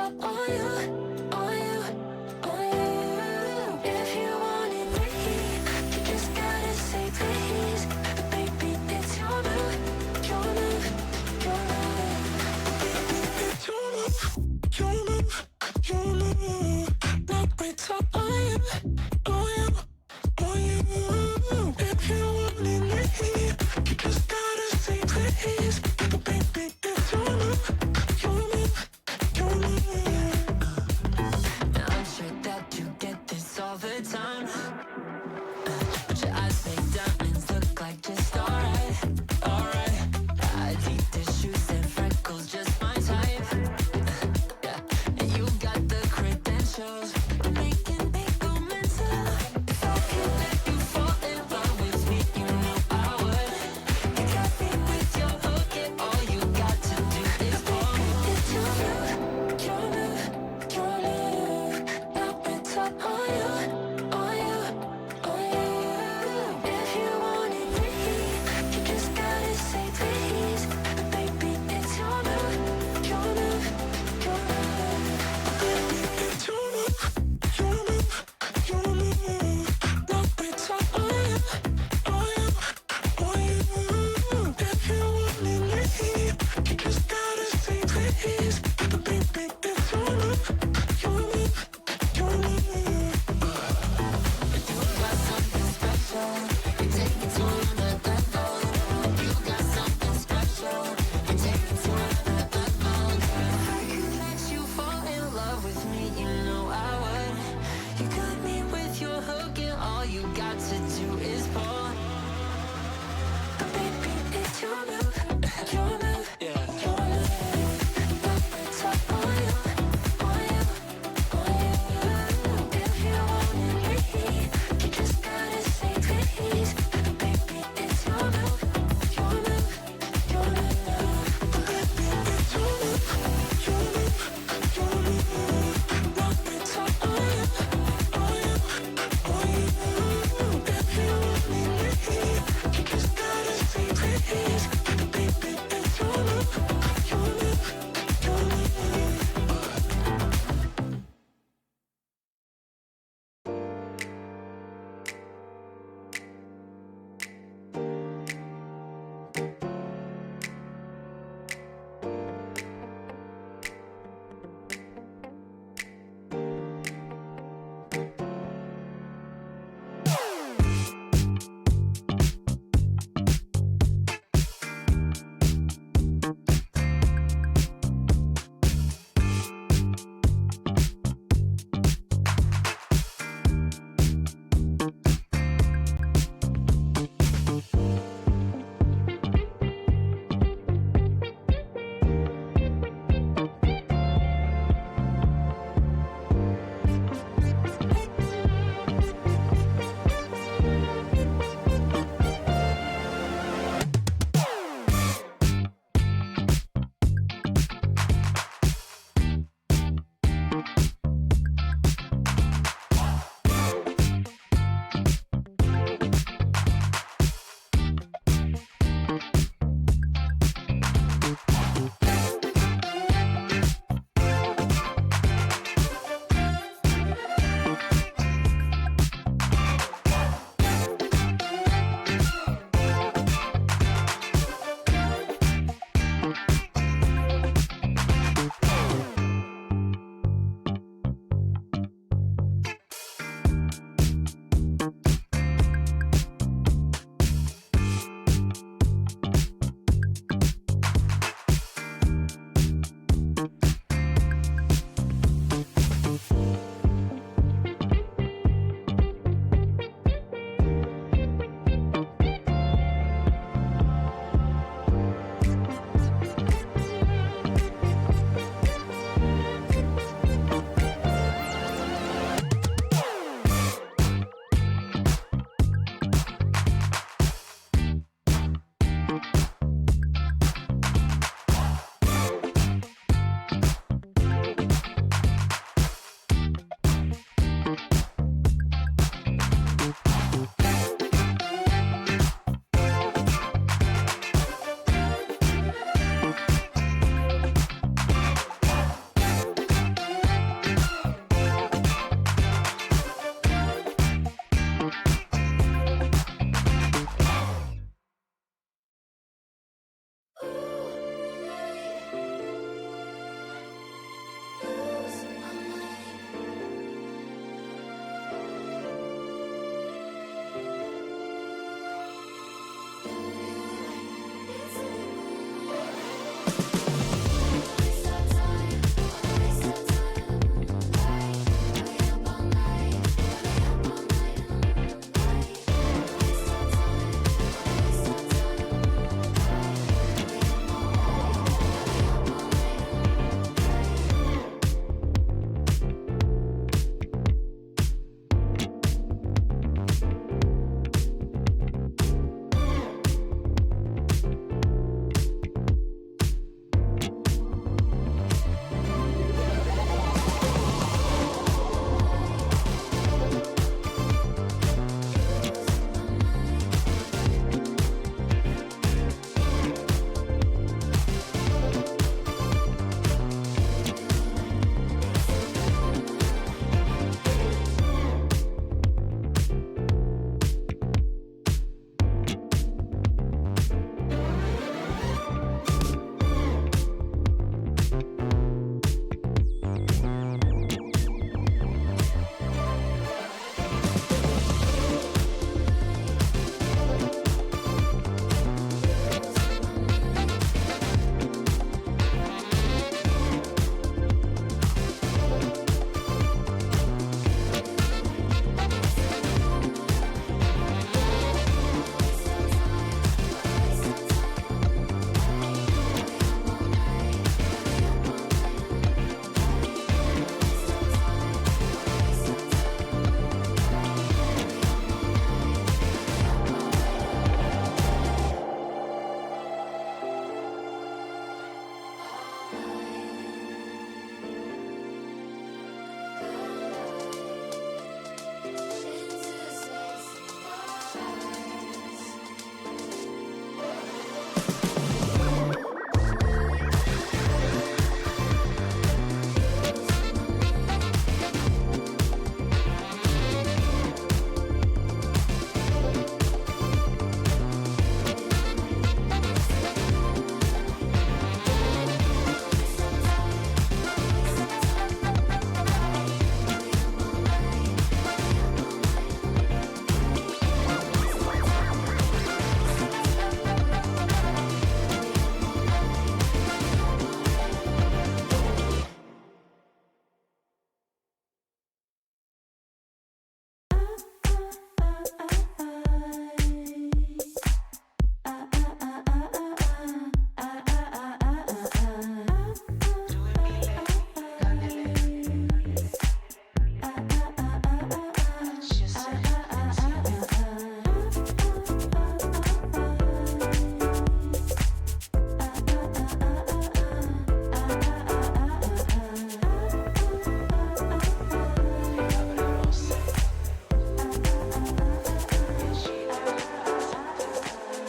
top on you, on you, on you. If you want it me, you just gotta say please. But baby, it's your move, your move, your move. Baby, it's your move, your move, your move. Like we top on you, on you, on you. If you want it me, you just gotta say please. But baby, it's your move, your move, your move.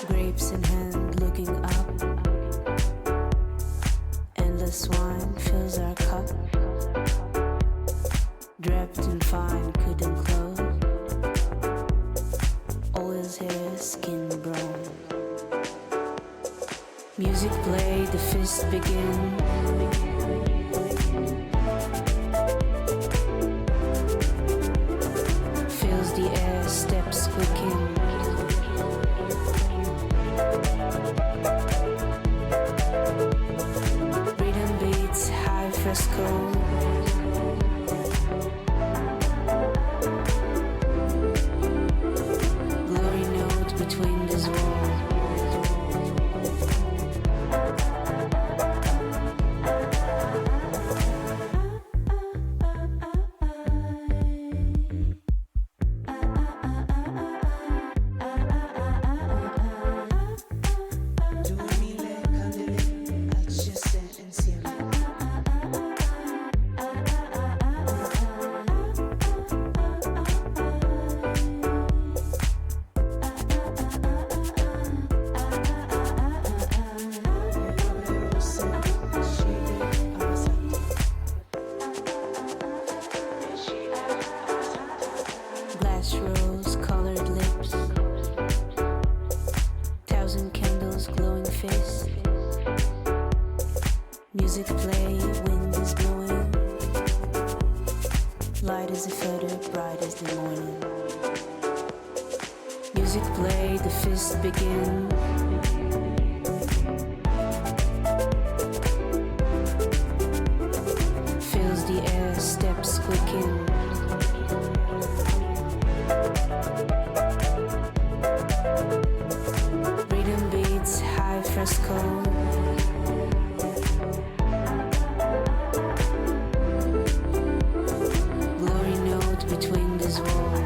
Grapes in hand, looking up. Endless wine fills our cup. Draped in fine, couldn't close. All his hair, skin brown. Music played, the fist begin. Fills the air, steps quicken. Rhythm beats, high fresco. Glory note between this wall. Glass rose-colored lips, thousand candles, glowing face. Music play, wind is blowing. Light as a feather, bright as the morning. Music play, the fist begin. Fills the air, steps quicken. Rhythm beats, high fresco. Glory note between these walls.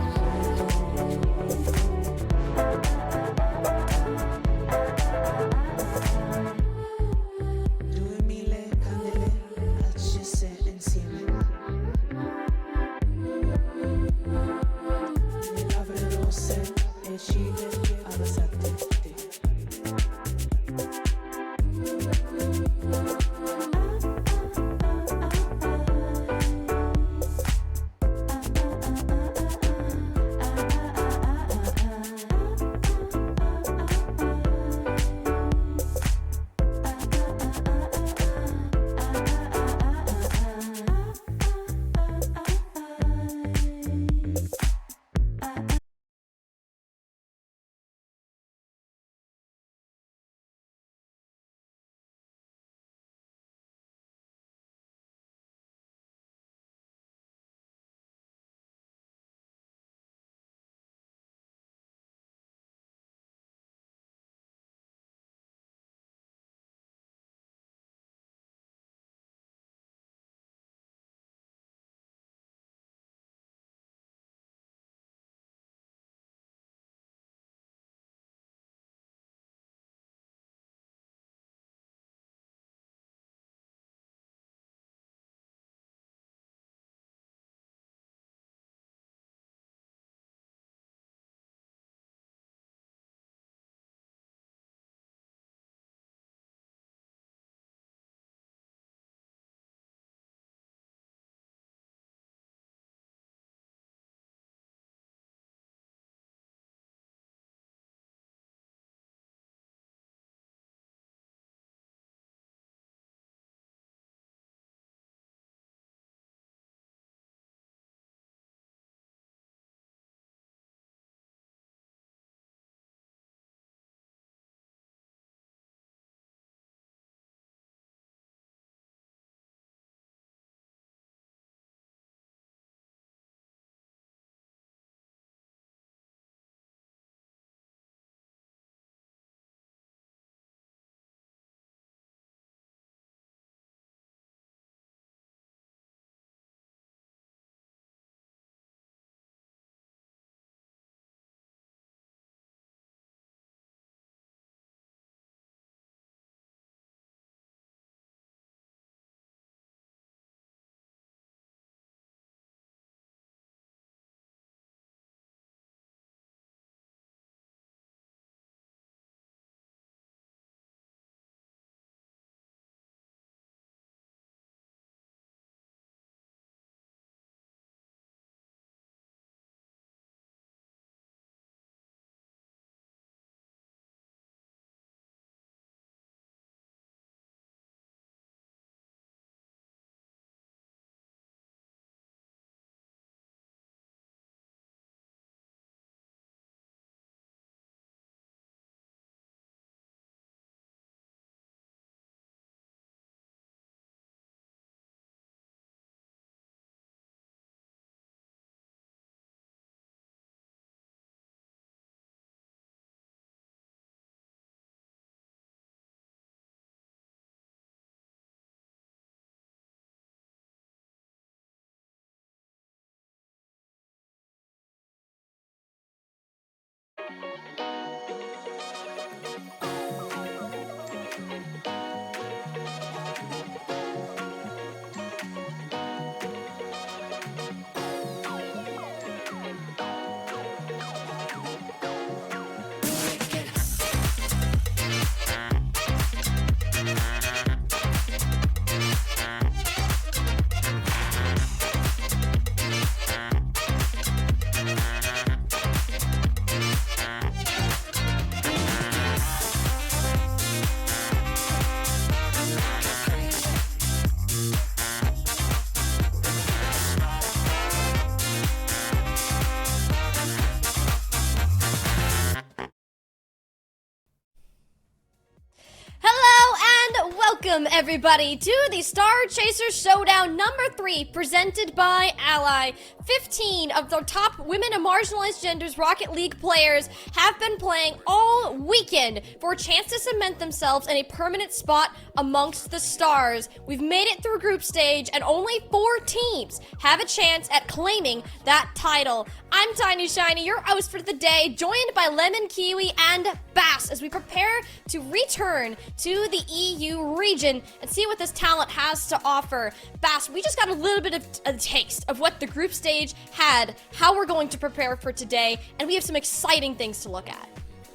Welcome, everybody, to the Star Chaser Showdown number 3, presented by Ally. 15 of the top women and marginalized genders Rocket League players have been playing all weekend for a chance to cement themselves in a permanent spot amongst the stars. We've made it through group stage, and only 4 teams have a chance at claiming that title. I'm Tiny Shiny, your host for the day, joined by Lemon, Kiwi, and Bass as we prepare to return to the EU region and see what this talent has to offer. Bass, we just got a little bit of a taste of what the group stage had, how we're going to prepare for today, and we have some exciting things to look at.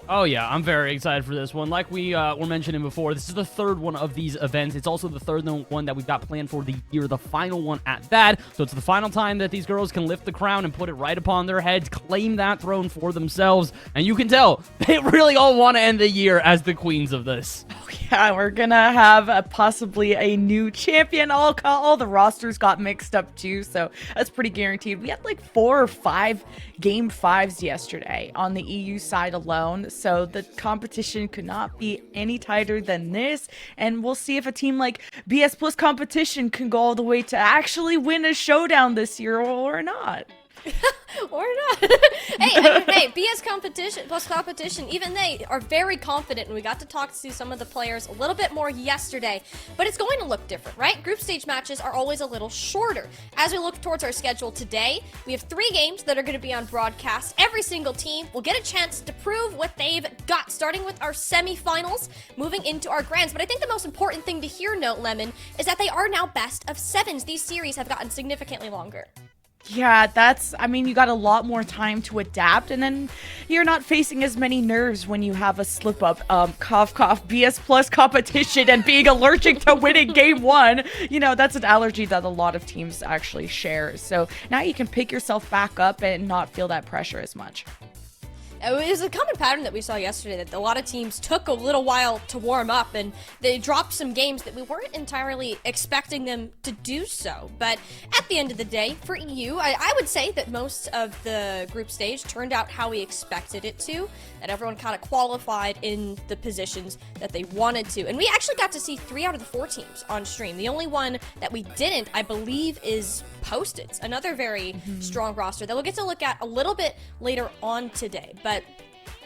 Oh yeah, I'm very excited for this one. Like we were mentioning before, this is the third one of these events. It's also the third one that we've got planned for the year, the final one at that. So it's the final time that these girls can lift the crown and put it right upon their heads, claim that throne for themselves. And you can tell, they really all want to end the year as the queens of this. Oh yeah, we're gonna have possibly a new champion. All the rosters got mixed up too, so that's pretty guaranteed. We had like 4 or 5 game 5s yesterday on the EU side alone. So the competition could not be any tighter than this. And we'll see if a team like BS Plus Competition can go all the way to actually win a showdown this year or not. Or not. hey, BS Plus Competition, even they are very confident, and we got to talk to some of the players a little bit more yesterday, but it's going to look different, right? Group stage matches are always a little shorter. As we look towards our schedule today, we have 3 games that are going to be on broadcast. Every single team will get a chance to prove what they've got, starting with our semifinals, moving into our grands. But I think the most important thing to hear, note, Lemon, is that they are now best of 7s. These series have gotten significantly longer. Yeah, you got a lot more time to adapt, and then you're not facing as many nerves when you have a slip up, cough, BS Plus Competition and being allergic to winning game 1. You know, that's an allergy that a lot of teams actually share. So now you can pick yourself back up and not feel that pressure as much. It was a common pattern that we saw yesterday, that a lot of teams took a little while to warm up, and they dropped some games that we weren't entirely expecting them to do so. But at the end of the day, for EU, I would say that most of the group stage turned out how we expected it to, that everyone kind of qualified in the positions that they wanted to. And we actually got to see 3 out of the 4 teams on stream. The only one that we didn't, I believe, is Post-its, another very strong roster that we'll get to look at a little bit later on today. But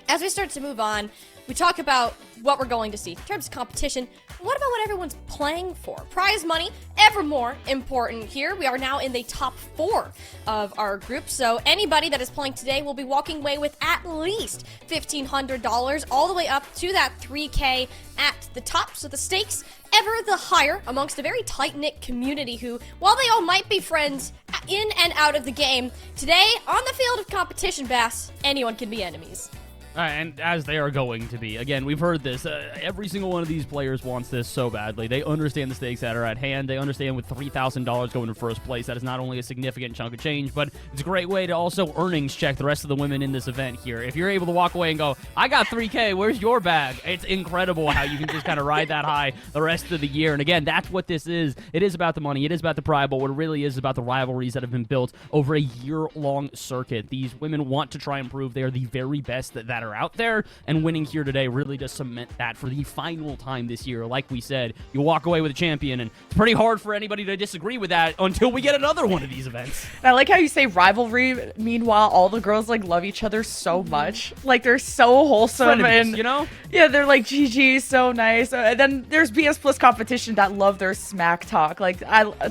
as we start to move on, we talk about what we're going to see in terms of competition. What about what everyone's playing for? Prize money, ever more important here. We are now in the top 4 of our group, so anybody that is playing today will be walking away with at least $1,500, all the way up to that $3K at the top. So the stakes ever the higher amongst a very tight-knit community who, while they all might be friends in and out of the game, today on the field of competition, Bass, anyone can be enemies. And as they are going to be. Again, we've heard this. Every single one of these players wants this so badly. They understand the stakes that are at hand. They understand with $3,000 going to first place, that is not only a significant chunk of change, but it's a great way to also earnings check the rest of the women in this event here. If you're able to walk away and go, I got $3K, where's your bag? It's incredible how you can just kind of ride that high the rest of the year. And again, that's what this is. It is about the money. It is about the pride, but what it really is about the rivalries that have been built over a year-long circuit. These women want to try and prove they are the very best that are out there, and winning here today really does cement that for the final time this year. Like we said, you walk away with a champion, and it's pretty hard for anybody to disagree with that until we get another one of these events. And I like how you say rivalry. Meanwhile, all the girls like love each other so much. Like they're so wholesome, Frenemies, and you know, yeah, they're like GG, so nice. And then there's BS Plus Competition that love their smack talk. Like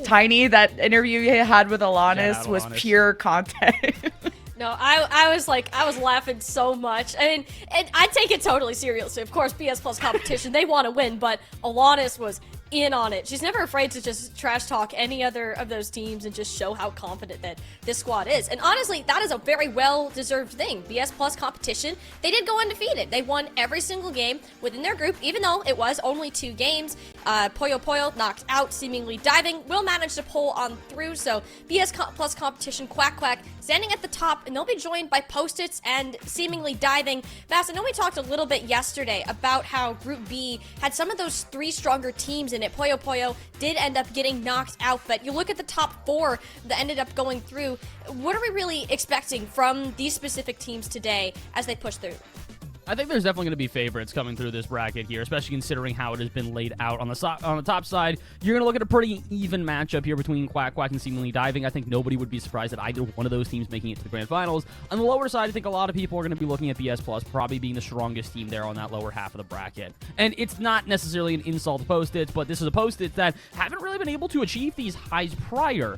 Tiny, that interview you had with Alanis was pure content. No, I was laughing so much. And I take it totally seriously. Of course, BS Plus Competition, they want to win, but Alanis was in on it. She's never afraid to just trash talk any other of those teams and just show how confident that this squad is. And honestly, that is a very well-deserved thing. BS Plus Competition, they did go undefeated. They won every single game within their group, even though it was only 2 games. Poyo Poyo knocked out, seemingly diving, will manage to pull on through. So BS Plus Competition, Quack Quack, standing at the top, and they'll be joined by Post-its and seemingly diving. Bass, I know we talked a little bit yesterday about how Group B had some of those 3 stronger teams in it. Poyo Poyo did end up getting knocked out, but you look at the top 4 that ended up going through. What are we really expecting from these specific teams today as they push through? I think there's definitely going to be favorites coming through this bracket here, especially considering how it has been laid out. On the top side, you're going to look at a pretty even matchup here between Quack Quack and Seemingly Diving. I think nobody would be surprised at either one of those teams making it to the grand finals. On the lower side, I think a lot of people are going to be looking at BS Plus probably being the strongest team there on that lower half of the bracket. And it's not necessarily an insult to Post-its, but this is a Post-its that haven't really been able to achieve these highs prior.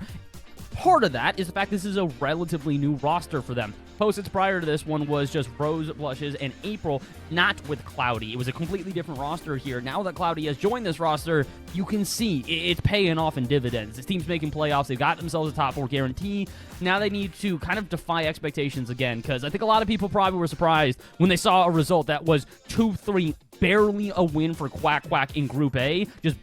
Part of that is the fact this is a relatively new roster for them. Post-its prior to this one was just Rose, Blushes, and April, not with Cloudy. It was a completely different roster here. Now that Cloudy has joined this roster, you can see it's paying off in dividends. This team's making playoffs. They've got themselves a top 4 guarantee. Now they need to kind of defy expectations again, because I think a lot of people probably were surprised when they saw a result that was 2-3, barely a win for Quack Quack in Group A, just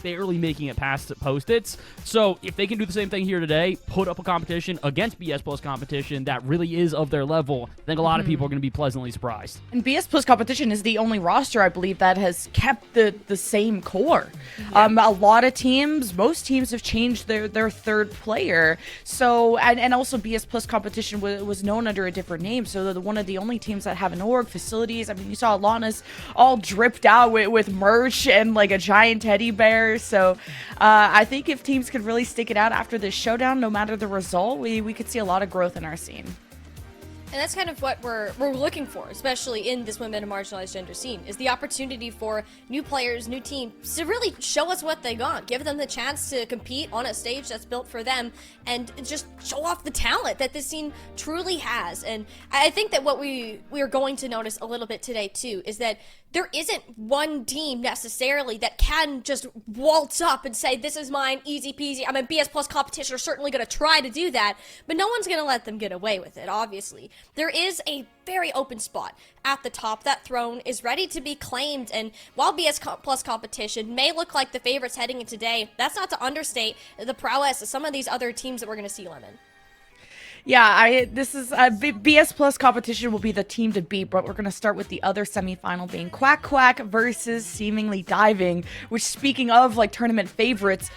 barely making it past Post-its. So if they can do the same thing here today, put up a competition against BS Plus competition that really is of their level, I think a lot of people are going to be pleasantly surprised. And BS Plus competition is the only roster, I believe, that has kept the same core. Yeah. A lot of teams, most teams have changed their third player. So, and also BS Plus competition was known under a different name. So they're one of the only teams that have an org, facilities. I mean, you saw Alana's all dripped out with merch and like a giant teddy bear. So I think if teams could really stick it out after this showdown, no matter the result, we could see a lot of growth in our scene. And that's kind of what we're looking for, especially in this women and marginalized gender scene, is the opportunity for new players, new teams to really show us what they got, give them the chance to compete on a stage that's built for them, and just show off the talent that this scene truly has. And I think that what we are going to notice a little bit today too is that there isn't one team necessarily that can just waltz up and say, this is mine, easy peasy. I'm a BS Plus competition, are certainly going to try to do that, but no one's going to let them get away with it, obviously. There is a very open spot at the top. That throne is ready to be claimed, and while BS Plus competition may look like the favorites heading in today, that's not to understate the prowess of some of these other teams that we're going to see, Lemon. Yeah, this is BS Plus competition will be the team to beat, but we're going to start with the other semifinal being Quack Quack versus Seemingly Diving, which, speaking of like tournament favorites,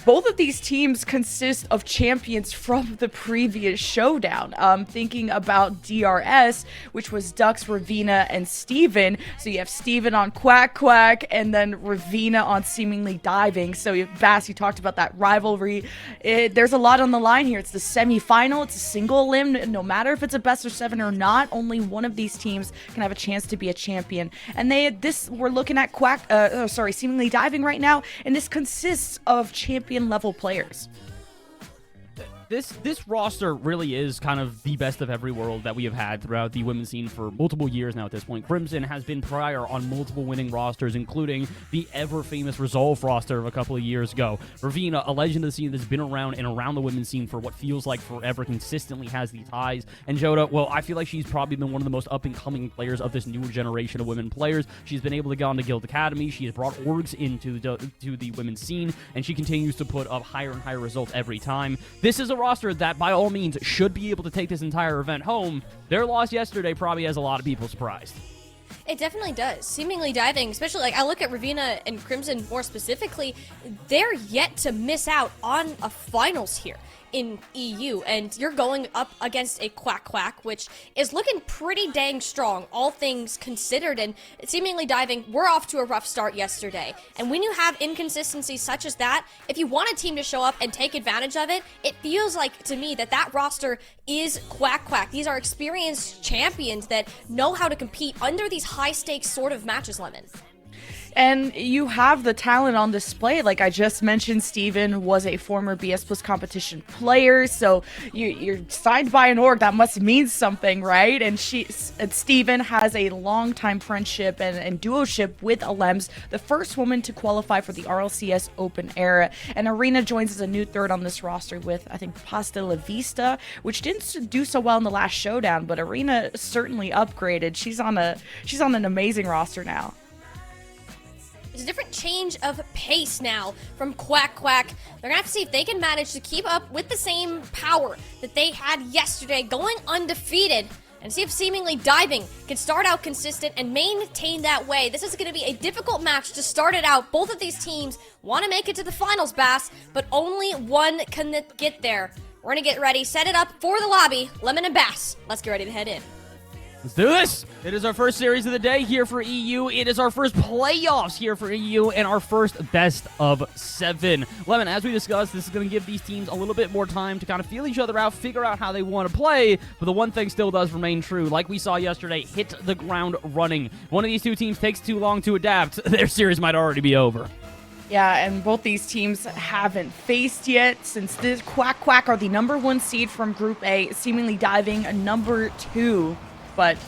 both of these teams consist of champions from the previous showdown. Thinking about DRS, which was Dux, Ravina, and Steven. So you have Steven on Quack Quack, and then Ravina on Seemingly Diving. So Bass, you talked about that rivalry. There's a lot on the line here. It's the semifinal. It's a single elim. No matter if it's a best of 7 or not, only one of these teams can have a chance to be a champion. And we're looking at Seemingly Diving right now, and this consists of champion level players. This roster really is kind of the best of every world that we have had throughout the women's scene for multiple years now at this point. Crimson has been prior on multiple winning rosters, including the ever-famous Resolve roster of a couple of years ago. Ravina, a legend of the scene that's been around and around the women's scene for what feels like forever, consistently has these highs. And Joda, well, I feel like she's probably been one of the most up-and-coming players of this newer generation of women players. She's been able to get on to Guild Academy. She has brought orgs into the women's scene, and she continues to put up higher and higher results every time. This is a roster that by all means should be able to take this entire event home. Their loss yesterday probably has a lot of people surprised. It definitely does. Seemingly Diving, especially like I look at Ravina and Crimson more specifically, they're yet to miss out on a finals here in EU, and you're going up against a Quack Quack, which is looking pretty dang strong, all things considered. And Seemingly Diving, we're off to a rough start yesterday, and when you have inconsistencies such as that, if you want a team to show up and take advantage of it, it feels like to me that roster is Quack Quack. These are experienced champions that know how to compete under these high stakes sort of matches, Lemon. And you have the talent on display. Like I just mentioned, Steven was a former BS Plus competition player, so you're signed by an org. That must mean something, right? And Steven has a long-time friendship and duoship with Alems, the first woman to qualify for the RLCS Open era. And Arena joins as a new third on this roster with, I think, Pasta La Vista, which didn't do so well in the last showdown, but Arena certainly upgraded. She's on an amazing roster now. It's a different change of pace now from Quack Quack. They're going to have to see if they can manage to keep up with the same power that they had yesterday, going undefeated, and see if Seemingly Diving can start out consistent and maintain that way. This is going to be a difficult match to start it out. Both of these teams want to make it to the finals, Bass, but only one can get there. We're going to get ready, set it up for the lobby. Lemon and Bass, let's get ready to head in. Let's do this. It is our first series of the day here for EU. It is our first playoffs here for EU and our first best of 7. Lemon, as we discussed, this is going to give these teams a little bit more time to kind of feel each other out, figure out how they want to play, but the one thing still does remain true. Like we saw yesterday, hit the ground running. One of these two teams takes too long to adapt, their series might already be over. Yeah, and both these teams haven't faced yet since this Quack are the number 1 seed from Group A, seemingly diving a number 2. But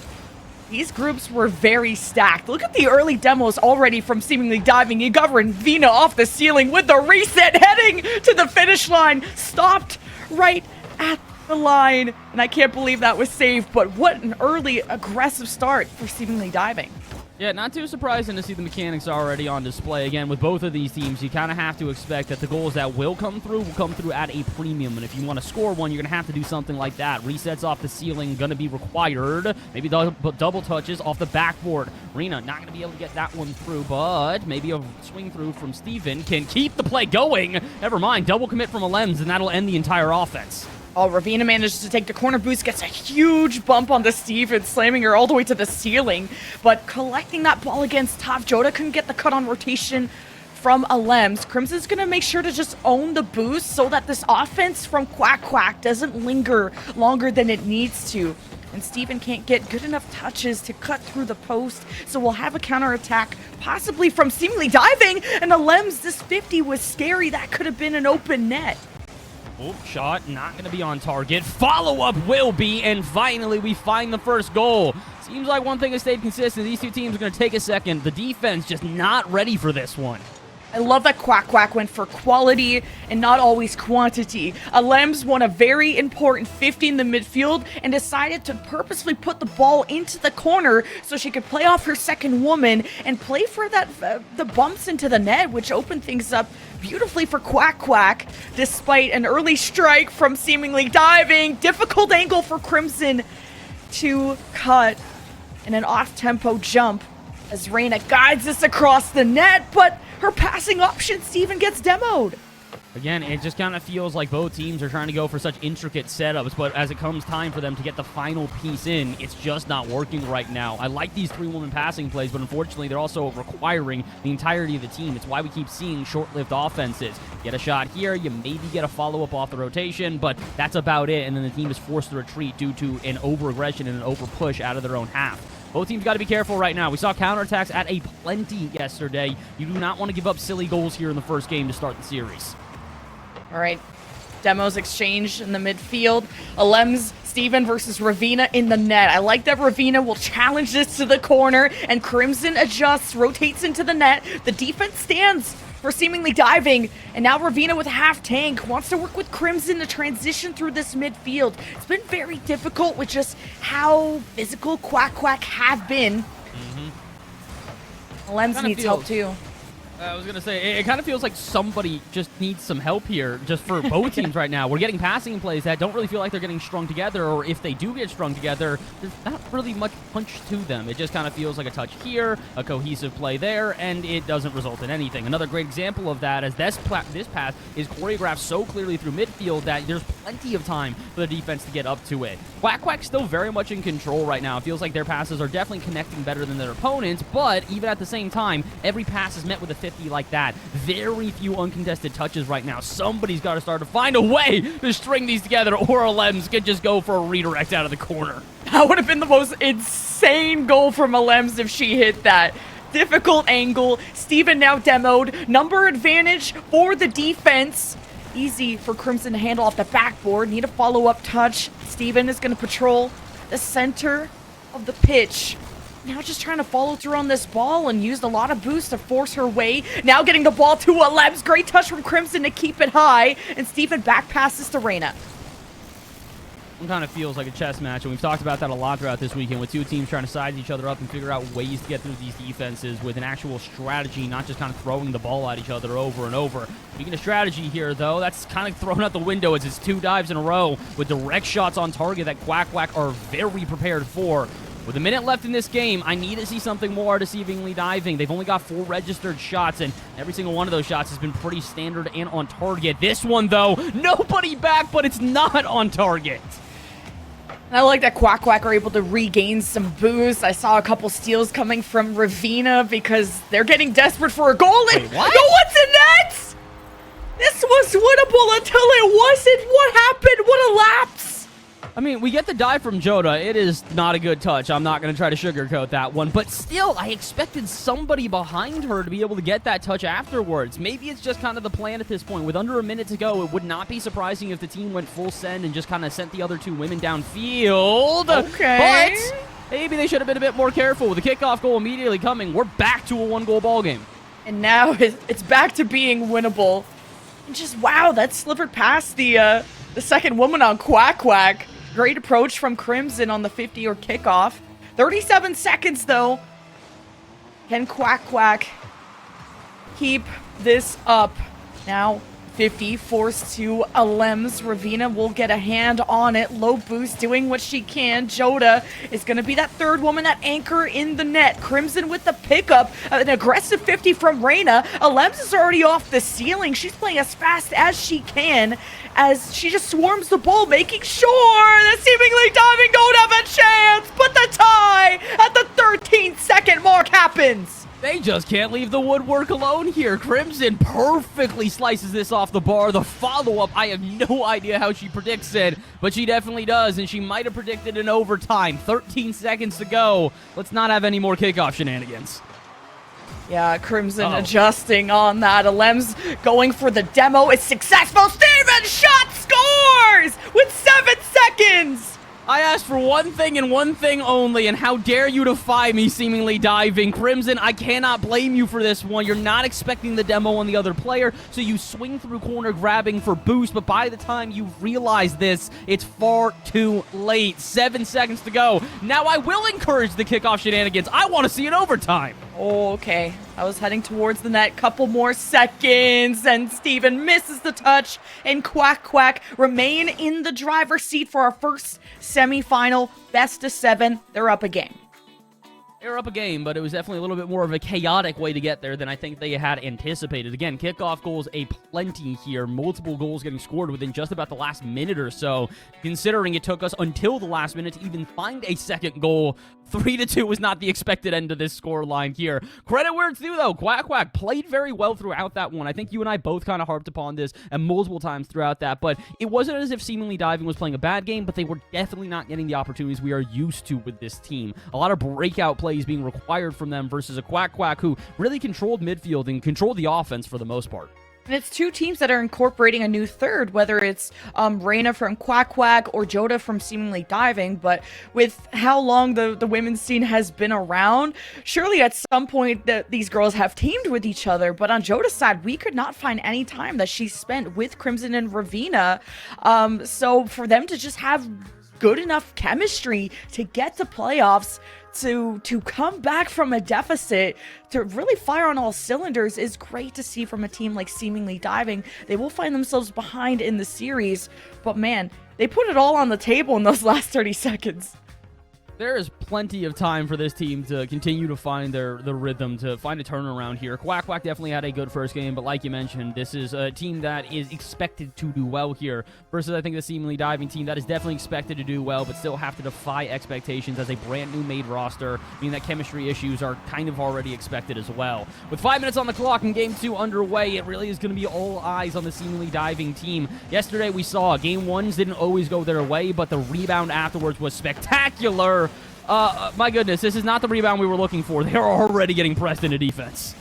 these groups were very stacked. Look at the early demos already from seemingly diving. You got Ravina off the ceiling with the reset, heading to the finish line. Stopped right at the line. And I can't believe that was saved, but what an early aggressive start for seemingly diving. Yeah, not too surprising to see the mechanics already on display. Again, with both of these teams, you kind of have to expect that the goals that will come through at a premium. And if you want to score one, you're going to have to do something like that. Resets off the ceiling, going to be required. Maybe double touches off the backboard. Rena not going to be able to get that one through, but maybe a swing through from Steven can keep the play going. Never mind, double commit from Alems, and that'll end the entire offense. Oh, Ravina manages to take the corner boost, gets a huge bump on the Steven, slamming her all the way to the ceiling. But collecting that ball against top, Joda couldn't get the cut on rotation from Alems. Crimson's going to make sure to just own the boost so that this offense from Quack doesn't linger longer than it needs to. And Steven can't get good enough touches to cut through the post, so we'll have a counterattack, possibly from seemingly diving. And Alems, this 50 was scary. That could have been an open net. Oh, shot not going to be on target. Follow-up will be, and finally we find the first goal. Seems like one thing has stayed consistent. These two teams are going to take a second. The defense just not ready for this one. I love that Quack went for quality and not always quantity. Alems won a very important 50 in the midfield and decided to purposely put the ball into the corner so she could play off her second woman and play for that the bumps into the net, which opened things up beautifully for Quack, despite an early strike from seemingly diving. Difficult angle for Crimson to cut and an off-tempo jump as Reyna guides this across the net, but her passing option, Steven, gets demoed. Again, it just kind of feels like both teams are trying to go for such intricate setups, but as it comes time for them to get the final piece in, it's just not working right now. I like these 3-woman passing plays, but unfortunately, they're also requiring the entirety of the team. It's why we keep seeing short-lived offenses. Get a shot here, you maybe get a follow-up off the rotation, but that's about it, and then the team is forced to retreat due to an over-aggression and an over-push out of their own half. Both teams got to be careful right now. We saw counterattacks at a plenty yesterday. You do not want to give up silly goals here in the first game to start the series. All right, demos exchange in the midfield. Alems, Steven versus Ravina in the net. I like that Ravina will challenge this to the corner, and Crimson adjusts, rotates into the net. The defense stands for seemingly diving, and now Ravina with half tank wants to work with Crimson to transition through this midfield. It's been very difficult with just how physical Quack have been. Alems needs help too. I was going to say, it kind of feels like somebody just needs some help here, just for both teams right now. We're getting passing plays that don't really feel like they're getting strung together, or if they do get strung together, there's not really much punch to them. It just kind of feels like a touch here, a cohesive play there, and it doesn't result in anything. Another great example of that is this pass is choreographed so clearly through midfield that there's plenty of time for the defense to get up to it. Quack's still very much in control right now. It feels like their passes are definitely connecting better than their opponents, but even at the same time, every pass is met with a 50 like that. Very few uncontested touches right now. Somebody's got to start to find a way to string these together, or Alems could just go for a redirect out of the corner. That would have been the most insane goal from Alems if she hit that. Difficult angle. Steven now demoed. Number advantage for the defense. Easy for Crimson to handle off the backboard. Need a follow-up touch. Steven is going to patrol the center of the pitch. Now just trying to follow through on this ball and used a lot of boost to force her way. Now getting the ball to Alems. Great touch from Crimson to keep it high. And Steven back passes to Reyna. It kind of feels like a chess match, and we've talked about that a lot throughout this weekend, with two teams trying to size each other up and figure out ways to get through these defenses with an actual strategy, not just kind of throwing the ball at each other over and over. Speaking of strategy here, though, that's kind of thrown out the window as it's 2 dives in a row with direct shots on target that Quack are very prepared for. With a minute left in this game, I need to see something more deceivingly diving. They've only got 4 registered shots, and every single one of those shots has been pretty standard and on target. This one, though, nobody back, but it's not on target. And I like that Quack Quack are able to regain some boost. I saw a couple steals coming from Ravina because they're getting desperate for a goal. And Wait, what? no one's in net! This was winnable until it wasn't. What happened? What a lapse! I mean, we get the dive from Joda. It is not a good touch. I'm not going to try to sugarcoat that one. But still, I expected somebody behind her to be able to get that touch afterwards. Maybe it's just kind of the plan at this point. With under a minute to go, it would not be surprising if the team went full send and just kind of sent the other two women downfield. Okay. But maybe they should have been a bit more careful. With the kickoff goal immediately coming, we're back to a one-goal ball game. And now it's back to being winnable. And just, wow, that slivered past the second woman on Quack Quack. Great approach from Crimson on the 50 or kickoff. 37 seconds, though. Can Quack Quack keep this up? Now, 50 forced to Alems. Ravina will get a hand on it. Low boost doing what she can. Joda is going to be that third woman, that anchor in the net. Crimson with the pickup. An aggressive 50 from Reyna. Alems is already off the ceiling. She's playing as fast as she can as she just swarms the ball, making sure that seemingly diving don't have a chance. But the tie at the 13-second mark happens. They just can't leave the woodwork alone here. Crimson perfectly slices this off the bar. The follow-up, I have no idea how she predicts it, but she definitely does, and she might have predicted an overtime. 13 seconds to go. Let's not have any more kickoff shenanigans. Yeah, Crimson adjusting on that. Alems going for the demo. It's successful. Steven shot scores with 7 seconds. I asked for one thing and one thing only, and how dare you defy me seemingly diving. Crimson, I cannot blame you for this one. You're not expecting the demo on the other player, so you swing through corner grabbing for boost, but by the time you realize this, it's far too late. 7 seconds to go. Now I will encourage the kickoff shenanigans. I want to see an overtime. Oh, okay. I was heading towards the net. Couple more seconds, and Steven misses the touch, and Quack Quack remain in the driver's seat for our first semifinal. Best of 7. They're up a game. They were up a game, but it was definitely a little bit more of a chaotic way to get there than I think they had anticipated. Again, kickoff goals aplenty here. Multiple goals getting scored within just about the last minute or so. Considering it took us until the last minute to even find a second goal, 3-2 was not the expected end of this score line here. Credit where it's due, though. Quack Quack played very well throughout that one. I think you and I both kind of harped upon this and multiple times throughout that, but it wasn't as if Seemingly Diving was playing a bad game, but they were definitely not getting the opportunities we are used to with this team. A lot of breakout plays being required from them versus a Quack Quack who really controlled midfield and controlled the offense for the most part. And it's two teams that are incorporating a new third, whether it's Reyna from Quack Quack or Joda from Seemingly Diving. But with how long the women's scene has been around, surely at some point that these girls have teamed with each other. But on Joda's side, we could not find any time that she spent with Crimson and Ravina. So for them to just have good enough chemistry to get to playoffs, to come back from a deficit, to really fire on all cylinders is great to see from a team like Seemingly Diving. They will find themselves behind in the series, but man, they put it all on the table in those last 30 seconds. There is plenty of time for this team to continue to find their rhythm, to find a turnaround here. Quack Quack definitely had a good first game, but like you mentioned, this is a team that is expected to do well here, versus I think the Seemingly Diving team that is definitely expected to do well, but still have to defy expectations as a brand new made roster, meaning that chemistry issues are kind of already expected as well. With 5 minutes on the clock and Game 2 underway, it really is going to be all eyes on the Seemingly Diving team. Yesterday we saw Game 1s didn't always go their way, but the rebound afterwards was spectacular. My goodness, this is not the rebound we were looking for. They are already getting pressed into defense.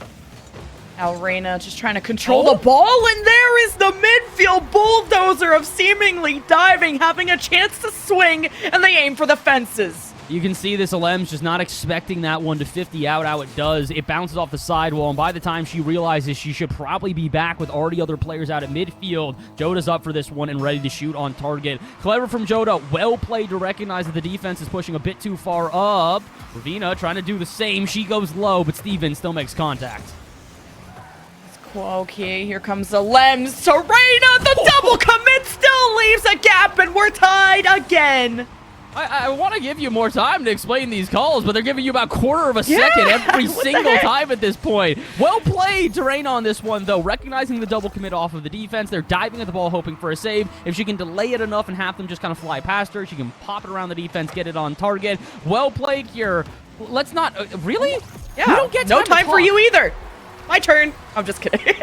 Now Reyna just trying to control the ball, and there is the midfield bulldozer of Seemingly Diving having a chance to swing, and they aim for the fences. You can see this Alem's just not expecting that one to 50 out how it does. It bounces off the sidewall, and by the time she realizes she should probably be back with already other players out at midfield, Joda's up for this one and ready to shoot on target. Clever from Joda. Well played to recognize that the defense is pushing a bit too far up. Ravina trying to do the same. She goes low, but Steven still makes contact. Okay, here comes the Lems. Serena, the double commit still leaves a gap, and we're tied again. I want to give you more time to explain these calls, but they're giving you about quarter of a second every single time at this point. Well played to Reina on this one, though. Recognizing the double commit off of the defense, they're diving at the ball, hoping for a save. If she can delay it enough and have them just kind of fly past her, she can pop it around the defense, get it on target. Well played here. Let's not... really? Yeah, we don't get no time to for talk. you either. My turn. I'm just kidding.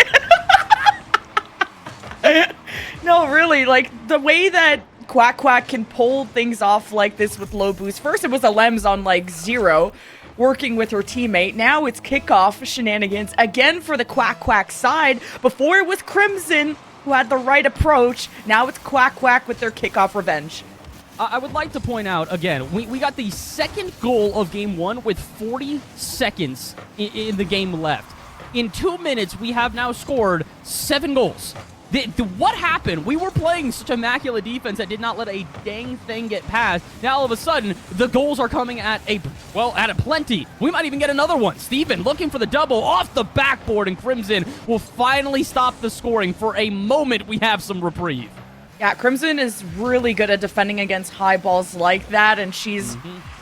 No, really, like, the way that Quack Quack can pull things off like this with low boost. First, it was a Lems on, like, 0, working with her teammate. Now it's kickoff shenanigans again for the Quack Quack side. Before it was Crimson, who had the right approach. Now it's Quack Quack with their kickoff revenge. I would like to point out, again, we got the second goal of Game 1 with 40 seconds in the game left. In 2 minutes, we have now scored 7 goals. What happened? We were playing such immaculate defense that did not let a dang thing get past. Now, all of a sudden, the goals are coming at a plenty. We might even get another one. Steven looking for the double off the backboard, and Crimson will finally stop the scoring. For a moment, we have some reprieve. Yeah, Crimson is really good at defending against high balls like that, and she's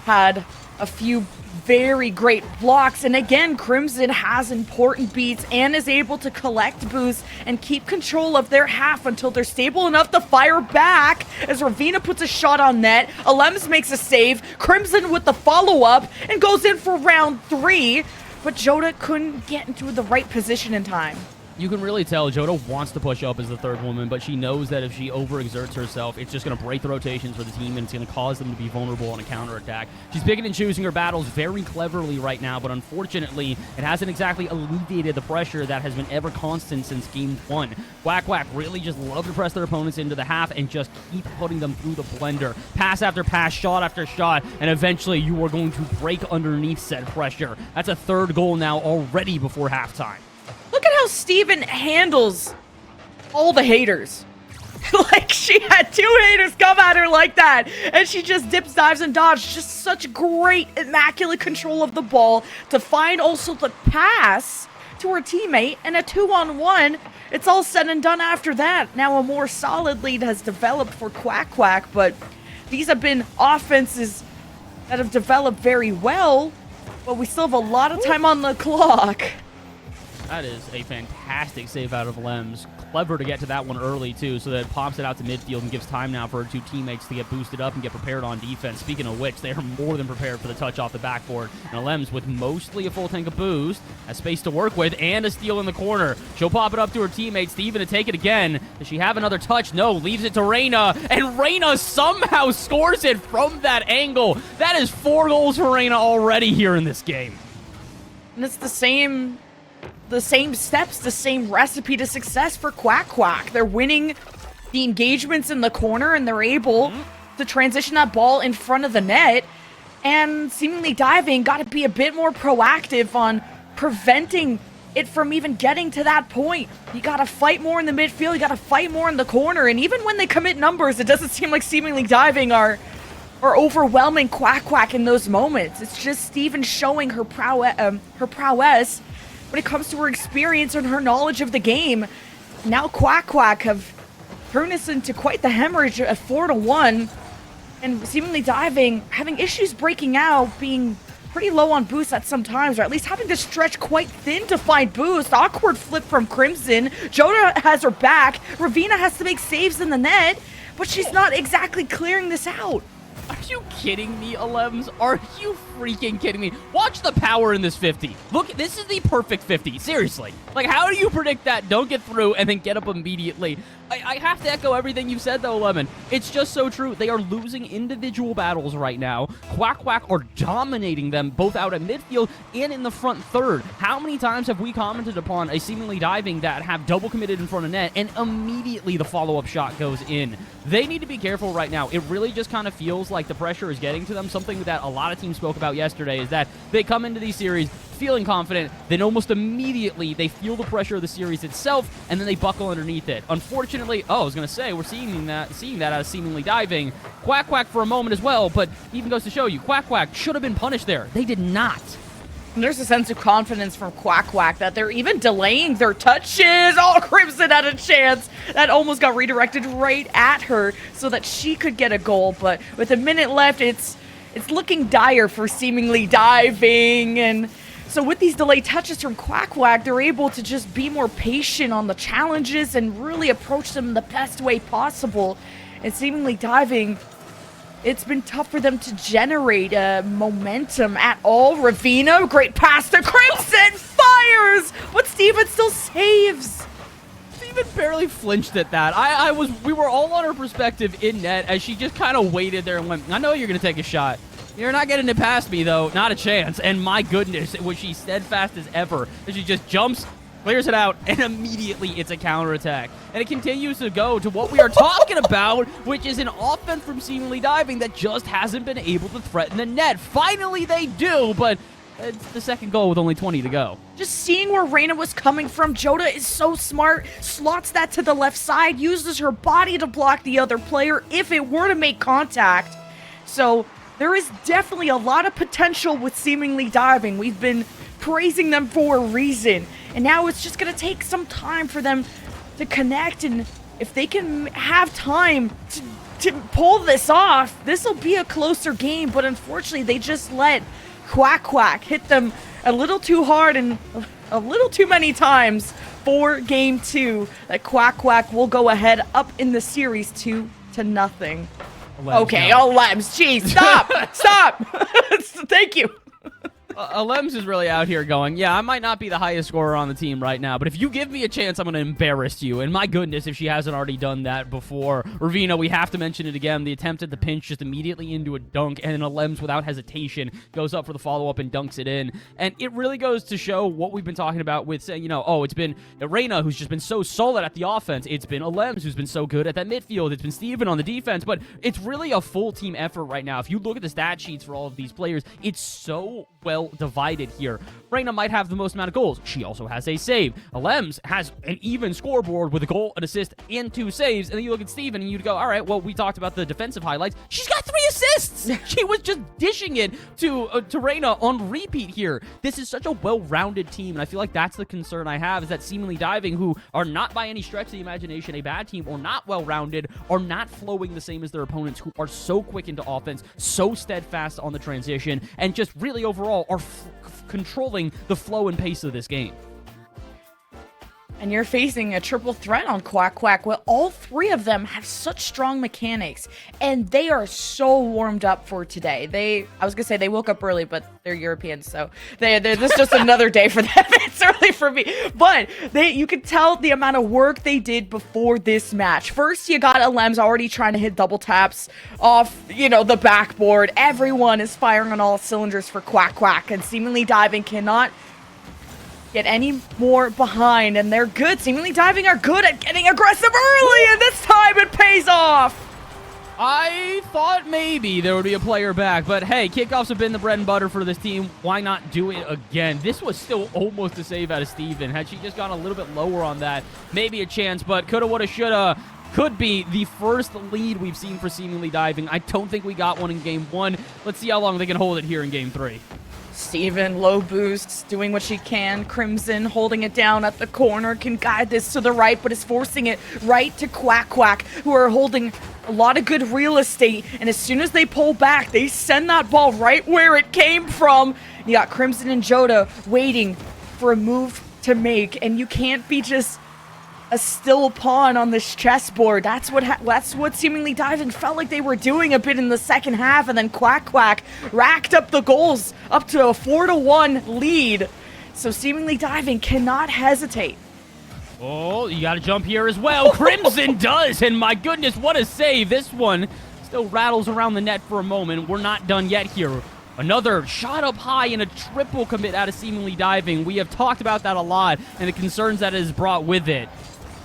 had a few very great blocks. And again, Crimson has important beats and is able to collect boosts and keep control of their half until they're stable enough to fire back as Ravina puts a shot on net. Alems makes a save. Crimson with the follow-up and goes in for round 3, but Joda couldn't get into the right position in time. You can really tell Joda wants to push up as the third woman, but she knows that if she overexerts herself, it's just going to break the rotations for the team, and it's going to cause them to be vulnerable on a counterattack. She's picking and choosing her battles very cleverly right now, but unfortunately, it hasn't exactly alleviated the pressure that has been ever constant since Game 1. Quack Quack really just love to press their opponents into the half and just keep putting them through the blender. Pass after pass, shot after shot, and eventually you are going to break underneath said pressure. That's a third goal now already before halftime. Look at how Steven handles all the haters. Like, she had 2 haters come at her like that, and she just dips, dives, and dodges. Just such great, immaculate control of the ball to find also the pass to her teammate, and a 2-on-1. It's all said and done after that. Now a more solid lead has developed for Quack Quack, but these have been offenses that have developed very well, but we still have a lot of time on the clock. That is a fantastic save out of Lems. Clever to get to that one early, too, so that it pops it out to midfield and gives time now for her 2 teammates to get boosted up and get prepared on defense. Speaking of which, they are more than prepared for the touch off the backboard. And Lems, with mostly a full tank of boost, has space to work with and a steal in the corner. She'll pop it up to her teammate, Steven, to take it again. Does she have another touch? No, leaves it to Reina, and Reina somehow scores it from that angle. That is 4 goals for Reina already here in this game. And it's the same steps, the same recipe to success for Quack Quack. They're winning the engagements in the corner, and they're able to transition that ball in front of the net. And seemingly diving, got to be a bit more proactive on preventing it from even getting to that point. You got to fight more in the midfield, you got to fight more in the corner, and even when they commit numbers, it doesn't seem like seemingly diving are overwhelming Quack Quack in those moments. It's just Steven showing her prowess when it comes to her experience and her knowledge of the game. Now Quack Quack have turned this into quite the hemorrhage at 4-1, and seemingly diving, having issues breaking out, being pretty low on boost at some times, or at least having to stretch quite thin to find boost. Awkward flip from Crimson. Joda has her back. Ravina has to make saves in the net, but she's not exactly clearing this out. Are you kidding me, Alems? Are you freaking kidding me? Watch the power in this 50. Look, this is the perfect 50. Seriously. Like, how do you predict that? Don't get through and then get up immediately. I have to echo everything you said, though, Lemon. It's just so true. They are losing individual battles right now. Quack Quack are dominating them both out at midfield and in the front third. How many times have we commented upon a seemingly diving that have double committed in front of net and immediately the follow-up shot goes in? They need to be careful right now. It really just kind of feels like the pressure is getting to them. Something that a lot of teams spoke about yesterday is that they come into these series feeling confident, then almost immediately they feel the pressure of the series itself, and then they buckle underneath it. Unfortunately, I was going to say, we're seeing that out of seemingly diving. Quack Quack for a moment as well, but even goes to show you, Quack Quack should have been punished there. They did not. And there's a sense of confidence from Quack Quack that they're even delaying their touches. Oh, Crimson had a chance. That almost got redirected right at her so that she could get a goal. But with a minute left, it's looking dire for Seemingly Diving. And so with these delayed touches from Quack Quack, they're able to just be more patient on the challenges and really approach them the best way possible. And Seemingly Diving, it's been tough for them to generate momentum at all. Ravina, great pass to Crimson, fires, but Steven still saves. Steven barely flinched at that. We were all on her perspective in net as she just kind of waited there and went, I know you're going to take a shot. You're not getting it past me, though. Not a chance. And my goodness, was she steadfast as ever. As she just jumps, clears it out, and immediately it's a counterattack. And it continues to go to what we are talking about, which is an offense from Seemingly Diving that just hasn't been able to threaten the net. Finally, they do, but it's the second goal with only 20 to go. Just seeing where Reyna was coming from, Joda is so smart, slots that to the left side, uses her body to block the other player if it were to make contact. So there is definitely a lot of potential with Seemingly Diving. We've been praising them for a reason. And now it's just going to take some time for them to connect. And if they can have time to pull this off, this will be a closer game. But unfortunately, they just let Quack Quack hit them a little too hard and a little too many times for game 2. That Quack Quack will go ahead up in the series 2-0. Okay, no. Lems, jeez, stop, stop. Thank you. Lems is really out here going, yeah, I might not be the highest scorer on the team right now, but if you give me a chance, I'm going to embarrass you. And my goodness, if she hasn't already done that before. Ravina, we have to mention it again. The attempt at the pinch just immediately into a dunk, and then Lems, without hesitation, goes up for the follow-up and dunks it in. And it really goes to show what we've been talking about with saying, it's been Reyna, who's just been so solid at the offense. It's been Lems, who's been so good at that midfield. It's been Steven on the defense, but it's really a full team effort right now. If you look at the stat sheets for all of these players, it's so well divided here. Reyna might have the most amount of goals. She also has a save. Lems has an even scoreboard with a goal, an assist, and 2 saves. And then you look at Steven and you'd go, all right, well, we talked about the defensive highlights. She's got 3 assists. She was just dishing it to Reyna on repeat here. This is such a well-rounded team, and I feel like that's the concern I have, is that Seemingly Diving, who are not by any stretch of the imagination a bad team or not well-rounded, are not flowing the same as their opponents, who are so quick into offense, so steadfast on the transition, and just really overall are controlling the flow and pace of this game. And you're facing a triple threat on Quack Quack. Well, all 3 of them have such strong mechanics, and they are so warmed up for today. I was gonna say they woke up early, but they're Europeans, so this is just another day for them. It's early for me, but you could tell the amount of work they did before this match. First, you got Lems already trying to hit double taps off, the backboard. Everyone is firing on all cylinders for Quack Quack, and Seemingly Diving cannot get any more behind, and they're good. Seemingly Diving are good at getting aggressive early, and this time it pays off. I thought maybe there would be a player back, but hey, kickoffs have been the bread and butter for this team. Why not do it again? This was still almost a save out of Steven. Had she just gone a little bit lower on that, maybe a chance, but coulda, woulda, shoulda. Could be the first lead we've seen for Seemingly Diving. I don't think we got one in game 1. Let's see how long they can hold it here in game 3. Steven, low boosts, doing what she can. Crimson holding it down at the corner, can guide this to the right, but is forcing it right to Quack Quack, who are holding a lot of good real estate. And as soon as they pull back, they send that ball right where it came from. You got Crimson and Joda waiting for a move to make, and you can't be just a still pawn on this chessboard. That's what Seemingly Diving felt like they were doing a bit in the second half, and then Quack Quack racked up the goals up to a 4-1 lead. So Seemingly Diving cannot hesitate. Oh, you got to jump here as well. Crimson does, and my goodness, what a save. This one still rattles around the net for a moment. We're not done yet here. Another shot up high and a triple commit out of Seemingly Diving. We have talked about that a lot and the concerns that it has brought with it.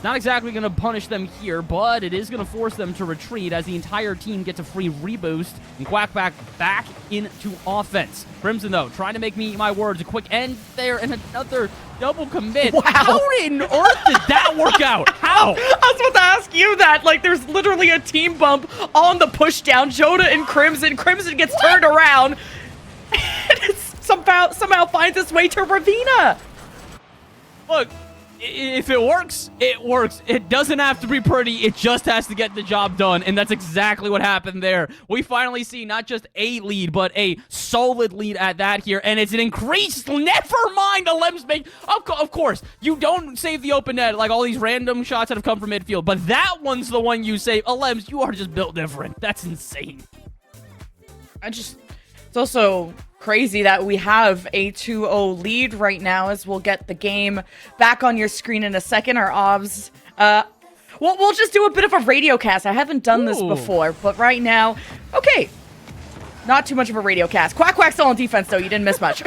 Not exactly going to punish them here, but it is going to force them to retreat as the entire team gets a free reboost and Quack back into offense. Crimson, though, trying to make me eat my words. A quick end there and another double commit. Wow. How in earth did that work out? How? I was about to ask you that. Like, there's literally a team bump on the push down. Joda and Crimson. Crimson gets turned around. And it's somehow finds its way to Ravina. Look, if it works, it works. It doesn't have to be pretty. It just has to get the job done, and that's exactly what happened there. We finally see not just a lead, but a solid lead at that here, and it's an increased. Never mind, Alem's make. Of course, you don't save the open net like all these random shots that have come from midfield, but that one's the one you save. Alems, you are just built different. That's insane. It's also crazy that we have a 2-0 lead right now, as we'll get the game back on your screen in a second. Our obs, we'll just do a bit of a radio cast. I haven't done this before, but right now, okay, not too much of a radio cast. Quack Quack's still on defense, though. You didn't miss much.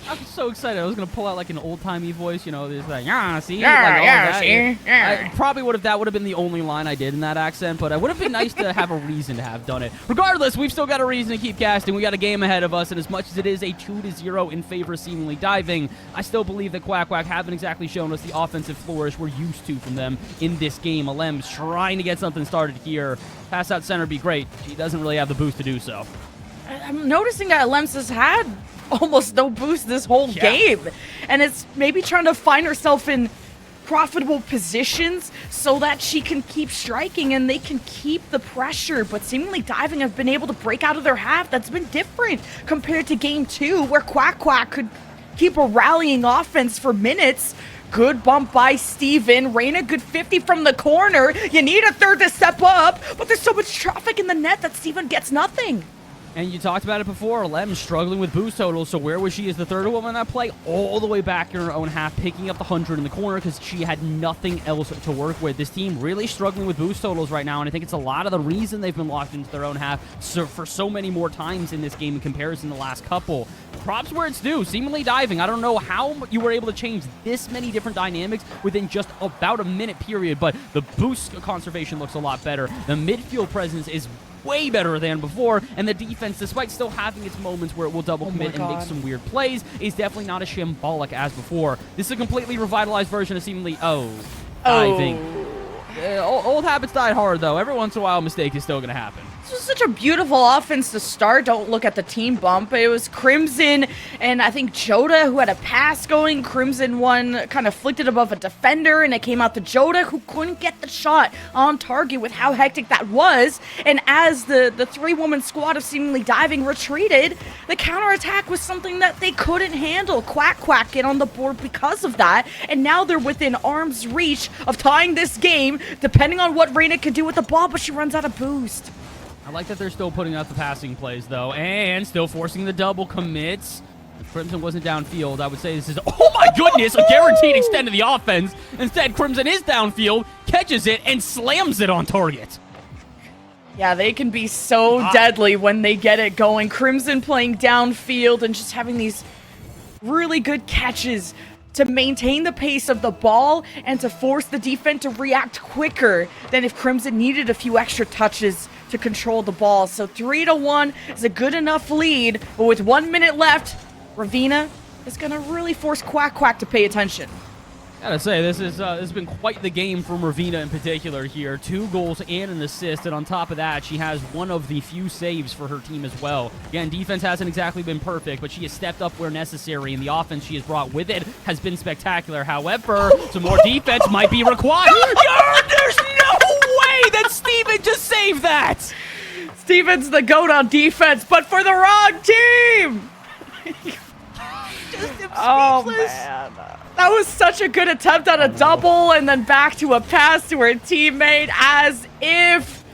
I'm so excited. I was gonna pull out like an old-timey voice, you know, there's like, yeah, see, Yeah, like, all yeah, that. see, yeah. I probably would have been the only line I did in that accent, but it would have been nice to have a reason to have done it. Regardless, we've still got a reason to keep casting. We got a game ahead of us, and as much as it is a 2-0 in favor of Seemingly Diving, I still believe that Quack Quack haven't exactly shown us the offensive flourish we're used to from them in this game. Alem's trying to get something started here. Pass out center be great. She doesn't really have the boost to do so. I'm noticing that Lems has had almost no boost this whole game, and it's maybe trying to find herself in profitable positions so that she can keep striking and they can keep the pressure. But Seemingly Diving have been able to break out of their half. That's been different compared to game 2, where Quack Quack could keep a rallying offense for minutes. Good bump by Steven. Reina, good 50 from the corner. You need a third to step up, but there's so much traffic in the net that Steven gets nothing. And you talked about it before, Lem struggling with boost totals, so where was she as the third woman in that play? All the way back in her own half, picking up the 100 in the corner because she had nothing else to work with. This team really struggling with boost totals right now, and I think it's a lot of the reason they've been locked into their own half for so many more times in this game in comparison to the last couple. Props where it's due. Seemingly Diving, I don't know how you were able to change this many different dynamics within just about a minute period, but the boost conservation looks a lot better. The midfield presence is way better than before, and the defense, despite still having its moments where it will double commit and make some weird plays, is definitely not as shambolic as before. This is a completely revitalized version of Seemingly Diving. Old habits died hard, though. Every once in a while, a mistake is still going to happen. This was such a beautiful offense to start. Don't look at the team bump. It was Crimson and I think Joda who had a pass going. Crimson one kind of flicked it above a defender, and it came out to Joda, who couldn't get the shot on target with how hectic that was. And as the three-woman squad of Seemingly Diving retreated, the counterattack was something that they couldn't handle. Quack Quack get on the board because of that, and now they're within arm's reach of tying this game, depending on what Reina can do with the ball, but she runs out of boost. I like that they're still putting out the passing plays, though, and still forcing the double commits. If Crimson wasn't downfield, I would say this is, oh my goodness, a guaranteed extend to the offense. Instead, Crimson is downfield, catches it, and slams it on target. Yeah, they can be so deadly when they get it going. Crimson playing downfield and just having these really good catches to maintain the pace of the ball and to force the defense to react quicker than if Crimson needed a few extra touches to control the ball. So 3-1 is a good enough lead, but with 1 minute left, Ravina is gonna really force Quack Quack to pay attention. Gotta say, this has been quite the game from Ravina in particular here. 2 goals and an assist, and on top of that, she has one of the few saves for her team as well. Again, defense hasn't exactly been perfect, but she has stepped up where necessary, and the offense she has brought with it has been spectacular. However, some more defense might be required. There's no way that Steven just saved that! Steven's the GOAT on defense, but for the wrong team! Oh, man. That was such a good attempt at a double, and then back to a pass to her teammate, as if.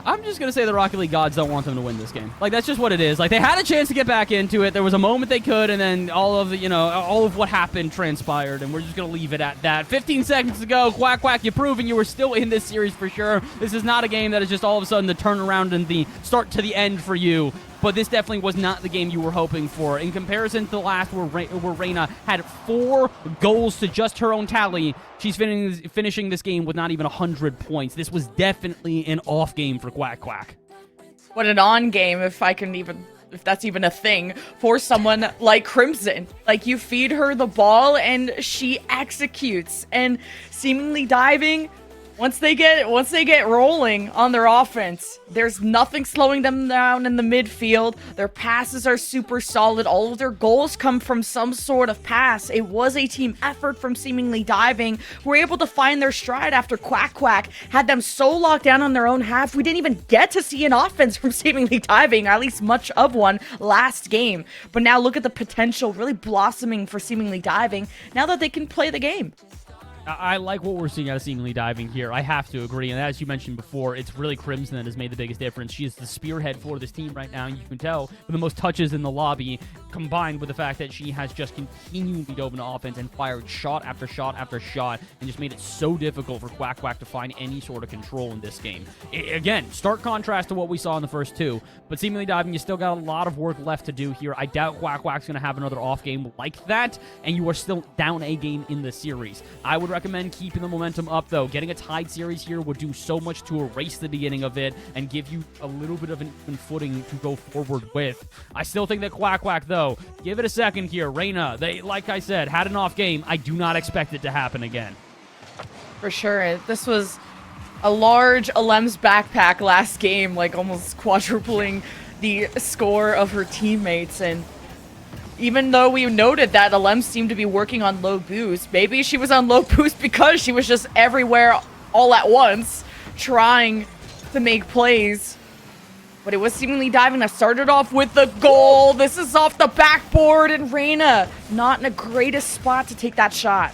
I'm just going to say the Rocket League gods don't want them to win this game. Like, that's just what it is. Like, they had a chance to get back into it. There was a moment they could, and then all of what happened transpired, and we're just going to leave it at that. 15 seconds to go. Quack Quack, you're proving you were still in this series for sure. This is not a game that is just all of a sudden the turnaround and the start to the end for you. But this definitely was not the game you were hoping for. In comparison to the last, where Reina had 4 goals to just her own tally, she's finishing this game with not even 100 points. This was definitely an off game for Quack Quack. What an on game, if that's even a thing, for someone like Crimson. Like, you feed her the ball and she executes. And Seemingly Diving, Once they get rolling on their offense, there's nothing slowing them down in the midfield. Their passes are super solid. All of their goals come from some sort of pass. It was a team effort from Seemingly Diving, who were able to find their stride after Quack Quack had them so locked down on their own half. We didn't even get to see an offense from Seemingly Diving, at least much of one, last game. But now look at the potential really blossoming for Seemingly Diving now that they can play the game. I like what we're seeing out of Seemingly Diving here. I have to agree. And as you mentioned before, it's really Crimson that has made the biggest difference. She is the spearhead for this team right now. And you can tell with the most touches in the lobby, combined with the fact that she has just continually dove into offense and fired shot after shot after shot and just made it so difficult for Quack Quack to find any sort of control in this game. Again, stark contrast to what we saw in the first two. But Seemingly Diving, you still got a lot of work left to do here. I doubt Quack Quack's going to have another off game like that. And you are still down a game in the series. I would recommend keeping the momentum up, though. Getting a tied series here would do so much to erase the beginning of it and give you a little bit of an even footing to go forward with. I still think that Quack Quack, though, give it a second here. Reina, they, like I said, had an off game. I do not expect it to happen again. For sure. This was a large Alem's backpack last game, like almost quadrupling the score of her teammates. And even though we noted that Alem seemed to be working on low boost, maybe she was on low boost because she was just everywhere all at once, trying to make plays. But it was Seemingly Diving that started off with the goal. This is off the backboard, and Reina not in the greatest spot to take that shot.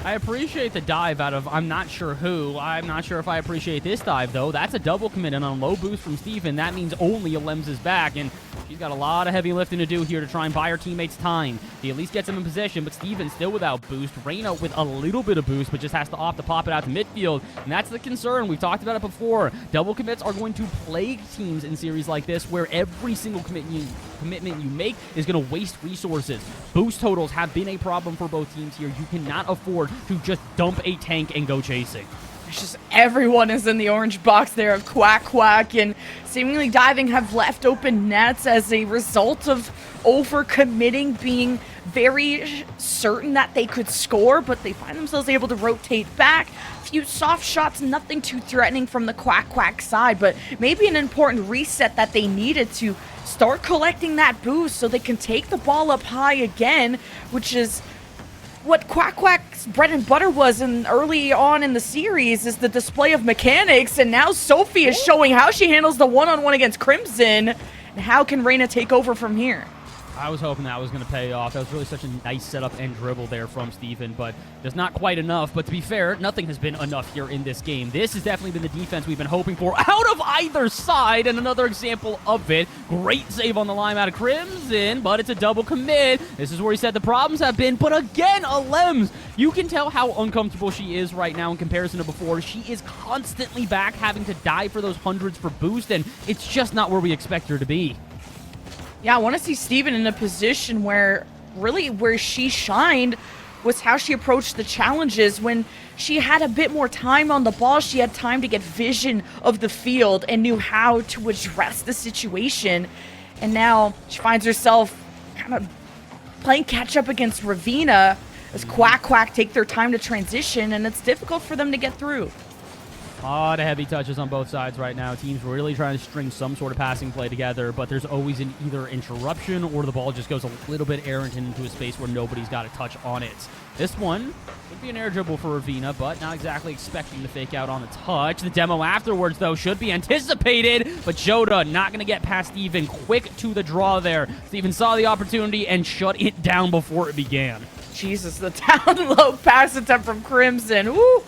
I appreciate the dive out of I'm not sure who. I'm not sure if I appreciate this dive, though. That's a double commit and on low boost from Steven. That means only Alems is back, and she's got a lot of heavy lifting to do here to try and buy her teammates time. He at least gets him in position, but Steven still without boost. Reina with a little bit of boost, but just has to opt to pop it out to midfield, and that's the concern. We've talked about it before. Double commits are going to plague teams in series like this, where every single commitment you make is going to waste resources. Boost totals have been a problem for both teams here. You cannot afford to just dump a tank and go chasing. It's just everyone is in the orange box there. Quack Quack and Seemingly Diving have left open nets as a result of overcommitting, being very certain that they could score, but they find themselves able to rotate back. A few soft shots, nothing too threatening from the Quack Quack side, but maybe an important reset that they needed to start collecting that boost so they can take the ball up high again, which is what Quack Quack's bread and butter was in early on in the series, is the display of mechanics, and now Sophie is showing how she handles the one-on-one against Crimson, and how can Reina take over from here? I was hoping that was going to pay off. That was really such a nice setup and dribble there from Steven, but there's not quite enough. But to be fair, nothing has been enough here in this game. This has definitely been the defense we've been hoping for out of either side, and another example of it. Great save on the line out of Crimson, but it's a double commit. This is where he said the problems have been, but again, Alems. You can tell how uncomfortable she is right now in comparison to before. She is constantly back having to die for those hundreds for boost, and it's just not where we expect her to be. Yeah, I want to see Steven in a position where really where she shined was how she approached the challenges. When she had a bit more time on the ball, she had time to get vision of the field and knew how to address the situation. And now she finds herself kind of playing catch up against Ravina as Quack Quack take their time to transition, and it's difficult for them to get through. A lot of heavy touches on both sides right now. Teams really trying to string some sort of passing play together, but there's always an either interruption or the ball just goes a little bit errant into a space where nobody's got a touch on it. This one would be an air dribble for Ravina, but not exactly expecting to fake out on the touch. The demo afterwards, though, should be anticipated, but Joda not going to get past Steven. Quick to the draw there. Steven saw the opportunity and shut it down before it began. Jesus, the down low pass attempt from Crimson. Woo!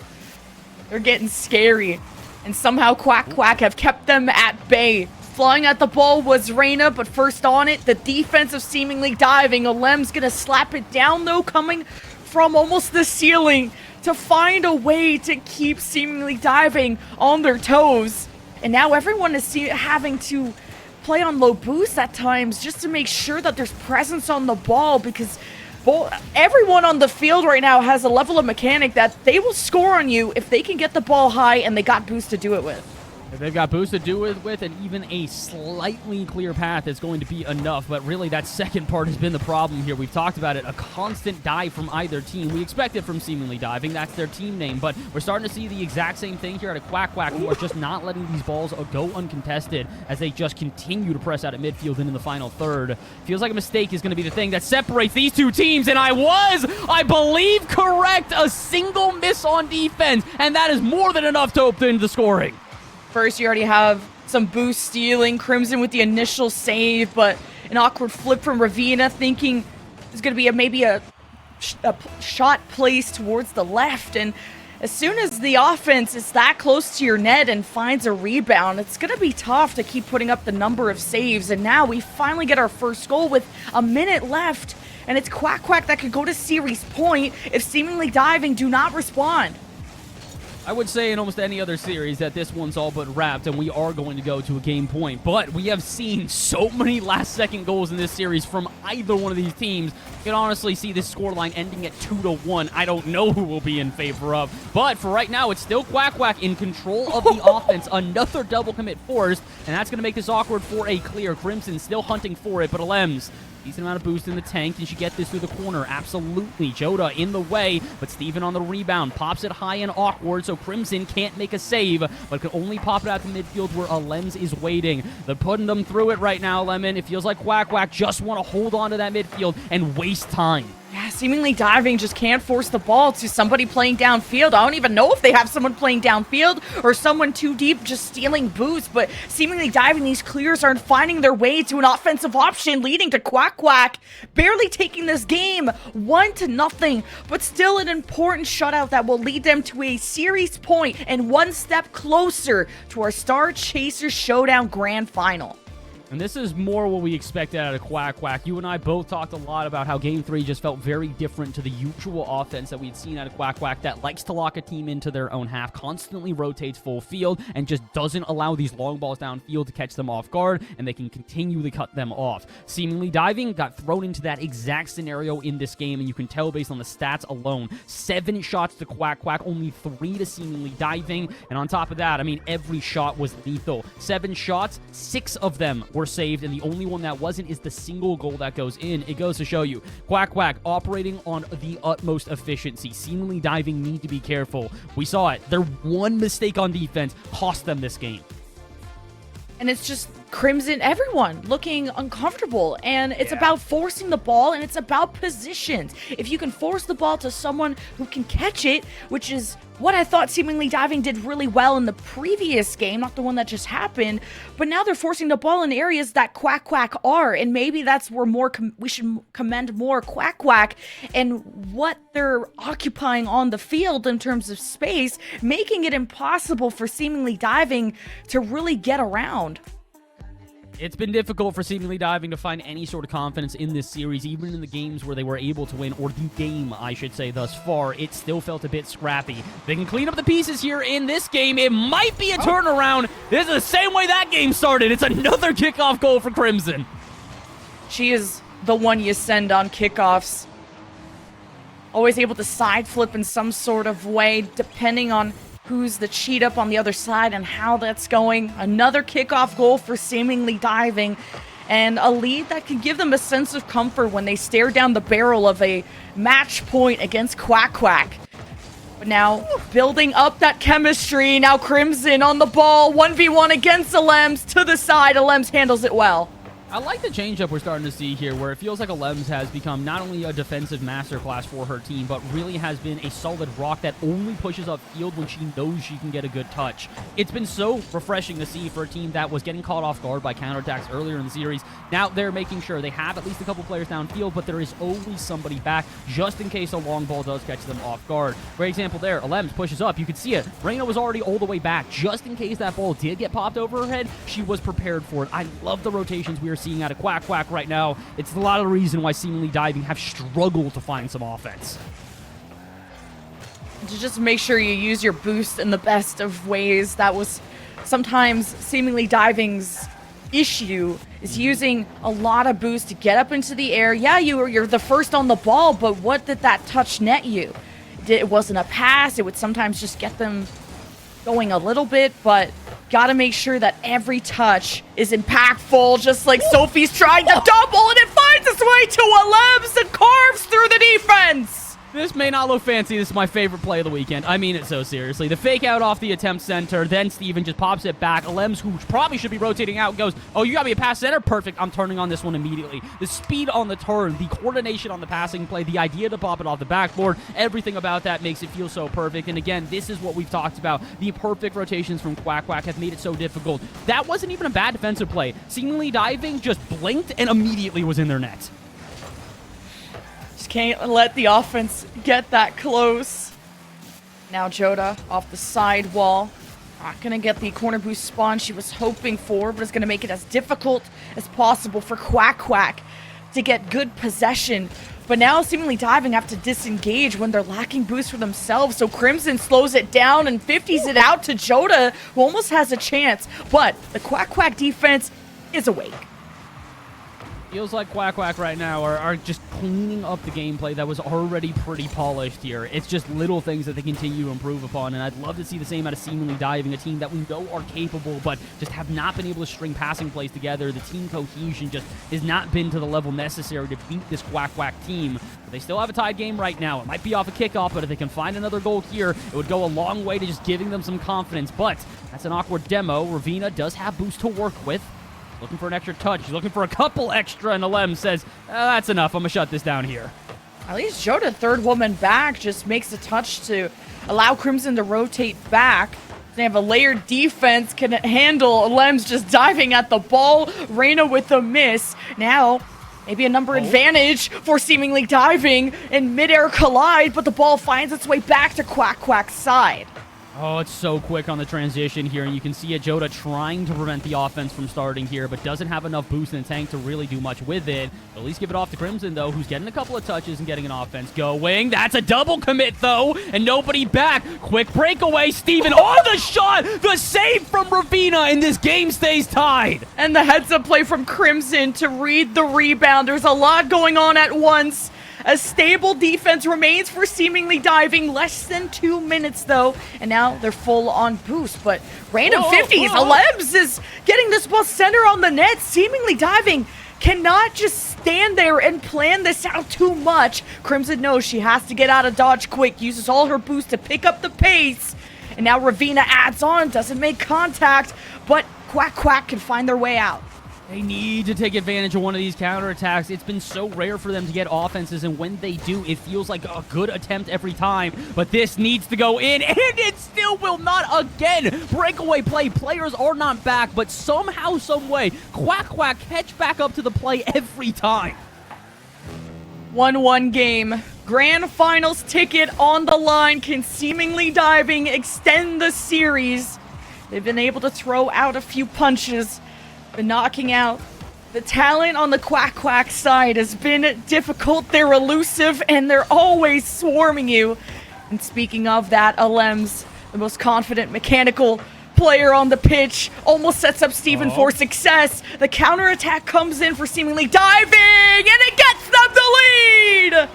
They're getting scary. And somehow Quack Quack have kept them at bay. Flying at the ball was Reina, but first on it, the defense of Seemingly Diving. Alem's gonna slap it down, though, coming from almost the ceiling to find a way to keep Seemingly Diving on their toes. And now everyone is having to play on low boost at times just to make sure that there's presence on the ball, because everyone on the field right now has a level of mechanic that they will score on you if they can get the ball high and they got boost to do it with. If they've got boost to do it with, and even a slightly clear path is going to be enough. But really, that second part has been the problem here. We've talked about it. A constant dive from either team. We expect it from Seemingly Diving. That's their team name. But we're starting to see the exact same thing here at a Quack Quack, who are just not letting these balls go uncontested as they just continue to press out at midfield and in the final third. Feels like a mistake is going to be the thing that separates these two teams. And I believe, correct. A single miss on defense. And that is more than enough to open the scoring. First, you already have some boost stealing. Crimson with the initial save, but an awkward flip from Ravina, thinking there's going to be maybe a shot placed towards the left. And as soon as the offense is that close to your net and finds a rebound, it's going to be tough to keep putting up the number of saves. And now we finally get our first goal with a minute left. And it's Quack Quack that could go to series point if Seemingly Diving do not respond. I would say in almost any other series that this one's all but wrapped, and we are going to go to a game point. But we have seen so many last-second goals in this series from either one of these teams. You can honestly see this scoreline ending at 2-1. I don't know who will be in favor of. But for right now, it's still Quack Quack in control of the offense. Another double commit forced, and that's going to make this awkward for a clear. Crimson still hunting for it, but Alems, decent amount of boost in the tank. Can she get this through the corner? Absolutely. Joda in the way, but Steven on the rebound. Pops it high and awkward, so Crimson can't make a save, but can only pop it out to midfield where Alems is waiting. They're putting them through it right now, Lemon. It feels like Quack Quack just want to hold on to that midfield and waste time. Yeah, Seemingly Diving just can't force the ball to somebody playing downfield. I don't even know if they have someone playing downfield or someone too deep just stealing boost, but Seemingly Diving, these clears aren't finding their way to an offensive option, leading to Quack Quack barely taking this game 1-0, but still an important shutout that will lead them to a series point and one step closer to our Star Chaser Showdown Grand Final. And this is more what we expected out of Quack Quack. You and I both talked a lot about how Game 3 just felt very different to the usual offense that we'd seen out of Quack Quack that likes to lock a team into their own half, constantly rotates full field, and just doesn't allow these long balls downfield to catch them off guard, and they can continually cut them off. Seemingly Diving got thrown into that exact scenario in this game, and you can tell based on the stats alone. 7 shots to Quack Quack, only 3 to Seemingly Diving, and on top of that, I mean, every shot was lethal. 7 shots, 6 of them were saved, and the only one that wasn't is the single goal that goes in. It goes to show you, Quack Quack operating on the utmost efficiency. Seemingly Diving need to be careful. We saw it. Their one mistake on defense cost them this game. And it's just Crimson, everyone looking uncomfortable, and it's about forcing the ball, and it's about positions. If you can force the ball to someone who can catch it, which is what I thought Seemingly Diving did really well in the previous game, not the one that just happened, but now they're forcing the ball in areas that Quack Quack are, and maybe that's where we should commend more Quack Quack and what they're occupying on the field in terms of space, making it impossible for Seemingly Diving to really get around. It's been difficult for Seemingly Diving to find any sort of confidence in this series, even in the games where they were able to win, or the game, I should say, thus far. It still felt a bit scrappy. They can clean up the pieces here in this game. It might be a turnaround. This is the same way that game started. It's another kickoff goal for Crimson. She is the one you send on kickoffs. Always able to side flip in some sort of way, depending on who's the cheat up on the other side and how that's going. Another kickoff goal for Seemingly Diving, and a lead that can give them a sense of comfort when they stare down the barrel of a match point against Quack Quack. But now, building up that chemistry, now Crimson on the ball, 1v1 against Alems, to the side, Alems handles it well. I like the changeup we're starting to see here, where it feels like Alems has become not only a defensive masterclass for her team, but really has been a solid rock that only pushes up field when she knows she can get a good touch. It's been so refreshing to see for a team that was getting caught off guard by counterattacks earlier in the series. Now they're making sure they have at least a couple players downfield, but there is always somebody back just in case a long ball does catch them off guard. For example there, Alems pushes up. You can see it. Reina was already all the way back. Just in case that ball did get popped over her head, she was prepared for it. I love the rotations we are seeing out of Quack Quack right now. It's a lot of the reason why Seemingly Diving have struggled to find some offense. To just make sure you use your boost in the best of ways. That was sometimes Seemingly Diving's issue, is using a lot of boost to get up into the air. Yeah, you're the first on the ball, but what did that touch net you? It wasn't a pass. It would sometimes just get them going a little bit, but Gotta make sure that every touch is impactful, just like Sophie's trying to double, and it finds its way to Alems and carves through the defense. This may not look fancy. This is my favorite play of the weekend. I mean it so seriously. The fake out off the attempt center, then Steven just pops it back. Alems, who probably should be rotating out, goes, oh, you got me a pass center? Perfect. I'm turning on this one immediately. The speed on the turn, the coordination on the passing play, the idea to pop it off the backboard, everything about that makes it feel so perfect. And again, this is what we've talked about. The perfect rotations from Quack Quack have made it so difficult. That wasn't even a bad defensive play. Seemingly diving, just blinked and immediately was in their net. Just can't let the offense get that close. Now Joda off the side wall. Not gonna get the corner boost spawn she was hoping for, but it's gonna make it as difficult as possible for Quack Quack to get good possession. But now seemingly diving have to disengage when they're lacking boost for themselves. So Crimson slows it down and 50s it out to Joda, who almost has a chance. But the Quack Quack defense is awake. Feels like Quack Quack right now are just cleaning up the gameplay that was already pretty polished here. It's just little things that they continue to improve upon, and I'd love to see the same out of Seemingly Diving, a team that we know are capable, but just have not been able to string passing plays together. The team cohesion just has not been to the level necessary to beat this Quack Quack team. But they still have a tied game right now. It might be off a kickoff, but if they can find another goal here, it would go a long way to just giving them some confidence. But that's an awkward demo. Ravina does have boost to work with. Looking for an extra touch. He's looking for a couple extra, and Alem says, that's enough. I'm going to shut this down here. At least Joda, third woman back, just makes a touch to allow Crimson to rotate back. They have a layered defense, can handle Alem's just diving at the ball. Reyna with a miss. Now, maybe a number advantage for seemingly diving in midair collide, but the ball finds its way back to Quack Quack's side. Oh, it's so quick on the transition here, and you can see Joda trying to prevent the offense from starting here, but doesn't have enough boost in the tank to really do much with it. At least give it off to Crimson, though, who's getting a couple of touches and getting an offense going. That's a double commit, though, and nobody back. Quick breakaway, Steven on the shot! The save from Ravina, and this game stays tied! And the heads-up play from Crimson to read the rebound. There's a lot going on at once. A stable defense remains for seemingly diving. Less than 2 minutes, though. And now they're full on boost. But random 50s. Alebs is getting this ball center on the net. Seemingly diving cannot just stand there and plan this out too much. Crimson knows she has to get out of dodge quick. Uses all her boost to pick up the pace. And now Ravina adds on. Doesn't make contact. But Quack Quack can find their way out. They need to take advantage of one of these counterattacks. It's been so rare for them to get offenses, and when they do, it feels like a good attempt every time. But this needs to go in, and it still will not again. Breakaway play. Players are not back, but somehow, some way, Quack Quack catch back up to the play every time. 1-1 game. Grand Finals ticket on the line. Can seemingly diving extend the series? They've been able to throw out a few punches. But knocking out the talent on the Quack Quack side has been difficult. They're elusive, and they're always swarming you. And speaking of that, Alems, the most confident mechanical player on the pitch, almost sets up Steven for success. The counterattack comes in for seemingly diving, and it gets them the lead!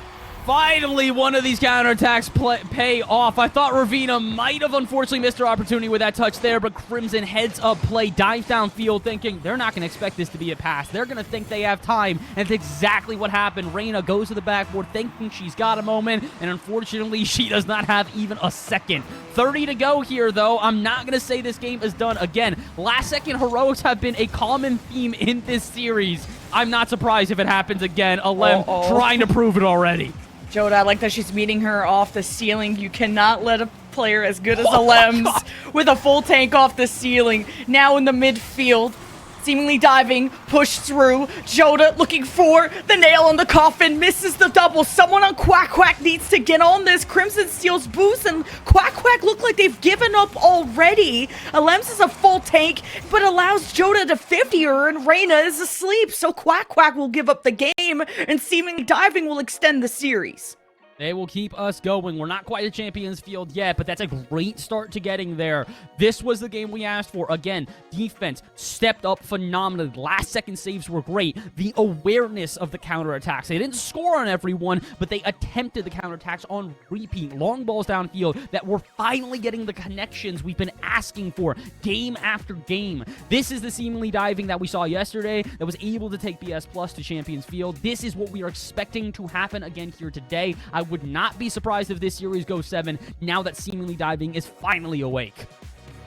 Finally, one of these counterattacks pay off. I thought Ravina might have unfortunately missed her opportunity with that touch there, but Crimson heads up play, dives downfield, thinking they're not going to expect this to be a pass. They're going to think they have time, and it's exactly what happened. Reyna goes to the backboard thinking she's got a moment, and unfortunately, she does not have even a second. 30 to go here, though. I'm not going to say this game is done. Again, last-second heroics have been a common theme in this series. I'm not surprised if it happens again. Alem trying to prove it already. Joda, I like that she's meeting her off the ceiling. You cannot let a player as good as Alem's with a full tank off the ceiling. Now in the midfield, seemingly diving, pushed through. Joda looking for the nail in the coffin, misses the double. Someone on Quack Quack needs to get on this. Crimson steals boost, and Quack Quack look like they've given up already. Alems is a full tank, but allows Joda to 50 her, and Reyna is asleep. So Quack Quack will give up the game, and seemingly diving will extend the series. They will keep us going. We're not quite a Champions Field yet, but that's a great start to getting there. This was the game we asked for. Again, defense stepped up phenomenally. Last-second saves were great. The awareness of the counterattacks. They didn't score on everyone, but they attempted the counterattacks on repeat. Long balls downfield that were finally getting the connections we've been asking for game after game. This is the seemingly diving that we saw yesterday that was able to take BS Plus to Champions Field. This is what we are expecting to happen again here today. I would not be surprised if this series goes 7 now that seemingly diving is finally awake.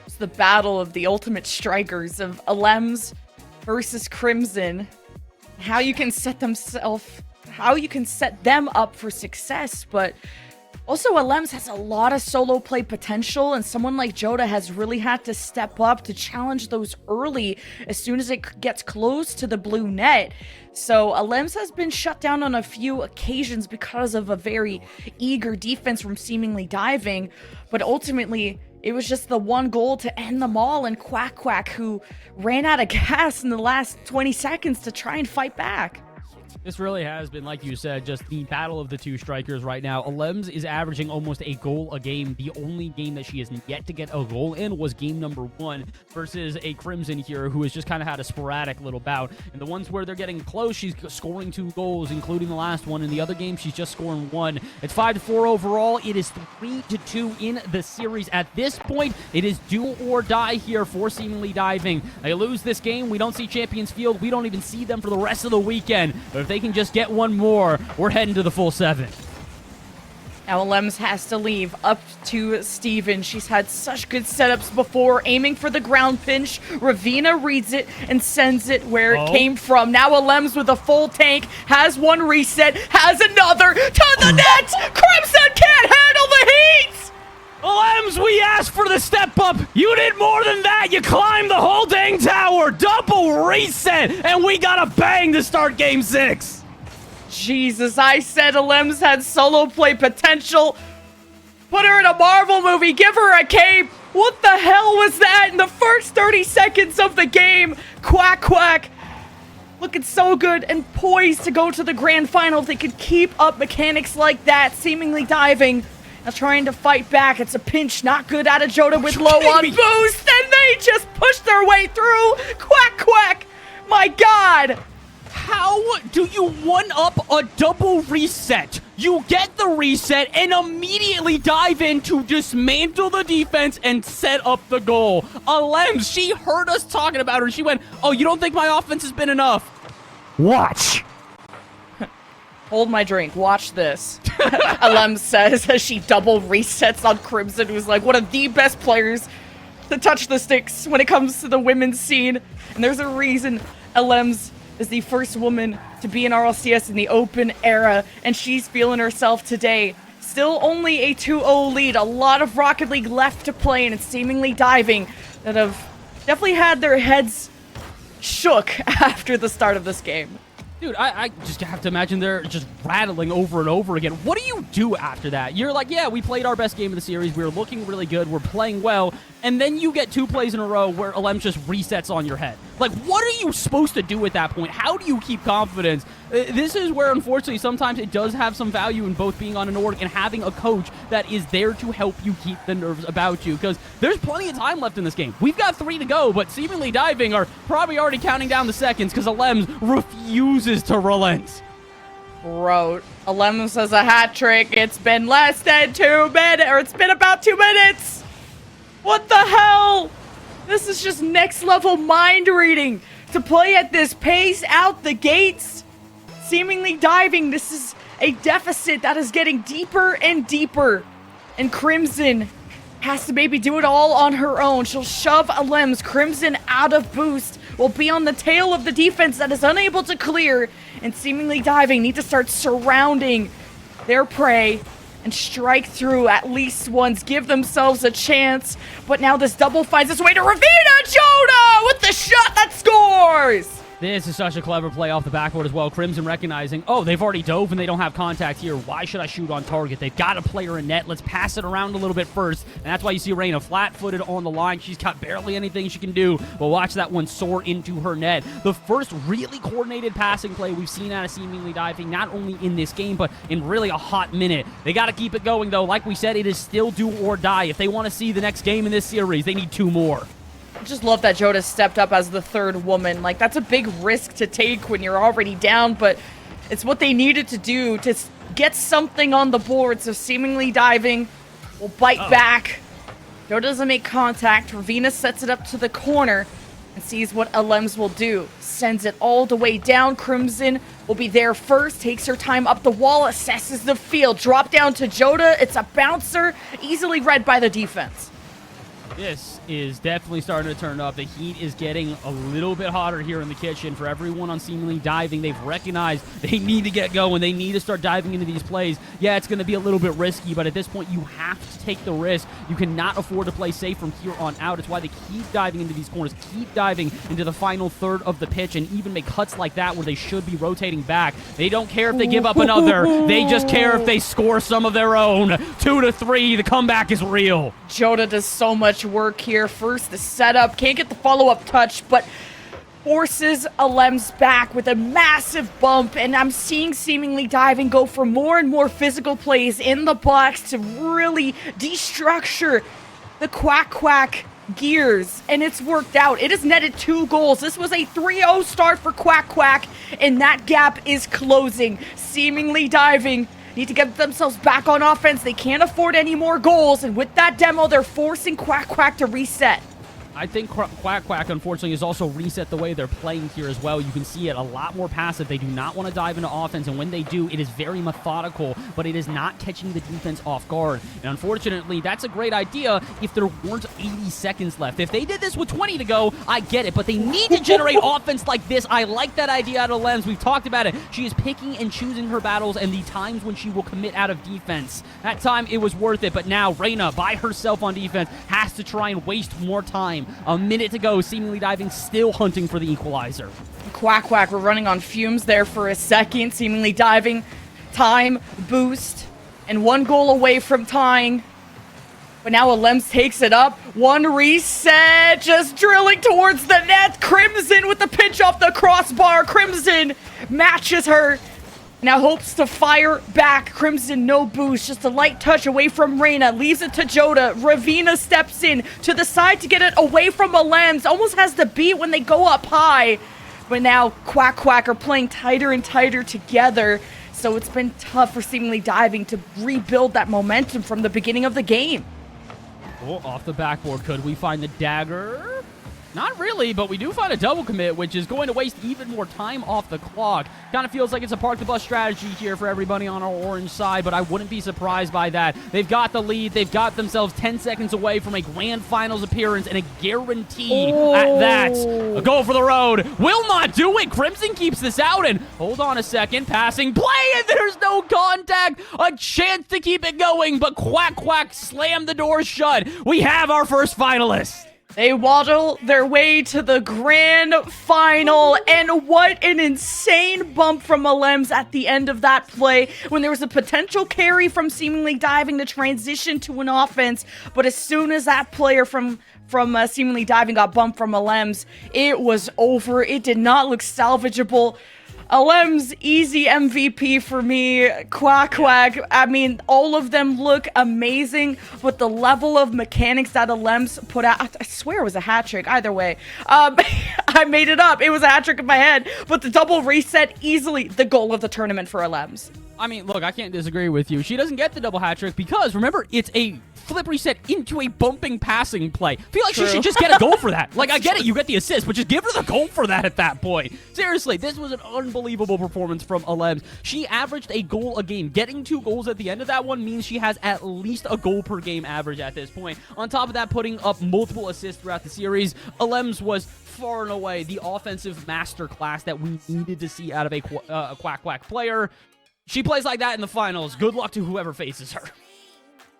It's the battle of the ultimate strikers of Alems versus Crimson. How you can set them up for success, but also Alems has a lot of solo play potential, and someone like Joda has really had to step up to challenge those early as soon as it gets close to the blue net. So Alems has been shut down on a few occasions because of a very eager defense from seemingly diving, but ultimately it was just the one goal to end them all, and Quack Quack, who ran out of gas in the last 20 seconds to try and fight back. This really has been, like you said, just the battle of the two strikers right now. Alems is averaging almost a goal a game. The only game that she has yet to get a goal in was game number 1 versus a Crimson here who has just kind of had a sporadic little bout. And the ones where they're getting close, she's scoring 2 goals, including the last one. In the other game, she's just scoring 1. It's 5-4 overall. It is 3-2 in the series. At this point, it is do or die here for seemingly diving. They lose this game. We don't see Champions Field. We don't even see them for the rest of the weekend. But if they can just get one more, we're heading to the full 7. Now Alems has to leave up to Steven. She's had such good setups before, aiming for the ground pinch. Ravina reads it and sends it where it came from. Now Alems with a full tank, has one reset, has another to the net! Crimson can't handle the heat! Alems, we asked for the step up. You did more than that. You climbed the whole dang tower. Double reset. And we got a bang to start game 6. Jesus, I said Alems had solo play potential. Put her in a Marvel movie. Give her a cape. What the hell was that in the first 30 seconds of the game? Quack Quack. Looking so good and poised to go to the grand final if they could keep up mechanics like that. Seemingly diving. Now trying to fight back. It's a pinch. Not good out of Joda with low on boost. And they just push their way through. Quack Quack. My God. How do you one-up a double reset? You get the reset and immediately dive in to dismantle the defense and set up the goal. Alems, she heard us talking about her and she went, oh, you don't think my offense has been enough? Watch. Hold my drink. Watch this. Alems says as she double resets on Crimson, who's like one of the best players to touch the sticks when it comes to the women's scene. And there's a reason Alems is the first woman to be in RLCS in the open era, and she's feeling herself today. Still only a 2-0 lead. A lot of Rocket League left to play, and it's seemingly diving that have definitely had their heads shook after the start of this game. Dude, I just have to imagine they're just rattling over and over again. What do you do after that? You're like, yeah, we played our best game of the series. We were looking really good. We're playing well. And then you get 2 plays in a row where Alems just resets on your head. Like, what are you supposed to do at that point? How do you keep confidence? This is where, unfortunately, sometimes it does have some value in both being on an org and having a coach that is there to help you keep the nerves about you. Because there's plenty of time left in this game. We've got 3 to go, but seemingly diving are probably already counting down the seconds because Alems refuses to relent. Bro, Alems has a hat trick. It's been less than 2 minutes, or it's been about 2 minutes. What the hell? This is just next level mind reading to play at this pace out the gates. Seemingly diving. This is a deficit that is getting deeper and deeper. And Crimson has to maybe do it all on her own. She'll shove Alems. Crimson out of boost will be on the tail of the defense that is unable to clear. And seemingly diving need to start surrounding their prey and strike through at least once, give themselves a chance. But now this double finds its way to Ravina! Joda with the shot that scores! This is such a clever play off the backboard as well. Crimson recognizing, oh, they've already dove and they don't have contact here. Why should I shoot on target? They've got a player in net. Let's pass it around a little bit first. And that's why you see Reyna flat-footed on the line. She's got barely anything she can do. But watch that one soar into her net. The first really coordinated passing play we've seen out of Seemingly Diving, not only in this game, but in really a hot minute. They got to keep it going, though. Like we said, it is still do or die. If they want to see the next game in this series, they need 2 more. I just love that Joda stepped up as the third woman. Like, that's a big risk to take when you're already down, but it's what they needed to do to get something on the board. So Seemingly Diving will bite back. Joda doesn't make contact. Ravina sets it up to the corner and sees what Alems will do. Sends it all the way down. Crimson will be there first. Takes her time up the wall. Assesses the field. Drop down to Joda. It's a bouncer. Easily read by the defense. This is definitely starting to turn up. The heat is getting a little bit hotter here in the kitchen. For everyone on Seemingly Diving, they've recognized they need to get going. They need to start diving into these plays. Yeah, it's going to be a little bit risky, but at this point, you have to take the risk. You cannot afford to play safe from here on out. It's why they keep diving into these corners, keep diving into the final third of the pitch, and even make cuts like that where they should be rotating back. They don't care if they give up another. They just care if they score some of their own. 2-3, the comeback is real. Joda does so much work here. First, the setup. Can't get the follow-up touch, but forces Alems back with a massive bump, and I'm seeing Seemingly Diving go for more and more physical plays in the box to really destructure the Quack gears, and it's worked out. It has netted 2 goals. This was a 3-0 start for Quack, and that gap is closing. Seemingly Diving need to get themselves back on offense. They can't afford any more goals, and with that demo, they're forcing Quack to reset. I think Quack, unfortunately, has also reset the way they're playing here as well. You can see it a lot more passive. They do not want to dive into offense, and when they do, it is very methodical, but it is not catching the defense off guard. And unfortunately, that's a great idea if there weren't 80 seconds left. If they did this with 20 to go, I get it, but they need to generate offense like this. I like that idea out of Lems. We've talked about it. She is picking and choosing her battles and the times when she will commit out of defense. That time, it was worth it, but now Reyna, by herself on defense, has to try and waste more time. A minute to go, Seemingly Diving still hunting for the equalizer. Quack, we're running on fumes there for a second. Seemingly Diving, time, boost, and 1 goal away from tying. But now Alems takes it up. 1 reset, just drilling towards the net. Crimson with the pinch off the crossbar. Crimson matches her. Now hopes to fire back. Crimson, no boost. Just a light touch away from Reyna. Leaves it to Joda. Ravina steps in to the side to get it away from Alems. Almost has the beat when they go up high. But now Quack are playing tighter and tighter together. So it's been tough for Seemingly Diving to rebuild that momentum from the beginning of the game. Oh, off the backboard. Could we find the dagger? Not really, but we do find a double commit, which is going to waste even more time off the clock. Kind of feels like it's a park the bus strategy here for everybody on our orange side, but I wouldn't be surprised by that. They've got the lead. They've got themselves 10 seconds away from a grand finals appearance and a guarantee at that. A goal for the road. Will not do it. Crimson keeps this out, and hold on a second. Passing play, and there's no contact. A chance to keep it going, but Quack slammed the door shut. We have our first finalist. They waddle their way to the grand final, and what an insane bump from Alems at the end of that play when there was a potential carry from Seemingly Diving to transition to an offense, but as soon as that player from Seemingly Diving got bumped from Alems, it was over. It did not look salvageable. Alems, easy MVP for me. Quack. I mean, all of them look amazing, but the level of mechanics that Alems put out, I swear it was a hat trick. Either way, I made it up. It was a hat trick in my head, but the double reset, easily the goal of the tournament for Alems. I mean, look, I can't disagree with you. She doesn't get the double hat trick because, remember, it's a flip reset into a bumping passing play. I feel like she should just get a goal for that. Like, I get it, you get the assist, but just give her the goal for that at that point. Seriously, this was an unbelievable performance from Alems. She averaged a goal a game. Getting 2 goals at the end of that one means she has at least a goal per game average at this point. On top of that, putting up multiple assists throughout the series, Alems was far and away the offensive masterclass that we needed to see out of a Quack player. She plays like that in the finals. Good luck to whoever faces her.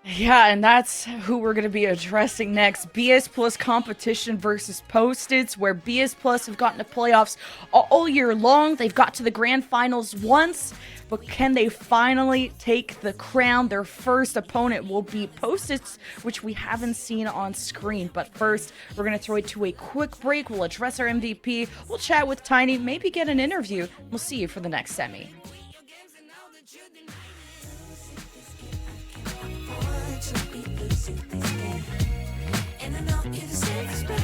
Yeah, and that's who we're going to be addressing next. BS Plus competition versus Post-its, where BS Plus have gotten to playoffs all year long. They've got to the grand finals once, but can they finally take the crown? Their first opponent will be Post-its, which we haven't seen on screen. But first, we're going to throw it to a quick break. We'll address our MVP. We'll chat with Tiny, maybe get an interview. We'll see you for the next semi. And I know you're the safest bet.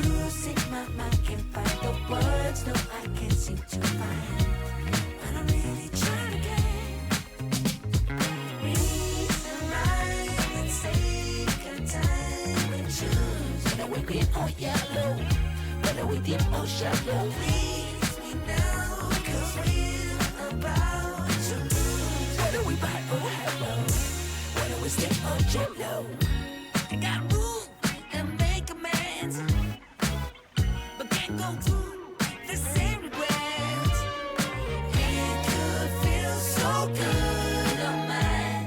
Losing my mind, can't find the words. No, I can't seem to find. But I'm really trying to get reason, rhyme, and take a time and choose. Whether we green or yellow, whether we deep or shallow. Please me now, 'cause we're about to lose. Whether we buy or hello, whether we stay or jello. I gotta move and make amends, but can't go through the same regrets. It could feel so good on mine.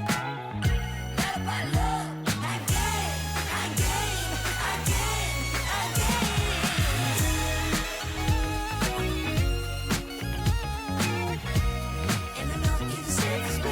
Not if I love again, again, again, again. And I know you're the safest bet.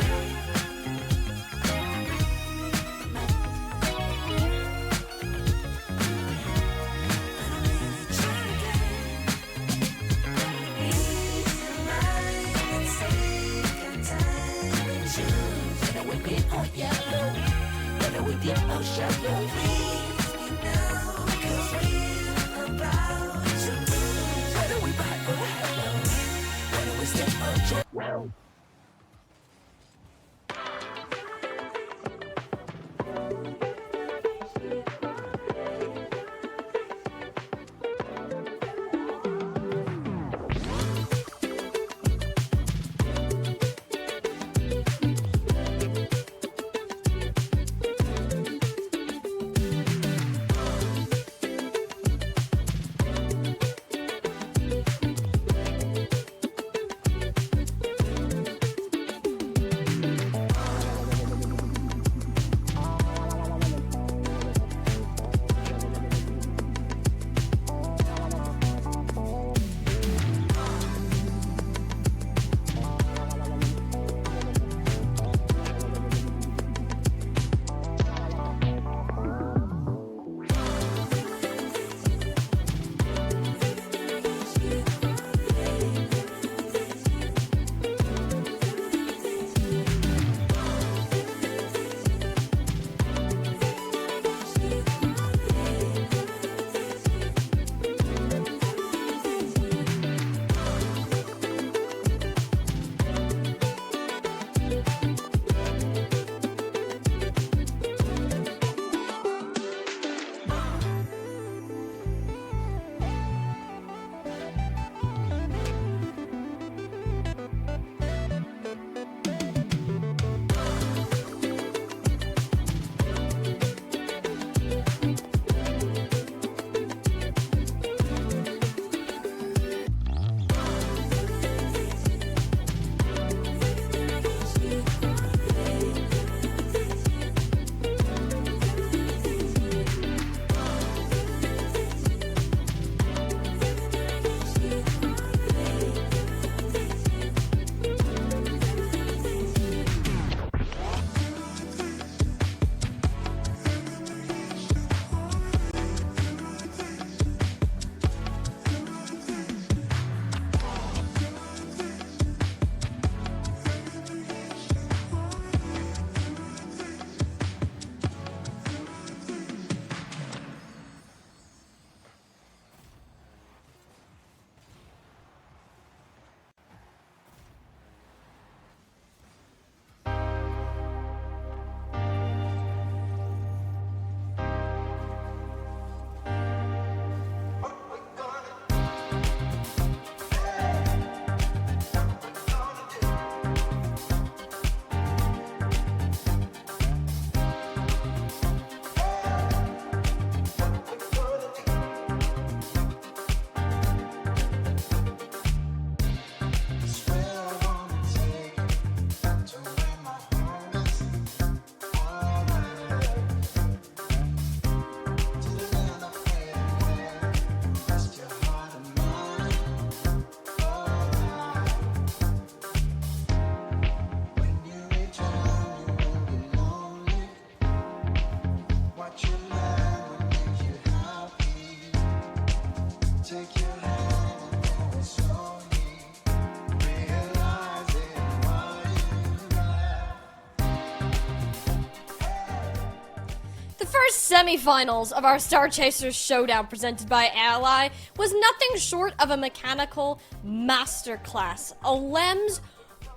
first semifinals of our Star Chasers Showdown presented by Ally was nothing short of a mechanical masterclass. Alems,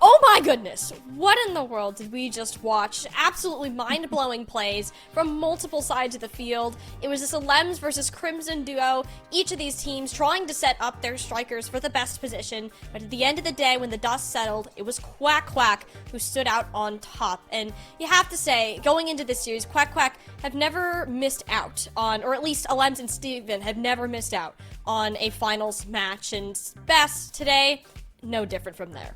oh my goodness, what in the world did we just watch? Absolutely mind-blowing plays from multiple sides of the field. It was this Alems versus Crimson duo, each of these teams trying to set up their strikers for the best position, but at the end of the day, when the dust settled, it was Quack Quack who stood out on top. And you have to say, going into this series, Quack Quack have never missed out on, or at least Alems and Steven have never missed out on a finals match, and best today, no different from there.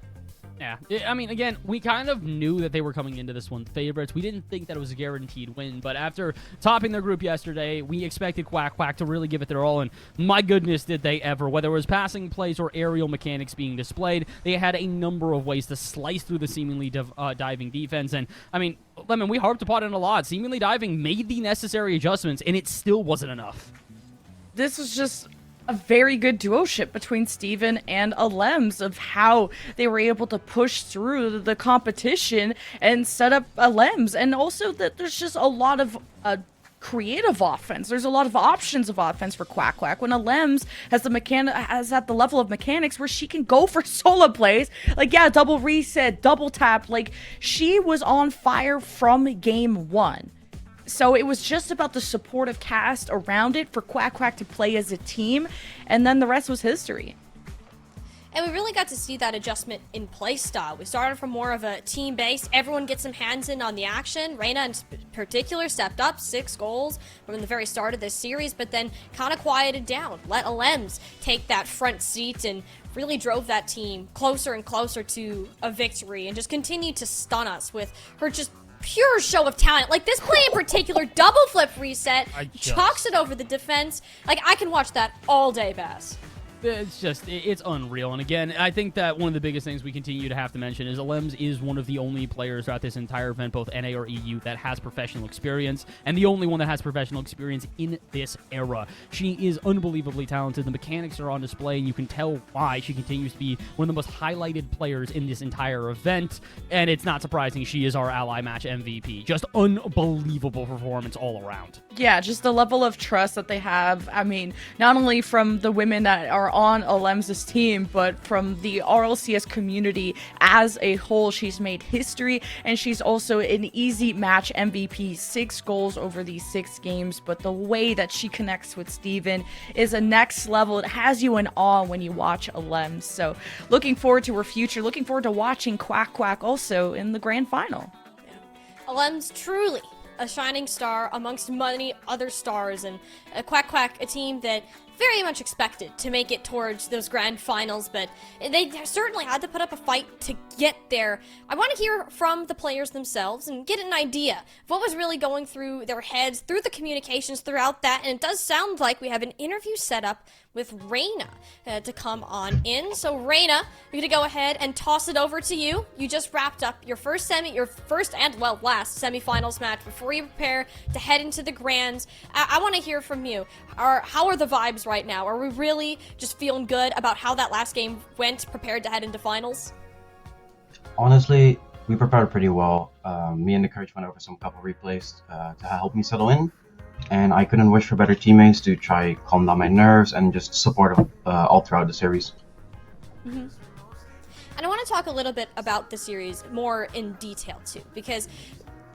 Yeah, I mean, again, we kind of knew that they were coming into this one favorites. We didn't think that it was a guaranteed win, but after topping their group yesterday, we expected Quack Quack to really give it their all, and my goodness, did they ever. Whether it was passing plays or aerial mechanics being displayed, they had a number of ways to slice through the seemingly diving defense, and, I mean, Lemon, we harped upon it a lot. Seemingly diving made the necessary adjustments, and it still wasn't enough. This was just a very good duo-ship between Steven and Alems of how they were able to push through the competition and set up Alems. And also that there's just a lot of creative offense. There's a lot of options of offense for Quack Quack. When Alems has at the level of mechanics where she can go for solo plays, like, yeah, double reset, double tap, like, she was on fire from game one. So it was just about the supportive cast around it for Quack Quack to play as a team, and then the rest was history. And we really got to see that adjustment in play style. We started from more of a team base. Everyone gets some hands in on the action. Reina in particular stepped up, 6 goals from the very start of this series, but then kind of quieted down. Let Alems take that front seat and really drove that team closer and closer to a victory and just continued to stun us with her just pure show of talent. Like, this play in particular, double flip reset, chalks it over the defense. Like, I can watch that all day, Bass. It's unreal. And again, I think that one of the biggest things we continue to have to mention is Alems is one of the only players throughout this entire event, both NA or EU, that has professional experience, and the only one that has professional experience in this era. She is unbelievably talented. The mechanics are on display, and you can tell why she continues to be one of the most highlighted players in this entire event, and it's not surprising she is our Ally Match MVP. Just unbelievable performance all around. Yeah, just the level of trust that they have. I mean, not only from the women that are on Alems' team, but from the RLCS community as a whole. She's made history, and she's also an easy match MVP, 6 goals over these 6 games, but the way that she connects with Steven is a next level. It has you in awe when you watch Alems. So looking forward to her future, looking forward to watching Quack Quack also in the grand final. Yeah. Alems truly a shining star amongst many other stars, and Quack Quack, a team that very much expected to make it towards those grand finals, but they certainly had to put up a fight to get there. I want to hear from the players themselves and get an idea of what was really going through their heads, through the communications throughout that, and it does sound like we have an interview set up with Reina to come on in. So Reina, we're gonna go ahead and toss it over to you. You just wrapped up your first and last semifinals match before you prepare to head into the grands. I want to hear from you. How are the vibes right now? Are we really just feeling good about how that last game went, prepared to head into finals? Honestly, we prepared pretty well. Me and the coach went over some couple replays to help me settle in, and I couldn't wish for better teammates to try calm down my nerves and just support them all throughout the series. Mm-hmm. And I want to talk a little bit about the series more in detail too, because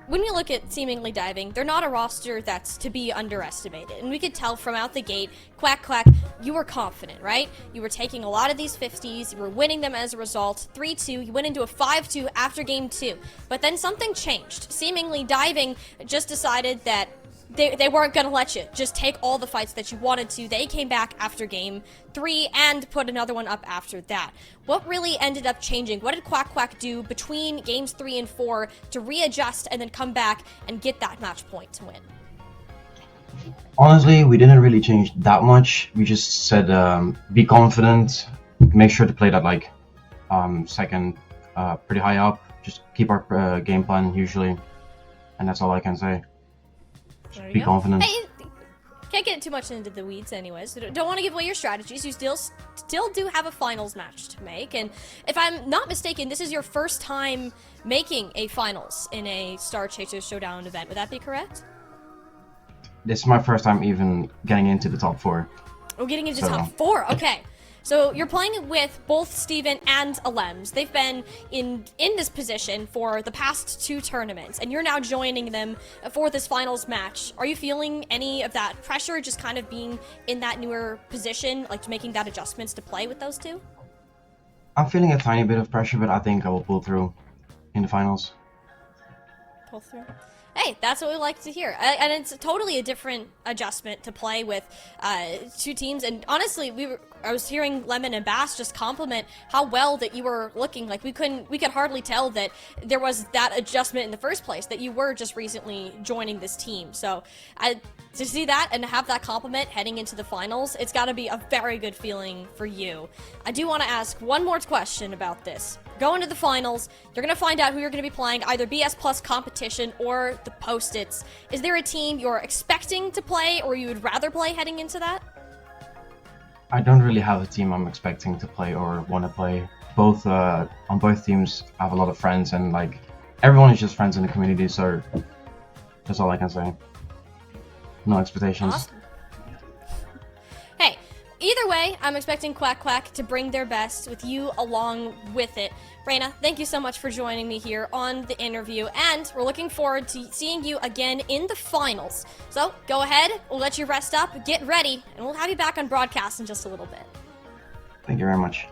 when you look at seemingly diving, they're not a roster that's to be underestimated. And we could tell from out the gate, Quack Quack, you were confident, right? You were taking a lot of these 50s, you were winning them as a result. 3-2, you went into a 5-2 after game 2. But then something changed. Seemingly diving just decided that they weren't going to let you just take all the fights that you wanted to. They came back after game 3 and put another one up after that. What really ended up changing? What did Quack Quack do between games 3 and 4 to readjust and then come back and get that match point to win? Honestly, we didn't really change that much. We just said be confident, make sure to play that like second pretty high up, just keep our game plan usually, and that's all I can say. Be confident. Hey, can't get too much into the weeds anyways. Don't want to give away your strategies. You still do have a finals match to make, and if I'm not mistaken, this is your first time making a finals in a Star Chasers Showdown event. Would that be correct? this is my first time even getting into the top 4. We're getting into So- top 4. Okay. So you're playing with both Steven and Alems. They've been in this position for the past 2 tournaments, and you're now joining them for this finals match. Are you feeling any of that pressure, just kind of being in that newer position, like making that adjustments to play with those 2? I'm feeling a tiny bit of pressure, but I think I will pull through in the finals. Pull through. Hey, that's what we like to hear. And it's totally a different adjustment to play with 2 teams. And honestly, I was hearing Lemon and Bass just compliment how well that you were looking. Like we could hardly tell that there was that adjustment in the first place, that you were just recently joining this team. So to see that and have that compliment heading into the finals, it's got to be a very good feeling for you. I do want to ask one more question about this. Going to the finals, you're going to find out who you're going to be playing, either BS Plus competition or the Post-its. Is there a team you're expecting to play or you would rather play heading into that? I don't really have a team I'm expecting to play or want to play. Both on both teams, I have a lot of friends, and like everyone is just friends in the community. So that's all I can say. No expectations. Awesome. Hey, either way, I'm expecting Quack Quack to bring their best with you along with it. Reyna, thank you so much for joining me here on the interview, and we're looking forward to seeing you again in the finals. So go ahead, we'll let you rest up, get ready, and we'll have you back on broadcast in just a little bit. Thank you very much.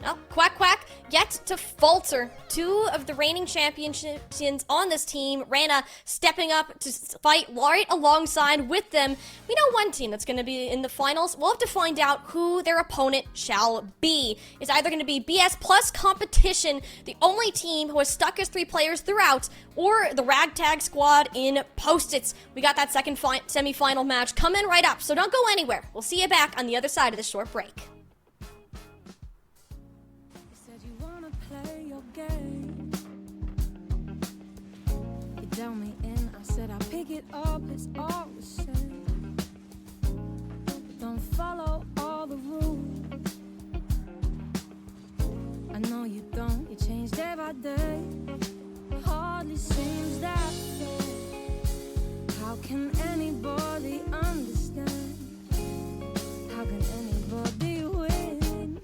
Now, Quack Quack yet to falter. 2 of the reigning champions on this team. Reyna stepping up to fight right alongside with them. We know one team that's going to be in the finals. We'll have to find out who their opponent shall be. It's either going to be BS Plus Competition, the only team who has stuck as 3 players throughout, or the Ragtag Squad in Post-its. We got that second semi-final match coming right up, so don't go anywhere. We'll see you back on the other side of this short break. Down me in, I said I'll pick it up, it's all the same. Don't follow all the rules. I know you don't, you change day by day. Hardly seems that fair. How can anybody understand? How can anybody win?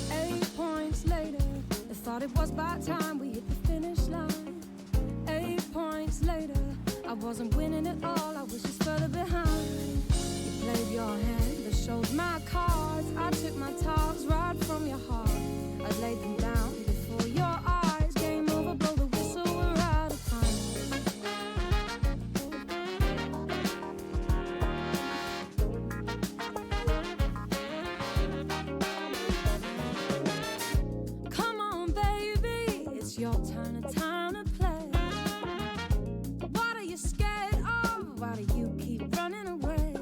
8 points later, I thought it was about time we hit the finish line. 8 points later, I wasn't winning at all, I was just further behind. You played your hand, that showed my cards. I took my talks right from your heart. I laid them down before your eyes. Game over, blow the whistle, we're out of time. Come on, baby, it's your turn to time to play. What are you scared of? Why do you keep running away?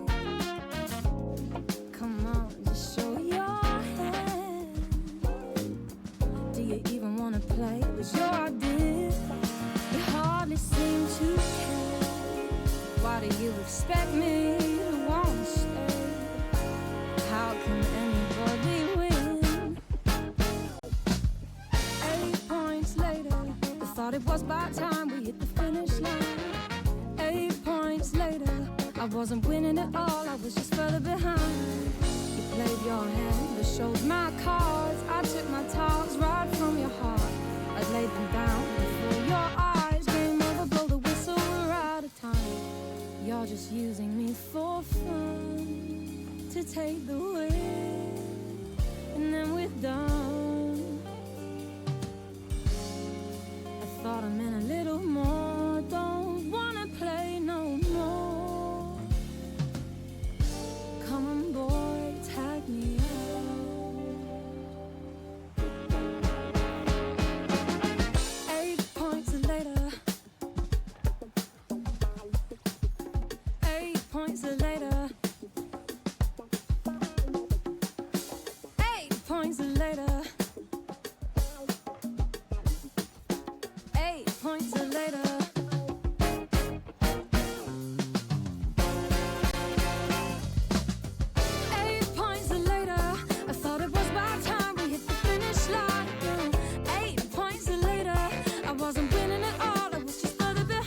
Come on, just show your hand. Do you even want to play? It was your idea. You hardly seem to care. Why do you expect me to want to stay? How can anybody win? 8 points later, I thought it was about time we hit the finish line. 8 points later, I wasn't winning at all, I was just further behind. You played your hand, I showed my cards. I took my talks right from your heart. I laid them down before your eyes. Game over, blow the whistle, we're out of time. You're just using me for fun, to take the win, and then we're done. I thought I meant a little more. Don't wanna play no more. Come on, boy, tag me out. 8 points later. 8 points later. 8 points later. 8 points later. 8 points later, I thought it was about time we hit the finish line. 8 points later, I wasn't winning at all, I was just further behind.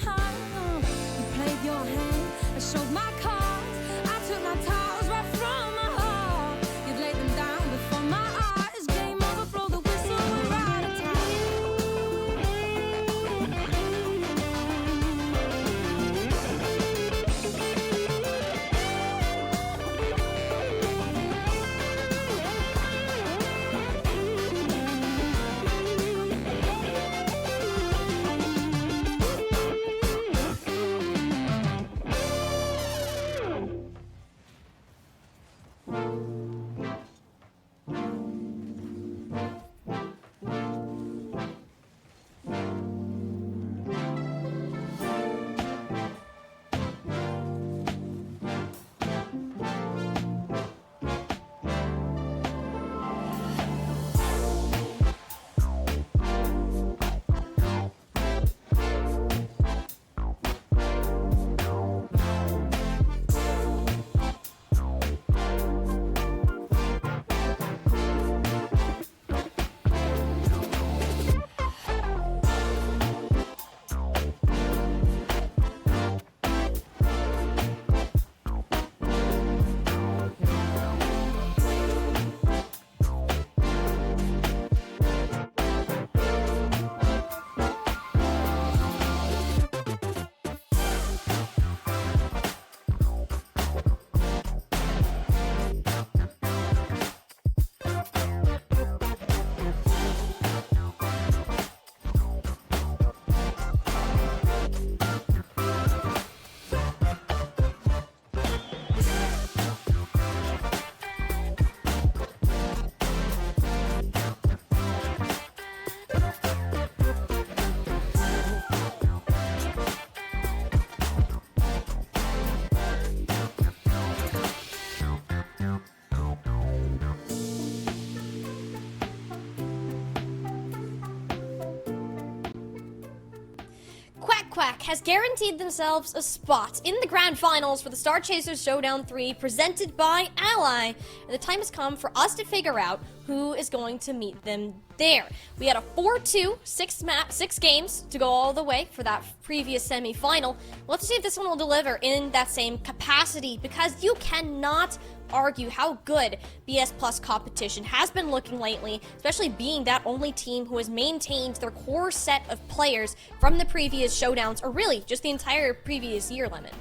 Quack has guaranteed themselves a spot in the grand finals for the Star Chasers Showdown 3 presented by Ally, and the time has come for us to figure out who is going to meet them there. We had a 4-2, 6 games to go all the way for that previous semi-final. Let's see if this one will deliver in that same capacity, because you cannot argue how good BS Plus competition has been looking lately, especially being that only team who has maintained their core set of players from the previous showdowns, or really just the entire previous year limit.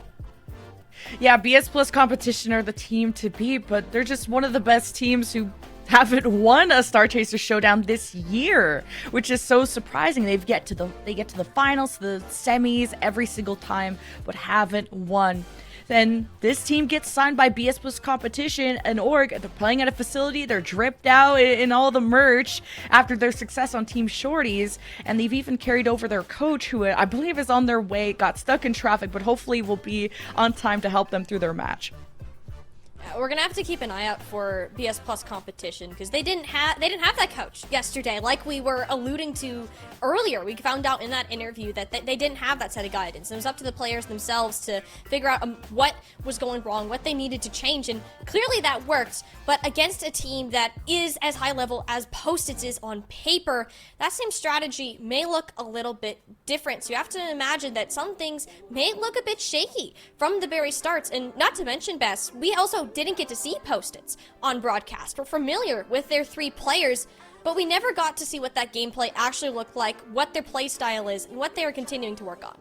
Yeah, BS Plus competition are the team to beat, but they're just one of the best teams who haven't won a Star Chaser Showdown this year, which is so surprising. They get to the finals, the semis every single time, but haven't won. Then this team gets signed by BS Plus Competition, an org. They're playing at a facility. They're dripped out in all the merch after their success on Team Shorties, and they've even carried over their coach, who I believe is on their way, got stuck in traffic, but hopefully will be on time to help them through their match. We're gonna have to keep an eye out for BS Plus competition, because they didn't have that coach yesterday, like we were alluding to earlier. We found out in that interview that they didn't have that set of guidance. It was up to the players themselves to figure out what was going wrong, what they needed to change, and clearly that worked. But against a team that is as high level as Post-its is on paper, that same strategy may look a little bit different. So you have to imagine that some things may look a bit shaky from the very starts. And not to mention, Bess, we also didn't get to see Post-its on broadcast. We're familiar with their 3 players, but we never got to see what that gameplay actually looked like, what their play style is, and what they are continuing to work on.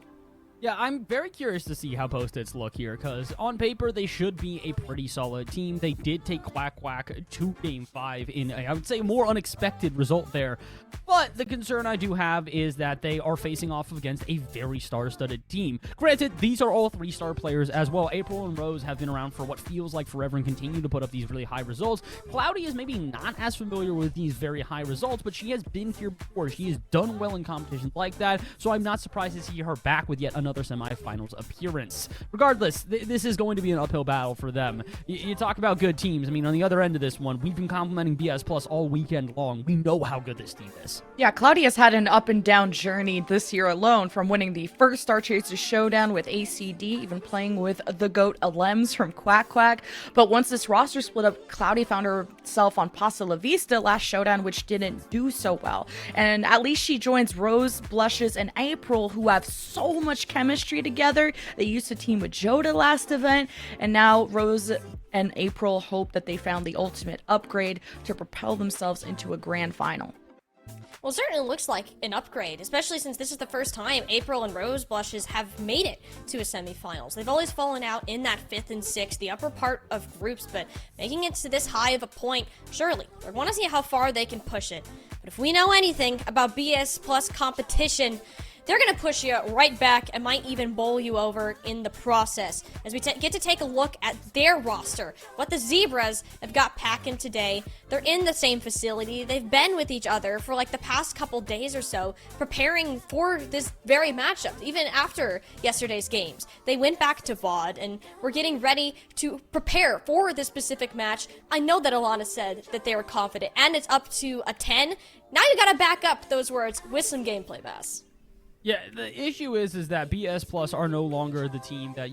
Yeah, I'm very curious to see how Post-its look here, because on paper, they should be a pretty solid team. They did take Quack Quack to Game 5 in, I would say, a more unexpected result there. But the concern I do have is that they are facing off against a very star-studded team. Granted, these are all 3-star players as well. April and Rose have been around for what feels like forever and continue to put up these really high results. Cloudy is maybe not as familiar with these very high results, but she has been here before. She has done well in competitions like that, so I'm not surprised to see her back with yet another semifinals appearance. Regardless, this is going to be an uphill battle for them. You talk about good teams. I mean, on the other end of this one, we've been complimenting BS Plus all weekend long. We know how good this team is. Yeah, Claudia's had an up and down journey this year alone, from winning the first Star Chasers Showdown with ACD, even playing with the GOAT Alems from Quack Quack. But once this roster split up, Cloudy found herself on Pasta La Vista last Showdown, which didn't do so well. And at least she joins Rose, Blushes, and April, who have so much chemistry together. They used to team with Joda last event, and now Rose and April hope that they found the ultimate upgrade to propel themselves into a grand final. Well, it certainly looks like an upgrade, especially since this is the first time April and Rose Blushes have made it to a semifinals. They've always fallen out in that 5th and 6th, the upper part of groups, but making it to this high of a point, surely, we want to see how far they can push it. But if we know anything about BS Plus competition, they're going to push you right back and might even bowl you over in the process. As we get to take a look at their roster, what the Zebras have got packing today. They're in the same facility. They've been with each other for like the past couple days or so, preparing for this very matchup, even after yesterday's games. They went back to VOD and were getting ready to prepare for this specific match. I know that Alana said that they were confident, and it's up to a 10. Now you got to back up those words with some gameplay, Bass. Yeah, the issue is that BS Plus are no longer the team that,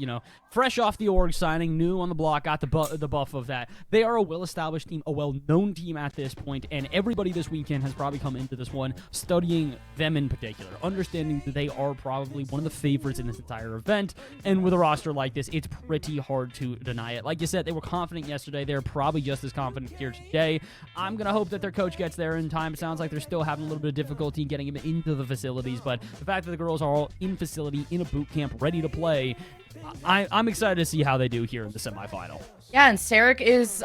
fresh off the org signing, new on the block, got the buff of that. They are a well-established team, a well-known team at this point, and everybody this weekend has probably come into this one studying them in particular, understanding that they are probably one of the favorites in this entire event, and with a roster like this, it's pretty hard to deny it. Like you said, they were confident yesterday. They're probably just as confident here today. I'm going to hope that their coach gets there in time. It sounds like they're still having a little bit of difficulty getting him into the facilities, but the fact that the girls are all in facility, in a boot camp, ready to play, I'm excited to see how they do here in the semifinal. Yeah, and Sarek is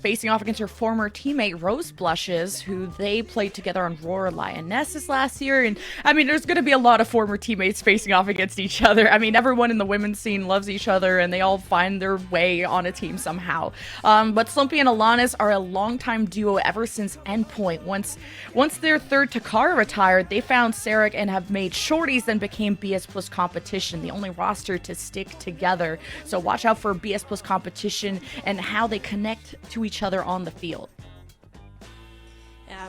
facing off against her former teammate, Rose Blushes, who they played together on Roar Lionesses last year. And, I mean, there's going to be a lot of former teammates facing off against each other. I mean, everyone in the women's scene loves each other, and they all find their way on a team somehow. But Slumpy and Alanis are a longtime duo ever since Endpoint. Once their third Takara retired, they found Sarek and have made Shorties, then became BS Plus Competition, the only roster to stick together. So watch out for BS Plus Competition and how they connect to each other on the field.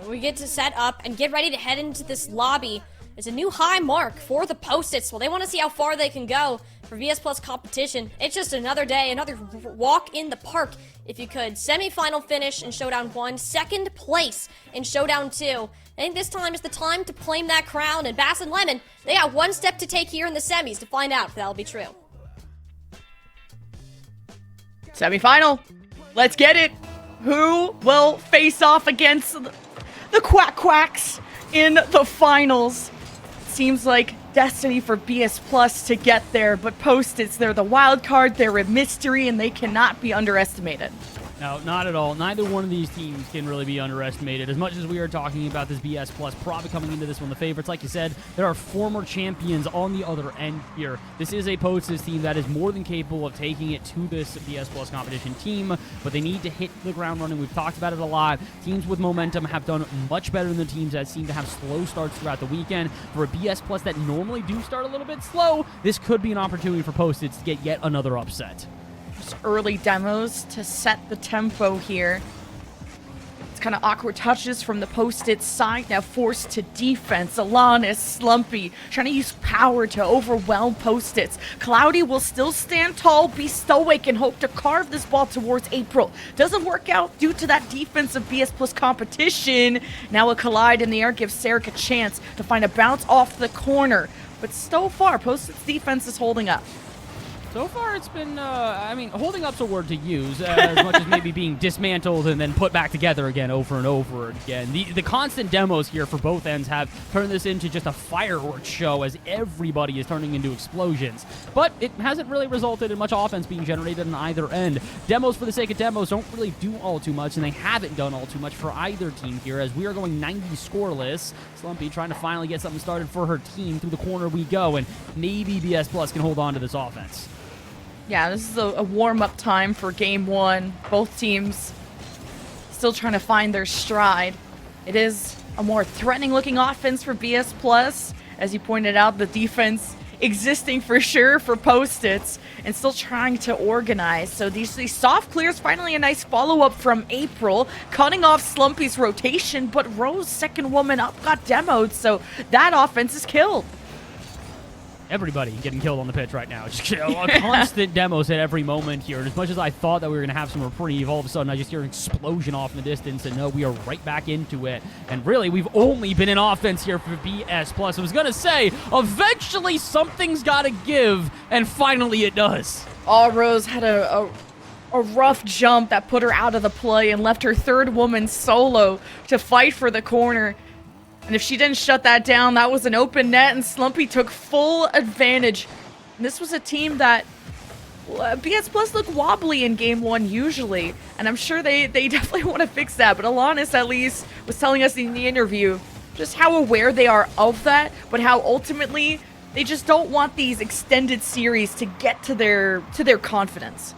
We get to set up and get ready to head into this lobby. is a new high mark for the Post-its. Well, they want to see how far they can go for VS Plus competition. It's just another day, another walk in the park, if you could. Semi-final finish in Showdown 1, second place in Showdown 2. I think this time is the time to claim that crown, and Bass and Lemon, they got one step to take here in the semis to find out if that'll be true. Semi-final. Let's get it. Who will face off against the Quacks in the finals? Seems like destiny for BS Plus to get there, but Post-its, they're the wild card, they're a mystery, and they cannot be underestimated. No, not at all. Neither one of these teams can really be underestimated. As much as we are talking about this BS Plus probably coming into this one the favorites, like you said, there are former champions on the other end here. This is a Post-its team that is more than capable of taking it to this BS Plus competition team, but they need to hit the ground running. We've talked about it a lot. Teams with momentum have done much better than the teams that seem to have slow starts throughout the weekend. For a BS Plus that normally do start a little bit slow, this could be an opportunity for Post-its to get yet another upset. Early demos to set the tempo here. It's kind of awkward touches from the Post-it side, now forced to defense. Alanis, Slumpy, trying to use power to overwhelm Post-its. Cloudy will still stand tall, be stoic, and hope to carve this ball towards April. Doesn't work out due to that defensive BS Plus competition. Now a collide in the air gives Sarek a chance to find a bounce off the corner. But so far, Post-its defense is holding up. So far, it's been, holding up's a word to use, as much as maybe being dismantled and then put back together again over and over again. The constant demos here for both ends have turned this into just a fireworks show as everybody is turning into explosions. But it hasn't really resulted in much offense being generated on either end. Demos for the sake of demos don't really do all too much, and they haven't done all too much for either team here, as we are going 90 scoreless. Slumpy trying to finally get something started for her team. Through the corner we go, and maybe BS Plus can hold on to this offense. Yeah, this is a warm-up time for Game 1. Both teams still trying to find their stride. It is a more threatening-looking offense for BS Plus. As you pointed out, the defense existing for sure for Post-its and still trying to organize. So these soft clears, finally a nice follow-up from April, cutting off Slumpy's rotation, but Rose, second woman up, got demoed, so that offense is killed. Everybody getting killed on the pitch right now. Just constant demos at every moment here. And as much as I thought that we were going to have some reprieve, all of a sudden I just hear an explosion off in the distance, and no, we are right back into it. And really, we've only been in offense here for BS Plus. I was going to say, eventually something's got to give, and finally it does. All Rose had a rough jump that put her out of the play and left her third woman solo to fight for the corner. And if she didn't shut that down, that was an open net, and Slumpy took full advantage. And this was a team that BS Plus looked wobbly in Game 1 usually, and I'm sure they definitely want to fix that. But Alanis, at least, was telling us in the interview just how aware they are of that, but how ultimately they just don't want these extended series to get to their confidence.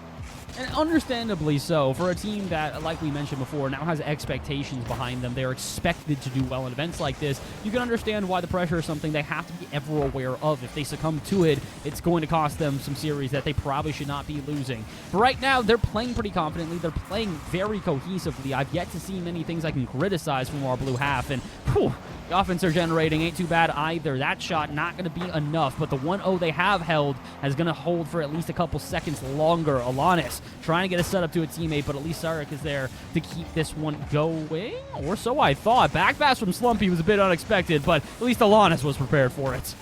And understandably so, for a team that, like we mentioned before, now has expectations behind them. They're expected to do well in events like this. You can understand why the pressure is something they have to be ever aware of. If they succumb to it, it's going to cost them some series that they probably should not be losing. But right now, they're playing pretty confidently. They're playing very cohesively. I've yet to see many things I can criticize from our blue half, and whew, the offense they're generating ain't too bad either. That shot not going to be enough, but the 1-0 they have held is going to hold for at least a couple seconds longer. Alanis trying to get a setup to a teammate, but at least Sarek is there to keep this one going, or so I thought. Back pass from Slumpy was a bit unexpected, but at least Alanis was prepared for it.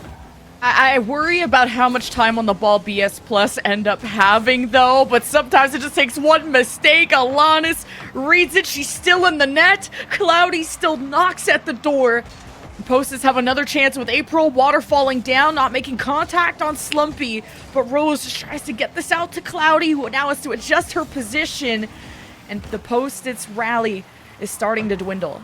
I worry about how much time on the ball BS Plus end up having, though, but sometimes it just takes one mistake. Alanis reads it. She's still in the net. Cloudy still knocks at the door. Post-its have another chance with April. Water falling down, not making contact on Slumpy, but Rose just tries to get this out to Cloudy, who now has to adjust her position, and the Post-its rally is starting to dwindle.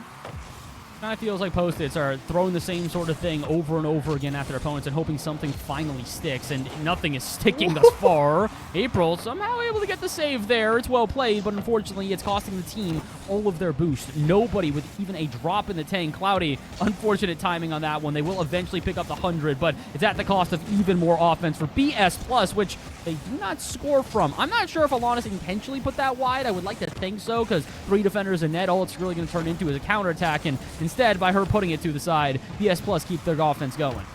Kind of feels like Post-its are throwing the same sort of thing over and over again at their opponents and hoping something finally sticks, and nothing is sticking thus far. April somehow able to get the save there. It's well played, but unfortunately it's costing the team all of their boost. Nobody with even a drop in the tank. Cloudy, unfortunate timing on that one. They will eventually pick up the 100, but it's at the cost of even more offense for BS Plus, which they do not score from. I'm not sure if Alanis intentionally put that wide. I would like to think so, because 3 defenders in net, all it's really going to turn into is a counterattack, and instead, by her putting it to the side, BS Plus keep their offense going.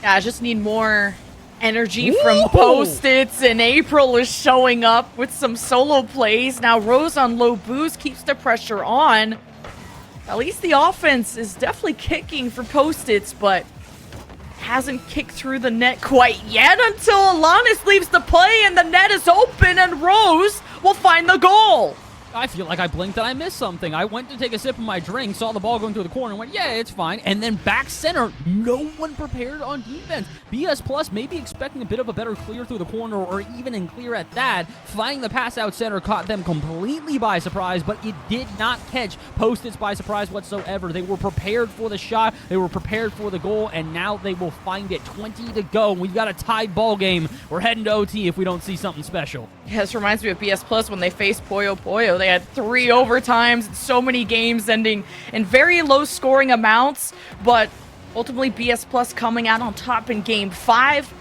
Yeah, I just need more energy from Post-its, and April is showing up with some solo plays. Now Rose on low boost keeps the pressure on. At least the offense is definitely kicking for Post-its, but hasn't kicked through the net quite yet until Alanis leaves the play and the net is open and Rose will find the goal. I feel like I blinked and I missed something. I went to take a sip of my drink, saw the ball going through the corner, and went, yeah, it's fine. And then back center, no one prepared on defense. BS Plus maybe expecting a bit of a better clear through the corner, or even in clear at that. Finding the pass out center caught them completely by surprise, but it did not catch Post-its by surprise whatsoever. They were prepared for the shot, they were prepared for the goal, and now they will find it. 20 to go. We've got a tied ball game. We're heading to OT if we don't see something special. Yeah, this reminds me of BS Plus when they faced Puyo Puyo. They had 3 overtimes, so many games ending in very low scoring amounts, but ultimately BS Plus coming out on top in game 5.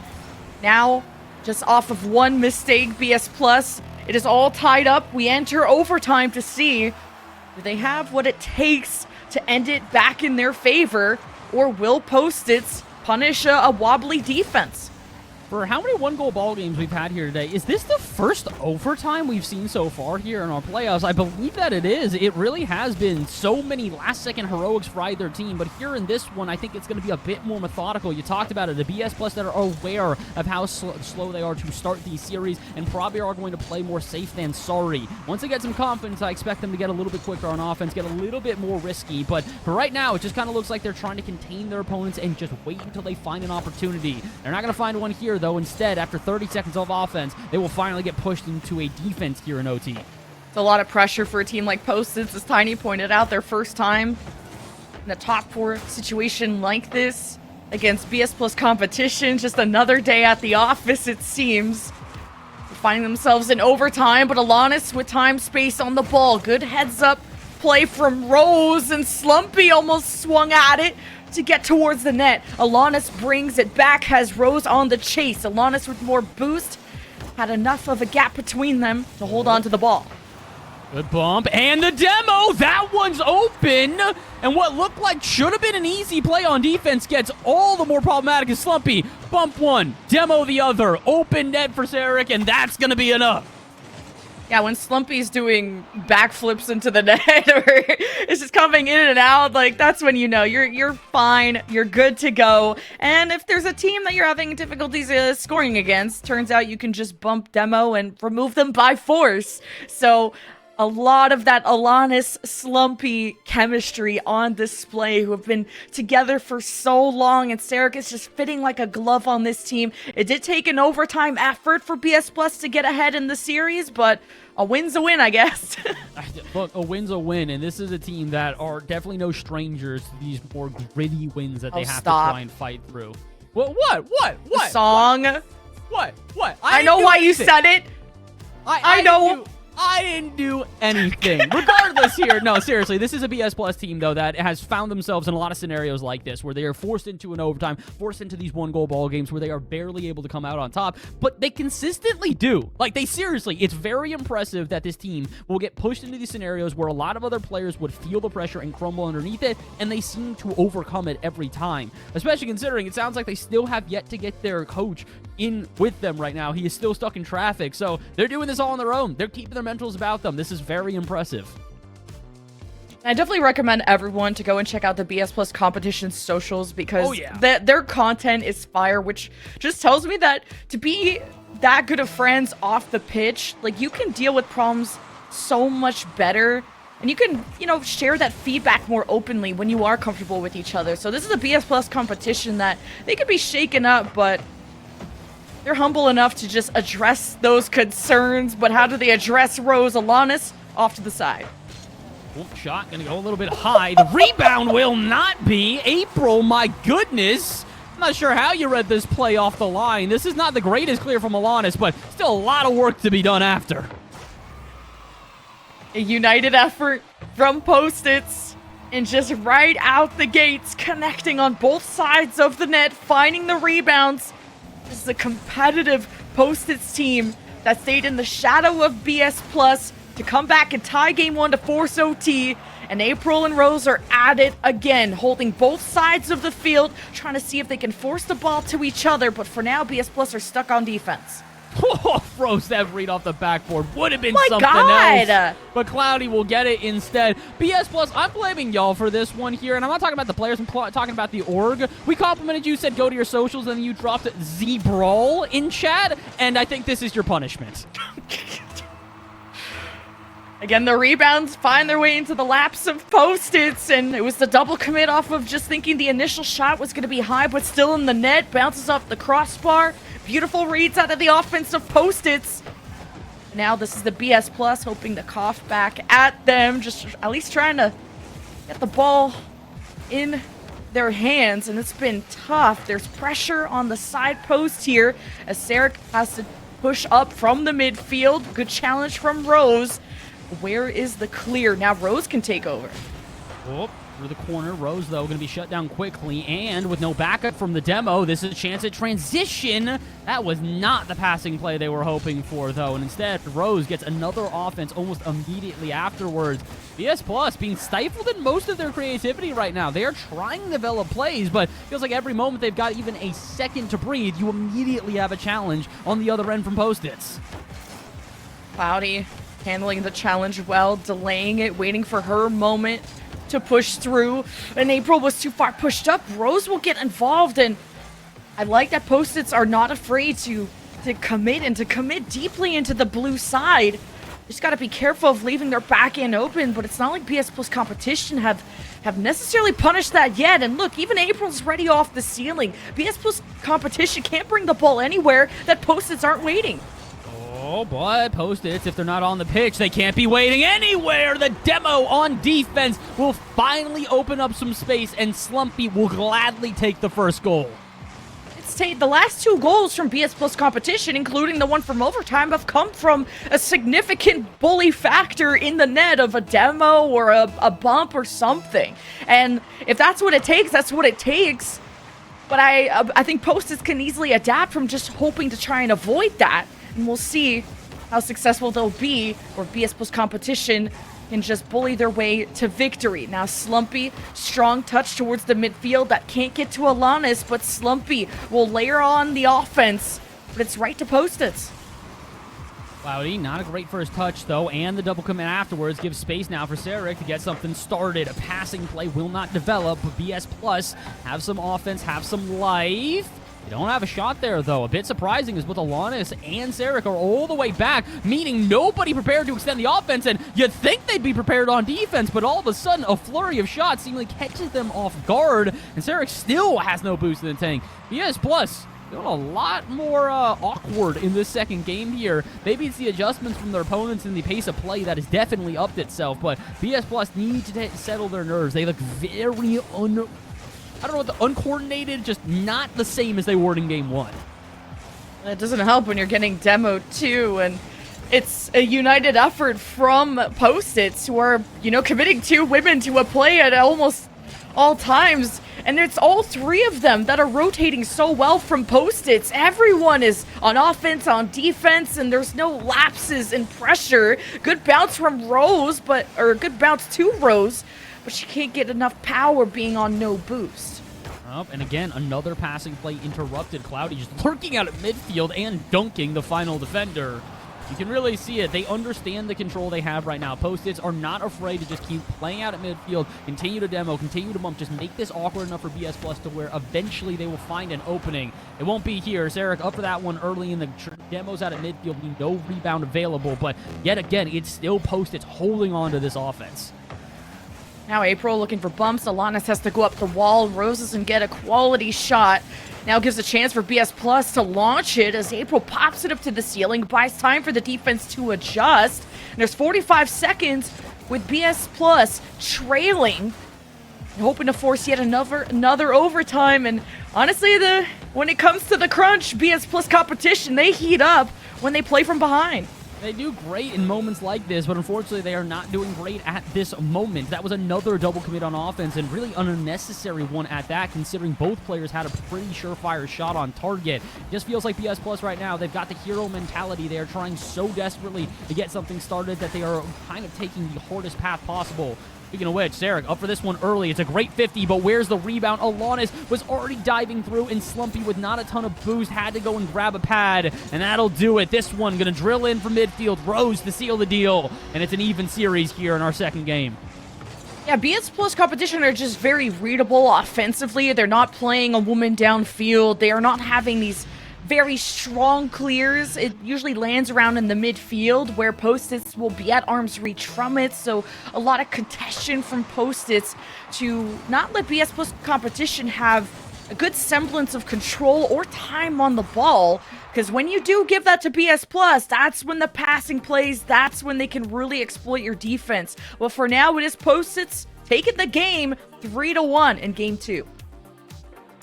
Now, just off of one mistake, BS Plus, it is all tied up. We enter overtime to see, do they have what it takes to end it back in their favor, or will Post-its punish a wobbly defense? For how many one-goal ball games we've had here today, is this the first overtime we've seen so far here in our playoffs? I believe that it is. It really has been so many last-second heroics for either team, but here in this one, I think it's going to be a bit more methodical. You talked about it, the BS Plus that are aware of how slow they are to start these series, and probably are going to play more safe than sorry. Once they get some confidence, I expect them to get a little bit quicker on offense, get a little bit more risky, but for right now, it just kind of looks like they're trying to contain their opponents and just wait until they find an opportunity. They're not going to find one here, though. Instead, after 30 seconds of offense, they will finally get pushed into a defense here in OT. It's a lot of pressure for a team like Post-its, as Tiny pointed out, their first time in a top 4 situation like this against BS Plus competition. Just another day at the office, it seems. Finding themselves in overtime, but Alanis with time, space on the ball. Good heads-up play from Rose, and Slumpy almost swung at it to get towards the net. Alanis brings it back, has Rose on the chase. Alanis with more boost, had enough of a gap between them to hold on to the ball. Good bump, and the demo, that one's open, and what looked like should have been an easy play on defense gets all the more problematic as Slumpy. Bump one, demo the other, open net for Sarek, and that's gonna be enough. Yeah, when Slumpy's doing backflips into the net, or it's just coming in and out, like, that's when you know you're fine, you're good to go. And if there's a team that you're having difficulties scoring against, turns out you can just bump demo and remove them by force. So a lot of that Alanis Slumpy chemistry on display, who have been together for so long, and Sarek is just fitting like a glove on this team. It did take an overtime effort for BS Plus to get ahead in the series, but a win's a win, I guess. Look, a win's a win, and this is a team that are definitely no strangers to these more gritty wins that they have to try and fight through. What? The song. What? I know why you said it. I know. I didn't do anything. Regardless here, no, seriously, this is a BS Plus team, though, that has found themselves in a lot of scenarios like this, where they are forced into an overtime, forced into these one-goal ball games where they are barely able to come out on top, but they consistently do. Like, they seriously, it's very impressive that this team will get pushed into these scenarios where a lot of other players would feel the pressure and crumble underneath it, and they seem to overcome it every time. Especially considering it sounds like they still have yet to get their coach in with them right now. He is still stuck in traffic, so they're doing this all on their own. They're keeping their mentals about them. This is very impressive. I definitely recommend everyone to go and check out the BS Plus competition socials, because their content is fire, which just tells me that to be that good of friends off the pitch, like, you can deal with problems so much better, and you can, share that feedback more openly when you are comfortable with each other. So this is a BS Plus competition that they could be shaken up, but they're humble enough to just address those concerns. But how do they address Rose? Alanis off to the side. Shot gonna go a little bit high. The rebound will not be. April, my goodness. I'm not sure how you read this play off the line. This is not the greatest clear from Alanis, but still a lot of work to be done after. A united effort from Post-its. And just right out the gates, connecting on both sides of the net, finding the rebounds. This is a competitive Post-its team that stayed in the shadow of BS Plus to come back and tie game 1 to force OT. And April and Rose are at it again, holding both sides of the field, trying to see if they can force the ball to each other. But for now, BS Plus are stuck on defense. Froze that read off the backboard. Would have been My something God. else. But Cloudy will get it instead. BS Plus, I'm blaming y'all for this one here. And I'm not talking about the players. I'm talking about the org. We complimented you, said go to your socials, and you dropped Z-Brawl in chat. And I think this is your punishment. Again, the rebounds find their way into the laps of Post-its, and it was the double commit off of just thinking the initial shot was going to be high, but still in the net. Bounces off the crossbar. Beautiful reads out of the offense of Post-its. Now this is the BS Plus, hoping to cough back at them, just at least trying to get the ball in their hands, and it's been tough. There's pressure on the side post here, as Sarek has to push up from the midfield. Good challenge from Rose. Where is the clear? Now Rose can take over. Oh, through the corner. Rose, though, going to be shut down quickly. And with no backup from the demo, this is a chance at transition. That was not the passing play they were hoping for, though. And instead, Rose gets another offense almost immediately afterwards. BS Plus being stifled in most of their creativity right now. They are trying to develop plays, but feels like every moment they've got even a second to breathe, you immediately have a challenge on the other end from Post-its. Cloudy handling the challenge well, delaying it, waiting for her moment to push through. And April was too far pushed up. Rose will get involved, and I like that Post-its are not afraid to commit and to commit deeply into the blue side. Just got to be careful of leaving their back end open, but it's not like BS Plus competition have necessarily punished that yet. And look, even April's ready off the ceiling. BS Plus competition can't bring the ball anywhere that Post-its aren't waiting. Oh, but Post-its, if they're not on the pitch, they can't be waiting anywhere. The demo on defense will finally open up some space, and Slumpy will gladly take the first goal. The last 2 goals from BS Plus competition, including the one from overtime, have come from a significant bully factor in the net of a demo or a bump or something. And if that's what it takes, that's what it takes. But I think Post-its can easily adapt from just hoping to try and avoid that. And we'll see how successful they'll be, or BS Plus competition can just bully their way to victory. Now Slumpy, strong touch towards the midfield. That can't get to Alanis, but Slumpy will layer on the offense. But it's right to Post-its. Cloudy, not a great first touch, though, and the double commit afterwards gives space now for Sarek to get something started. A passing play will not develop, but BS Plus have some offense, have some life. They don't have a shot there, though. A bit surprising is both Alanis and Sarek are all the way back, meaning nobody prepared to extend the offense, and you'd think they'd be prepared on defense, but all of a sudden, a flurry of shots seemingly catches them off guard, and Sarek still has no boost in the tank. BS Plus doing a lot more awkward in this second game here. Maybe it's the adjustments from their opponents and the pace of play that has definitely upped itself, but BS Plus need to settle their nerves. They look very I don't know, the uncoordinated, just not the same as they were in game 1. It doesn't help when you're getting demoed too, and it's a united effort from Post-its who are, committing 2 women to a play at almost all times, and it's all 3 of them that are rotating so well from Post-its. Everyone is on offense, on defense, and there's no lapses in pressure. Good bounce from Rose, or good bounce to Rose, but she can't get enough power being on no boost. And again, another passing play interrupted. Cloudy just lurking out at midfield and dunking the final defender. You can really see it. They understand the control they have right now. Post-its are not afraid to just keep playing out at midfield, continue to demo, continue to bump, just make this awkward enough for BS Plus to where eventually they will find an opening. It won't be here. Sarek up for that one early in the demos out at midfield. No rebound available, but yet again, it's still Post-its holding on to this offense. Now April looking for bumps. Alanis has to go up the wall. Rose doesn't get a quality shot. Now gives a chance for BS Plus to launch it as April pops it up to the ceiling. Buys time for the defense to adjust. And there's 45 seconds with BS Plus trailing. Hoping to force yet another overtime. And honestly, when it comes to the crunch, BS Plus competition, they heat up when they play from behind. They do great in moments like this, but unfortunately they are not doing great at this moment. That was another double commit on offense, and really an unnecessary one at that, considering both players had a pretty surefire shot on target. It just feels like BS Plus right now, they've got the hero mentality. They are trying so desperately to get something started that they are kind of taking the hardest path possible. Speaking of which, Sarek up for this one early. It's a great 50, but where's the rebound? Alanis was already diving through, and Slumpy with not a ton of boost had to go and grab a pad, and that'll do it. This one gonna drill in from midfield. Rose to seal the deal, and it's an even series here in our second game. Yeah, BS Plus competition are just very readable offensively. They're not playing a woman downfield. They are not having these very strong clears. It usually lands around in the midfield where Post-its will be at arm's reach from it. So a lot of contention from Post-its to not let BS Plus competition have a good semblance of control or time on the ball. Because when you do give that to BS Plus, that's when the passing plays, that's when they can really exploit your defense. Well, for now, it is Post-its taking the game 3-1 in game 2.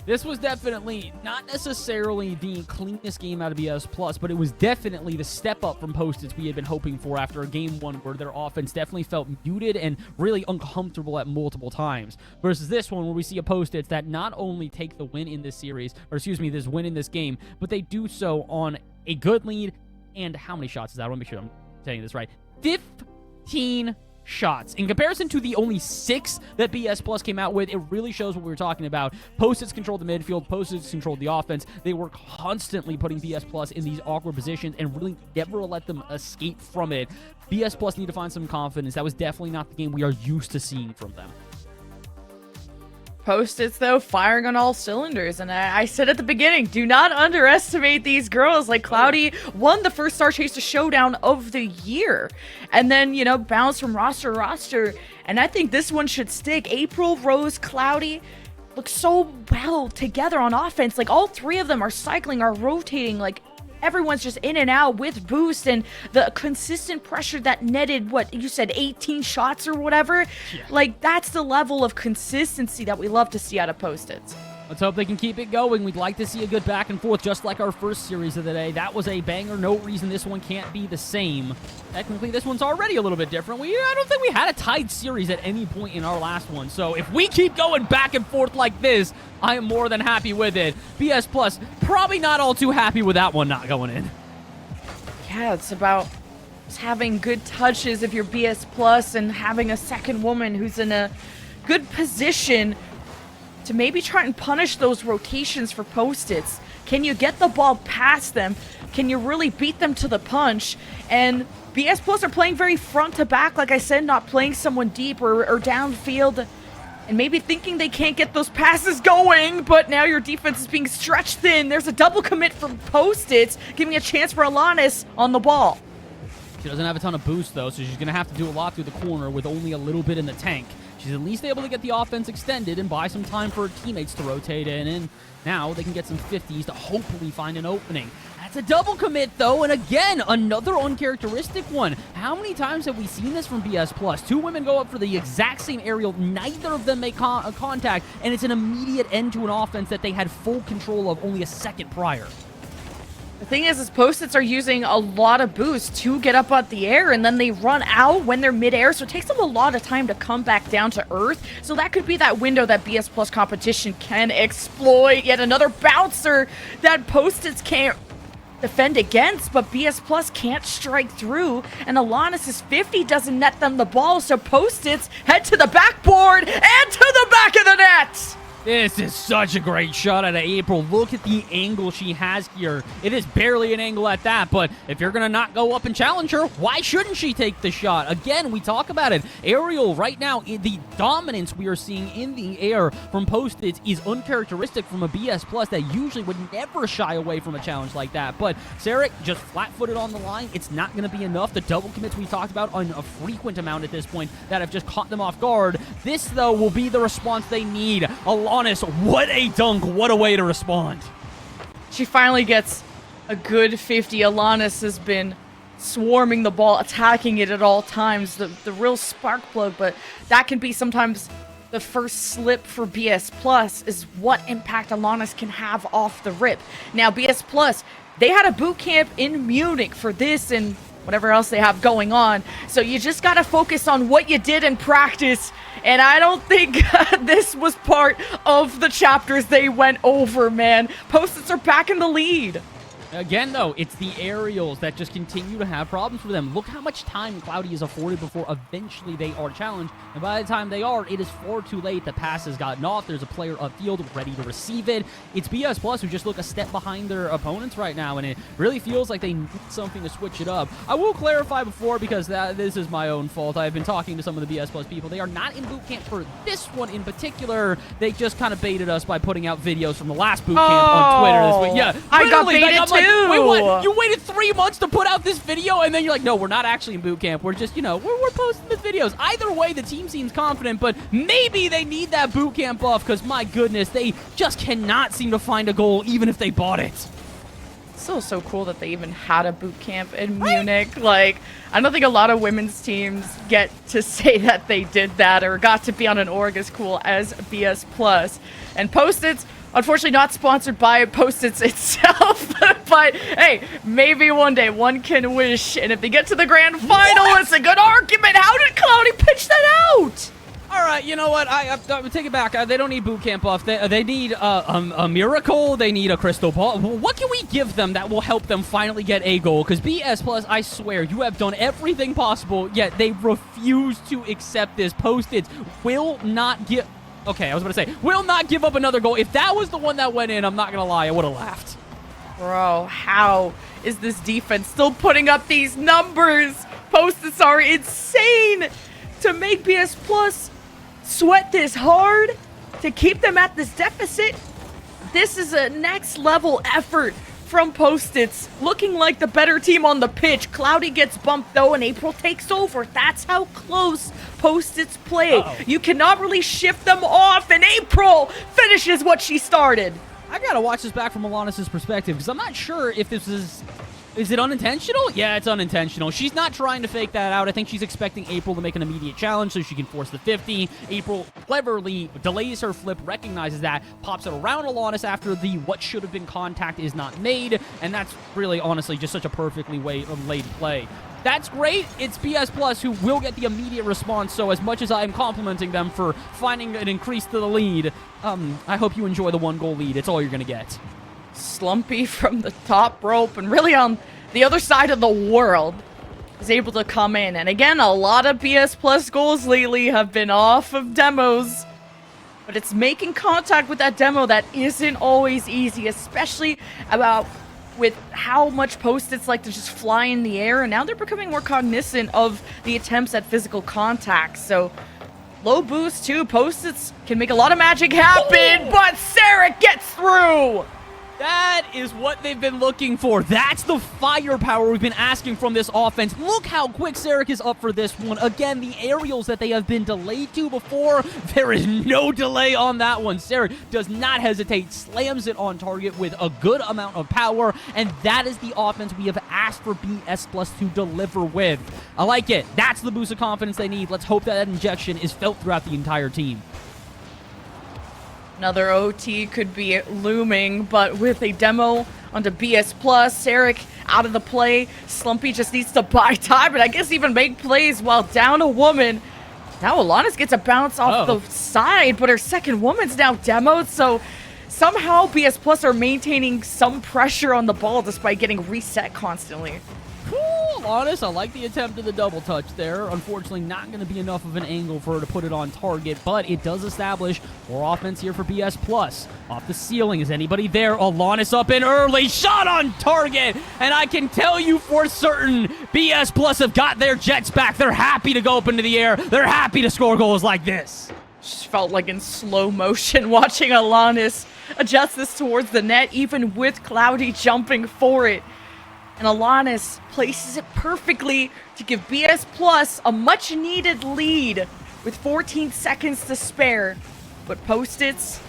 This was definitely not necessarily the cleanest game out of BS Plus, but it was definitely the step up from Post-its we had been hoping for after game 1, where their offense definitely felt muted and really uncomfortable at multiple times. Versus this one, where we see a Post-its that not only take the win in this series, or excuse me, this win in this game, but they do so on a good lead. And how many shots is that? I want to make sure I'm saying this right. 15 shots. In comparison to the only 6 that BS Plus came out with, it really shows what we were talking about. Post-its controlled the midfield, Post-its controlled the offense. They were constantly putting BS Plus in these awkward positions and really never let them escape from it. BS Plus need to find some confidence. That was definitely not the game we are used to seeing from them. Post-its, though, firing on all cylinders. And I said at the beginning, do not underestimate these girls. Like, Cloudy won the first Star Chaser Showdown of the year. And then, you know, bounced from roster to roster. And I think this one should stick. April, Rose, Cloudy look so well together on offense. Like, all 3 of them are cycling, are rotating. Like, everyone's just in and out with boost, and the consistent pressure that netted, what you said, 18 shots or whatever. Yeah. Like, that's the level of consistency that we love to see out of Post-its. Let's hope they can keep it going. We'd like to see a good back and forth, just like our first series of the day. That was a banger. No reason this one can't be the same. Technically, this one's already a little bit different. I don't think we had a tied series at any point in our last one. So if we keep going back and forth like this, I am more than happy with it. BS Plus, probably not all too happy with that one not going in. Yeah, it's about just having good touches if you're BS Plus and having a second woman who's in a good position to maybe try and punish those rotations for Post-its. Can you get the ball past them? Can you really beat them to the punch? And BS Plus are playing very front to back, like I said, not playing someone deep or downfield, and maybe thinking they can't get those passes going, but now your defense is being stretched thin. There's a double commit from Post-its, giving a chance for Alanis on the ball. She doesn't have a ton of boost, though, so she's going to have to do a lot through the corner with only a little bit in the tank. She's at least able to get the offense extended and buy some time for her teammates to rotate in, and now they can get some 50s to hopefully find an opening. That's a double commit, though, and again, another uncharacteristic one. How many times have we seen this from BS Plus? 2 women go up for the exact same aerial, neither of them make contact, and it's an immediate end to an offense that they had full control of only a second prior. The thing is Post-its are using a lot of boost to get up at the air, and then they run out when they're midair, so it takes them a lot of time to come back down to earth. So that could be that window that BS Plus competition can exploit. Yet another bouncer that Post-its can't defend against, but BS Plus can't strike through, and Alanis' 50 doesn't net them the ball, so Post-its head to the backboard and to the back of the net! This is such a great shot out of April. Look at the angle she has here. It is barely an angle at that, but if you're going to not go up and challenge her, why shouldn't she take the shot? Again, we talk about it. Aerial right now, the dominance we are seeing in the air from Post-its is uncharacteristic from a BS Plus that usually would never shy away from a challenge like that. But Sarek just flat-footed on the line. It's not going to be enough. The double commits we talked about on a frequent amount at this point that have just caught them off guard. This, though, will be the response they need. Alanis, what a dunk. What a way to respond. She finally gets a good 50. Alanis has been swarming the ball, attacking it at all times. The real spark plug, but that can be sometimes the first slip for BS Plus is what impact Alanis can have off the rip. Now, BS Plus, they had a boot camp in Munich for this, and whatever else they have going on. So you just got to focus on what you did in practice. And I don't think this was part of the chapters they went over, man. Post-its are back in the lead. Again, though, it's the aerials that just continue to have problems for them. Look how much time Cloudy is afforded before eventually they are challenged. And by the time they are, it is far too late. The pass has gotten off. There's a player upfield ready to receive it. It's BS Plus who just look a step behind their opponents right now, and it really feels like they need something to switch it up. I will clarify before, because this is my own fault. I've been talking to some of the BS Plus people. They are not in boot camp for this one in particular. They just kind of baited us by putting out videos from the last boot camp on Twitter this week. Yeah, I got literally, baited I'm like, too. wait, what? You waited 3 months to put out this video, and then you're like, no, we're not actually in boot camp. We're just, we're posting the videos. Either way, the team seems confident, but maybe they need that boot camp buff, because my goodness, they just cannot seem to find a goal, even if they bought it. Still so cool that they even had a boot camp in Munich. Like, I don't think a lot of women's teams get to say that they did that or got to be on an org as cool as BS Plus. And Post-its, unfortunately not sponsored by Post-its itself, but hey, maybe one day one can wish. And if they get to the grand final, it's a good argument. How did Cloudy pitch that out? All right, you know what? I take it back. They don't need boot camp buff. They need a miracle. They need a crystal ball. What can we give them that will help them finally get a goal? Because BS Plus, I swear, you have done everything possible, yet they refuse to accept this. Post-its will not give... Okay, I was about to say, will not give up another goal. If that was the one that went in, I'm not going to lie, I would have laughed. Bro, how is this defense still putting up these numbers? Post-its are insane to make BS Plus sweat this hard, to keep them at this deficit. This is a next level effort from Post-its, looking like the better team on the pitch. Cloudy gets bumped though, and April takes over. That's how close Post-its play. You cannot really shift them off, and April finishes what she started. I gotta watch this back from Alanis' perspective, because I'm not sure if this is... Is it unintentional? Yeah, it's unintentional. She's not trying to fake that out. I think she's expecting April to make an immediate challenge so she can force the 50. April cleverly delays her flip, recognizes that, pops it around Alanis after the what should have been contact is not made, and that's really, honestly, just such a perfectly laid play. That's great. It's BS Plus who will get the immediate response, so as much as I'm complimenting them for finding an increase to the lead, I hope you enjoy the 1-goal lead. It's all you're going to get. Slumpy from the top rope and really on the other side of the world is able to come in. And again, a lot of BS Plus goals lately have been off of demos, but it's making contact with that demo that isn't always easy, especially with how much Post-its like to just fly in the air, and now they're becoming more cognizant of the attempts at physical contact. So low boost too. Post-its can make a lot of magic happen, but Sarek gets through. That is what they've been looking for. That's the firepower we've been asking from this offense. Look how quick Sarek is up for this one. Again, the aerials that they have been delayed to before, there is no delay on that one. Sarek does not hesitate, slams it on target with a good amount of power, and that is the offense we have asked for BS Plus to deliver with. I like it. That's the boost of confidence they need. Let's hope that injection is felt throughout the entire team. Another OT could be looming, but with a demo onto BS Plus, Sarek out of the play. Slumpy just needs to buy time, and I guess even make plays while down a woman. Now Alanis gets a bounce off the side, but her second woman's now demoed, so somehow BS Plus are maintaining some pressure on the ball despite getting reset constantly. Honest, I like the attempt of the double touch there. Unfortunately, not going to be enough of an angle for her to put it on target, but it does establish more offense here for BS Plus. Off the ceiling, is anybody there? Alanis up in early, shot on target, and I can tell you for certain, BS Plus have got their jets back. They're happy to go up into the air. They're happy to score goals like this. Just felt like in slow motion watching Alanis adjust this towards the net, even with Cloudy jumping for it. And Alanis places it perfectly to give BS Plus a much-needed lead with 14 seconds to spare. But Post-its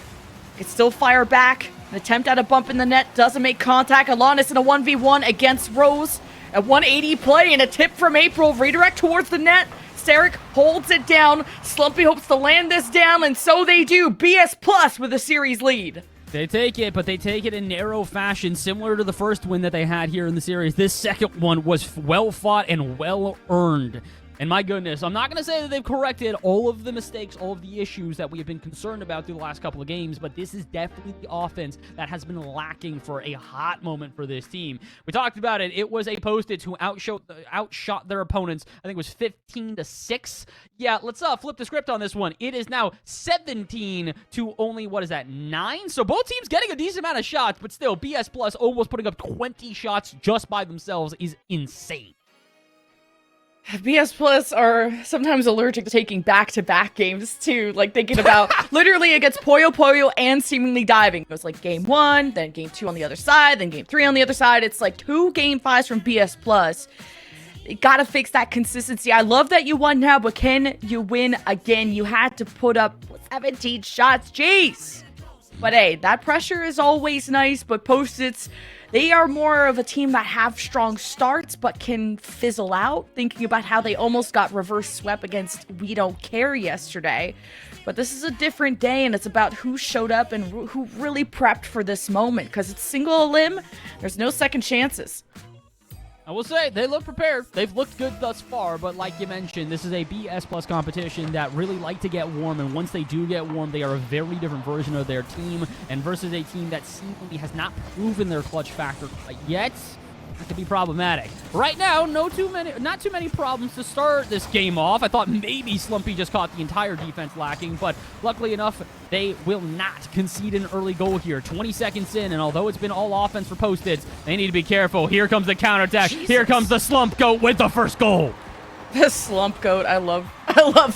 can still fire back. An attempt at a bump in the net doesn't make contact. Alanis in a 1v1 against Rose. A 180 play and a tip from April. Redirect towards the net. Sarek holds it down. Slumpy hopes to land this down, and so they do. BS Plus with a series lead. They take it, but they take it in narrow fashion, similar to the first win that they had here in the series. This second one was well fought and well earned. And my goodness, I'm not going to say that they've corrected all of the mistakes, all of the issues that we have been concerned about through the last couple of games, but this is definitely the offense that has been lacking for a hot moment for this team. We talked about it. It was a Post-its who outshot their opponents. I think it was 15-6. Yeah, let's flip the script on this one. It is now 17 to only, 9? So both teams getting a decent amount of shots, but still, BS Plus almost putting up 20 shots just by themselves is insane. BS Plus are sometimes allergic to taking back-to-back games, too. Like, thinking about literally against Puyo Puyo and seemingly diving. It was like game 1, then game 2 on the other side, then game 3 on the other side. It's like 2 game 5s from BS Plus. You gotta fix that consistency. I love that you won now, but can you win again? You had to put up 17 shots. Jeez. But hey, that pressure is always nice, but Post-its, they are more of a team that have strong starts but can fizzle out, thinking about how they almost got reverse swept against We Don't Care yesterday. But this is a different day, and it's about who showed up and who really prepped for this moment, because it's single elim, there's no second chances. I will say, they look prepared. They've looked good thus far, but like you mentioned, this is a BS Plus competition that really like to get warm, and once they do get warm, they are a very different version of their team, and versus a team that seemingly has not proven their clutch factor quite yet, that could be problematic. Right now, not too many problems to start this game off. I thought maybe Slumpy just caught the entire defense lacking, but luckily enough, they will not concede an early goal here. 20 seconds in, and although it's been all offense for Post-its, they need to be careful. Here comes the counterattack. Jesus. Here comes the Slump Goat with the first goal. The Slump Goat, I love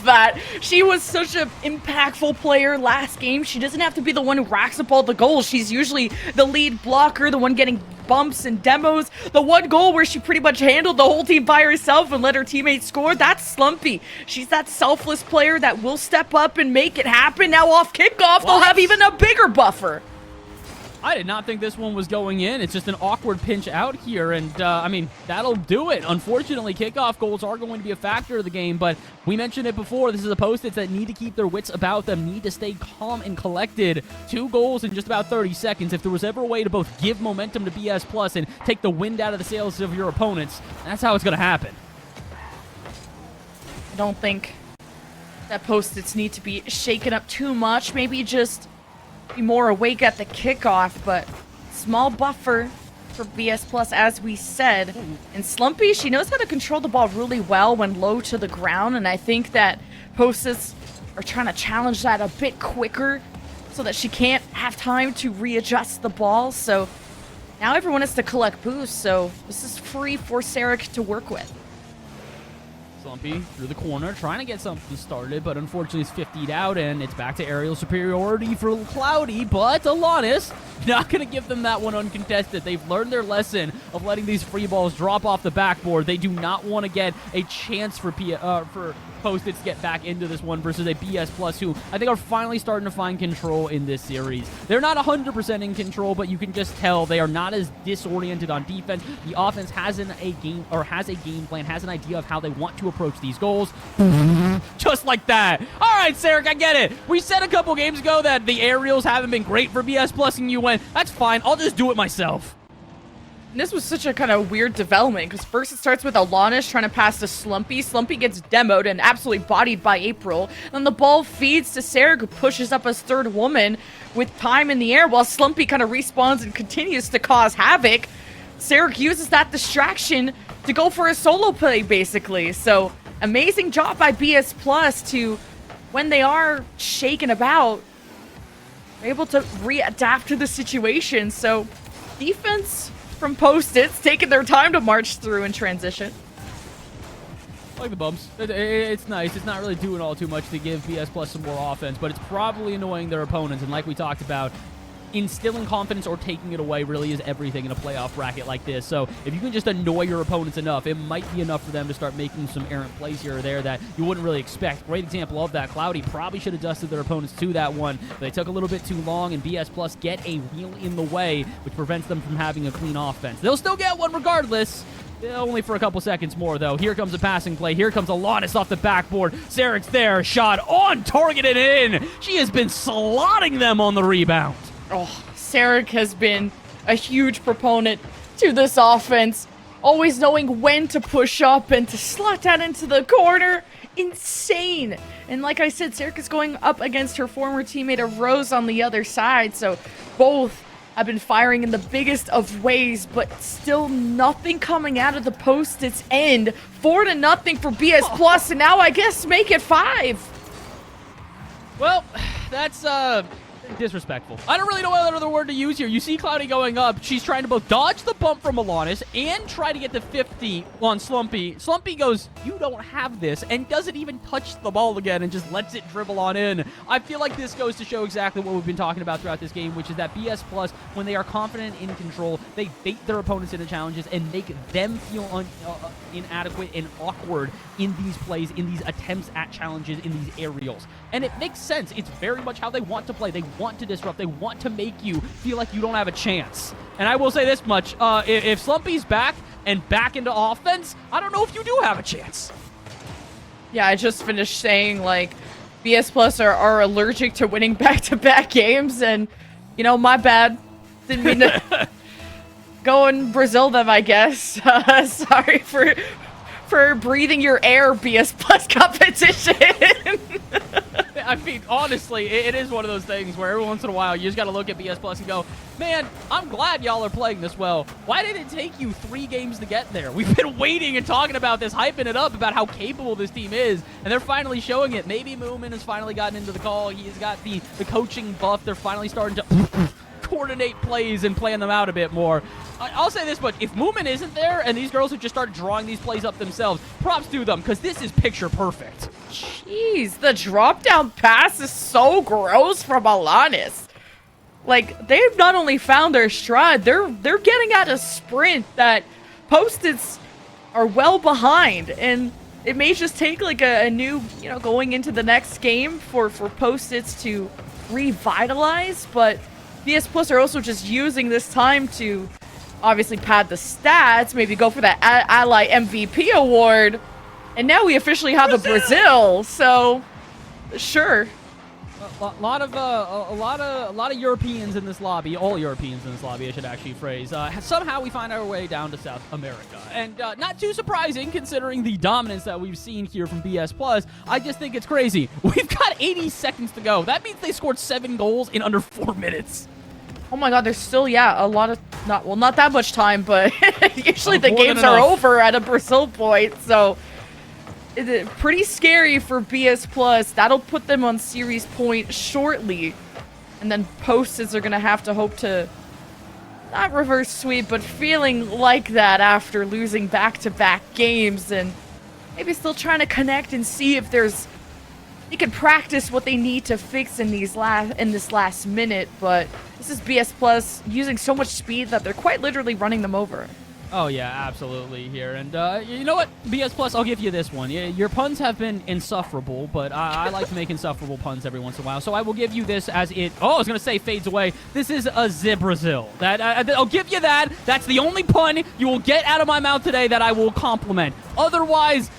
that. She was such an impactful player last game. She doesn't have to be the one who racks up all the goals. She's usually the lead blocker, the one getting bumps and demos. The one goal where she pretty much handled the whole team by herself and let her teammates score, that's Slumpy. She's that selfless player that will step up and make it happen. Now off kickoff, they'll have even a bigger buffer. I did not think this one was going in. It's just an awkward pinch out here, and, I mean, that'll do it. Unfortunately, kickoff goals are going to be a factor of the game, but we mentioned it before. This is a Post-its that need to keep their wits about them, need to stay calm and collected. 2 goals in just about 30 seconds. If there was ever a way to both give momentum to BS Plus and take the wind out of the sails of your opponents, that's how it's going to happen. I don't think that Post-its need to be shaken up too much. Maybe just be more awake at the kickoff, but small buffer for BS Plus, as we said. And Slumpy, she knows how to control the ball really well when low to the ground, and I think that Post-its are trying to challenge that a bit quicker so that she can't have time to readjust the ball. So now everyone has to collect boosts, so this is free for Sarek to work with. Slumpy through the corner, trying to get something started, but unfortunately it's 50'd out, and it's back to aerial superiority for Cloudy, but Alanis not going to give them that one uncontested. They've learned their lesson of letting these free balls drop off the backboard. They do not want to get a chance for Post-its to get back into this one versus a BS Plus, who I think are finally starting to find control in this series. They're not 100% in control, but you can just tell they are not as disoriented on defense. The offense has a game plan, has an idea of how they want to approach these goals. Just like that. All right, Sarek, I get it. We said a couple games ago that the aerials haven't been great for BS Plus, and you went, that's fine, I'll just do it myself. And this was such a kind of weird development, because first it starts with Alanis trying to pass to Slumpy. Slumpy gets demoed and absolutely bodied by April. Then the ball feeds to Sarek, who pushes up as third woman with time in the air, while Slumpy kind of respawns and continues to cause havoc. Sarek uses that distraction to go for a solo play, basically. So, amazing job by BS Plus to, when they are shaken about, able to readapt to the situation. So, defense from Post-its, taking their time to march through and transition. I like the bumps. It's nice. It's not really doing all too much to give BS Plus some more offense, but it's probably annoying their opponents. And like we talked about, instilling confidence or taking it away really is everything in a playoff bracket like this. So if you can just annoy your opponents enough, it might be enough for them to start making some errant plays here or there that you wouldn't really expect. Great example of that. Cloudy probably should have dusted their opponents to that one. They took a little bit too long, and BS Plus get a wheel in the way, which prevents them from having a clean offense. They'll still get one regardless. Only for a couple seconds more, though. Here comes a passing play. Here comes Alanis off the backboard. Sarek's there. Shot on target and in. She has been slotting them on the rebound. Sarek has been a huge proponent to this offense, always knowing when to push up and to slot that into the corner. Insane. And like I said, Sarek is going up against her former teammate of Rose on the other side, so both have been firing in the biggest of ways, but still nothing coming out of the Post-its end. 4-0 for BS Plus, and now I guess make it 5. Well, that's disrespectful. I don't really know what other word to use here. You see Cloudy going up. She's trying to both dodge the bump from Alanis and try to get the 50 on Slumpy. Slumpy goes, you don't have this, and doesn't even touch the ball again and just lets it dribble on in. I feel like this goes to show exactly what we've been talking about throughout this game, which is that BS Plus, when they are confident in control, they bait their opponents into challenges and make them feel inadequate and awkward in these plays, in these attempts at challenges, in these aerials. And it makes sense. It's very much how they want to play. They want to disrupt. They want to make you feel like you don't have a chance. And I will say this much. If Slumpy's back and back into offense, I don't know if you do have a chance. Yeah, I just finished saying, like, BS Plus are allergic to winning back-to-back games, and, you know, my bad. Didn't mean to go and Brazil them, I guess. Sorry for breathing your air, BS Plus competition. I mean, honestly, it is one of those things where every once in a while you just got to look at BS Plus and go, man, I'm glad y'all are playing this well. Why did it take you 3 games to get there? We've been waiting and talking about this, hyping it up about how capable this team is, and they're finally showing it. Maybe Moomin has finally gotten into the call. He's got the coaching buff. They're finally starting to coordinate plays and plan them out a bit more. I'll say this much. If Moomin isn't there and these girls have just started drawing these plays up themselves, props to them, because this is picture perfect. Jeez, the drop-down pass is so gross from Alanis. Like, they've not only found their stride, they're getting at a sprint that Post-its are well behind, and it may just take like a new, you know, going into the next game for Post-its to revitalize, but BS Plus are also just using this time to obviously pad the stats, maybe go for that Ally MVP award, and now we officially have a Brazil, so sure. A lot of Europeans in this lobby, all Europeans in this lobby, I should actually phrase. Somehow we find our way down to South America, and not too surprising considering the dominance that we've seen here from BS Plus. I just think it's crazy. We've got 80 seconds to go. That means they scored 7 goals in under 4 minutes. Oh my god, there's still, a lot of, not that much time, but usually the More games than are enough. over at a Brazil point, so it's pretty scary for BS Plus. That'll put them on series point shortly, and then Post-its are going to have to hope to not reverse sweep, but feeling like that after losing back-to-back games, and maybe still trying to connect and see if they can practice what they need to fix in this last minute, but this is BS Plus using so much speed that they're quite literally running them over. Oh, yeah, absolutely here. And you know what? BS Plus, I'll give you this one. Yeah, your puns have been insufferable, but I like to make insufferable puns every once in a while. So I will give you this as it... Oh, I was going to say fades away. This is a Zibrazil. I'll give you that. That's the only pun you will get out of my mouth today that I will compliment. Otherwise...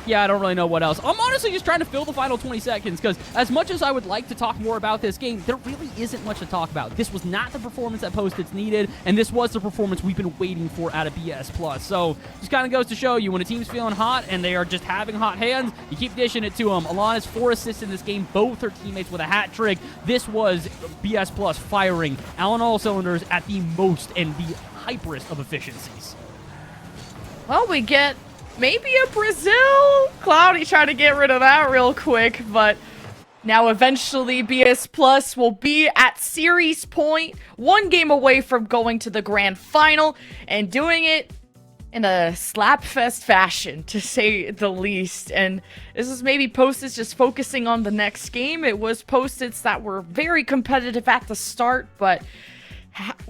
yeah, I don't really know what else. I'm honestly just trying to fill the final 20 seconds because as much as I would like to talk more about this game, there really isn't much to talk about. This was not the performance that Post-its needed, and this was the performance we've been waiting for out of BS Plus. So just kind of goes to show you when a team's feeling hot and they are just having hot hands, you keep dishing it to them. Alana's 4 assists in this game, both her teammates with a hat trick. This was BS Plus firing on all cylinders at the most and the hyperest of efficiencies. Well, we get maybe a Brazil? Cloudy trying to get rid of that real quick, but now eventually BS Plus will be at series point, 1 game away from going to the grand final, and doing it in a slapfest fashion, to say the least. And this is maybe Post-its just focusing on the next game. It was Post-its that were very competitive at the start, but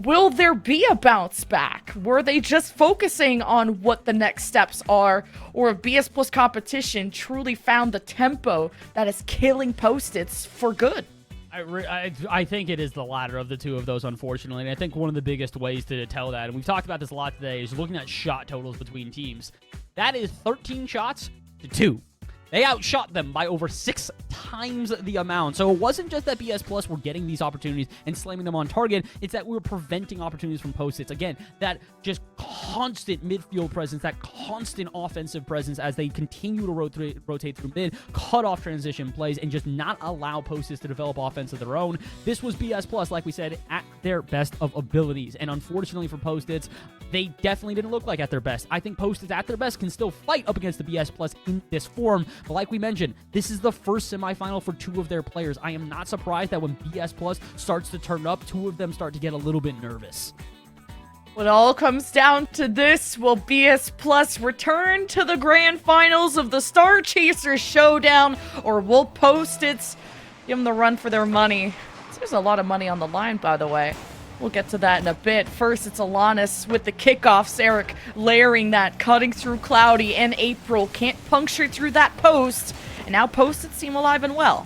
will there be a bounce back? Were they just focusing on what the next steps are? Or if BS Plus competition truly found the tempo that is killing Post-its for good? I think it is the latter of the two of those, unfortunately. And I think one of the biggest ways to tell that, and we've talked about this a lot today, is looking at shot totals between teams. That is 13 shots to 2. They outshot them by over 6 times the amount. So it wasn't just that BS Plus were getting these opportunities and slamming them on target, it's that we were preventing opportunities from post-hits. Again, that just constant midfield presence, that constant offensive presence as they continue to rotate through mid, cut off transition plays, and just not allow post-hits to develop offense of their own. This was BS Plus, like we said, at their best of abilities. And unfortunately for post-hits, they definitely didn't look like at their best. I think post-hits at their best can still fight up against the BS Plus in this form. But like we mentioned, this is the first semifinal for two of their players. I am not surprised that when BS Plus starts to turn up, two of them start to get a little bit nervous. It all comes down to this. Will BS Plus return to the grand finals of the Star Chasers Showdown, or will Post-its give them the run for their money? There's a lot of money on the line, by the way. We'll get to that in a bit. First, it's Alanis with the kickoffs. Eric layering that, cutting through Cloudy, and April can't puncture through that post. And now Post-its seem alive and well.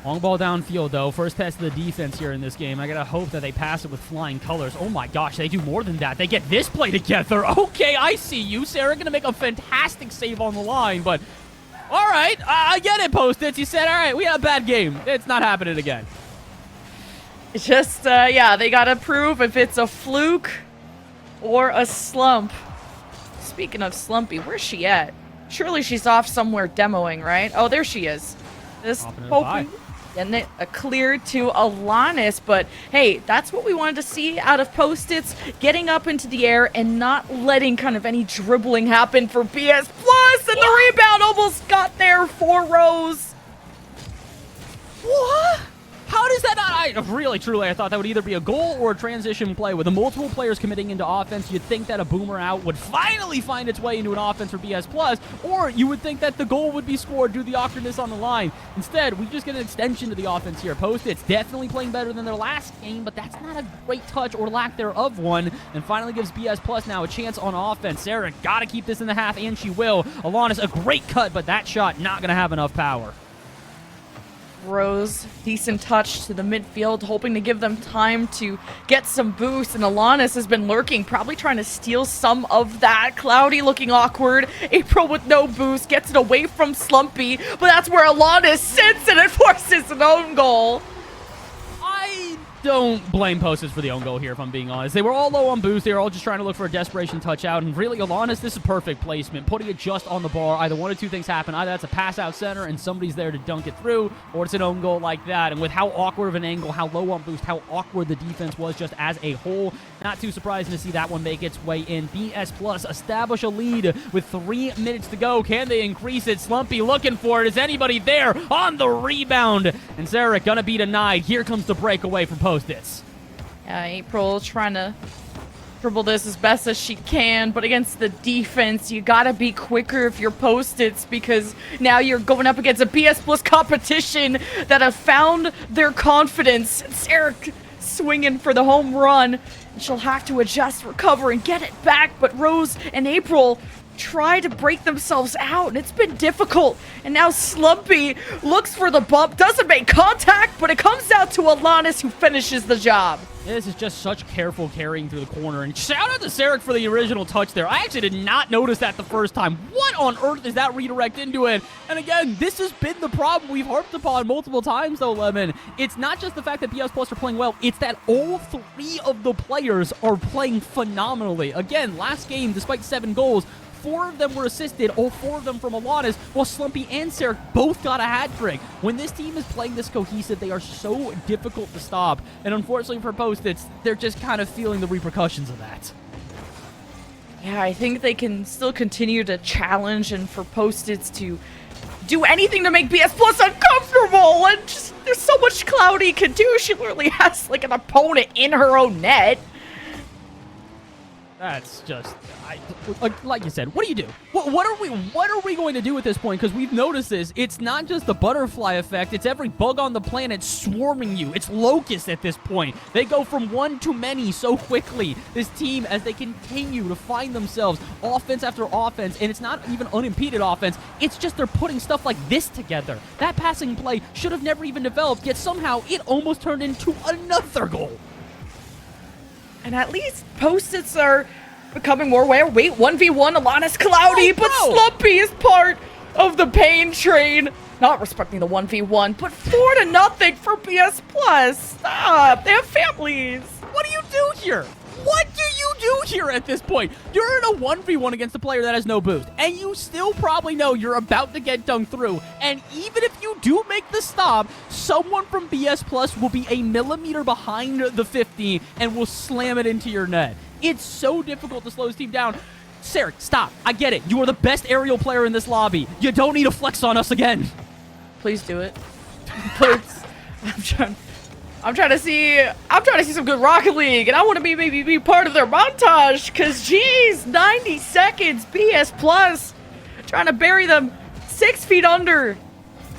Long ball downfield, though. First pass to the defense here in this game. I gotta hope that they pass it with flying colors. Oh my gosh, they do more than that. They get this play together. Okay, I see you. Sarah gonna make a fantastic save on the line, but all right, I get it, Post-its. You said, all right, we had a bad game. It's not happening again. It's just, yeah, they gotta prove if it's a fluke or a slump. Speaking of Slumpy, where's she at? Surely she's off somewhere demoing, right? Oh, there she is. Just hoping. Getting it clear to Alanis, but hey, that's what we wanted to see out of Post-its, getting up into the air and not letting kind of any dribbling happen for BS Plus, and the rebound almost got there for Rose. What? How does that not? I thought that would either be a goal or a transition play. With the multiple players committing into offense, you'd think that a boomer out would finally find its way into an offense for BS Plus, or you would think that the goal would be scored due to the awkwardness on the line. Instead, we just get an extension to the offense here. Post-its definitely playing better than their last game, but that's not a great touch or lack thereof one, and finally gives BS Plus now a chance on offense. Sarah got to keep this in the half, and she will. Alanis, a great cut, but that shot not going to have enough power. Rose, decent touch to the midfield, hoping to give them time to get some boost, and Alanis has been lurking, probably trying to steal some of that. Cloudy looking awkward. April with no boost, gets it away from Slumpy, but that's where Alanis sits and it forces an own goal. I don't blame Post-its for the own goal here, if I'm being honest. They were all low on boost. They were all just trying to look for a desperation touch out. And really, Alanis, this is perfect placement. Putting it just on the bar. Either one or two things happen. Either that's a pass out center and somebody's there to dunk it through, or it's an own goal like that. And with how awkward of an angle, how low on boost, how awkward the defense was just as a whole, not too surprising to see that one make its way in. BS Plus establish a lead with 3 minutes to go. Can they increase it? Slumpy looking for it. Is anybody there on the rebound? And Sarah gonna be denied. Here comes the breakaway from Post-its. April trying to dribble this as best as she can, but against the defense, you gotta be quicker if you're Post-its, because now you're going up against a BS Plus competition that have found their confidence. It's Eric swinging for the home run, and she'll have to adjust, recover, and get it back, but Rose and April try to break themselves out, and it's been difficult. And now Slumpy looks for the bump, doesn't make contact, but it comes out to Alanis, who finishes the job. This is just such careful carrying through the corner. And shout out to Sarek for the original touch there. I actually did not notice that the first time. What on earth is that redirect into it? And again, this has been the problem we've harped upon multiple times, though, Lemon. It's not just the fact that BS Plus are playing well. It's that all 3 of the players are playing phenomenally. Again, last game, despite 7 goals, 4 of them were assisted, all 4 of them from Alanis, while Slumpy and Sarek both got a hat trick. When this team is playing this cohesive, they are so difficult to stop. And unfortunately for Post-its, they're just kind of feeling the repercussions of that. Yeah, I think they can still continue to challenge, and for Post-its to do anything to make BS Plus uncomfortable. And just, there's so much Cloudy can do. She literally has like an opponent in her own net. That's just, like you said, what do you do? What are we going to do at this point? Because we've noticed this. It's not just the butterfly effect. It's every bug on the planet swarming you. It's locusts at this point. They go from one to many so quickly. This team, as they continue to find themselves offense after offense, and it's not even unimpeded offense. It's just they're putting stuff like this together. That passing play should have never even developed, yet somehow it almost turned into another goal. And at least Post-its are becoming more aware. Wait, 1v1 Alanis Cloudy, but Slumpy is part of the pain train. Not respecting the 1v1, but 4-0 for BS Plus. Stop. They have families. What do you do here? What do you do here at this point? You're in a 1v1 against a player that has no boost, and you still probably know you're about to get dunked through. And even if you do make the stop, someone from BS Plus will be a millimeter behind the 50 and will slam it into your net. It's so difficult to slow his team down. Sarek, stop. I get it. You are the best aerial player in this lobby. You don't need to flex on us again. Please do it. Please. I'm trying to see some good Rocket League, and I want to maybe be part of their montage, because geez, 90 seconds, BS Plus, trying to bury them 6 feet under.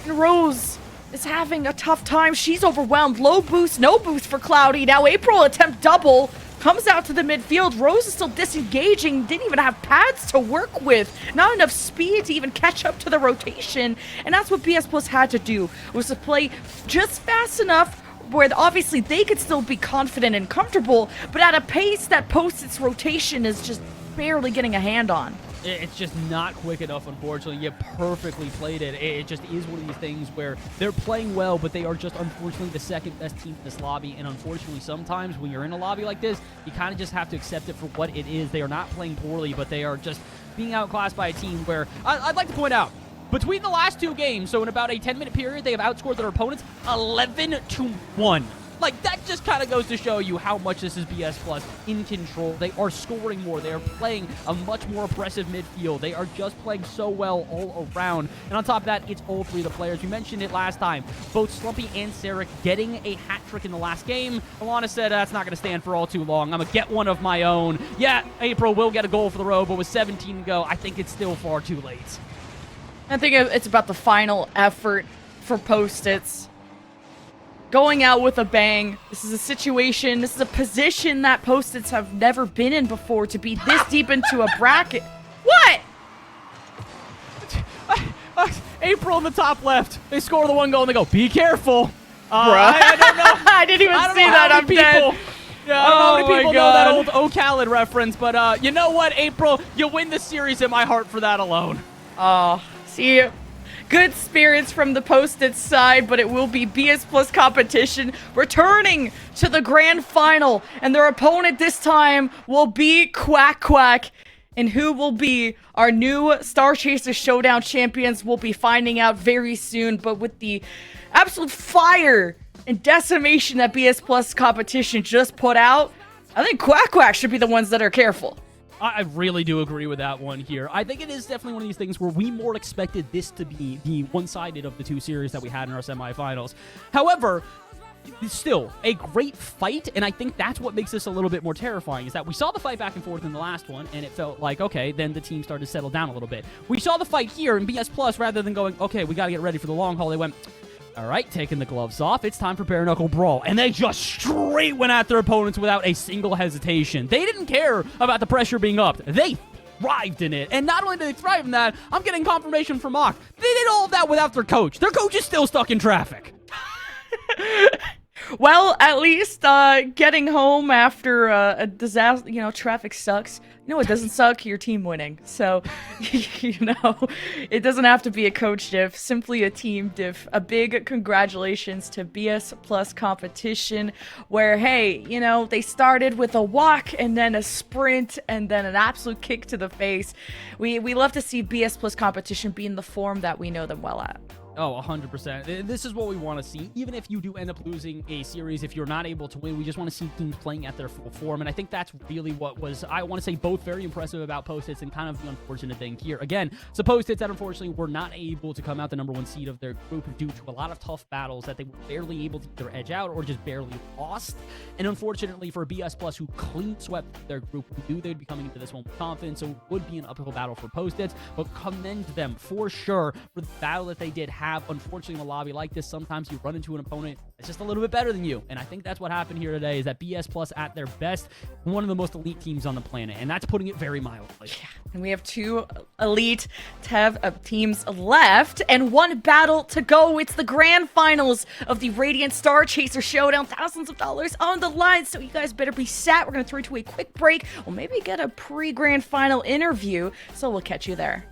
And Rose is having a tough time. She's overwhelmed. Low boost, no boost for Cloudy. Now April attempt double. Comes out to the midfield. Rose is still disengaging. Didn't even have pads to work with. Not enough speed to even catch up to the rotation. And that's what BS Plus had to do, was to play just fast enough where obviously they could still be confident and comfortable, but at a pace that Post-its rotation is just barely getting a hand on. It's just not quick enough, unfortunately. You perfectly played it. It just is one of these things where they're playing well, but they are just unfortunately the second best team in this lobby. And unfortunately, sometimes when you're in a lobby like this, you kind of just have to accept it for what it is. They are not playing poorly, but they are just being outclassed by a team where I'd like to point out, between the last 2 games, so in about a 10-minute period, they have outscored their opponents 11-1. Like, that just kind of goes to show you how much this is BS Plus in control. They are scoring more. They are playing a much more oppressive midfield. They are just playing so well all around. And on top of that, it's all 3 of the players. We mentioned it last time. Both Slumpy and Sarek getting a hat trick in the last game. Alana said that's not going to stand for all too long. I'm going to get one of my own. Yeah, April will get a goal for the row, but with 17 to go, I think it's still far too late. I think it's about the final effort for Post-its. Going out with a bang. This is a situation, this is a position that Post-its have never been in before, to be this deep into a bracket. What? April in the top left. They score the 1 goal and they go, be careful. Bruh. I don't know. I didn't even see that. I'm dead. Yeah, I don't know how many Oh my people know that God. old O'Kallid reference, but you know what, April? You win the series in my heart for that alone. Oh, see, good spirits from the Post-its side, but it will be BS Plus competition returning to the grand final, and their opponent this time will be Quack Quack. And who will be our new Star Chaser Showdown champions, we'll be finding out very soon. But with the absolute fire and decimation that BS Plus competition just put out, I think Quack Quack should be the ones that are careful. I really do agree with that one here. I think it is definitely one of these things where we more expected this to be the one-sided of the 2 series that we had in our semifinals. However, it's still a great fight, and I think that's what makes this a little bit more terrifying, is that we saw the fight back and forth in the last one, and it felt like, okay, then the team started to settle down a little bit. We saw the fight here in BS Plus, rather than going, okay, we got to get ready for the long haul, they went, all right, taking the gloves off, it's time for bare knuckle brawl. And they just straight went at their opponents without a single hesitation. They didn't care about the pressure being upped. They thrived in it. And not only did they thrive in that, I'm getting confirmation from Mock. They did all of that without their coach. Their coach is still stuck in traffic. Well, at least getting home after a disaster, traffic sucks. It doesn't suck, your team winning. So, it doesn't have to be a coach diff, simply a team diff. A big congratulations to BS Plus competition, where, hey, they started with a walk and then a sprint and then an absolute kick to the face. We love to see BS Plus competition be in the form that we know them well at. Oh, 100%. This is what we want to see. Even if you do end up losing a series, if you're not able to win, we just want to see teams playing at their full form. And I think that's really what was, I want to say, both very impressive about Post-its and kind of the unfortunate thing here. Again, so Post-its that unfortunately were not able to come out the #1 seed of their group due to a lot of tough battles that they were barely able to either edge out or just barely lost. And unfortunately for BS Plus, who clean swept their group, who knew they'd be coming into this one with confidence, so it would be an uphill battle for Post-its, but commend them for sure for the battle that they did have. Unfortunately, in a lobby like this, sometimes you run into an opponent that's just a little bit better than you. And I think that's what happened here today, is that BS Plus at their best, one of the most elite teams on the planet. And that's putting it very mildly. Yeah, and we have 2 elite teams left and 1 battle to go. It's the grand finals of the Radiant Star Chaser Showdown. Thousands of dollars on the line, so you guys better be set. We're going to throw to a quick break. We'll maybe get a pre-grand final interview, so we'll catch you there.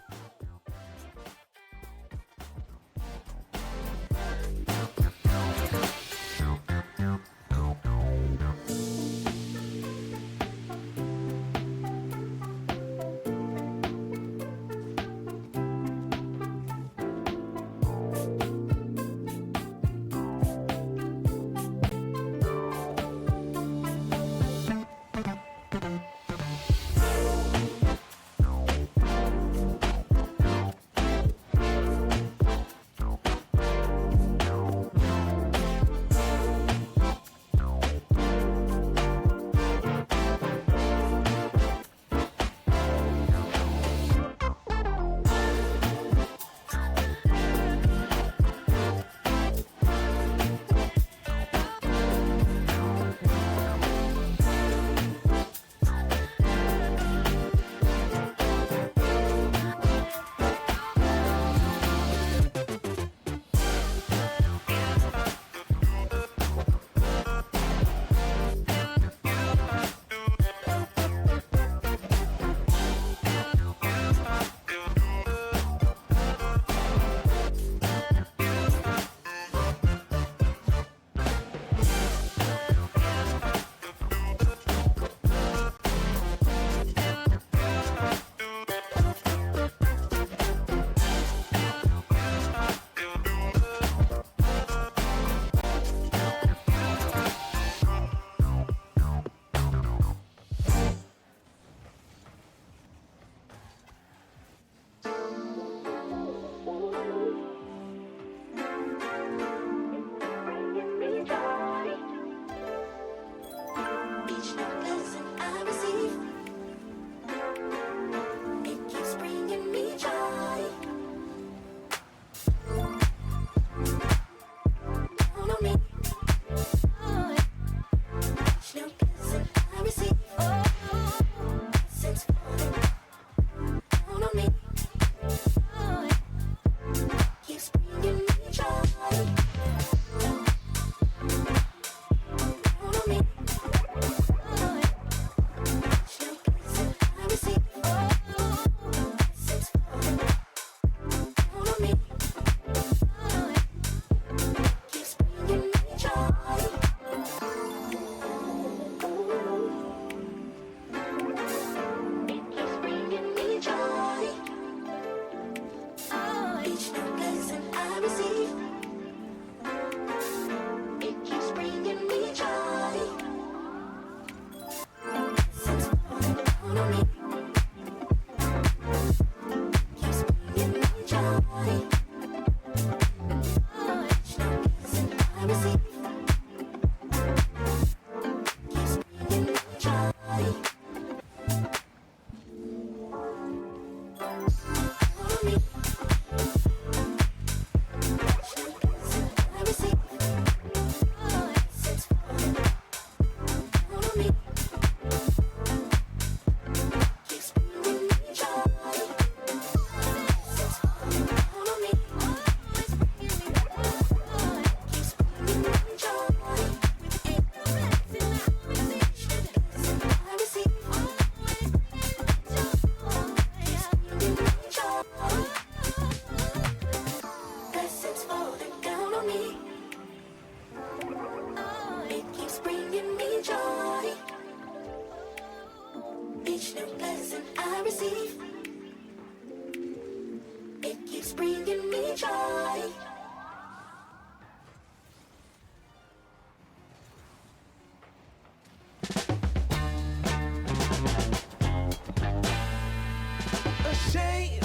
shame.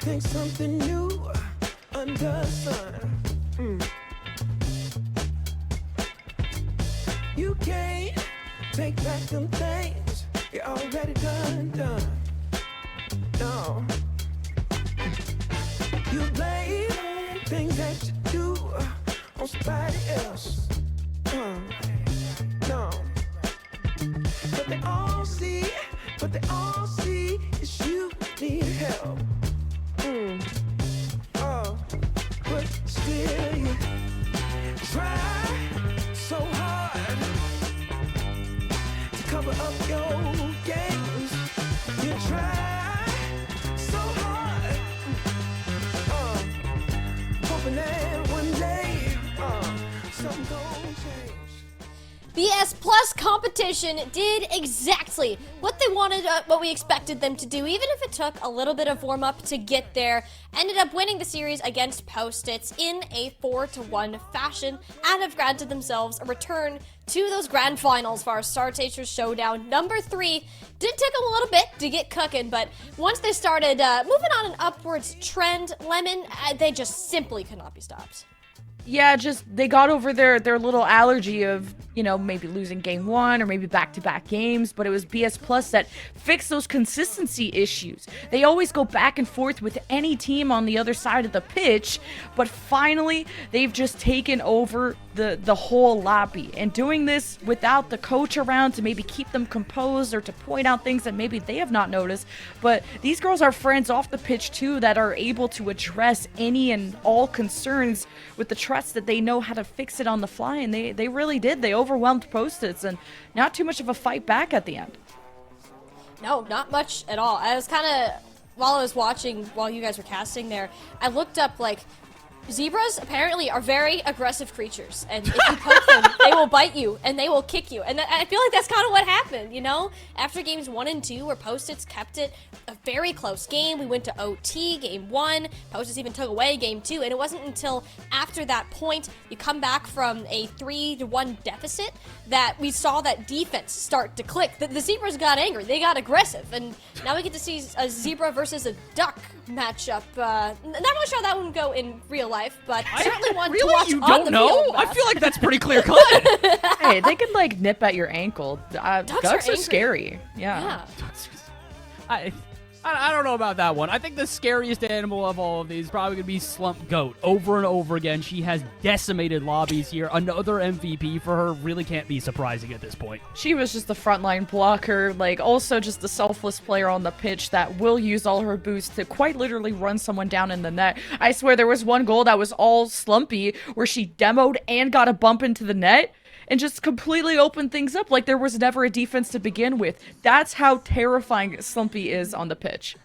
Think something new under the sun. You can't take back them things you already done. No. You blame things that you do on somebody else. No. But they all see is you need help. Oh, but still you try so hard to cover up your games. You try so hard, hoping that one day something gon' change. BS Plus competition did exactly what they wanted, what we expected them to do, even if it took a little bit of warm-up to get there. Ended up winning the series against Post-its in a 4-1 fashion, and have granted themselves a return to those grand finals for our Star Chasers Showdown. Number 3 did take them a little bit to get cooking, but once they started moving on an upwards trend, Lemon, they just simply could not be stopped. Yeah, just they got over their little allergy of, you know, maybe losing game 1 or maybe back-to-back games, but it was BS Plus that fixed those consistency issues. They always go back and forth with any team on the other side of the pitch, but finally they've just taken over the whole lobby, and doing this without the coach around to maybe keep them composed or to point out things that maybe they have not noticed. But these girls are friends off the pitch too that are able to address any and all concerns with the trust that they know how to fix it on the fly, and they really did. They overwhelmed Post-its, and not too much of a fight back at the end. No, not much at all. I was kind of, while I was watching, while you guys were casting there, I looked up, like, zebras apparently are very aggressive creatures, and if you poke them, they will bite you and they will kick you. And I feel like that's kind of what happened, you know? After games 1 and 2, where Post-its kept it a very close game, we went to OT, game 1, Post-its even took away game 2, and it wasn't until after that point, you come back from a 3-1 deficit, that we saw that defense start to click. The zebras got angry, they got aggressive, and now we get to see a zebra versus a duck matchup. Not really sure how that one would go in real life, but certainly one to watch you on don't the know? field. I feel like that's pretty clear cut. Hey, they could like nip at your ankle. Ducks are angry. scary. Yeah. I don't know about that one. I think the scariest animal of all of these is probably going to be Slump Goat. Over and over again, she has decimated lobbies here. Another MVP for her really can't be surprising at this point. She was just the frontline blocker, like also just a selfless player on the pitch that will use all her boosts to quite literally run someone down in the net. I swear there was one goal that was all Slumpy where she demoed and got a bump into the net and just completely opened things up like there was never a defense to begin with. That's how terrifying Slumpy is on the pitch.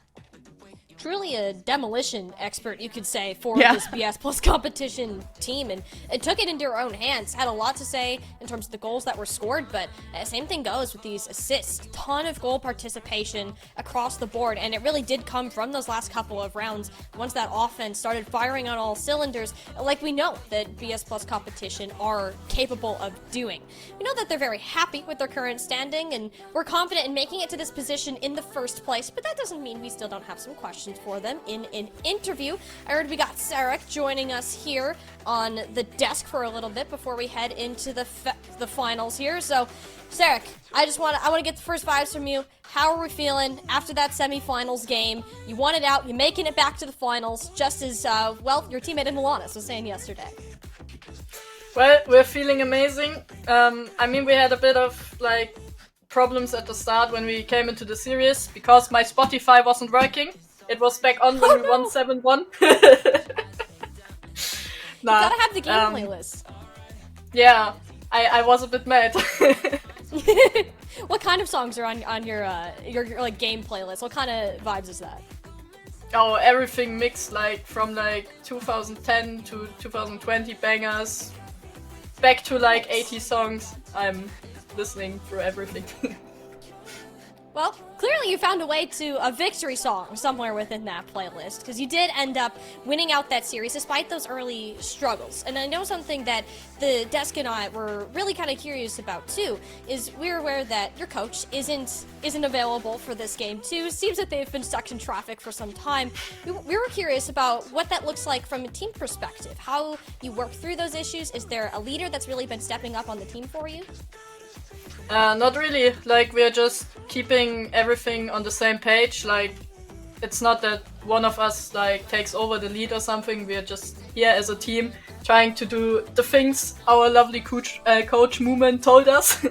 Truly a demolition expert, you could say, for Yeah. this BS Plus competition team, and it took it into her own hands. Had a lot to say in terms of the goals that were scored, but same thing goes with these assists. Ton of goal participation across the board, and it really did come from those last couple of rounds once that offense started firing on all cylinders, like we know that BS Plus competition are capable of doing. We know that they're very happy with their current standing, and we're confident in making it to this position in the first place, but that doesn't mean we still don't have some questions for them in an interview. I heard we got Sarek joining us here on the desk for a little bit before we head into the finals here. So, Sarek, I want to get the first vibes from you. How are we feeling after that semifinals game? You won it out. You're making it back to the finals, just as well your teammate in Milanis was saying yesterday. Well, we're feeling amazing. I mean, we had a bit of like problems at the start when we came into the series because my Spotify wasn't working. It was back on when we won 7-1. You gotta have the game playlist. Yeah, I was a bit mad. What kind of songs are on your like game playlist? What kind of vibes is that? Oh, everything mixed, like from like 2010 to 2020 bangers, back to like 80 songs. I'm listening through everything. Well, clearly you found a way to a victory song somewhere within that playlist, because you did end up winning out that series despite those early struggles. And I know something that the desk and I were really kind of curious about too, is we're aware that your coach isn't available for this game too. Seems that they've been stuck in traffic for some time. We were curious about what that looks like from a team perspective, how you work through those issues. Is there a leader that's really been stepping up on the team for you? Not really. Like, we're just keeping everything on the same page. Like, it's not that one of us like takes over the lead or something. We're just here as a team trying to do the things our lovely coach Moomin told us.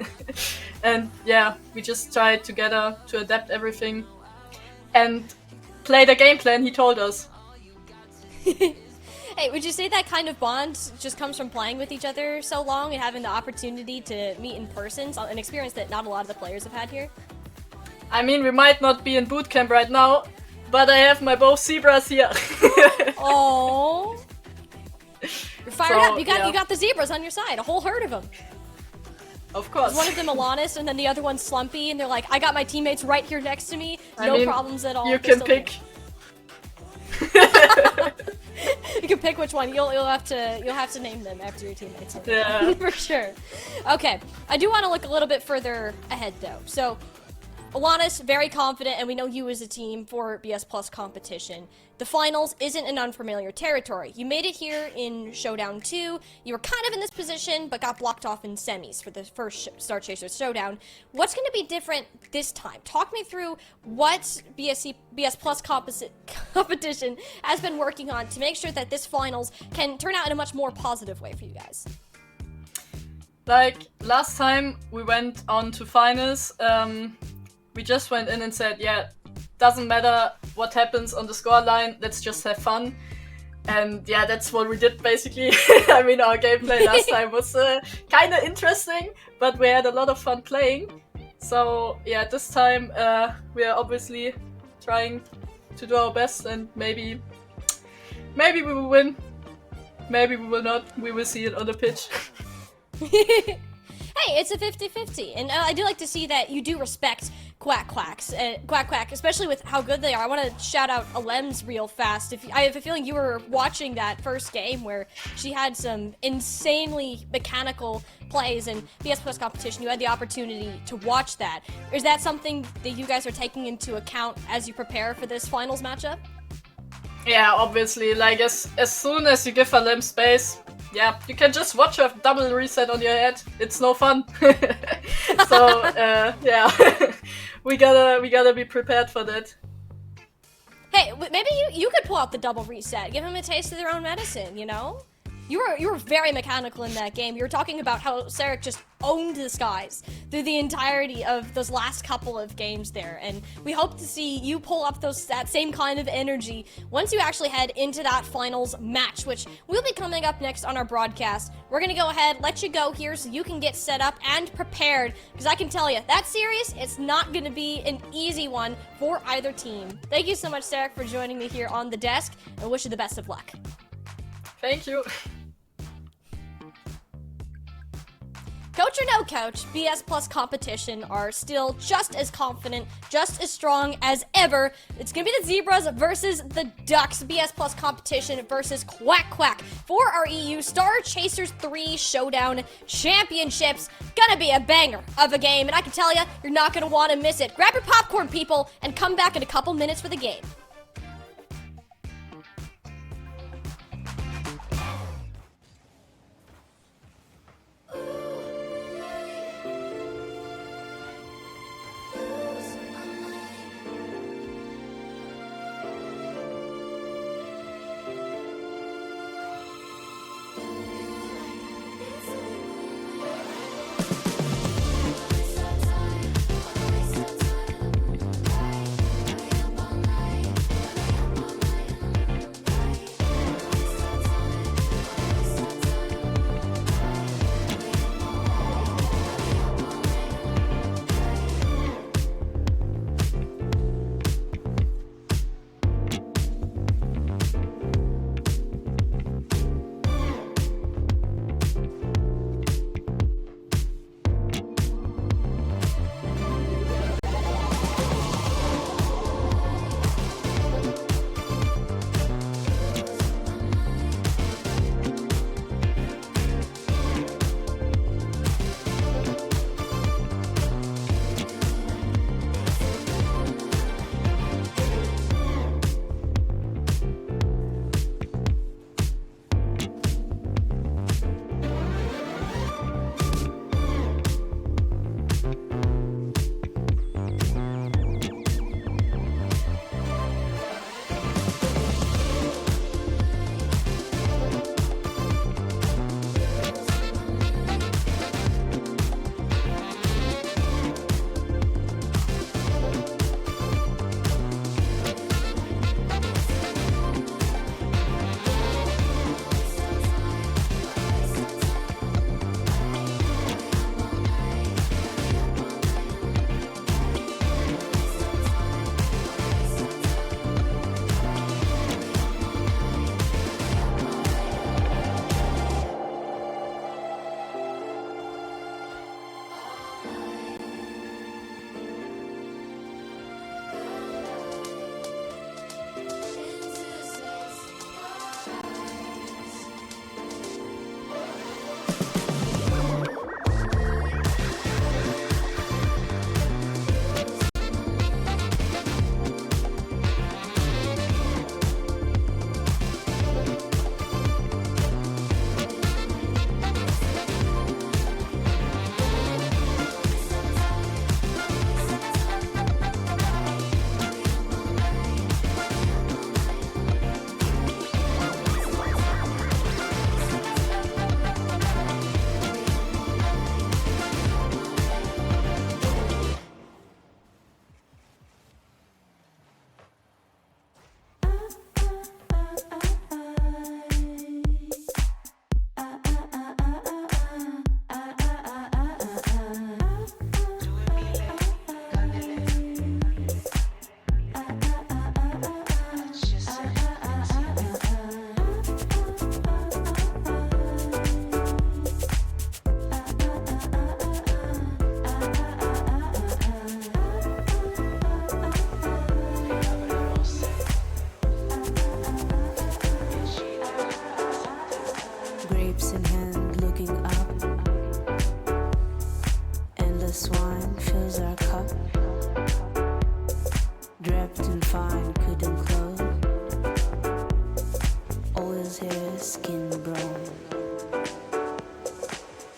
And yeah, we just try together to adapt everything and play the game plan he told us. Hey, would you say that kind of bond just comes from playing with each other so long and having the opportunity to meet in person, an experience that not a lot of the players have had here? I mean, we might not be in boot camp right now, but I have my both zebras here. Oh, you're fired So, up. You got the zebras on your side, a whole herd of them. Of course. Is one of them Alanis, and then the other one's Slumpy, and they're like, I got my teammates right here next to me, no problems at all. You They're can still pick. You can pick which one. You'll have to name them after your teammates. Yeah. For sure. Okay, I do want to look a little bit further ahead though. So, Alanis, very confident, and we know you as a team for BS Plus competition. The finals isn't an unfamiliar territory. You made it here in Showdown 2. You were kind of in this position, but got blocked off in semis for the first Star Chasers Showdown. What's going to be different this time? Talk me through what BS Plus competition has been working on to make sure that this finals can turn out in a much more positive way for you guys. Like, last time we went on to finals, we just went in and said, yeah, doesn't matter what happens on the scoreline, let's just have fun. And yeah, that's what we did basically. I mean, our gameplay last time was kind of interesting, but we had a lot of fun playing. So yeah, this time we are obviously trying to do our best, and maybe we will win, maybe we will not. We will see it on the pitch. Hey, it's a 50-50, and I do like to see that you do respect Quack, especially with how good they are. I want to shout out Alem's real fast. I have a feeling you were watching that first game where she had some insanely mechanical plays in BS Plus competition. You had the opportunity to watch that. Is that something that you guys are taking into account as you prepare for this finals matchup? Yeah, obviously. Like, as soon as you give Alem space, yeah, you can just watch her double reset on your head. It's no fun. So yeah, we gotta be prepared for that. Hey, maybe you could pull out the double reset. Give them a taste of their own medicine, you know? You were very mechanical in that game. You were talking about how Sarek just owned the skies through the entirety of those last couple of games there, and we hope to see you pull up that same kind of energy once you actually head into that finals match, which will be coming up next on our broadcast. We're gonna go ahead, let you go here so you can get set up and prepared, because I can tell you, that series, it's not gonna be an easy one for either team. Thank you so much, Sarek, for joining me here on the desk, and wish you the best of luck. Thank you. Coach or no coach, BS Plus competition are still just as confident, just as strong as ever. It's gonna be the Zebras versus the Ducks. BS Plus competition versus Quack for our EU Star Chasers 3 Showdown Championships. Gonna be a banger of a game, and I can tell you, you're not gonna want to miss it. Grab your popcorn, people, and come back in a couple minutes for the game.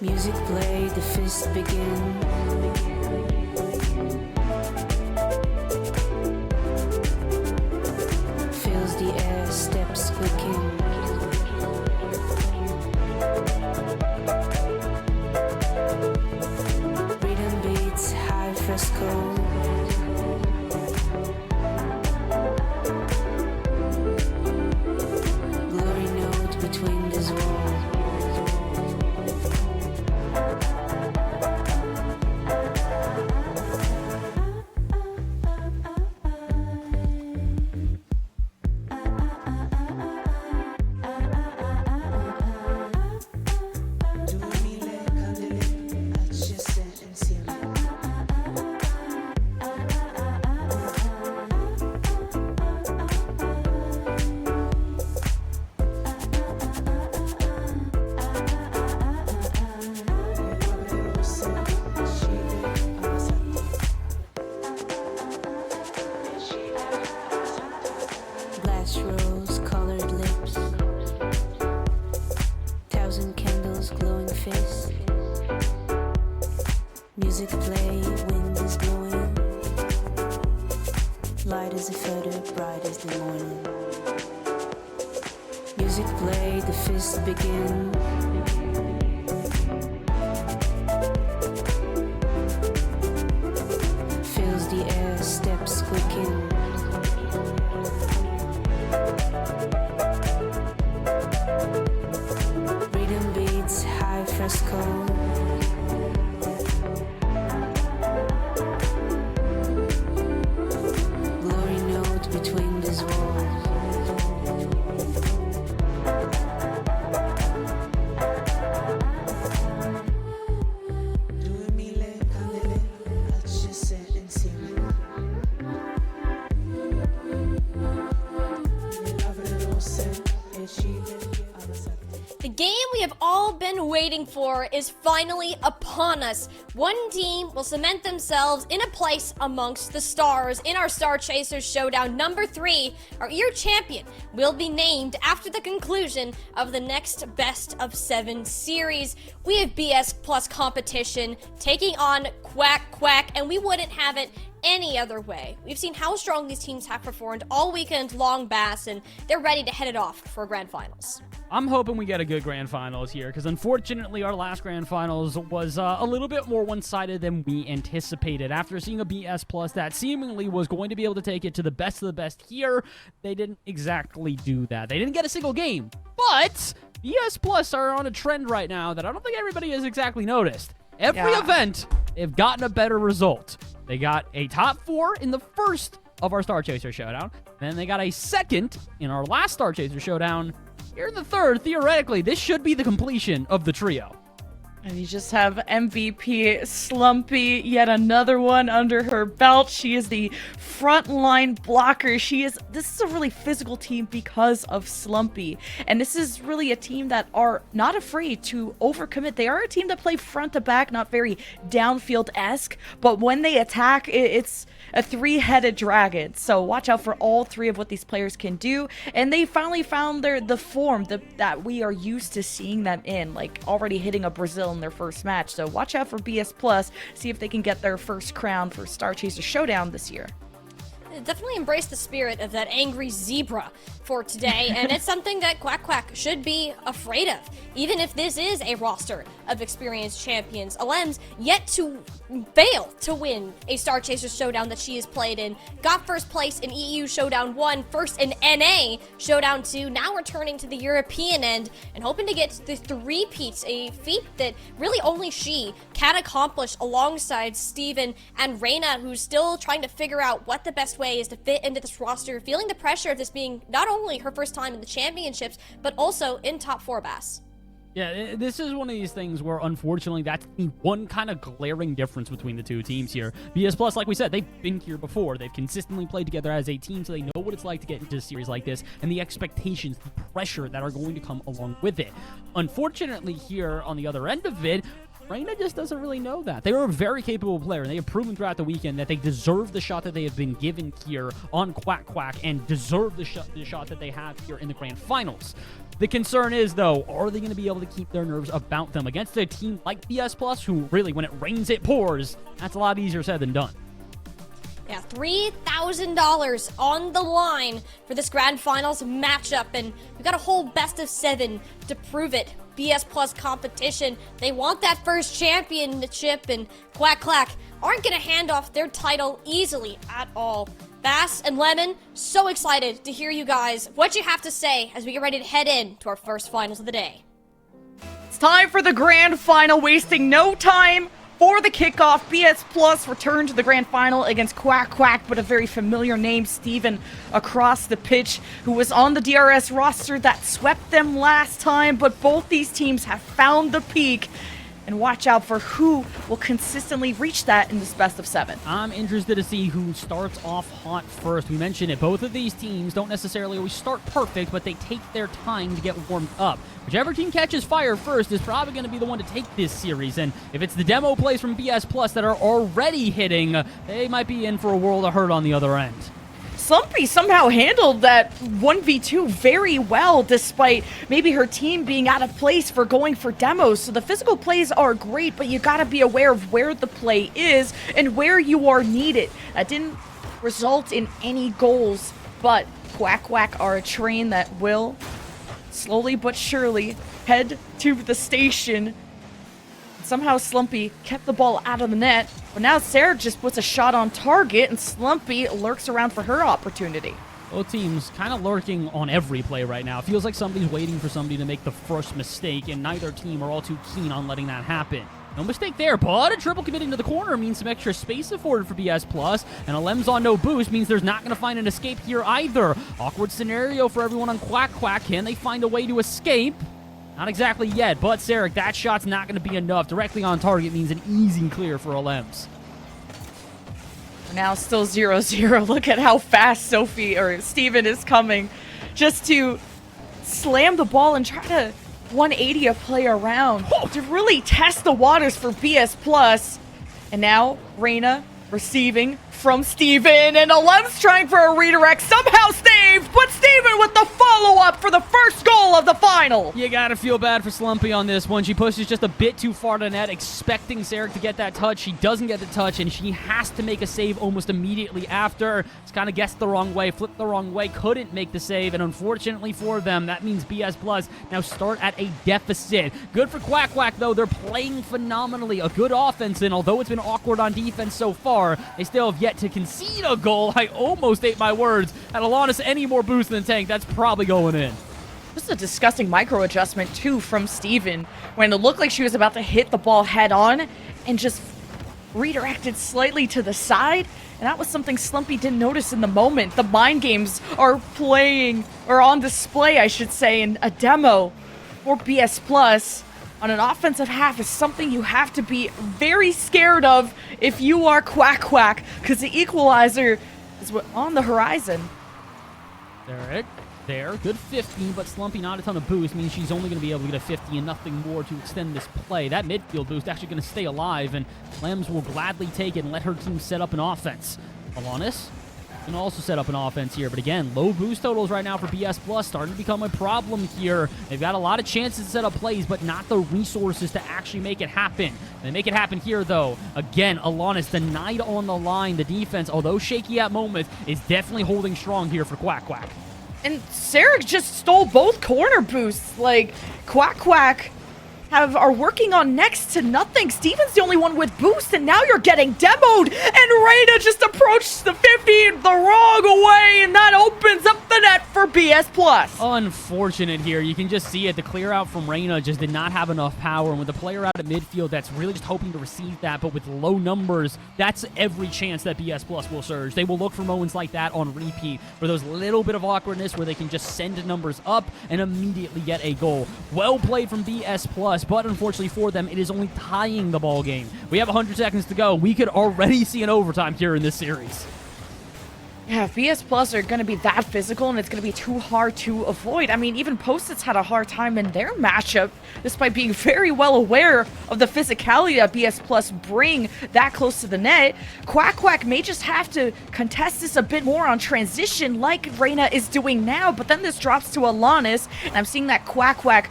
Music play, the fist begin. Fills the air, steps quicken. Rhythm beats, high fresco. Glory note between these walls. Glass rose colored lips, thousand candles glowing face. Music play, wind is blowing, light as a feather, bright as the morning. Music play, the fist begin. Fills the air, steps quicken. Rhythm beats, high fresco. Glory note between these walls. The game we have all been waiting for is finally upon us. One team will cement themselves in a place amongst the stars in our Star Chasers Showdown. Number 3, our year champion, will be named after the conclusion of the next best of 7 series. We have BS Plus competition taking on Quack Quack, and we wouldn't have it any other way. We've seen how strong these teams have performed all weekend long, Bass, and they're ready to head it off for grand finals. I'm hoping we get a good grand finals here, because unfortunately our last grand finals was a little bit more one-sided than we anticipated. After seeing a BS Plus that seemingly was going to be able to take it to the best of the best here, they didn't exactly do that. They didn't get a single game, but BS Plus are on a trend right now that I don't think everybody has exactly noticed. Every event, they've gotten a better result. They got a top 4 in the first of our Star Chaser Showdown, then they got a second in our last Star Chaser Showdown. Here in the third, theoretically, this should be the completion of the trio. And you just have MVP Slumpy, yet another one under her belt. She is the frontline blocker. This is a really physical team because of Slumpy. And this is really a team that are not afraid to overcommit. They are a team that play front to back, not very downfield-esque. But when they attack, it's a 3-headed dragon. So watch out for all 3 of what these players can do. And they finally found the form that we are used to seeing them in, like already hitting a Brazil in their first match. So watch out for BS Plus, see if they can get their first crown for Star Chaser Showdown this year. Definitely embrace the spirit of that angry zebra for today, and it's something that Quack Quack should be afraid of. Even if this is a roster of experienced champions, Alem's yet to fail to win a Star Chaser Showdown that she has played in. Got first place in EU Showdown 1, first in NA Showdown 2, now returning to the European end and hoping to get the 3-peats, a feat that really only she can accomplish alongside Steven and Reyna, who's still trying to figure out what the best way is to fit into this roster, feeling the pressure of this being not only her first time in the championships, but also in top 4, Bass. Yeah, this is one of these things where, unfortunately, that's the one kind of glaring difference between the two teams here. BS Plus, like we said, they've been here before. They've consistently played together as a team, so they know what it's like to get into a series like this, and the expectations, the pressure that are going to come along with it. Unfortunately, here on the other end of it, Reyna just doesn't really know that. They are a very capable player, and they have proven throughout the weekend that they deserve the shot that they have been given here on Quack Quack and deserve the shot that they have here in the Grand Finals. The concern is, though, are they going to be able to keep their nerves about them against a team like BS Plus, who really, when it rains, it pours? That's a lot easier said than done. Yeah, $3,000 on the line for this grand finals matchup, and we got a whole best of 7 to prove it. BS Plus competition. They want that first championship, and Quack Quack aren't going to hand off their title easily at all. Bass and Lemon, so excited to hear you guys, what you have to say as we get ready to head in to our first finals of the day. It's time for the grand final, wasting no time for the kickoff. BS Plus return to the grand final against Quack Quack, but a very familiar name, Steven, across the pitch, who was on the DRS roster that swept them last time. But both these teams have found the peak, and watch out for who will consistently reach that in this best of 7. I'm interested to see who starts off hot first. We mentioned it. Both of these teams don't necessarily always start perfect, but they take their time to get warmed up. Whichever team catches fire first is probably going to be the one to take this series. And if it's the demo plays from BS Plus that are already hitting, they might be in for a world of hurt on the other end. Slumpy somehow handled that 1v2 very well, despite maybe her team being out of place for going for demos. So the physical plays are great, but you gotta be aware of where the play is and where you are needed. That didn't result in any goals, but Quack Quack are a train that will slowly but surely head to the station. Somehow Slumpy kept the ball out of the net, but now Sarah just puts a shot on target, and Slumpy lurks around for her opportunity. Both teams kind of lurking on every play right now. It feels like somebody's waiting for somebody to make the first mistake, and neither team are all too keen on letting that happen. No mistake there, but a triple committing to the corner means some extra space afforded for BS Plus, and a Lems on no boost means there's not going to find an escape here either. Awkward scenario for everyone on Quack Quack. Can they find a way to escape? Not exactly yet, but Sarek, that shot's not going to be enough. Directly on target means an easy clear for Alems. Now still 0-0. Look at how fast Steven is coming just to slam the ball and try to 180 a play around to really test the waters for BS Plus. And now Reyna receiving from Steven, and Alem's trying for a redirect, somehow saved, but Steven with the follow-up for the first goal of the final. You gotta feel bad for Slumpy on this one. She pushes just a bit too far to net, expecting Sarek to get that touch. She doesn't get the touch, and she has to make a save almost immediately after. Just kind of guessed the wrong way, flipped the wrong way, couldn't make the save, and unfortunately for them, that means BS Plus now start at a deficit. Good for Quack Quack, though. They're playing phenomenally. A good offense, and although it's been awkward on defense so far, they still have yet to concede a goal. I almost ate my words. Had Alanis any more boost than Tank, that's probably going in. This is a disgusting micro adjustment, too, from Steven, when it looked like she was about to hit the ball head on and just redirected slightly to the side. And that was something Slumpy didn't notice in the moment. The mind games are playing, or on display, I should say, in a demo for BS Plus on an offensive half is something you have to be very scared of if you are Quack Quack, because the equalizer is on the horizon. There, good 50, but Slumpy not a ton of boost means she's only going to be able to get a 50 and nothing more to extend this play. That midfield boost actually going to stay alive, and Lems will gladly take it and let her team set up an offense. Alanis can also set up an offense here, but again, low boost totals right now for BS Plus, starting to become a problem here. They've got a lot of chances to set up plays, but not the resources to actually make it happen. And they make it happen here, though. Again, Alanis denied on the line. The defense, although shaky at moments, is definitely holding strong here for Quack Quack. And Sarek just stole both corner boosts. Like, Quack Quack are working on next to nothing. Steven's the only one with boost, and now you're getting demoed. And Reyna just approached the 50 the wrong way, and that opens up the net for BS Plus. Unfortunate here. You can just see it. The clear out from Reyna just did not have enough power. And with the player out at midfield that's really just hoping to receive that, but with low numbers, that's every chance that BS Plus will surge. They will look for moments like that on repeat, for those little bit of awkwardness where they can just send numbers up and immediately get a goal. Well played from BS Plus, but unfortunately for them, it is only tying the ball game. We have 100 seconds to go. We could already see an overtime here in this series. Yeah, if BS Plus are going to be that physical and it's going to be too hard to avoid. I mean, even Post-its had a hard time in their matchup, despite being very well aware of the physicality that BS Plus bring that close to the net. Quack Quack may just have to contest this a bit more on transition like Reyna is doing now, but then this drops to Alanis, and I'm seeing that Quack Quack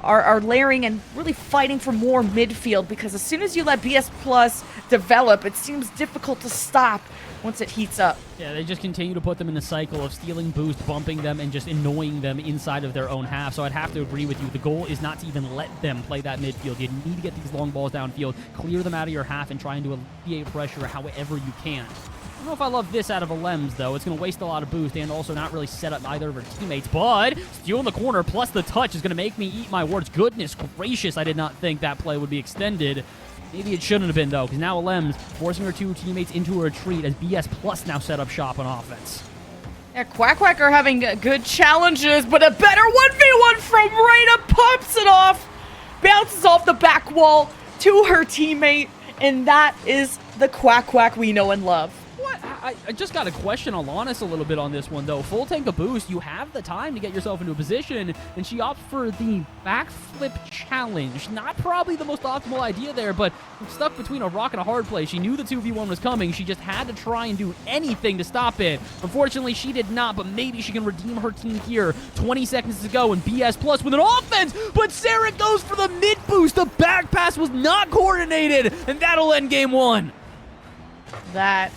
are layering and really fighting for more midfield, because as soon as you let BS Plus develop, it seems difficult to stop once it heats up. Yeah, they just continue to put them in the cycle of stealing boost, bumping them, and just annoying them inside of their own half. So I'd have to agree with you. The goal is not to even let them play that midfield. You need to get these long balls downfield, clear them out of your half, and try and alleviate pressure however you can. I don't know if I love this out of a Lems, though. It's going to waste a lot of boost and also not really set up either of her teammates. But stealing the corner plus the touch is going to make me eat my words. Goodness gracious, I did not think that play would be extended. Maybe it shouldn't have been, though, because now Lems forcing her two teammates into a retreat as BS Plus now set up shop on offense. Yeah, Quack Quack are having good challenges, but a better 1v1 from Reyna pops it off, bounces off the back wall to her teammate, and that is the Quack Quack we know and love. What? I just got to question Alanis a little bit on this one, though. Full tank of boost, you have the time to get yourself into a position, and she opts for the backflip challenge. Not probably the most optimal idea there, but stuck between a rock and a hard place. She knew the 2v1 was coming. She just had to try and do anything to stop it. Unfortunately, she did not, but maybe she can redeem her team here. 20 seconds to go, and BS Plus with an offense, but Sarah goes for the mid boost. The back pass was not coordinated, and that'll end game one. That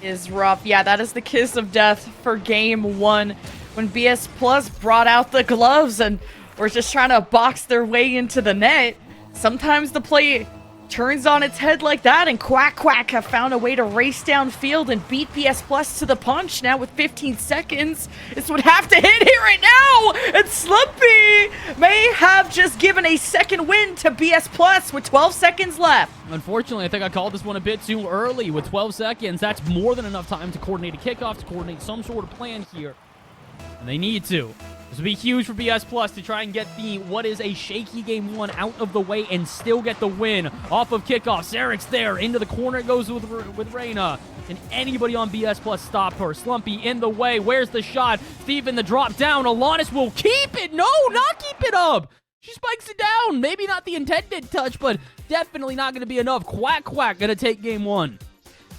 is rough. Yeah, that is the kiss of death for game one, when BS Plus brought out the gloves and were just trying to box their way into the net. Sometimes the play turns on its head like that, and Quack Quack have found a way to race downfield and beat BS Plus to the punch. Now with 15 seconds, this would have to hit here right now, and Slumpy may have just given a second win to BS Plus with 12 seconds left. Unfortunately, I think I called this one a bit too early with 12 seconds. That's more than enough time to coordinate a kickoff, to coordinate some sort of plan here. And they need to. This would be huge for BS Plus to try and get the what is a shaky game one out of the way and still get the win off of kickoff. Sarek's there. Into the corner it goes with Reyna. Can anybody on BS Plus stop her? Slumpy in the way. Where's the shot? Steven the drop down. Alanis will keep it. No, not keep it up. She spikes it down. Maybe not the intended touch, but definitely not going to be enough. Quack Quack going to take game one.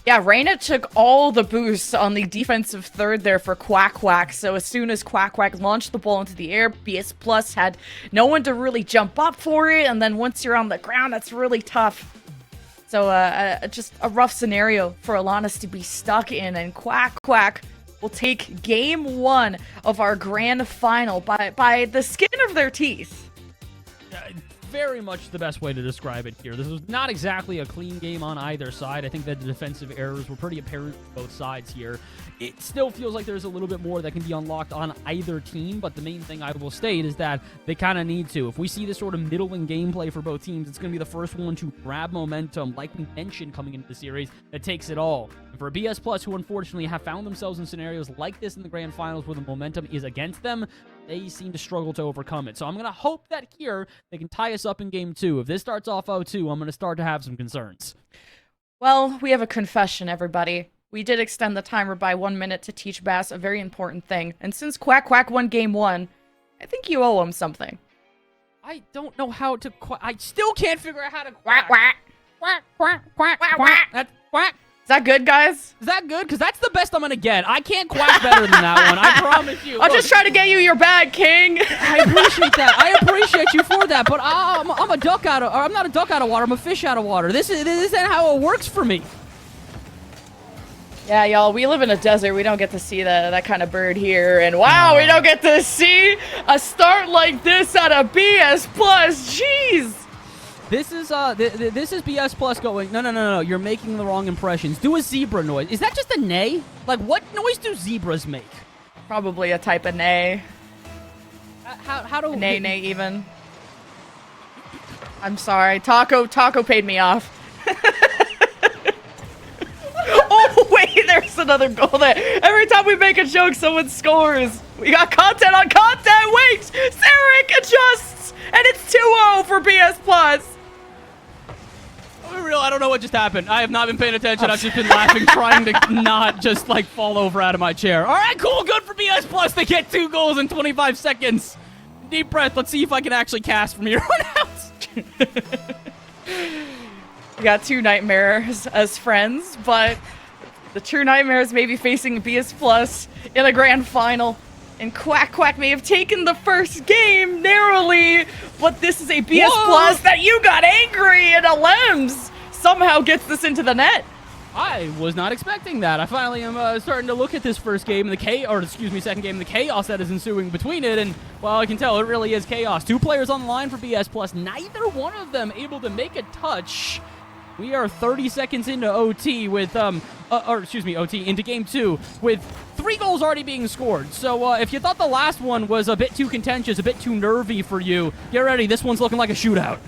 Yeah, Reyna took all the boosts on the defensive third there for Quack Quack. So as soon as Quack Quack launched the ball into the air, BS Plus had no one to really jump up for it. And then once you're on the ground, that's really tough. So just a rough scenario for Alanis to be stuck in. And Quack Quack will take game one of our grand final by the skin of their teeth. Very much the best way to describe it here. This was not exactly a clean game on either side. I think that the defensive errors were pretty apparent on both sides here. It still feels like there's a little bit more that can be unlocked on either team, but the main thing I will state is that they kind of need to. If we see this sort of middling gameplay for both teams, it's going to be the first one to grab momentum, like we mentioned coming into the series, that takes it all. And for BS Plus, who unfortunately have found themselves in scenarios like this in the grand finals where the momentum is against them, they seem to struggle to overcome it. So I'm going to hope that here they can tie us up in game two. If this starts off 0-2, I'm going to start to have some concerns. Well, we have a confession, everybody. We did extend the timer by 1 minute to teach Bass a very important thing. And since Quack Quack won game one, I think you owe him something. I don't know how to quack. I still can't figure out how to Quack quack. Quack. Quack, quack, quack, quack. That's quack. Is that good, guys? Is that good? Because that's the best I'm going to get. I can't quack better than that one. I promise you. I'll just try to get you your bag, King. I appreciate that. I appreciate you for that. But I'm a duck out of... Or I'm not a duck out of water. I'm a fish out of water. This isn't how it works for me. Yeah, y'all, we live in a desert. We don't get to see that kind of bird here. And wow, we don't get to see a start like this out of BS Plus. Jeez. This is BS Plus going, no, you're making the wrong impressions. Do a zebra noise. Is that just a neigh? Like, what noise do zebras make? Probably a type of neigh. How do... Neigh even. I'm sorry. Taco paid me off. Oh, wait, there's another goal there. Every time we make a joke, someone scores. We got content on content. Wait, Sarek adjusts, and it's 2-0 for BS Plus. real, I don't know what just happened. I have not been paying attention. I've just been laughing, trying to not just like fall over out of my chair. All right, cool, good for BS Plus. They get 2 goals in 25 seconds. Deep breath. Let's see if I can actually cast from here on out. We got 2 nightmares as friends, but the true nightmares may be facing BS Plus in a grand final. And Quack Quack may have taken the first game narrowly, but this is a BS Plus that you got angry and Alems somehow gets this into the net. I was not expecting that. I finally am starting to look at this first game, and second game, the chaos that is ensuing between it, and well, I can tell it really is chaos. 2 players on the line for BS Plus, neither one of them able to make a touch. We are 30 seconds into OT with, OT into game 2 with 3 goals already being scored. So if you thought the last one was a bit too contentious, a bit too nervy for you, get ready. This one's looking like a shootout.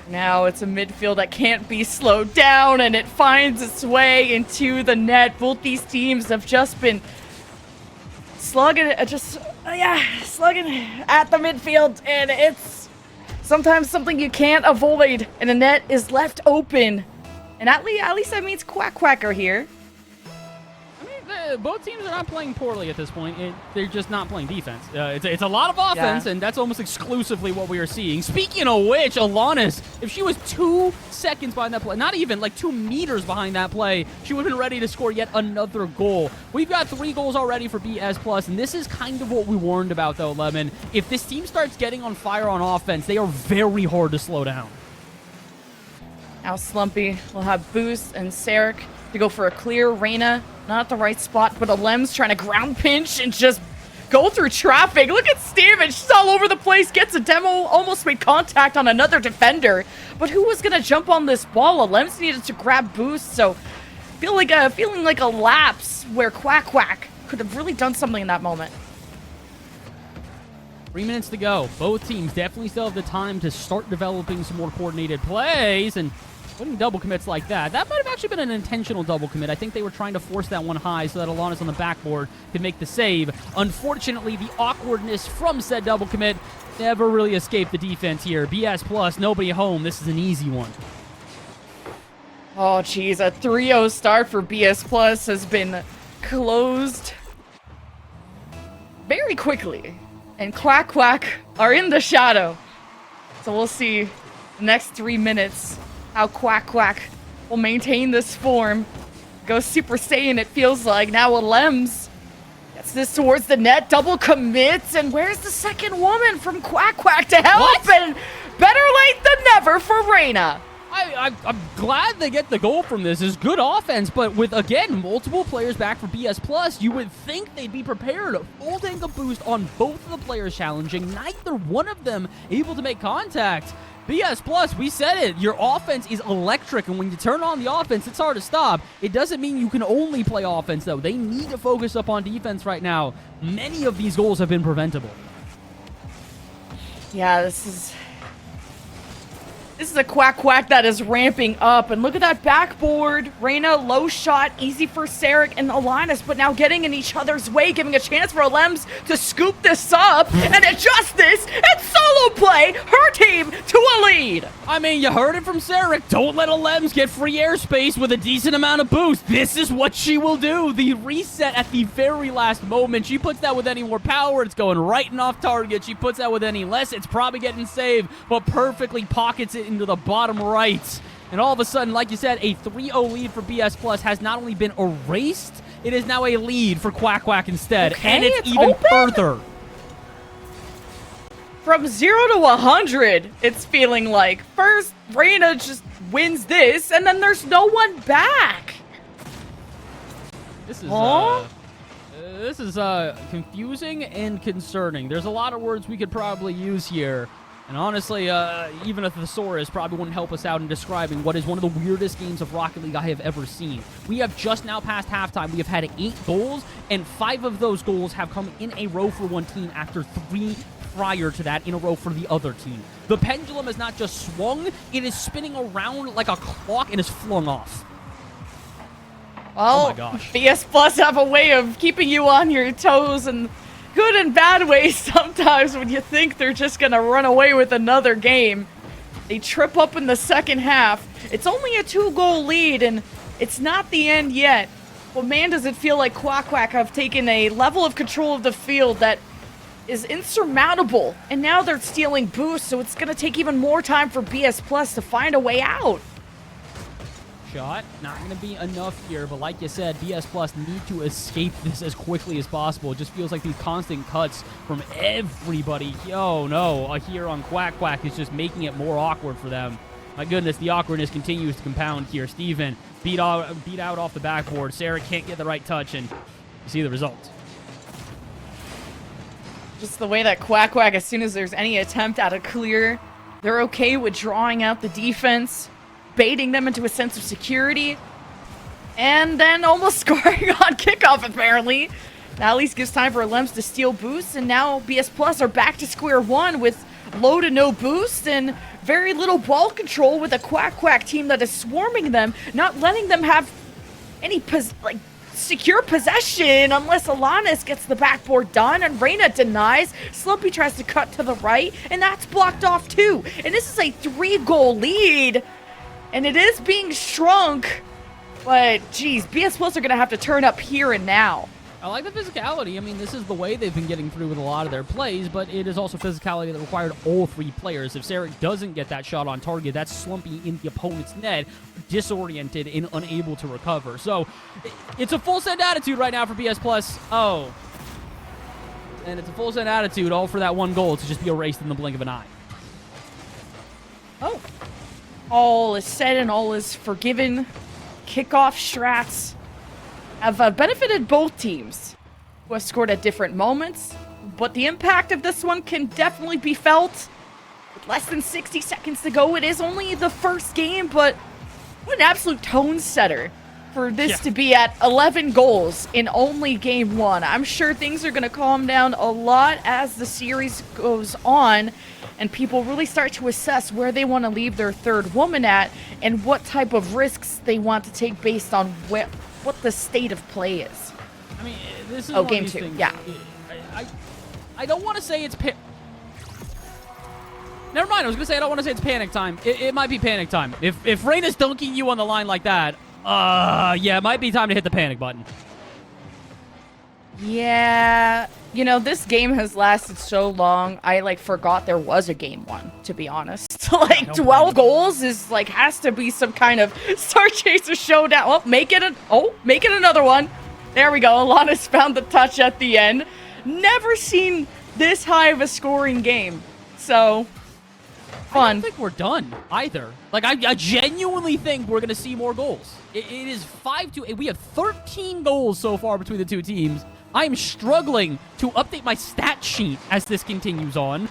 Now it's a midfield that can't be slowed down, and it finds its way into the net. Both these teams have just been slugging at the midfield, and it's sometimes something you can't avoid, and the net is left open. And at least that means Quack Quack are here. I mean, both teams are not playing poorly at this point. They're just not playing defense. It's a lot of offense, and that's almost exclusively what we are seeing. Speaking of which, Alanis, if she was 2 seconds behind that play, not even like 2 meters behind that play, she would have been ready to score yet another goal. We've got 3 goals already for BS Plus, and this is kind of what we warned about, though, Lemon. If this team starts getting on fire on offense, they are very hard to slow down. Now Slumpy will have Boost and Sarek to go for a clear. Reyna, not at the right spot, but Alem's trying to ground pinch and just go through traffic. Look at Steven, she's all over the place, gets a demo, almost made contact on another defender. But who was gonna jump on this ball? Alem's needed to grab Boost, so feeling like a lapse where Quack Quack could have really done something in that moment. 3 minutes to go. Both teams definitely still have the time to start developing some more coordinated plays, and winning double commits like that might have actually been an intentional double commit. I think they were trying to force that one high so that Alanis on the backboard could make the save. Unfortunately, the awkwardness from said double commit never really escaped the defense here. BS Plus, nobody home. This is an easy one. Oh, geez, a 3-0 start for BS Plus has been closed very quickly. And Quack Quack are in the shadow. So we'll see the next 3 minutes how Quack Quack will maintain this form. Go Super Saiyan, it feels like. Now Alems gets this towards the net, double commits, and where's the second woman from Quack Quack to help? What? And better late than never for Reyna. I'm glad they get the goal from this. It's good offense, but with, again, multiple players back for BS Plus, you would think they'd be prepared. Full tank of boost on both of the players challenging. Neither one of them able to make contact. BS Plus, we said it. Your offense is electric, and when you turn on the offense, it's hard to stop. It doesn't mean you can only play offense, though. They need to focus up on defense right now. Many of these goals have been preventable. Yeah, this is a Quack Quack that is ramping up. And look at that backboard. Reyna, low shot, easy for Sarek and Alanis, but now getting in each other's way, giving a chance for Alems to scoop this up and adjust this and solo play her team to a lead. I mean, you heard it from Sarek. Don't let Alems get free airspace with a decent amount of boost. This is what she will do. The reset at the very last moment. She puts that with any more power, it's going right and off target. She puts that with any less, it's probably getting saved, but perfectly pockets it into the bottom right. And all of a sudden, like you said, a 3-0 lead for BS Plus has not only been erased, it is now a lead for Quack Quack instead. Okay, and it's even open. further. From 0 to 100, it's feeling like. First, Reyna just wins this, and then there's no one back. This is confusing and concerning. There's a lot of words we could probably use here. And honestly, even a thesaurus probably wouldn't help us out in describing what is one of the weirdest games of Rocket League I have ever seen. We have just now passed halftime. We have had 8 goals, and 5 of those goals have come in a row for one team after 3 prior to that in a row for the other team. The pendulum has not just swung, it is spinning around like a clock and is flung off. Well, oh my gosh. BS Plus have a way of keeping you on your toes and good and bad ways sometimes when you think they're just going to run away with another game. They trip up in the second half. It's only a 2-goal lead, and it's not the end yet. But man, does it feel like Quack Quack have taken a level of control of the field that is insurmountable. And now they're stealing boosts, so it's going to take even more time for BS Plus to find a way out. Shot, not going to be enough here, but like you said, BS Plus need to escape this as quickly as possible. It just feels like these constant cuts from everybody. Oh no, here on Quack Quack is just making it more awkward for them. My goodness, the awkwardness continues to compound here. Steven beat out off the backboard. Sarah can't get the right touch, and you see the result. Just the way that Quack Quack, as soon as there's any attempt at a clear, they're okay with drawing out the defense, baiting them into a sense of security, and then almost scoring on kickoff, apparently. That at least gives time for Lems to steal boosts, and now BS Plus are back to square one with low to no boost and very little ball control with a Quack Quack team that is swarming them, not letting them have any secure possession unless Alanis gets the backboard done, and Reyna denies. Slumpy tries to cut to the right, and that's blocked off too. And this is a 3-goal lead, and it is being shrunk. But, geez, BS Plus are going to have to turn up here and now. I like the physicality. I mean, this is the way they've been getting through with a lot of their plays, but it is also physicality that required all three players. If Sarek doesn't get that shot on target, that's Slumpy in the opponent's net, disoriented and unable to recover. So, it's a full send attitude right now for BS Plus. Oh. And it's a full send attitude, all for that one goal to just be erased in the blink of an eye. Oh. All is said and all is forgiven. Kickoff strats have benefited both teams, who have scored at different moments, but the impact of this one can definitely be felt. With less than 60 seconds to go, it is only the first game, but what an absolute tone setter for this to be at 11 goals in only game one. I'm sure things are going to calm down a lot as the series goes on, and people really start to assess where they want to leave their third woman at and what type of risks they want to take based on what the state of play is. I mean, this is one game of these two. things. Yeah. I don't want to say it's Never mind. I was gonna say I don't want to say it's panic time. It might be panic time. If Reyna's dunking you on the line like that, yeah, it might be time to hit the panic button. Yeah, you know, this game has lasted so long, I, forgot there was a game one, to be honest. 12 goals is, has to be some kind of Star Chaser showdown. Oh, make it another one. There we go. Alana's found the touch at the end. Never seen this high of a scoring game. So, fun. I don't think we're done, either. I genuinely think we're going to see more goals. It is 5-8. We have 13 goals so far between the two teams. I am struggling to update my stat sheet as this continues on,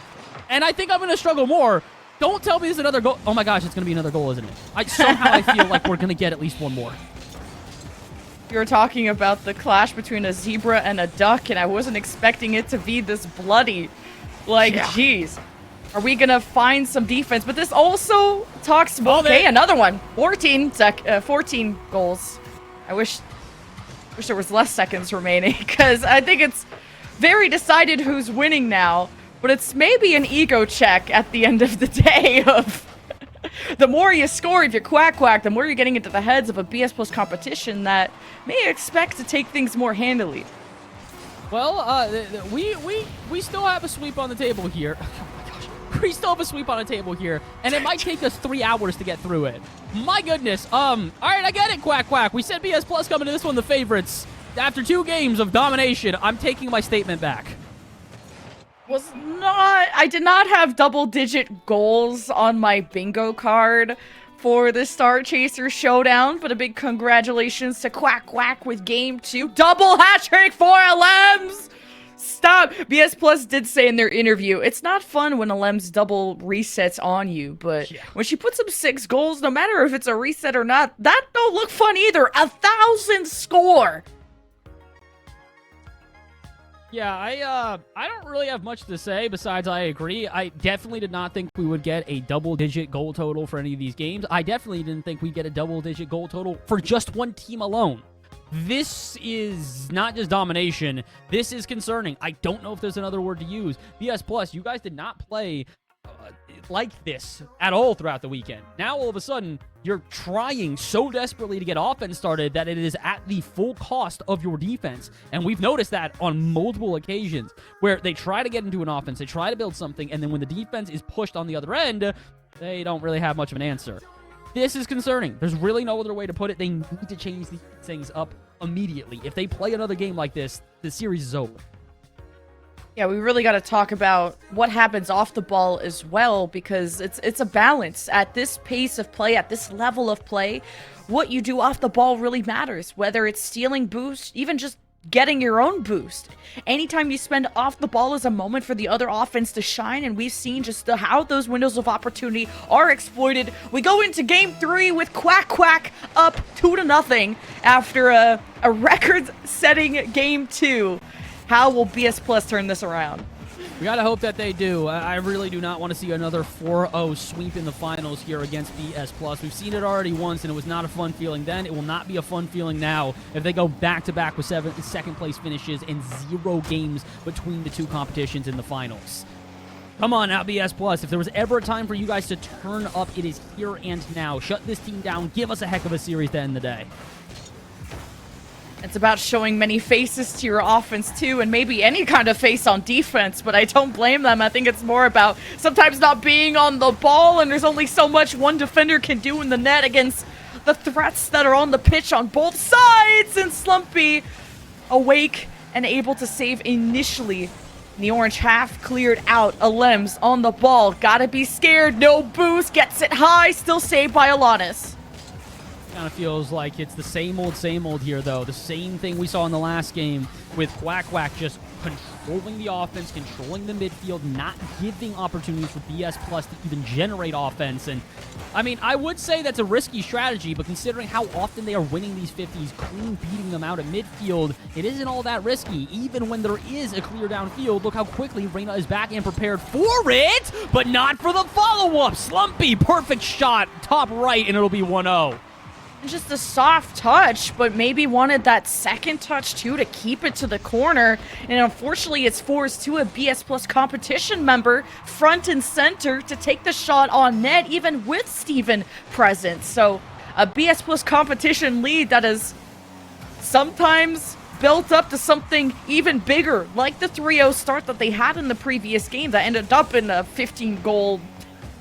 and I think I'm going to struggle more. Don't tell me there's another goal. Oh my gosh, it's going to be another goal, isn't it? Somehow I feel like we're going to get at least one more. You were talking about the clash between a zebra and a duck, and I wasn't expecting it to be this bloody. Jeez. Are we going to find some defense? But this also talks about, another one. 14 goals. I wish there was less seconds remaining, because I think it's very decided who's winning now, but it's maybe an ego check at the end of the day of the more you score, if you're Quack Quack, the more you're getting into the heads of a BS Plus competition that may expect to take things more handily. Well, we still have a sweep on the table here. We still have a sweep on the table here, and it might take us 3 hours to get through it. My goodness. All right, I get it, Quack Quack. We said BS Plus coming to this one the favorites. After 2 games of domination, I'm taking my statement back. I did not have double-digit goals on my bingo card for the Star Chaser Showdown, but a big congratulations to Quack Quack with game 2. Double hat-trick for LMs! Stop! BS Plus did say in their interview, it's not fun when LM's double resets on you, but when she puts up 6 goals, no matter if it's a reset or not, that don't look fun either. 1,000 score! Yeah, I don't really have much to say besides I agree. I definitely did not think we would get a double-digit goal total for any of these games. I definitely didn't think we'd get a double-digit goal total for just one team alone. This is not just domination. This is concerning. I don't know if there's another word to use. BS Plus, you guys did not play like this at all throughout the weekend. Now, all of a sudden, you're trying so desperately to get offense started that it is at the full cost of your defense. And we've noticed that on multiple occasions where they try to get into an offense, they try to build something, and then when the defense is pushed on the other end, they don't really have much of an answer. This is concerning. There's really no other way to put it. They need to change these things up immediately. If they play another game like this, the series is over. Yeah, we really got to talk about what happens off the ball as well, because it's a balance. At this pace of play, at this level of play, what you do off the ball really matters. Whether it's stealing boost, even just getting your own boost. Anytime you spend off the ball is a moment for the other offense to shine, and we've seen just how those windows of opportunity are exploited. We go into game 3 with Quack Quack up 2-0 after a record-setting game 2. How will BS Plus turn this around? We gotta hope that they do. I really do not want to see another 4-0 sweep in the finals here against BS Plus. We've seen it already once, and it was not a fun feeling then. It will not be a fun feeling now if they go back-to-back with second-place finishes and 0 games between the two competitions in the finals. Come on now, BS Plus. If there was ever a time for you guys to turn up, it is here and now. Shut this team down. Give us a heck of a series to end the day. It's about showing many faces to your offense, too, and maybe any kind of face on defense, but I don't blame them. I think it's more about sometimes not being on the ball, and there's only so much one defender can do in the net against the threats that are on the pitch on both sides, and Slumpy awake and able to save initially. The orange half cleared out. Alems on the ball. Gotta be scared. No boost. Gets it high. Still saved by Alanis. Kind of feels like it's the same old here, though. The same thing we saw in the last game with Quack Quack just controlling the offense, controlling the midfield, not giving opportunities for BS Plus to even generate offense. And, I mean, I would say that's a risky strategy, but considering how often they are winning these 50s, clean beating them out at midfield, it isn't all that risky. Even when there is a clear downfield, look how quickly Reyna is back and prepared for it, but not for the follow-up. Slumpy, perfect shot, top right, and it'll be 1-0. Just a soft touch, but maybe wanted that second touch too to keep it to the corner. And unfortunately, it's forced to a BS Plus competition member front and center to take the shot on net, even with Steven present. So a BS Plus competition lead that is sometimes built up to something even bigger, like the 3-0 start that they had in the previous game that ended up in a 15-goal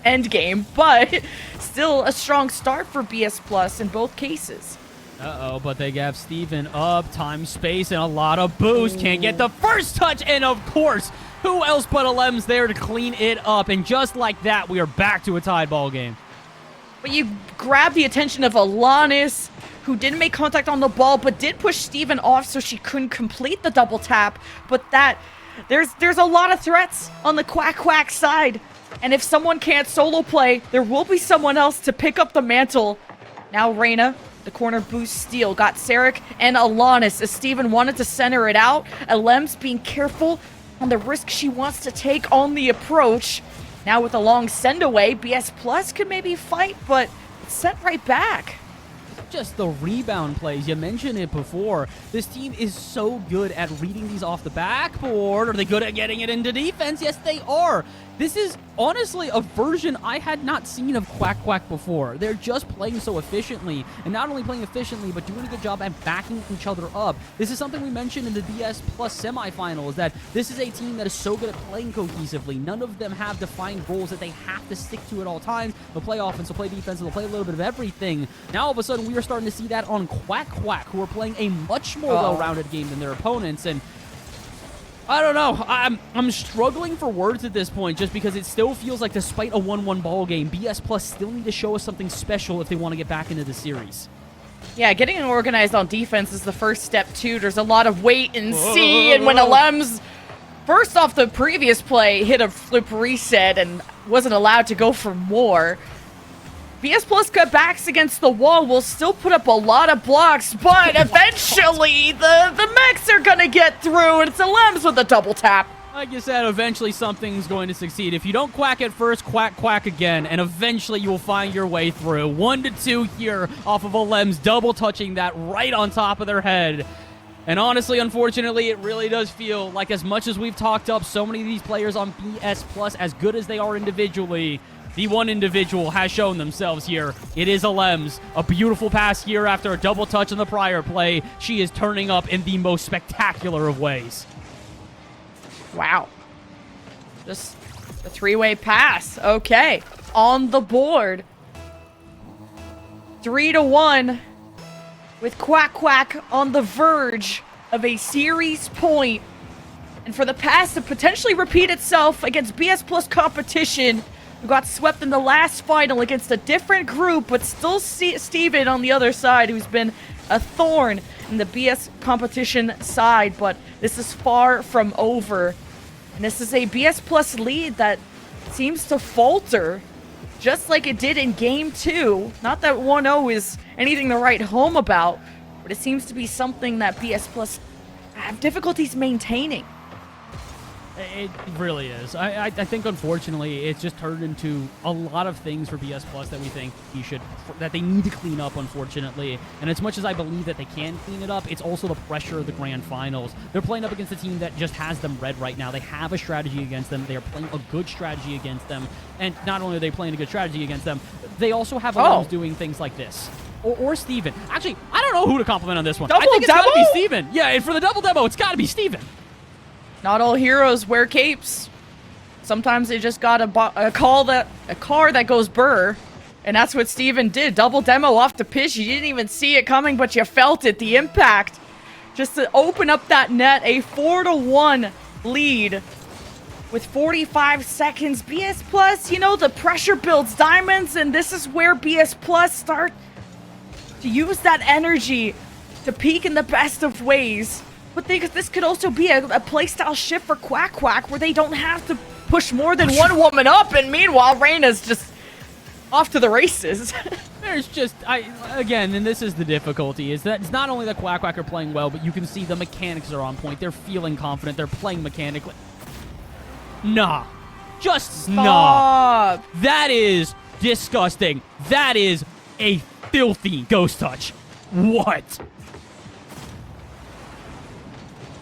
end game, but still a strong start for BS Plus in both cases. Uh-oh, but they have Steven up, time, space, and a lot of boost. Can't get the first touch, and of course, who else but Alems there to clean it up? And just like that, we are back to a tied ball game. But you grab the attention of Alanis, who didn't make contact on the ball, but did push Steven off so she couldn't complete the double tap. But there's a lot of threats on the Quack Quack side. And if someone can't solo play, there will be someone else to pick up the mantle. Now Reyna, the corner boost steal, got Sarek and Alanis as Steven wanted to center it out. Alems being careful on the risk she wants to take on the approach. Now with a long send away, BS Plus could maybe fight, but it's sent right back. Just the rebound plays. You mentioned it before. This team is so good at reading these off the backboard. Are they good at getting it into defense? Yes, they are. This is honestly a version I had not seen of Quack Quack before. They're just playing so efficiently, and not only playing efficiently, but doing a good job at backing each other up. This is something we mentioned in the BS Plus semifinals, that this is a team that is so good at playing cohesively. None of them have defined roles that they have to stick to at all times. They'll play offense, they'll play defense, they'll play a little bit of everything. Now all of a sudden we are starting to see that on Quack Quack, who are playing a much more well-rounded game than their opponents, and I don't know. I'm struggling for words at this point, just because it still feels like, despite a 1-1 ball game, BS Plus still need to show us something special if they want to get back into the series. Yeah, getting organized on defense is the first step too. There's a lot of wait and see, and when Alems, first off the previous play, hit a flip reset and wasn't allowed to go for more. BS Plus cutbacks against the wall will still put up a lot of blocks, but eventually the mechs are gonna get through, and it's Alems with a double tap. Like you said, eventually something's going to succeed. If you don't quack at first, quack, quack again, and eventually you will find your way through. 1-2 here off of Alems, double touching that right on top of their head. And honestly, unfortunately, it really does feel like as much as we've talked up so many of these players on BS Plus, as good as they are individually, the one individual has shown themselves here. It is Alems. A beautiful pass here after a double touch on the prior play. She is turning up in the most spectacular of ways. Wow. Just a three-way pass. Okay. On the board. 3-1. With Quack Quack on the verge of a series point. And for the pass to potentially repeat itself against BS Plus competition, who got swept in the last final against a different group, but still Steven on the other side, who's been a thorn in the BS competition side. But this is far from over. And this is a BS Plus lead that seems to falter, just like it did in Game 2. Not that 1-0 is anything to write home about, but it seems to be something that BS Plus have difficulties maintaining. It really is. I think, unfortunately, it's just turned into a lot of things for BS Plus that we think that they need to clean up, unfortunately. And as much as I believe that they can clean it up, it's also the pressure of the grand finals. They're playing up against a team that just has them red right now. They have a strategy against them. They are playing a good strategy against them. And not only are they playing a good strategy against them, they also have Alems doing things like this. Or Steven. Actually, I don't know who to compliment on this one. I think it's got to be Steven. Yeah, and for the double demo, it's got to be Steven. Not all heroes wear capes. Sometimes they just got a car that goes burr. And that's what Steven did. Double demo off the pitch. You didn't even see it coming, but you felt it. The impact. Just to open up that net. A 4-1 lead. With 45 seconds. BS Plus, you know, the pressure builds diamonds. And this is where BS Plus start to use that energy to peak in the best of ways. But this could also be a playstyle shift for Quack Quack, where they don't have to push more than one woman up, and meanwhile, Reyna's just off to the races. There's just, again, and this is the difficulty, is that it's not only that Quack Quack are playing well, but you can see the mechanics are on point. They're feeling confident. They're playing mechanically. Nah. Just nah. That is disgusting. That is a filthy ghost touch. What?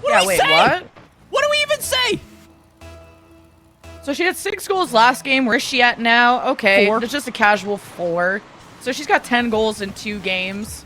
What do we say? What? What do we even say? So she had 6 goals last game. Where's she at now? Okay, 4. It's just a casual 4. So she's got 10 goals in 2 games.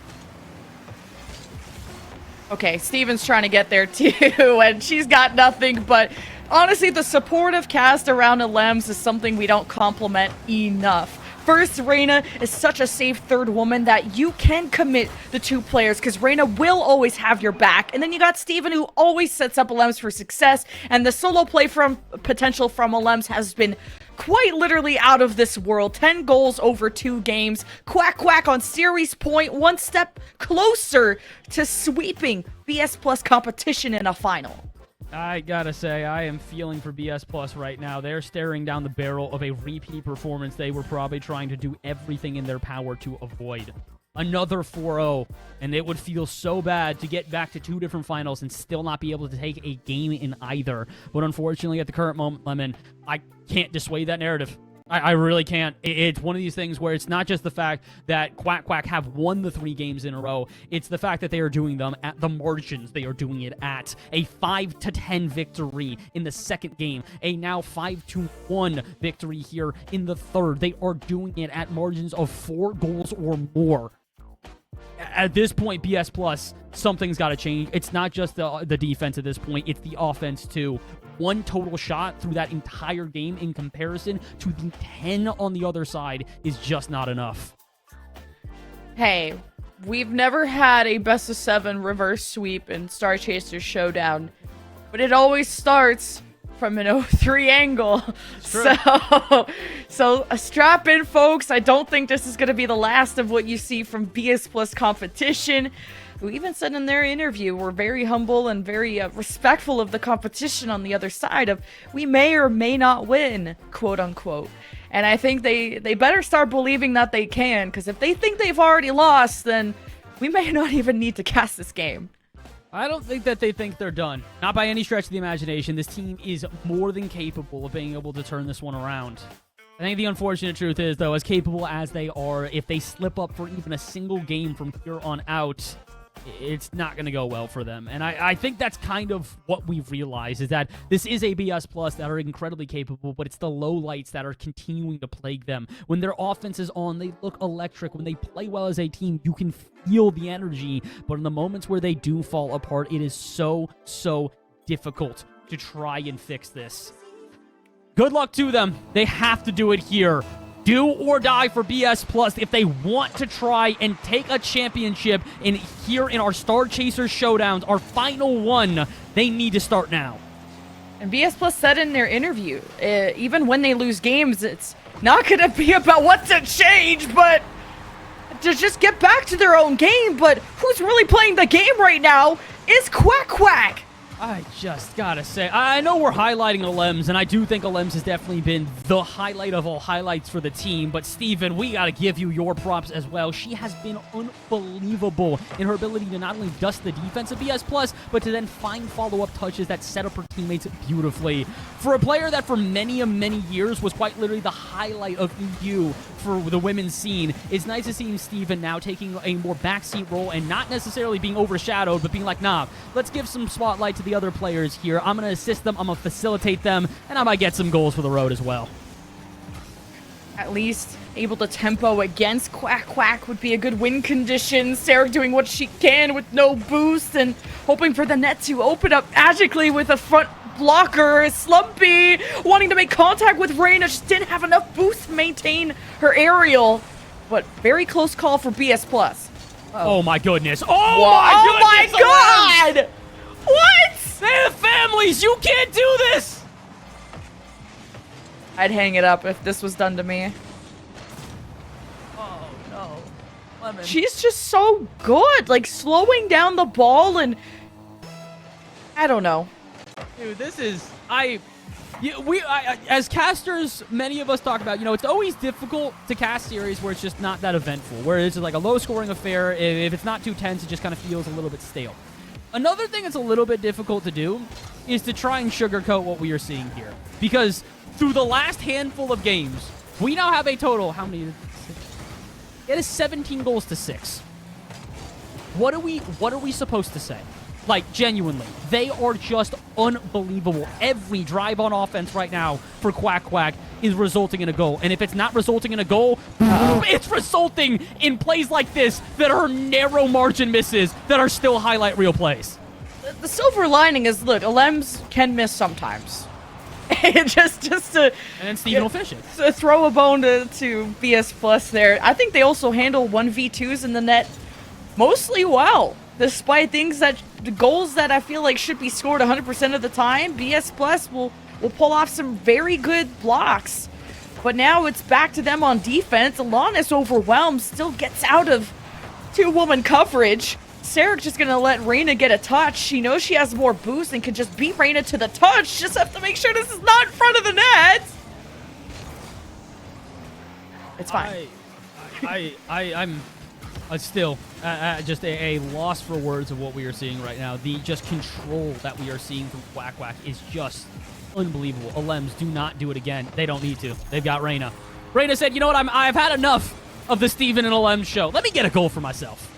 Okay, Steven's trying to get there too, and she's got nothing. But honestly, the supportive cast around Alems is something we don't compliment enough. First, Reyna is such a safe third woman that you can commit the 2 players, because Reyna will always have your back. And then you got Steven, who always sets up Alems for success. And the solo play potential from Alems has been quite literally out of this world. 10 goals over 2 games. Quack Quack on series point, one step closer to sweeping BS Plus competition in a final. I gotta say, I am feeling for BS Plus right now. They're staring down the barrel of a repeat performance they were probably trying to do everything in their power to avoid. Another 4-0, and it would feel so bad to get back to 2 different finals and still not be able to take a game in either. But unfortunately, at the current moment, Lemon, I can't dissuade that narrative. I really can't. It's one of these things where it's not just the fact that Quack Quack have won the 3 games in a row. It's the fact that they are doing them at the margins they are doing it at. A 5-10 victory in the second game. A now 5-1 victory here in the third. They are doing it at margins of 4 goals or more. At this point, BS Plus, something's got to change. It's not just the defense at this point. It's the offense, too. 1 total shot through that entire game in comparison to the 10 on the other side is just not enough. Hey, we've never had a best of 7 reverse sweep in Star Chaser Showdown, but it always starts from an 0-3 angle. So strap in, folks. I don't think this is going to be the last of what you see from BS Plus competition, who even said in their interview we're very humble and very respectful of the competition on the other side of we may or may not win, quote unquote. And I think they better start believing that they can, because if they think they've already lost, then we may not even need to cast this game. I don't think that they think they're done. Not by any stretch of the imagination. This team is more than capable of being able to turn this one around. I think the unfortunate truth is, though, as capable as they are, if they slip up for even a single game from here on out, it's not going to go well for them. And I think that's kind of what we've realized, is that this is a BS Plus that are incredibly capable, but it's the lowlights that are continuing to plague them. When their offense is on, they look electric. When they play well as a team, you can feel the energy. But in the moments where they do fall apart, it is so difficult to try and fix this. Good luck to them. They have to do it here. Do or die for BS Plus if they want to try and take a championship here in our Star Chasers Showdowns, our final one. They need to start now. And BS Plus said in their interview, even when they lose games, it's not going to be about what to change, but to just get back to their own game. But who's really playing the game right now is Quack Quack. I just gotta say, I know we're highlighting Alems, and I do think Alems has definitely been the highlight of all highlights for the team, but Steven, we gotta give you your props as well. She has been unbelievable in her ability to not only dust the defense of BS Plus, but to then find follow-up touches that set up her teammates beautifully. For a player that for many years was quite literally the highlight of EU for the women's scene, it's nice to see Steven now taking a more backseat role and not necessarily being overshadowed, but being like, nah, let's give some spotlight to the other players here. I'm going to assist them, I'm going to facilitate them, and I might get some goals for the road as well. At least able to tempo against Quack Quack would be a good win condition. Sarah doing what she can with no boost and hoping for the net to open up magically with a front blocker. Slumpy wanting to make contact with Reina, just didn't have enough boost to maintain her aerial. But very close call for BS Plus. Oh my goodness. Oh my god! What? They have families! You can't do this! I'd hang it up if this was done to me. Oh no. Lemon. She's just so good, like slowing down the ball, and I don't know. Dude, this is as casters, many of us talk about, it's always difficult to cast series where it's just not that eventful, where it's like a low-scoring affair. If it's not too tense, it just kind of feels a little bit stale. Another thing that's a little bit difficult to do is to try and sugarcoat what we are seeing here, because through the last handful of games, we now have a total, how many? It is 17 goals to 6. What are we supposed to say? Like, genuinely, they are just unbelievable. Every drive on offense right now for Quack Quack is resulting in a goal. And if it's not resulting in a goal, it's resulting in plays like this that are narrow margin misses that are still highlight reel plays. The silver lining is, look, Alems can miss sometimes. just to... And then Steven will finish it. To throw a bone to BS Plus there. I think they also handle 1v2s in the net mostly well. Despite the goals that I feel like should be scored 100% of the time, BS Plus will pull off some very good blocks. But now it's back to them on defense. Alana's overwhelmed, still gets out of 2-woman coverage. Sarah's just going to let Reina get a touch. She knows she has more boost and can just beat Reina to the touch. Just have to make sure this is not in front of the net. It's fine. I'm still just a loss for words of what we are seeing right now. The just control that we are seeing from Quack Quack is just unbelievable. Alems, do not do it again. They don't need to. They've got Reina. Reina said, you know what, I've had enough of the Steven and Alems show. Let me get a goal for myself.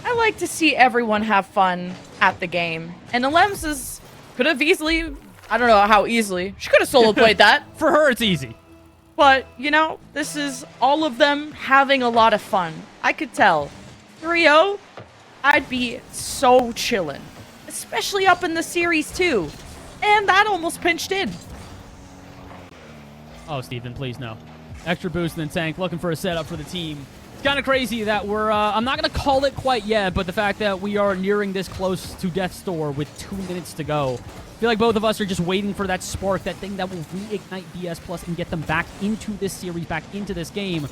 I like to see everyone have fun at the game. And Alems could have easily, I don't know how easily, she could have solo played that. For her, it's easy. But, this is all of them having a lot of fun. I could tell. 3-0, I'd be so chillin'. Especially up in the series, too. And that almost pinched in. Oh, Steven, please, no. Extra boost in the tank, looking for a setup for the team. It's kind of crazy that we're, I'm not going to call it quite yet, but the fact that we are nearing this close to death's door with 2 minutes to go. I feel like both of us are just waiting for that spark, that thing that will reignite BS Plus and get them back into this series, back into this game.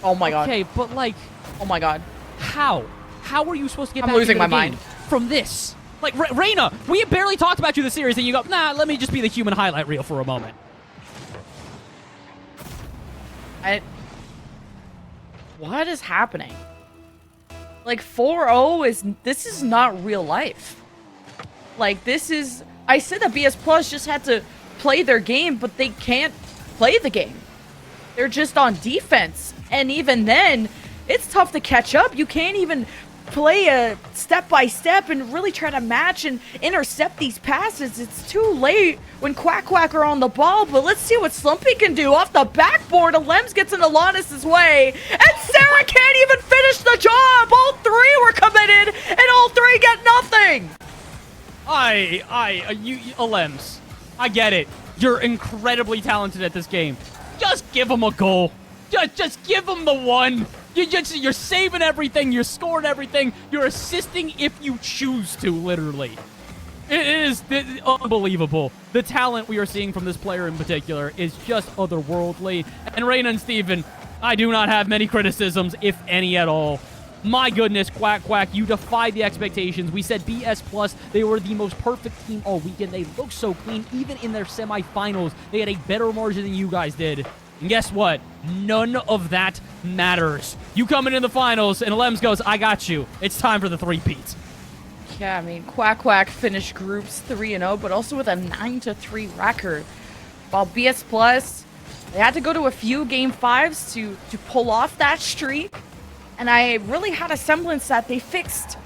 Oh my god. Okay, but like, oh my god. How? How are you supposed to get I'm back losing into the my game mind from this? Like, Reina, we barely talked about you this series, and you go, nah, let me just be the human highlight reel for a moment. What is happening? Like, 4-0 this is not real life. Like, this is... I said that BS Plus just had to play their game, but they can't play the game. They're just on defense. And even then, it's tough to catch up. You can't even play a step by step and really try to match and intercept these passes. It's too late when Quack Quack are on the ball, but let's see what Slumpy can do. Off the backboard, Alems gets in Alanis' way, and Sarah can't even finish the job! All three were committed, and all three get nothing! You Alems, I get it. You're incredibly talented at this game. Just give them a goal. Just give them the one. You're saving everything. You're scoring everything. You're assisting if you choose to, literally. It is unbelievable. The talent we are seeing from this player in particular is just otherworldly. And Reina and Steven, I do not have many criticisms, if any at all. My goodness, Quack Quack, you defied the expectations. We said BS+, they were the most perfect team all weekend. They looked so clean. Even in their semifinals, they had a better margin than you guys did. And guess what? None of that matters. You come into the finals, and Alems goes, I got you. It's time for the three-peat. Yeah, I mean, Quack Quack finished groups 3-0, but also with a 9-3 record. While BS+, they had to go to a few Game 5s to pull off that streak. And I really had a semblance that they fixed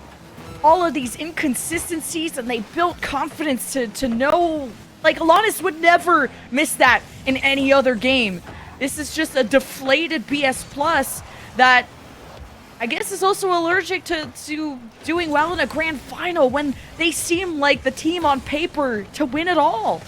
all of these inconsistencies and they built confidence to know, like, Alanis would never miss that in any other game. This is just a deflated BS+ that I guess is also allergic to doing well in a grand final when they seem like the team on paper to win it all.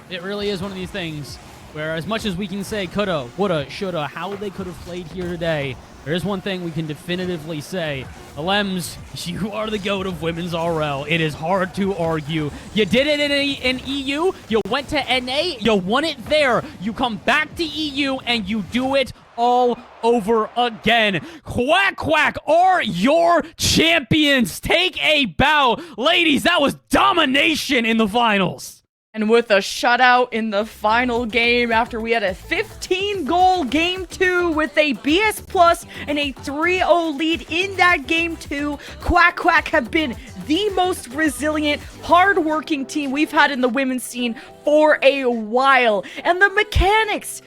It really is one of these things where as much as we can say coulda, woulda, shoulda, how they could have played here today, there is one thing we can definitively say. Alems, you are the GOAT of women's RL. It is hard to argue. You did it in EU, you went to NA, you won it there. You come back to EU, and you do it all over again. Quack Quack are your champions. Take a bow. Ladies, that was domination in the finals. And with a shutout in the final game after we had a 15-goal Game 2 with a BS+ and a 3-0 lead in that Game 2, Quack Quack have been the most resilient, hard-working team we've had in the women's scene for a while. And the mechanics,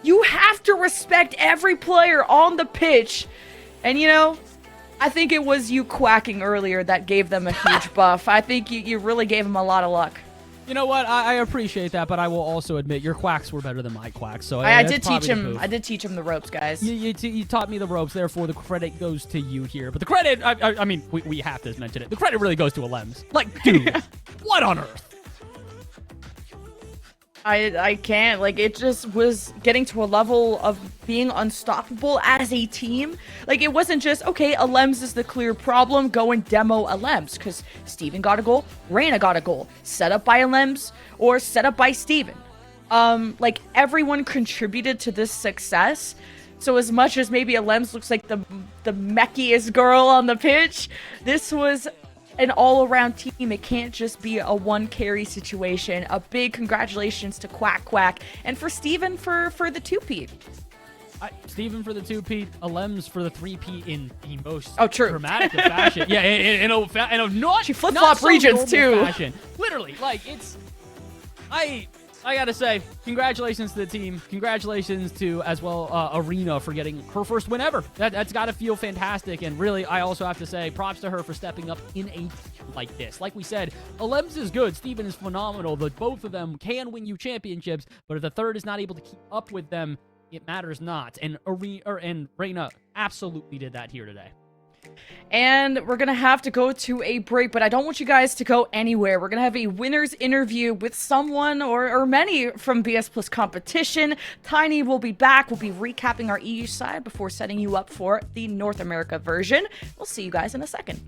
you have to respect every player on the pitch. And, you know, I think it was you quacking earlier that gave them a huge buff. I think you really gave them a lot of luck. You know what? I appreciate that, but I will also admit your quacks were better than my quacks. So I did teach him. I did teach him the ropes, guys. You taught me the ropes. Therefore, the credit goes to you here. But the credit, I mean, we have to mention it. The credit really goes to Alems. Like, dude, what on earth? I can't. Like, it just was getting to a level of being unstoppable as a team. Like, it wasn't just, okay, Alems is the clear problem, go and demo Alems. Because Steven got a goal, Reina got a goal. Set up by Alems or set up by Steven. Like, everyone contributed to this success. So as much as maybe Alems looks like the meckiest girl on the pitch, this was an all-around team. It can't just be a one-carry situation. A big congratulations to Quack Quack and for Steven for the 2-peat. Steven for the 2-peat, Alems for the 3-peat in the most true. dramatic of fashion. Yeah, in a not she flip-flop regions too. Fashion. Literally, like it's. I gotta say, congratulations to the team. Congratulations to, as well, Arena for getting her first win ever. That's gotta feel fantastic. And really, I also have to say, props to her for stepping up in a like this. Like we said, Alems is good. Steven is phenomenal. But both of them can win you championships. But if the third is not able to keep up with them, it matters not. And Reina absolutely did that here today. And we're gonna have to go to a break, but I don't want you guys to go anywhere. We're gonna have a winner's interview with someone or many from BS Plus competition. Tiny will be back. We'll be recapping our EU side before setting you up for the North America version. We'll see you guys in a second.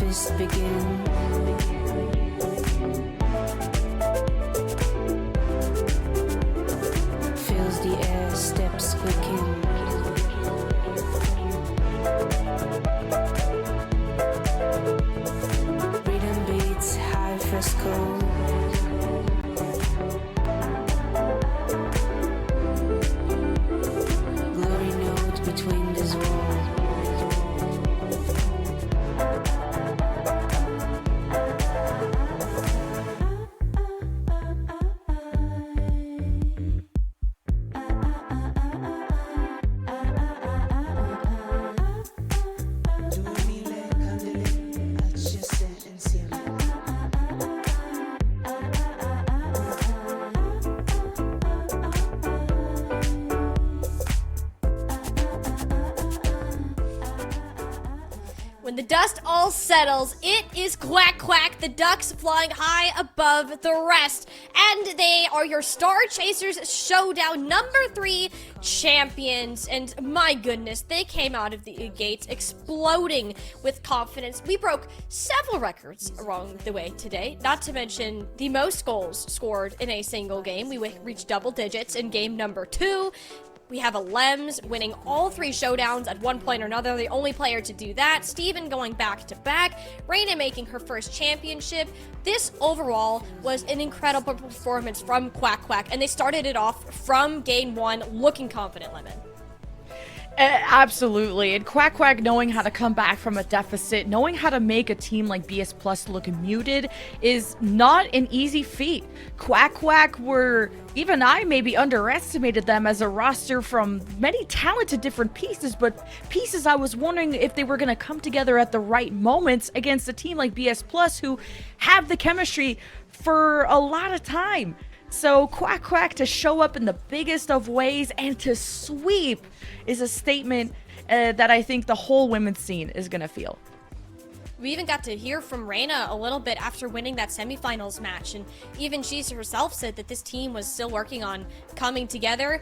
fist begin. Fills the air, steps quicken. Rhythm beats, high fresco. Glory note between this wall. When the dust all settles, it is Quack Quack, the Ducks flying high above the rest. And they are your Star Chasers Showdown number 3 champions. And my goodness, they came out of the gates exploding with confidence. We broke several records along the way today, not to mention the most goals scored in a single game. We reached double digits in game number 2. We have a Lems winning all 3 showdowns at one point or another, the only player to do that. Steven going back to back. Reina making her first championship. This overall was an incredible performance from Quack Quack, and they started it off from game 1 looking confident, Lemon. Absolutely. And Quack Quack knowing how to come back from a deficit, knowing how to make a team like BS Plus look muted is not an easy feat. Quack Quack were, even I maybe underestimated them as a roster from many talented different pieces, but pieces I was wondering if they were going to come together at the right moments against a team like BS Plus who have the chemistry for a lot of time. So Quack Quack to show up in the biggest of ways and to sweep is a statement that I think the whole women's scene is going to feel. We even got to hear from Reina a little bit after winning that semifinals match, and even she herself said that this team was still working on coming together.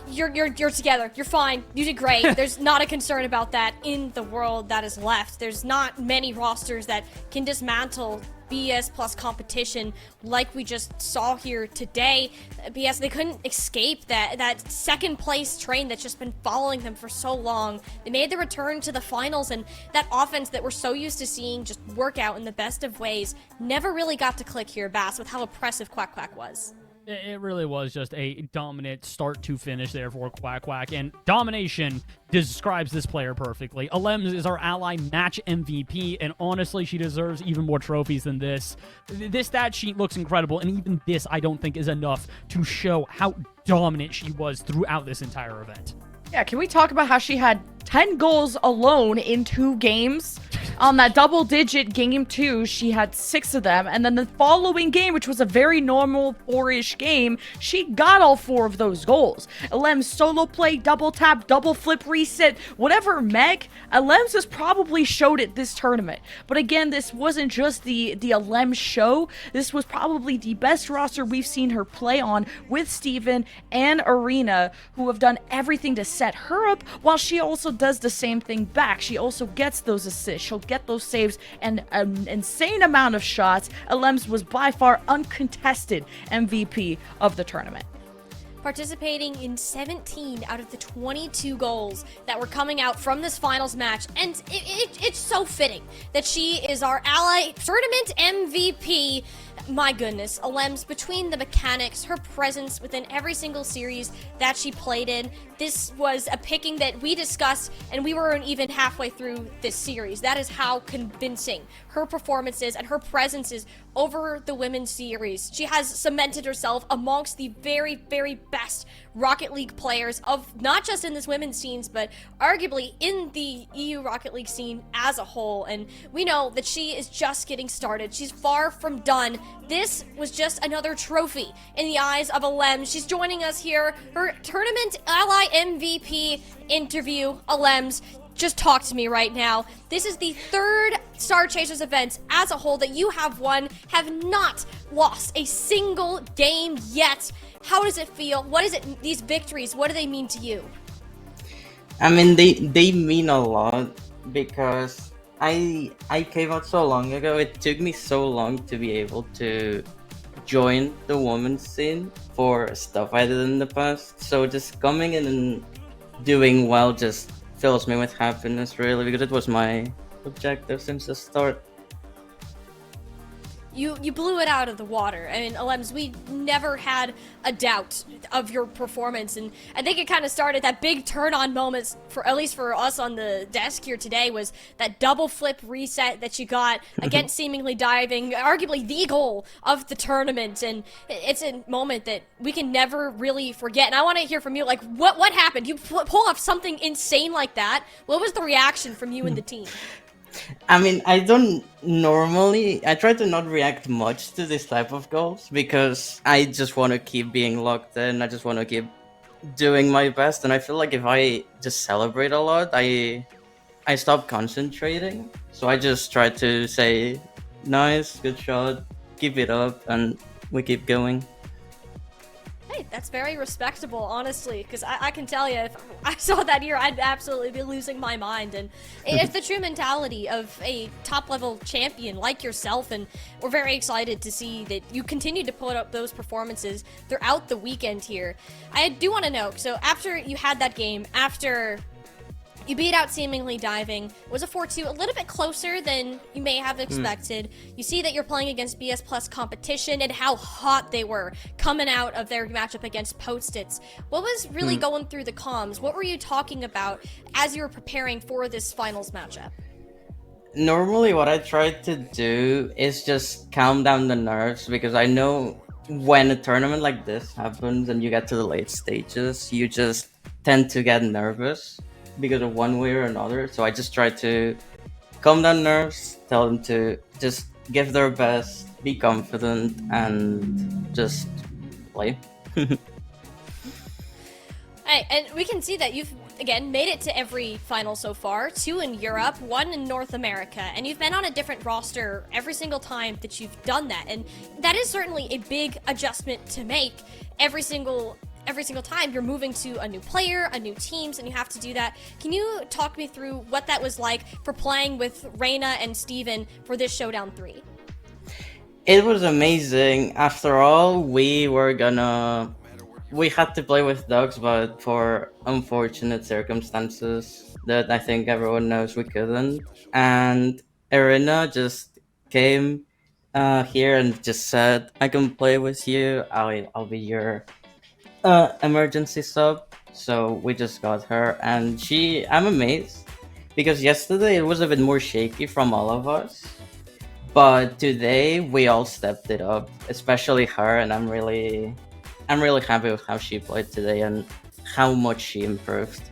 You're together. You're fine. You did great. There's not a concern about that in the world that is left. There's not many rosters that can dismantle BS Plus competition like we just saw here today. BS, they couldn't escape that second place train that's just been following them for so long. They made the return to the finals, and that offense that we're so used to seeing just work out in the best of ways never really got to click here, Bass, with how oppressive Quack Quack was. It really was just a dominant start to finish there for Quack Quack, and domination describes this player perfectly. Alems is our ally match MVP, and honestly, she deserves even more trophies than this. This stat sheet looks incredible, and even this I don't think is enough to show how dominant she was throughout this entire event. Yeah, can we talk about how she had 10 goals alone in 2 games? On that double-digit game 2, she had 6 of them, and then the following game, which was a very normal 4-ish game, she got all 4 of those goals. Alems solo play, double tap, double flip, reset, whatever Meg, Alems has probably showed it this tournament. But again, this wasn't just the Alems show, this was probably the best roster we've seen her play on with Steven and Arena, who have done everything to set her up, while she also does the same thing back. She also gets those assists, she'll get those saves, and an insane amount of shots. Alems was by far uncontested MVP of the tournament. Participating in 17 out of the 22 goals that were coming out from this finals match, and it's so fitting that she is our ally tournament MVP. My goodness, Alems, between the mechanics, her presence within every single series that she played in, this was a picking that we discussed, and we weren't even halfway through this series. That is how convincing her performance is and her presence is over the women's series. She has cemented herself amongst the very, very best Rocket League players of not just in this women's scenes, but arguably in the EU Rocket League scene as a whole. And we know that she is just getting started. She's far from done. This was just another trophy in the eyes of Alems. She's joining us here. Her tournament ally MVP interview. Alems, just talk to me right now. This is the 3rd Star Chasers event as a whole that you have won, have not lost a single game yet. How does it feel? What is it, these victories, what do they mean to you? I mean, they mean a lot because I came out so long ago. It took me so long to be able to join the women's scene for stuff I did in the past. So just coming in and doing well just fills me with happiness, really, because it was my objective since the start. You blew it out of the water. I mean, Alems, we never had a doubt of your performance, and I think it kind of started that big turn-on moments for at least for us on the desk here today was that double flip reset that you got against seemingly diving, arguably the goal of the tournament, and it's a moment that we can never really forget. And I want to hear from you, like what happened? You pull off something insane like that. What was the reaction from you and the team? I mean, I try to not react much to this type of goals because I just want to keep being locked in. I just want to keep doing my best, and I feel like if I just celebrate a lot, I stop concentrating. So I just try to say, nice, good shot, keep it up, and we keep going. Hey, that's very respectable, honestly, because I can tell you, if I saw that here, I'd absolutely be losing my mind, and it's the true mentality of a top-level champion like yourself, and we're very excited to see that you continue to put up those performances throughout the weekend here. I do want to know, so after you had that game, after you beat out seemingly diving, it was a 4-2, a little bit closer than you may have expected. You see that you're playing against BS Plus competition and how hot they were coming out of their matchup against Post-its. What was really going through the comms? What were you talking about as you were preparing for this finals matchup? Normally, what I try to do is just calm down the nerves because I know when a tournament like this happens and you get to the late stages, you just tend to get nervous because of one way or another. So I just try to calm down nerves, tell them to just give their best, be confident, and just play. Hey, and we can see that you've, again, made it to every final so far. 2 in Europe, 1 in North America, and you've been on a different roster every single time that you've done that. And that is certainly a big adjustment to make every single time you're moving to a new player, a new teams, and you have to do that. Can you talk me through what that was like for playing with Reina and Steven for this Showdown 3? It was amazing. After all, we had to play with dogs, but for unfortunate circumstances that I think everyone knows we couldn't. And Irina just came here and just said, I can play with you. I'll be your emergency sub. So we just got her, and I'm amazed because yesterday it was a bit more shaky from all of us, but today we all stepped it up, especially her, and I'm really happy with how she played today and how much she improved.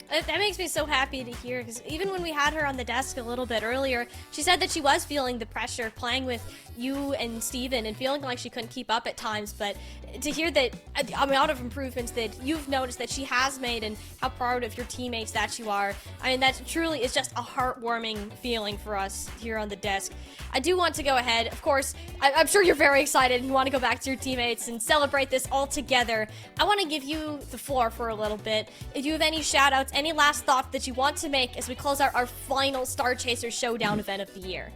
That makes me so happy to hear, because even when we had her on the desk a little bit earlier, she said that she was feeling the pressure playing with you and Steven and feeling like she couldn't keep up at times, but to hear that amount of improvements that you've noticed that she has made and how proud of your teammates that you are, I mean, that truly is just a heartwarming feeling for us here on the desk. I do want to go ahead, of course, I'm sure you're very excited and you want to go back to your teammates and celebrate this all together. I want to give you the floor for a little bit. If you have any shout outs, any last thoughts that you want to make as we close out our final Star Chasers Showdown event of the year?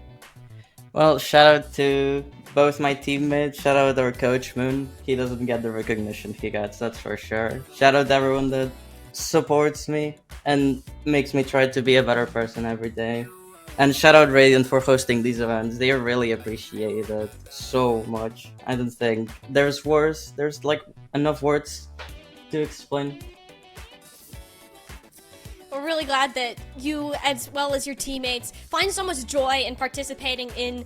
Well, shout out to both my teammates. Shout out our coach Moon. He doesn't get the recognition he gets, that's for sure. Shout out to everyone that supports me and makes me try to be a better person every day. And shout out Radiant for hosting these events. They really appreciate it so much. I don't think there's like enough words to explain. We're really glad that you, as well as your teammates, find so much joy in participating in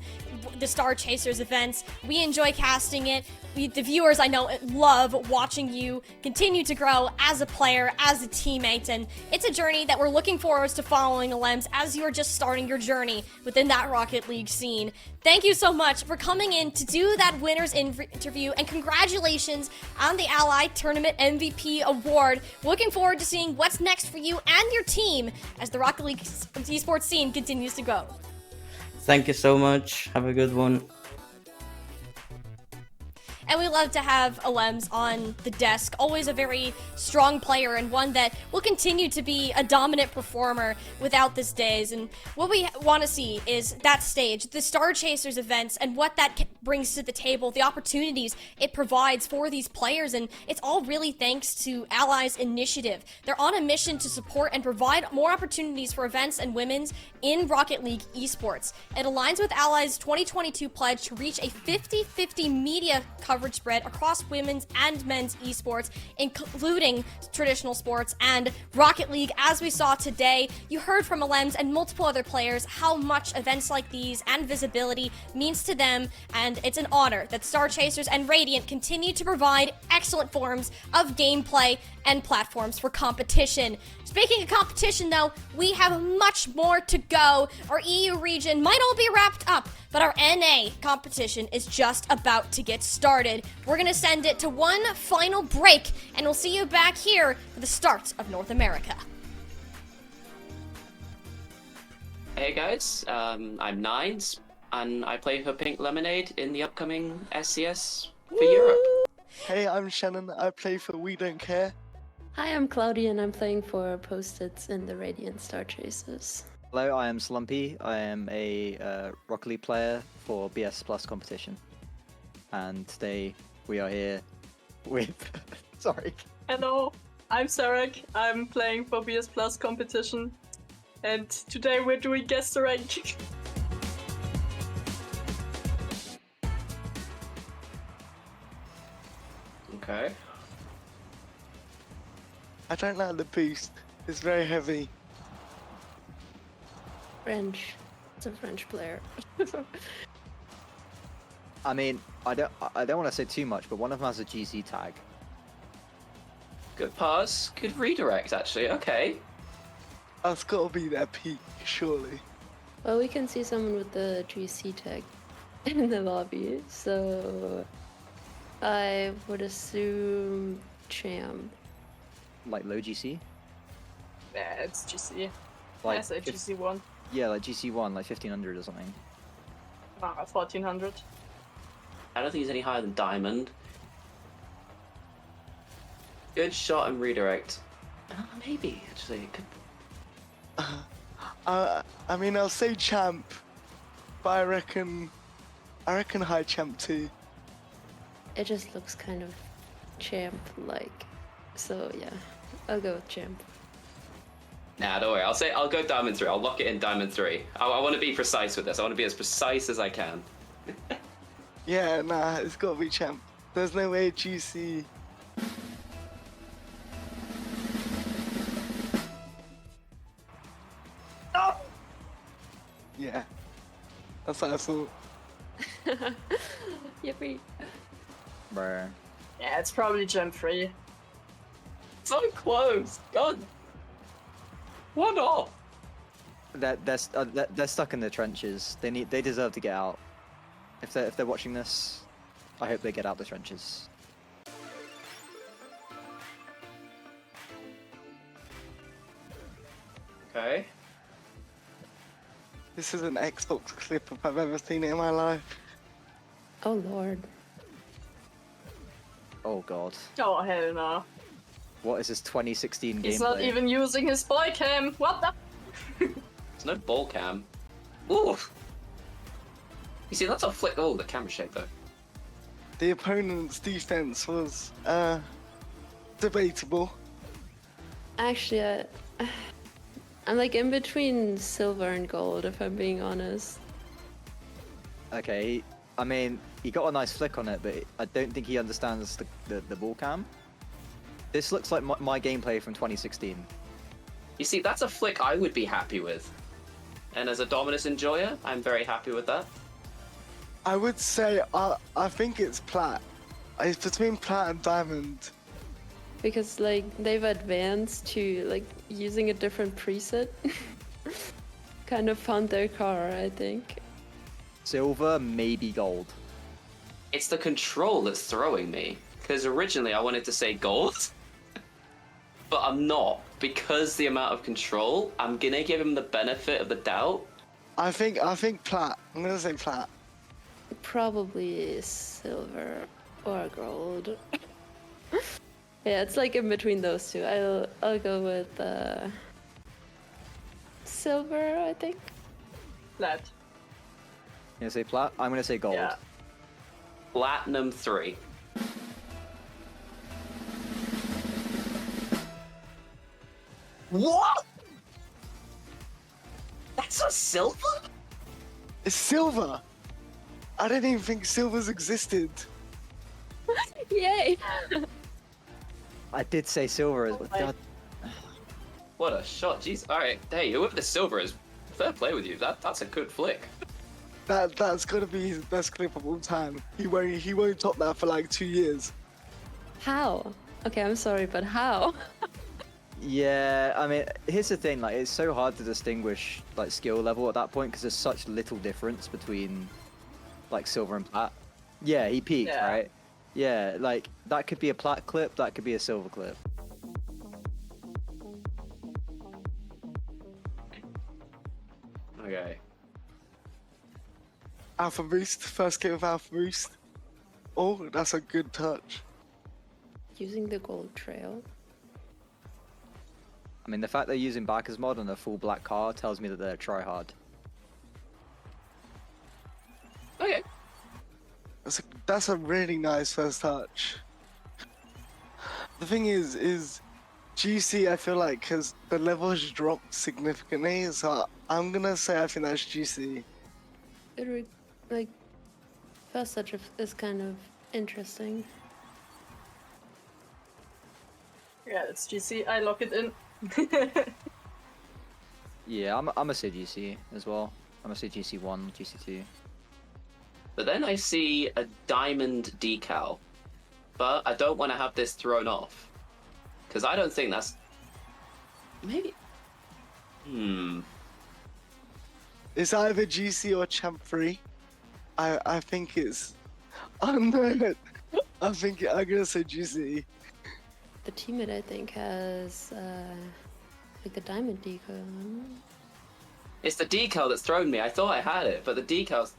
the Star Chasers events. We enjoy casting it. The viewers, I know, love watching you continue to grow as a player, as a teammate, and it's a journey that we're looking forward to following, Alems, as you are just starting your journey within that Rocket League scene. Thank you so much for coming in to do that winner's interview, and congratulations on the Ally Tournament MVP award. Looking forward to seeing what's next for you and your team as the Rocket League esports scene continues to grow. Thank you so much. Have a good one. and we love to have Alems on the desk. Always a very strong player and one that will continue to be a dominant performer without this days. And what we want to see is that stage, the Star Chasers events, and what that brings to the table, the opportunities it provides for these players. And it's all really thanks to Allies Initiative. They're on a mission to support and provide more opportunities for events and women's in Rocket League esports. It aligns with Allies' 2022 pledge to reach a 50-50 media coverage spread across women's and men's esports, including traditional sports and Rocket League. As we saw today, you heard from Alems and multiple other players how much events like these and visibility means to them, and it's an honor that Star Chasers and Radiant continue to provide excellent forms of gameplay and platforms for competition. Speaking of competition though, we have much more to go. Our EU region might all be wrapped up, but our NA competition is just about to get started. We're gonna send it to one final break, and we'll see you back here for the start of North America. Hey guys, I'm Nines, and I play for Pink Lemonade in the upcoming SCS for Europe. Hey, I'm Shannon. I play for We Don't Care. Hi, I'm Claudia and I'm playing for Post-its in the Radiant Star Chasers. Hello, I am Slumpy. I am a Rocket League player for BS Plus competition. And today we are here with... Sorry. Hello, I'm Sarek. I'm playing for BS Plus competition. And today we're doing guest rank. Okay. I don't like the boost. It's very heavy. French. It's a French player. I mean, I don't want to say too much, but one of them has a GC tag. Good pass, good redirect actually, okay. That's got to be their peak, surely. Well, we can see someone with the GC tag in the lobby, so I would assume Cham. Like low GC? Yeah, it's GC. Like I say GC1. Yeah, like GC1, like 1500 or something. 1400. I don't think he's any higher than Diamond. Good shot and redirect. Maybe, actually. It could... I mean, I'll say champ, but I reckon high champ too. It just looks kind of champ-like. So yeah, I'll go with champ. Nah, don't worry. I'll go Diamond 3. I'll lock it in Diamond 3. I want to be precise with this. I want to be as precise as I can. Yeah, nah, it's got to be champ. There's no way GC. Oh! Yeah, that's what I thought. Yippee. Bruh. Yeah, it's probably Gem 3. So close! God! One off! They're stuck in the trenches. They deserve to get out. If they're watching this, I hope they get out the trenches. Okay. This is an Xbox clip if I've ever seen it in my life. Oh lord. Oh god. Oh hell no. What is this 2016 gameplay? He's not even using his boy cam. What the? There's no ball cam. Ooh! You see, that's a flick. Oh, the camera shake though. The opponent's defense was debatable. Actually, I'm like in between silver and gold, if I'm being honest. Okay, I mean, he got a nice flick on it, but I don't think he understands the ball cam. This looks like my gameplay from 2016. You see, that's a flick I would be happy with. And as a Dominus enjoyer, I'm very happy with that. I would say I think it's plat. It's between plat and diamond. Because like they've advanced to like using a different preset. Kind of found their car, I think. Silver, maybe gold. It's the control that's throwing me. Because originally I wanted to say gold. But I'm not. Because the amount of control, I'm gonna give him the benefit of the doubt. I think plat. I'm gonna say plat. Probably silver. or gold. Yeah, it's like in between those two. I'll go with silver, I think. Flat. You gonna say plat? I'm gonna say gold. Yeah. Platinum 3. What? That's a silver? It's silver. I didn't even think silvers existed. Yay! I did say silver as well. God. What a shot, jeez. Alright, hey, whoever the silver is, fair play with you. That's a good flick. That's gotta be his best clip of all time. He won't top that for like 2 years. How? Okay, I'm sorry, but how? Yeah, I mean, here's the thing, like, it's so hard to distinguish, like, skill level at that point, because there's such little difference between, like, silver and plat. Yeah, he peaked, Yeah. right? Yeah, like, that could be a plat clip, that could be a silver clip. Okay. Alpha Boost, first game of Alpha Boost. Oh, that's a good touch. Using the gold trail. I mean, the fact they're using backers mod on a full black car tells me that they're tryhard. Okay. That's a really nice first touch. The thing is GC, I feel like, because the level has dropped significantly, so I'm gonna say I think that's GC. Like, first touch is kind of interesting. Yeah, it's GC. I lock it in. Yeah, I'm gonna say GC as well. I'm gonna say GC1, GC2. But then I see a diamond decal. But I don't want to have this thrown off. Because I don't think that's... Maybe... It's either GC or Champ 3. I think it's... Oh no! I'm gonna say GC. The teammate, I think, has like the diamond decal. It's the decal that's thrown me. I thought I had it, but the decal's...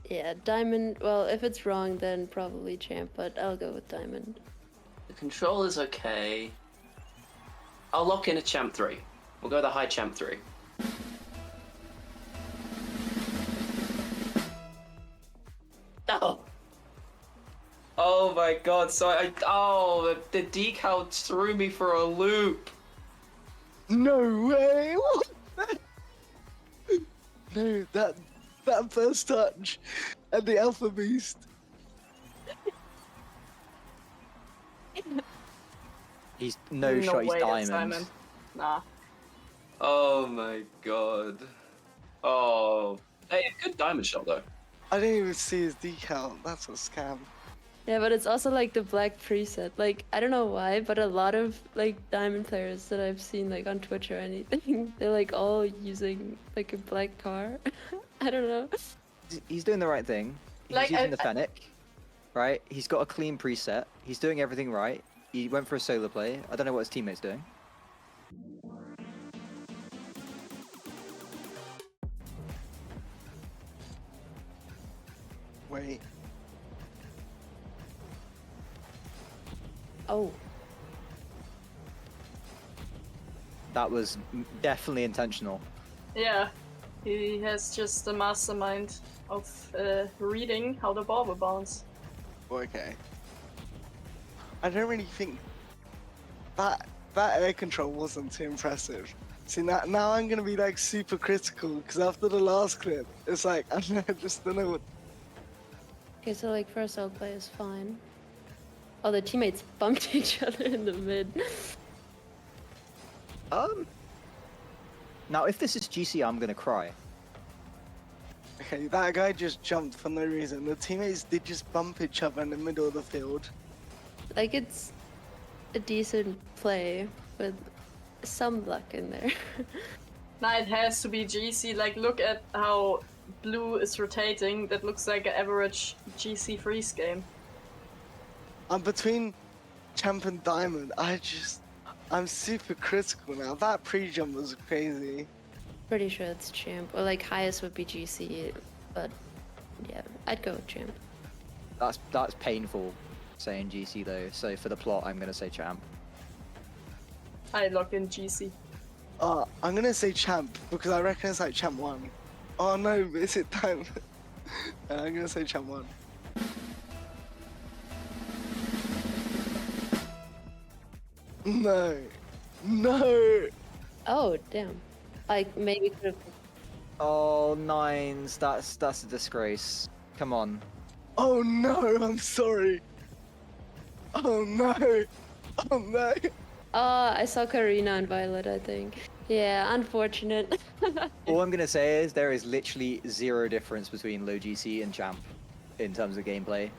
Yeah, diamond. Well, if it's wrong, then probably champ, but I'll go with diamond. The control is okay. I'll lock in a champ 3. We'll go the high champ 3. Oh! Oh my god, so the decal threw me for a loop. No way! No, that first touch and the Alpha Beast. He's no shot, he's way that's diamond. Nah. Oh my god. Oh. Hey, good diamond shot though. I didn't even see his decal. That's a scam. Yeah, but it's also like the black preset. Like, I don't know why, but a lot of like diamond players that I've seen like on Twitch or anything, they're like all using like a black car. I don't know. He's doing the right thing. He's Like, using the Fennec, right? He's got a clean preset. He's doing everything right. He went for a solo play. I don't know what his teammate's doing. Wait. Oh. That was definitely intentional. Yeah, he has just a mastermind of reading how the ball will bounce. Okay. I don't really think that air control wasn't too impressive. See, now I'm gonna be like super critical because after the last clip, it's like I just don't know what. Okay, so like first outplay is fine. Oh, the teammates bumped each other in the mid. Now if this is GC, I'm gonna cry. Okay, that guy just jumped for no reason. The teammates did just bump each other in the middle of the field. Like, it's a decent play with some luck in there. Nah, it has to be GC. Like, look at how blue is rotating. That looks like an average GC freeze game. I'm between Champ and Diamond. I'm super critical now. That pre-jump was crazy. Pretty sure it's champ. Or like highest would be GC, but yeah, I'd go with champ. That's painful saying GC though. So for the plot, I'm gonna say champ. I lock in GC. I'm gonna say champ because I reckon it's like champ 1. Oh no, is it time? I'm gonna say champ 1. No. No. Oh damn! I maybe could have. Oh, nines. That's a disgrace. Come on. Oh no, I'm sorry. Oh no. Oh no. I saw Karina and Violet, I think. Yeah, unfortunate. All I'm gonna say is there is literally zero difference between low GC and champ in terms of gameplay.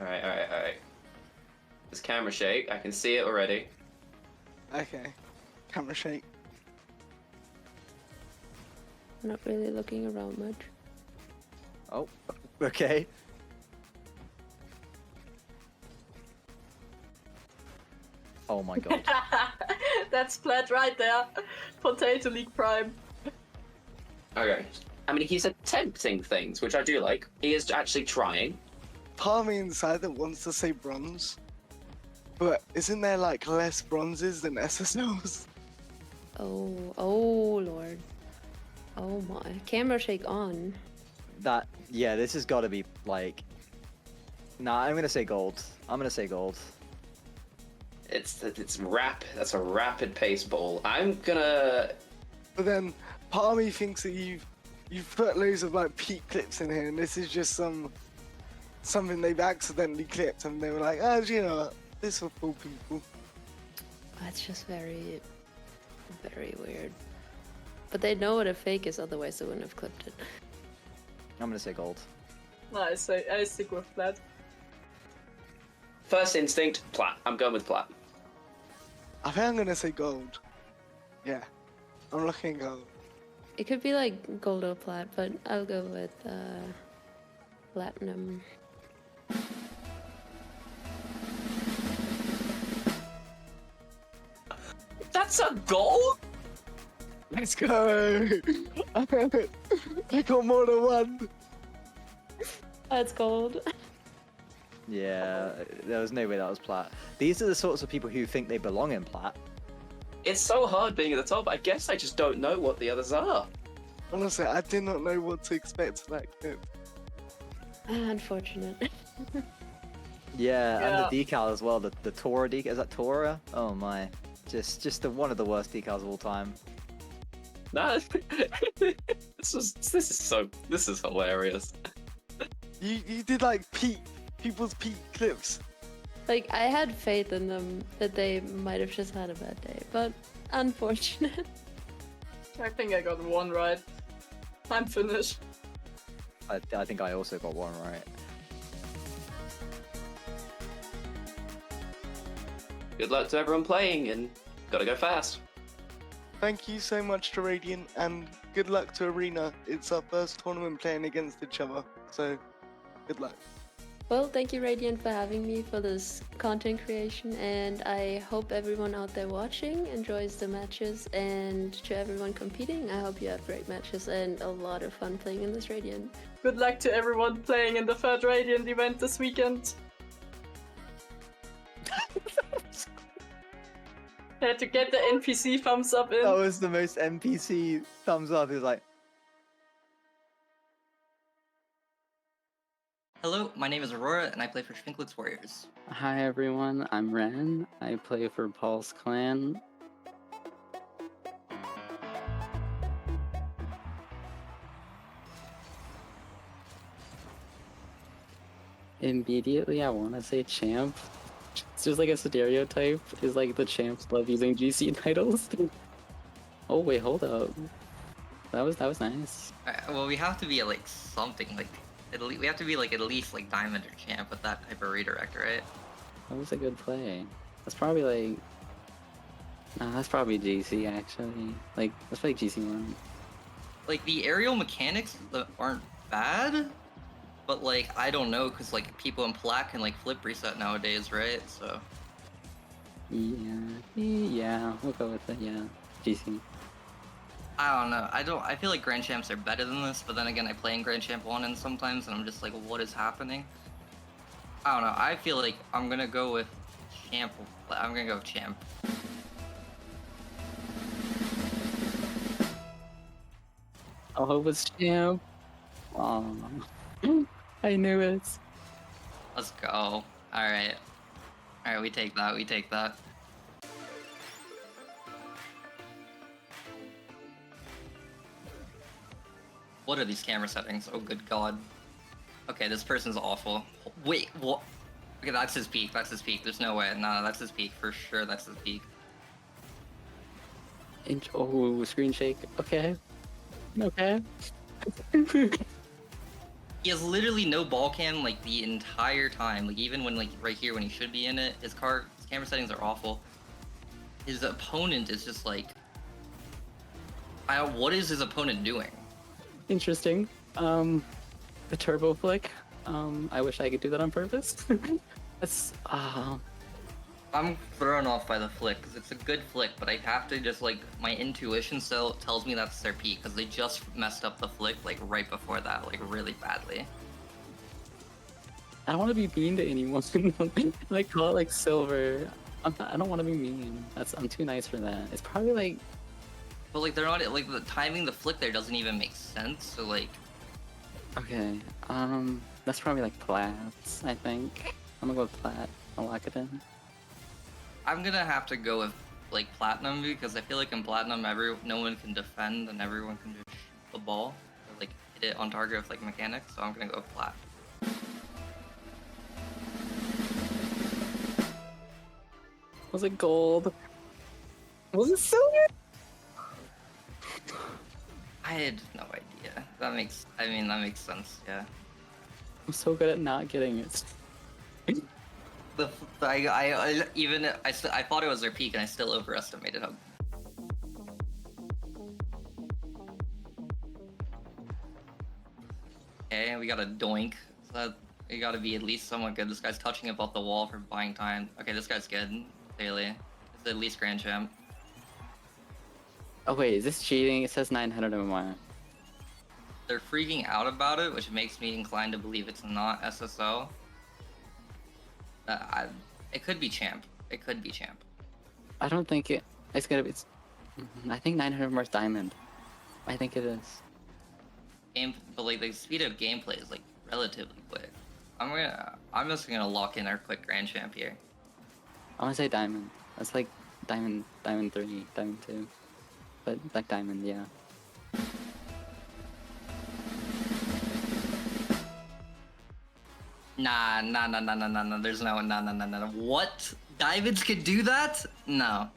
Alright. There's camera shake. I can see it already. Okay. Camera shake. Not really looking around much. Oh, okay. Oh my god. That's Splat right there. Potato League Prime. Okay. I mean, he's attempting things, which I do like. He is actually trying. Part of me inside that wants to say bronze, but isn't there like less bronzes than SSLs? Oh lord. Oh my. Camera shake on. Yeah, this has got to be like. Nah, I'm gonna say gold. I'm gonna say gold. It's That's a rapid pace ball. I'm gonna. But then part of me thinks that you've put loads of like peak clips in here, and this is just something they've accidentally clipped, and they were like, oh, you know what? This will fool people. That's just very, very weird. But they know what a fake is, otherwise they wouldn't have clipped it. I'm gonna say gold. No, I stick with Plat. First instinct, plat. I'm going with plat. I think I'm gonna say gold. Yeah, I'm looking at gold. It could be like gold or plat, but I'll go with platinum. That's a goal? Let's go! I got more than one. That's gold. Yeah, there was no way that was plat. These are the sorts of people who think they belong in plat. It's so hard being at the top. I guess I just don't know what the others are. Honestly, I did not know what to expect from that clip. Unfortunate. Yeah, and the decal as well. The Tora decal. Is that Tora? Oh my. Just one of the worst decals of all time. No, this is hilarious. You did like people's peak clips. Like, I had faith in them that they might have just had a bad day, but unfortunate. I think I got one right. I'm finished. I think I also got one right. Good luck to everyone playing, and gotta go fast. Thank you so much to Radiant, and good luck to Arena. It's our first tournament playing against each other, so good luck. Well, thank you, Radiant, for having me for this content creation, and I hope everyone out there watching enjoys the matches, and to everyone competing, I hope you have great matches and a lot of fun playing in this Radiant. Good luck to everyone playing in the third Radiant event this weekend. Had to get the NPC thumbs up in. That was the most NPC thumbs up. It was like. Hello, my name is Aurora, and I play for Schwinklitz Warriors. Hi everyone, I'm Ren. I play for Paul's Clan. Immediately, I want to say champ. It's just like a stereotype. Is like the champs love using GC titles. Oh wait, hold up. That was nice. Well, we have to be like something like. We have to be like at least like diamond or champ with that type of redirect, right? That was a good play. That's probably like. Nah, that's probably GC actually. Like, let's play GC1. Like the aerial mechanics aren't bad, but like I don't know because like people in Plat can like flip reset nowadays, right? So. Yeah, we'll go with it. Yeah, GC. I don't know. I feel like Grand Champs are better than this, but then again, I play in Grand Champ 1 and sometimes, and I'm just like, what is happening? I don't know. I feel like I'm gonna go with Champ. I'm gonna go with Champ. Oh, it was Champ. Aw. I knew it. Let's go. All right. All right, we take that. We take that. What are these camera settings? Oh, good God. Okay, this person's awful. Wait, what? Okay, that's his peak. That's his peak. There's no way. No, that's his peak for sure. That's his peak. Oh, screen shake. Okay. Okay. He has literally no ball cam like the entire time. Like even when like right here when he should be in it, his camera settings are awful. His opponent is just like, what is his opponent doing? Interesting. The turbo flick. I wish I could do that on purpose. That's I'm thrown off by the flick because it's a good flick, but I have to just like my intuition still tells me that's their peak because they just messed up the flick like right before that, like really badly. I don't want to be mean to anyone. Like call it like silver. I don't want to be mean. I'm too nice for that. It's probably like. But like they're not like the timing the flick there doesn't even make sense. So like. Okay. That's probably like plats. I think I'm gonna go with plat. I'll lock it in. I'm gonna have to go with like platinum because I feel like in platinum no one can defend and everyone can just shoot the ball or, like hit it on target with like mechanics. So I'm gonna go with plat. Was it gold? Was it silver? I had no idea. That makes sense. Yeah. I'm so good at not getting it. I thought it was their peak and I still overestimated how. Okay, we got a doink. So that you gotta be at least somewhat good. This guy's touching above the wall for buying time. Okay, this guy's good. Clearly, it's at least Grand Champ. Oh wait, is this cheating? It says 900 MMR. They're freaking out about it, which makes me inclined to believe it's not SSO. It could be Champ. It could be Champ. I don't think it's gonna be. I think 900 MMR is diamond. I think it is. But like the speed of gameplay is like relatively quick. I'm just gonna lock in our quick Grand Champ here. I want to say diamond. That's like diamond 3, diamond 2. But like diamond, yeah. Nah. There's no. What? Diamonds could do that? No.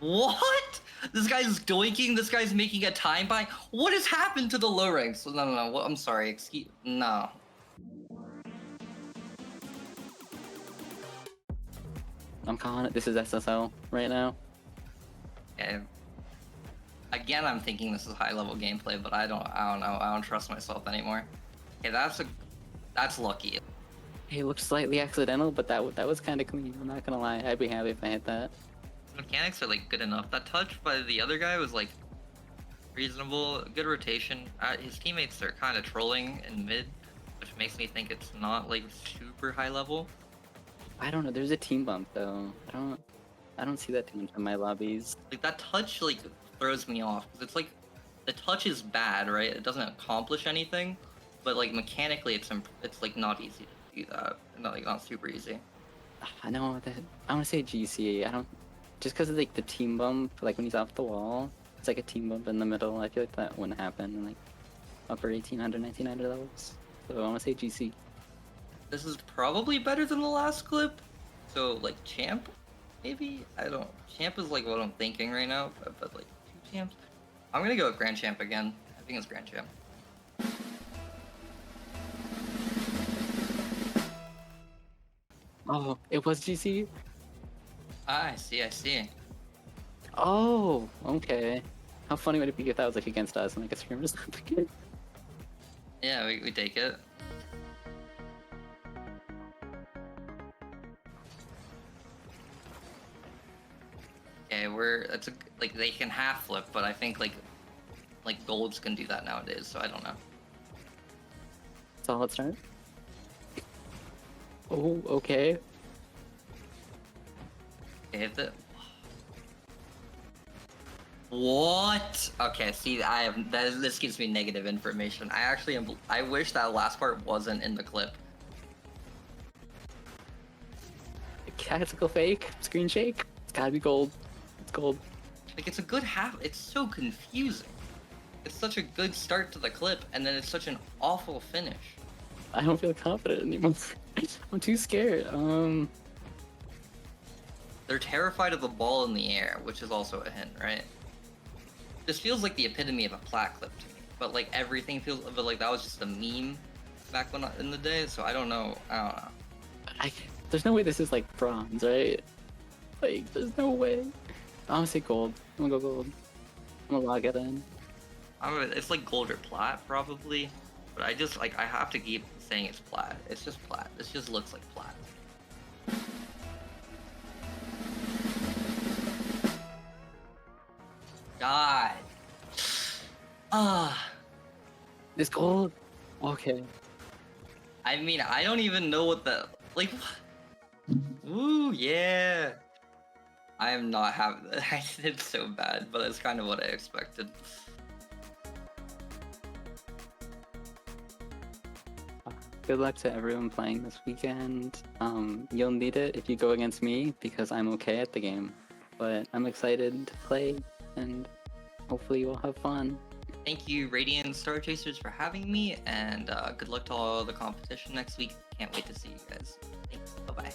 What? This guy's doinking. This guy's making a time buy. What has happened to the low ranks? No. What? I'm sorry. No. I'm calling it. This is SSL right now. Yeah. Again, I'm thinking this is high level gameplay, but I don't know. I don't trust myself anymore. Okay, that's lucky. It looked slightly accidental, but that was kind of clean. I'm not gonna lie. I'd be happy if I hit that. Mechanics are like good enough. That touch by the other guy was like reasonable, good rotation. His teammates are kind of trolling in mid, which makes me think it's not like super high level. I don't know. There's a team bump though. I don't see that too much in my lobbies. Like that touch like throws me off because it's like the touch is bad, right? It doesn't accomplish anything, but like mechanically it's like not easy to do that. Not super easy. I know that. I want to say GC. I don't. Just because of like the team bump, like when he's off the wall, it's like a team bump in the middle. I feel like that wouldn't happen in like upper 1800, 1900 levels. So I want to say GC. This is probably better than the last clip. So like Champ, maybe? I don't. Champ is like what I'm thinking right now, but like 2 champs. I'm gonna go with Grand Champ again. I think it's Grand Champ. Oh, it was GC? I see. Oh, okay. How funny would it be if that was like against us and like a streamer just again? Yeah, we take it. Okay, where it's like they can half flip, but I think like golds can do that nowadays. So I don't know. Solid start. Oh, okay. Okay, what? Okay, see, this gives me negative information. I wish that last part wasn't in the clip. Tactical fake, screen shake. It's gotta be gold. It's gold. Like, it's a good half. It's so confusing. It's such a good start to the clip, and then it's such an awful finish. I don't feel confident anymore. I'm too scared. They're terrified of the ball in the air, which is also a hint, right? This feels like the epitome of a plat clip to me, but like everything feels, but like that was just a meme back in the day, so I don't know. There's no way this is like bronze, right? Like, there's no way. I'm gonna say gold. I'm gonna go gold. I'm gonna log it in. It's like gold or plat, probably. But I just, like, I have to keep saying it's plat. It's just plat. This just looks like plat. God. It's gold. Okay. I mean, I don't even know what the, like, ooh, yeah. I am not having that. I did so bad, but it's kind of what I expected. Good luck to everyone playing this weekend. You'll need it if you go against me because I'm okay at the game. But I'm excited to play and hopefully we'll have fun. Thank you, Radiant Star Chasers, for having me, and good luck to all the competition next week. Can't wait to see you guys. Thanks. Bye-bye.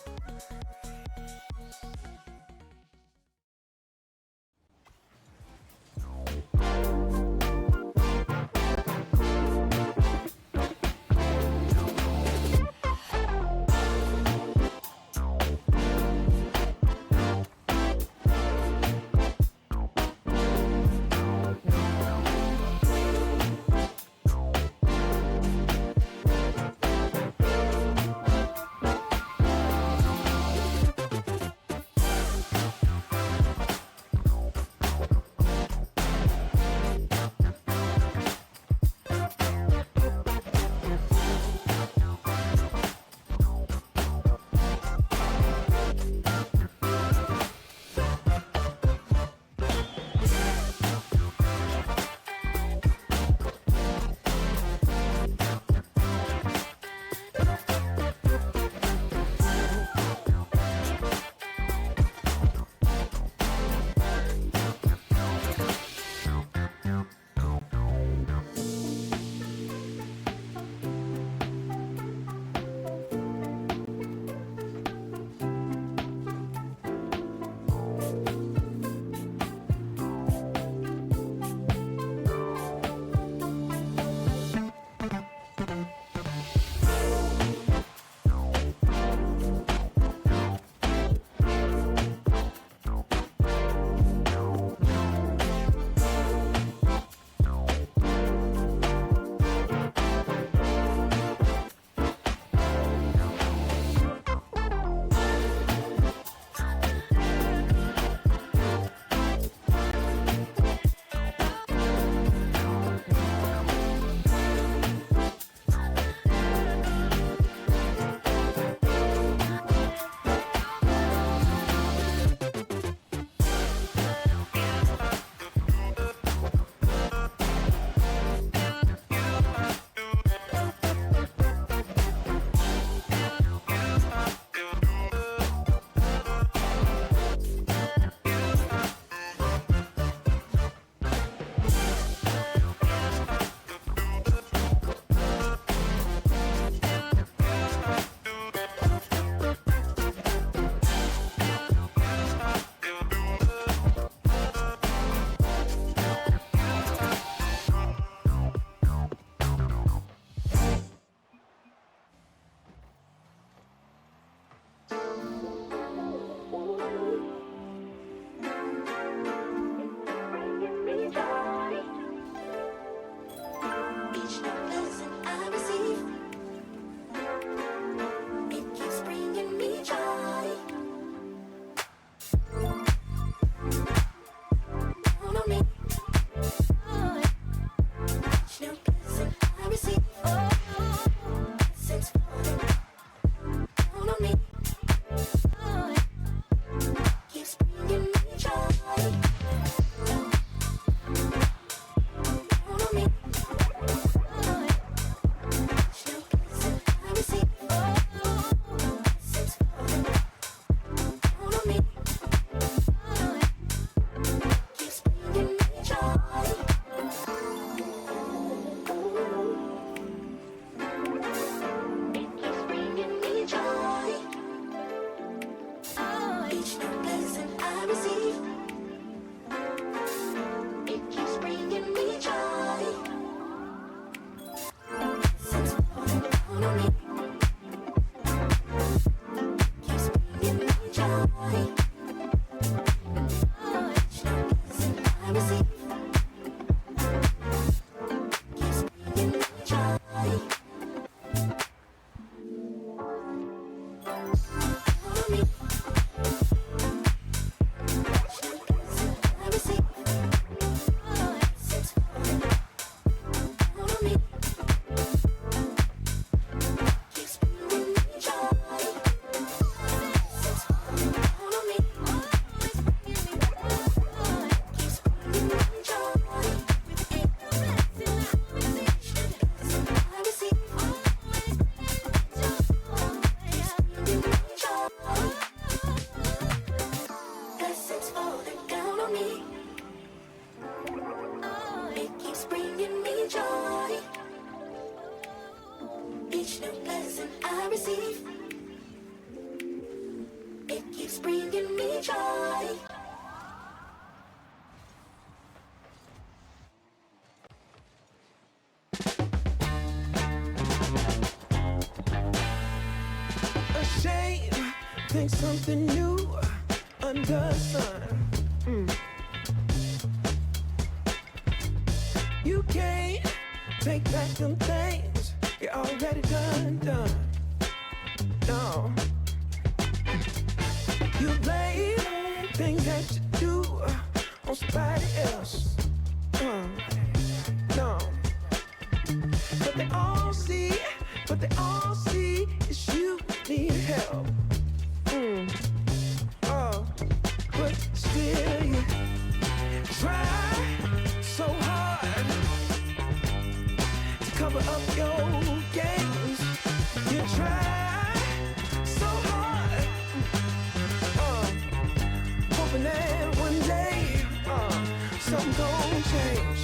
think something new under the sun. You can't take back them things you already done. No. You blame things that you do on somebody else. No. But they all see is you need help. Oh, but still you try so hard to cover up your games. You try so hard, hoping that one day something gon' change.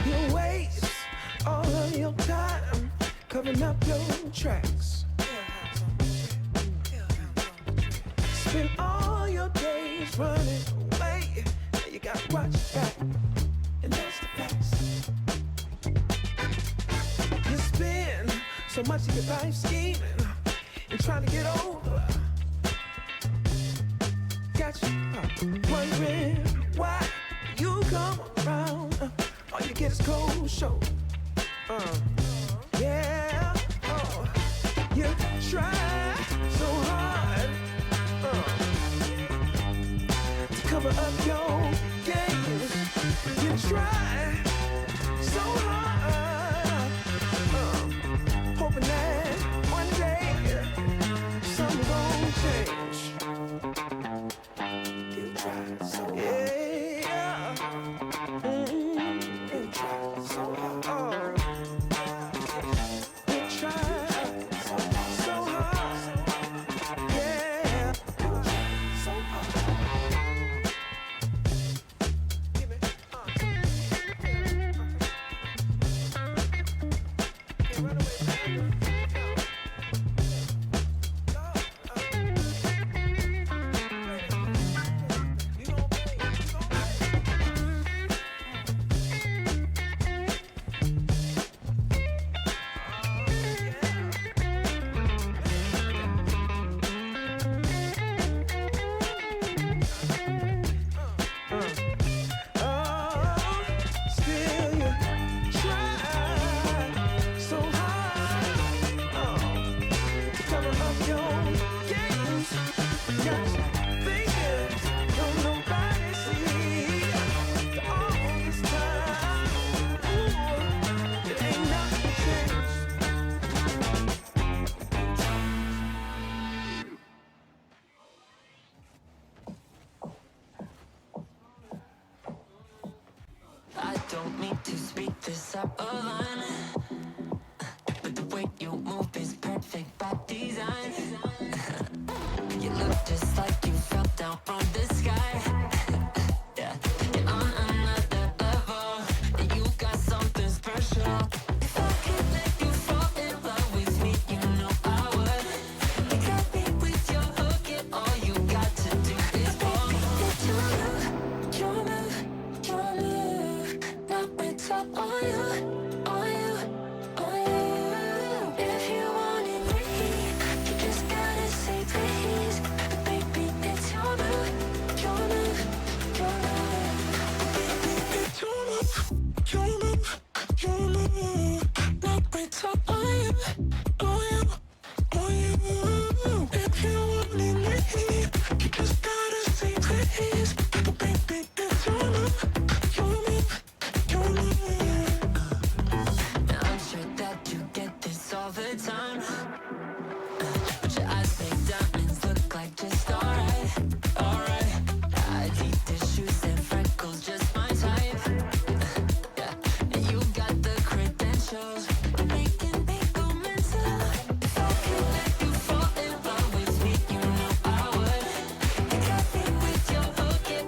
You waste all of your time covering up your tracks. Spend all your days running away. You gotta watch your back, and that's the facts. You spend so much of your life scheming and trying to get over. Got you wondering why you come around. All you get is cold shoulder. Yeah, you try so hard to cover up your games. You try so hard, hoping that one day something gon' change. You try so hard. Yeah. You try so hard. You try so hard. Yeah. You try so hard. Give me, Can't run away, baby. Still you try so hard to cover up your games. Got you thinking don't nobody see all this time. Ooh, it ain't nothing changed. I don't mean to speak this up a line, but the way you move is perfect by design. You look just like you fell down from the sky. Yeah, you're on another level. You got something special. If I could let you fall in love with me, you know I would. You got me with your hook, and all you got to do is pull. Your move, now it's all on you, on you, on you. If you wanted me, you just gotta say please. Baby, it's your move, your move, your move. It's your move, your move, your move. Now it's all on you, on you, on you. If you wanted me, you just gotta say please. Baby, it's your move, your move, your move. Now I'm sure that you get this all the time, but your eyes make diamonds look like just alright, alright. Adidas shoes and freckles, just my type. Yeah, and you got the credentials, making me go mental. If I could let you fall in love with me, you know I would. You got me with your hook, and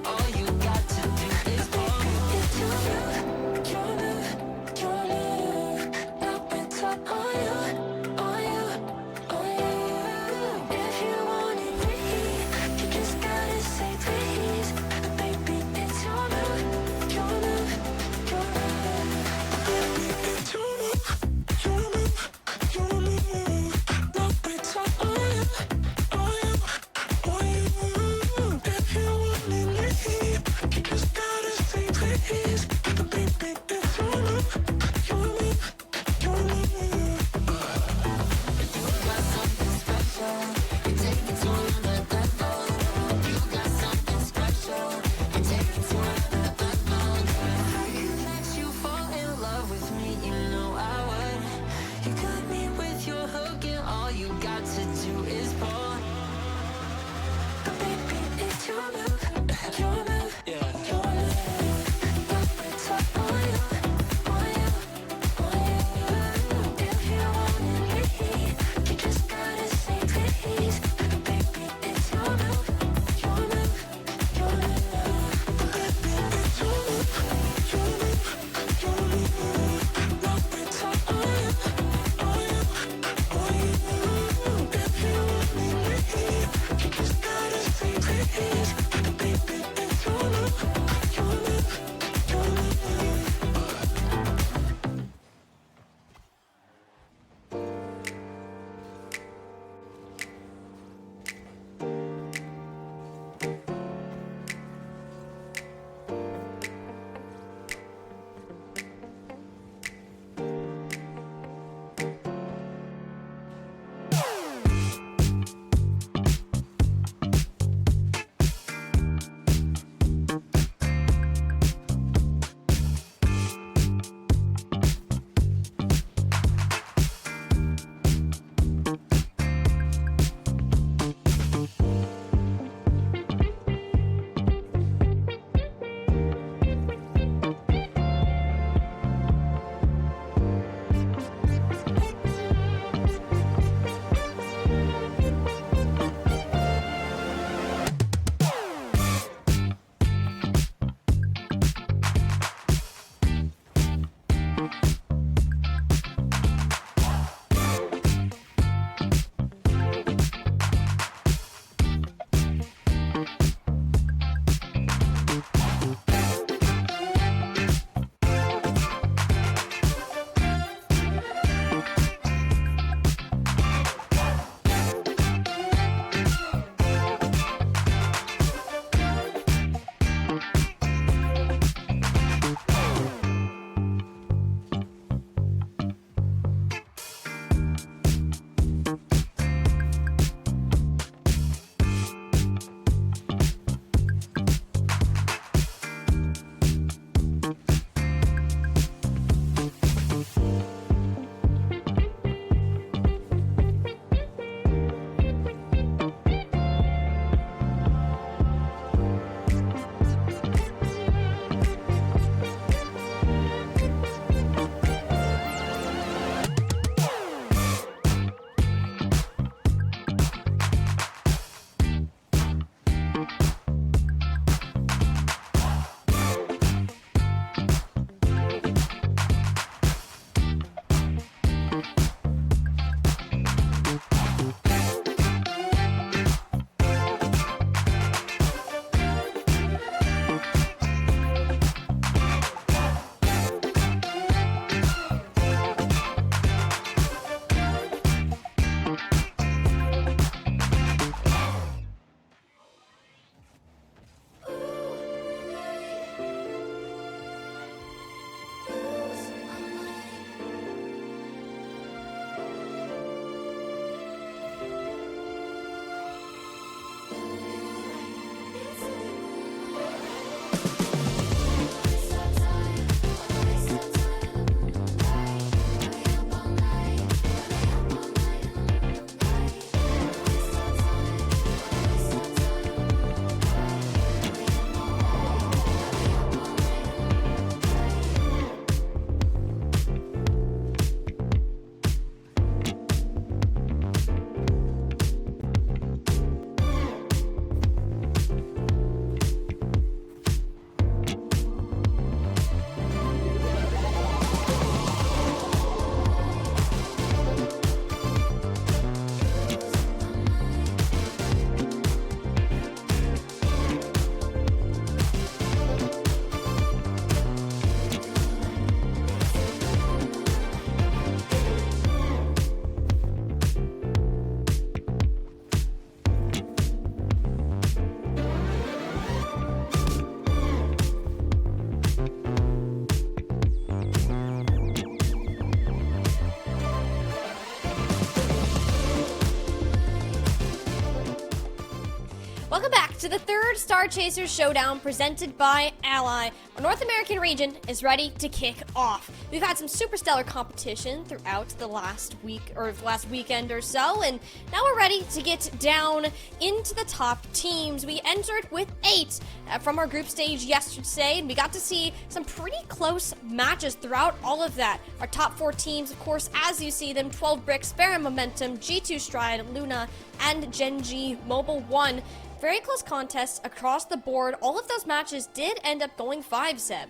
to the third Star Chasers Showdown presented by Ally. Our North American region is ready to kick off. We've had some super stellar competition throughout the last week or last weekend or so, and now we're ready to get down into the top teams. We entered with 8 from our group stage yesterday, and we got to see some pretty close matches throughout all of that. Our top 4 teams, of course, as you see them, 12 Bricks, Baron Momentum, G2 Stride, Luna, and Gen.G Mobile 1. Very close contests across the board. All of those matches did end up going 5, Seb.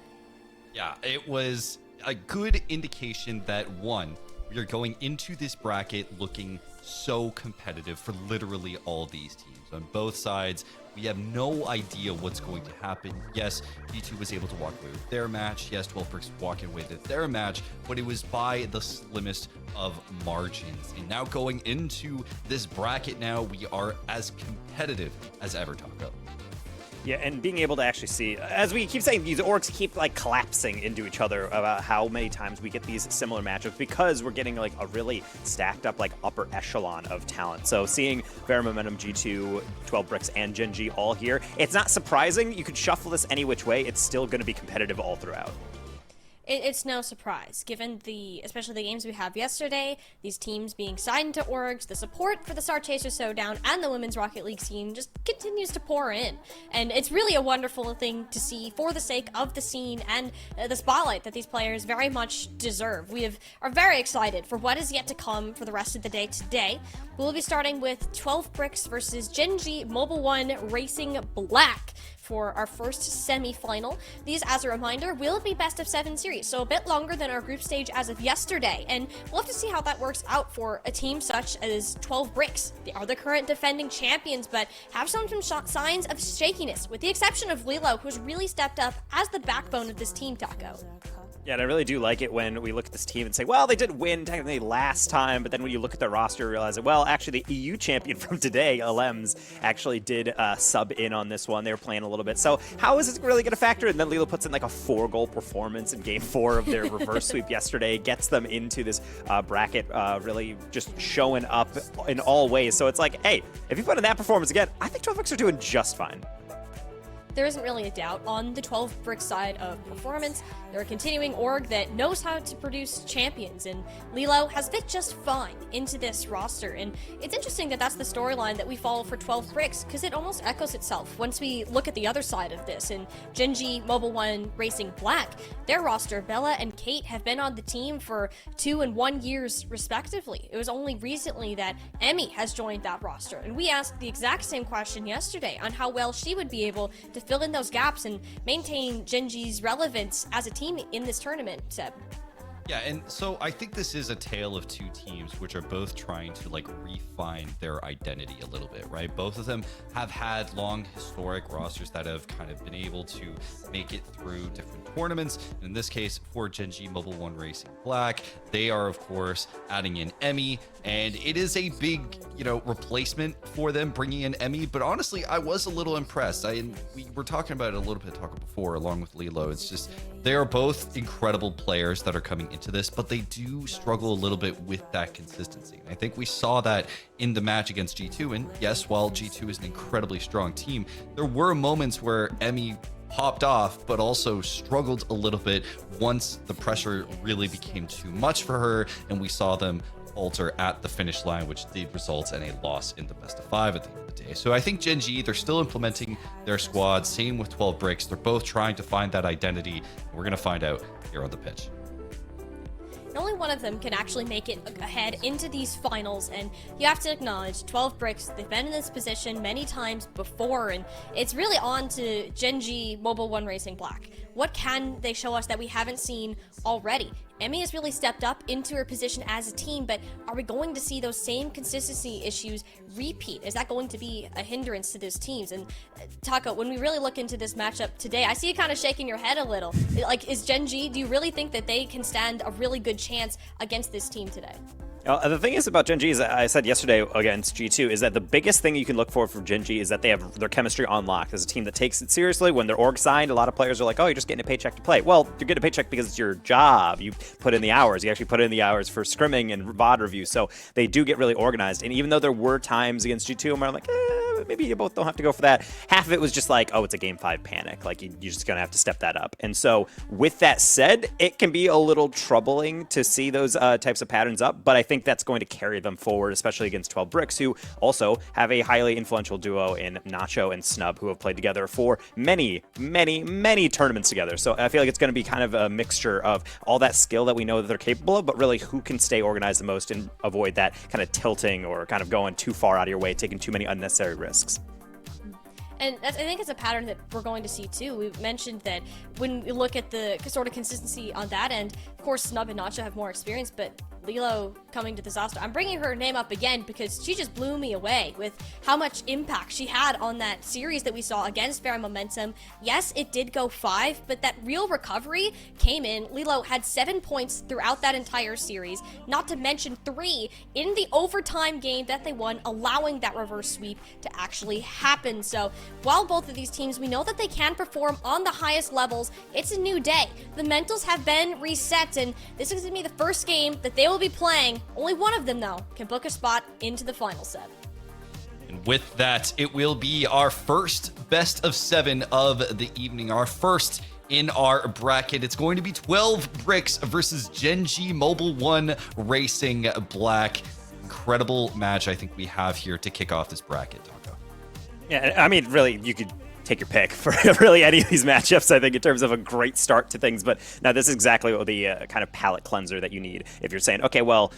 Yeah, it was a good indication that, one, we are going into this bracket looking so competitive for literally all these teams. On both sides, we have no idea what's going to happen. Yes, G2 was able to walk away with their match. Yes, 12 Bricks walking away with their match, but it was by the slimmest of margins. And now going into this bracket now, we are as competitive as ever, Taco. Yeah, and being able to actually see, as we keep saying, these orgs keep like collapsing into each other about how many times we get these similar matchups because we're getting like a really stacked up like upper echelon of talent. So seeing Baron Momentum, G2, 12 Bricks, and Gen.G all here, it's not surprising. You could shuffle this any which way. It's still going to be competitive all throughout. It's no surprise, given especially the games we have yesterday, these teams being signed to orgs, the support for the Star Chaser Showdown and the Women's Rocket League scene just continues to pour in. And it's really a wonderful thing to see for the sake of the scene and the spotlight that these players very much deserve. We are very excited for what is yet to come for the rest of the day today. We'll be starting with 12 Bricks versus Gen.G Mobile 1 Racing Black for our first semi-final. These, as a reminder, will be best of 7 series, so a bit longer than our group stage as of yesterday, and we'll have to see how that works out for a team such as 12 Bricks. They are the current defending champions, but have shown some signs of shakiness, with the exception of Lilo, who's really stepped up as the backbone of this team, Taco. Yeah, and I really do like it when we look at this team and say, well, they did win technically last time, but then when you look at their roster, you realize that, well, actually the EU champion from today, Alems, actually did sub in on this one. They were playing a little bit. So how is it really going to factor? And then Lilo puts in like a 4-goal performance in Game 4 of their reverse sweep yesterday, gets them into this bracket, really just showing up in all ways. So it's like, hey, if you put in that performance again, I think 12 Bricks are doing just fine. There isn't really a doubt on the 12 Bricks side of performance. They're a continuing org that knows how to produce champions, and Lilo has fit just fine into this roster. And it's interesting that that's the storyline that we follow for 12 Bricks, because it almost echoes itself once we look at the other side of this. And Gen.G Mobile 1 Racing Black, their roster, Bella and Kate, have been on the team for 2 and 1 years respectively. It was only recently that Emmy has joined that roster, and we asked the exact same question yesterday on how well she would be able to fill in those gaps and maintain Gen.G's relevance as a team in this tournament, Seb. Yeah, and so I think this is a tale of 2 teams which are both trying to like refine their identity a little bit, right? Both of them have had long historic rosters that have kind of been able to make it through different tournaments. In this case, for Gen.G Mobile 1 Racing Black, they are of course adding in Emmy, and it is a big, replacement for them bringing in Emmy. But honestly, I was a little impressed. We were talking about it a little bit before, along with Lilo. It's just they are both incredible players that are coming into this, but they do struggle a little bit with that consistency. And I think we saw that in the match against G2. And yes, while G2 is an incredibly strong team, there were moments where Emmy popped off, but also struggled a little bit once the pressure really became too much for her, and we saw them falter at the finish line, which did result in a loss in the best of 5 at the end of the day. So I think Gen.G, they're still implementing their squad. Same with 12 Bricks. They're both trying to find that identity. We're going to find out here on the pitch. And only one of them can actually make it ahead into these finals, and you have to acknowledge 12 Bricks, they've been in this position many times before, and it's really on to Gen.G Mobile 1 Racing Black. What can they show us that we haven't seen already? Emmy has really stepped up into her position as a team, but are we going to see those same consistency issues repeat? Is that going to be a hindrance to those teams? And Taco, when we really look into this matchup today, I see you kind of shaking your head a little. Like, is Gen.G, do you really think that they can stand a really good chance against this team today? The thing is about Gen G, as I said yesterday against G2, is that the biggest thing you can look for from Gen G is that they have their chemistry on lock. There's a team that takes it seriously. When they're org signed, a lot of players are like, oh, you're just getting a paycheck to play. Well, you're getting a paycheck because it's your job. You put in the hours. You actually put in the hours for scrimming and VOD review. So they do get really organized. And even though there were times against G2 where I'm like, maybe you both don't have to go for that, half of it was just like, oh, it's a game 5 panic. Like, you're just going to have to step that up. And so with that said, it can be a little troubling to see those types of patterns up. But I think that's going to carry them forward, especially against 12 Bricks, who also have a highly influential duo in Nacho and Snub, who have played together for many, many, many tournaments together. So I feel like it's going to be kind of a mixture of all that skill that we know that they're capable of, but really who can stay organized the most and avoid that kind of tilting or kind of going too far out of your way, taking too many unnecessary risks. And I think it's a pattern that we're going to see too. We've mentioned that when we look at the sort of consistency on that end, of course, Snub and Nacho have more experience, but Lilo coming to this roster, I'm bringing her name up again because she just blew me away with how much impact she had on that series that we saw against Fair Momentum. Yes, it did go 5, but that real recovery came in. Lilo had 7 points throughout that entire series, not to mention 3 in the overtime game that they won, allowing that reverse sweep to actually happen. So while both of these teams, we know that they can perform on the highest levels, it's a new day. The mentals have been reset, and this is going to be the first game that they will be playing. Only one of them, though, can book a spot into the final set. And with that, it will be our first best of 7 of the evening, our first in our bracket. It's going to be 12 Bricks versus Gen G Mobile 1 Racing Black. Incredible match I think we have here to kick off this bracket, Taco. Yeah, I mean, really, you could take your pick for really any of these matchups, I think, in terms of a great start to things. But now this is exactly what the kind of palate cleanser that you need if you're saying, okay, well,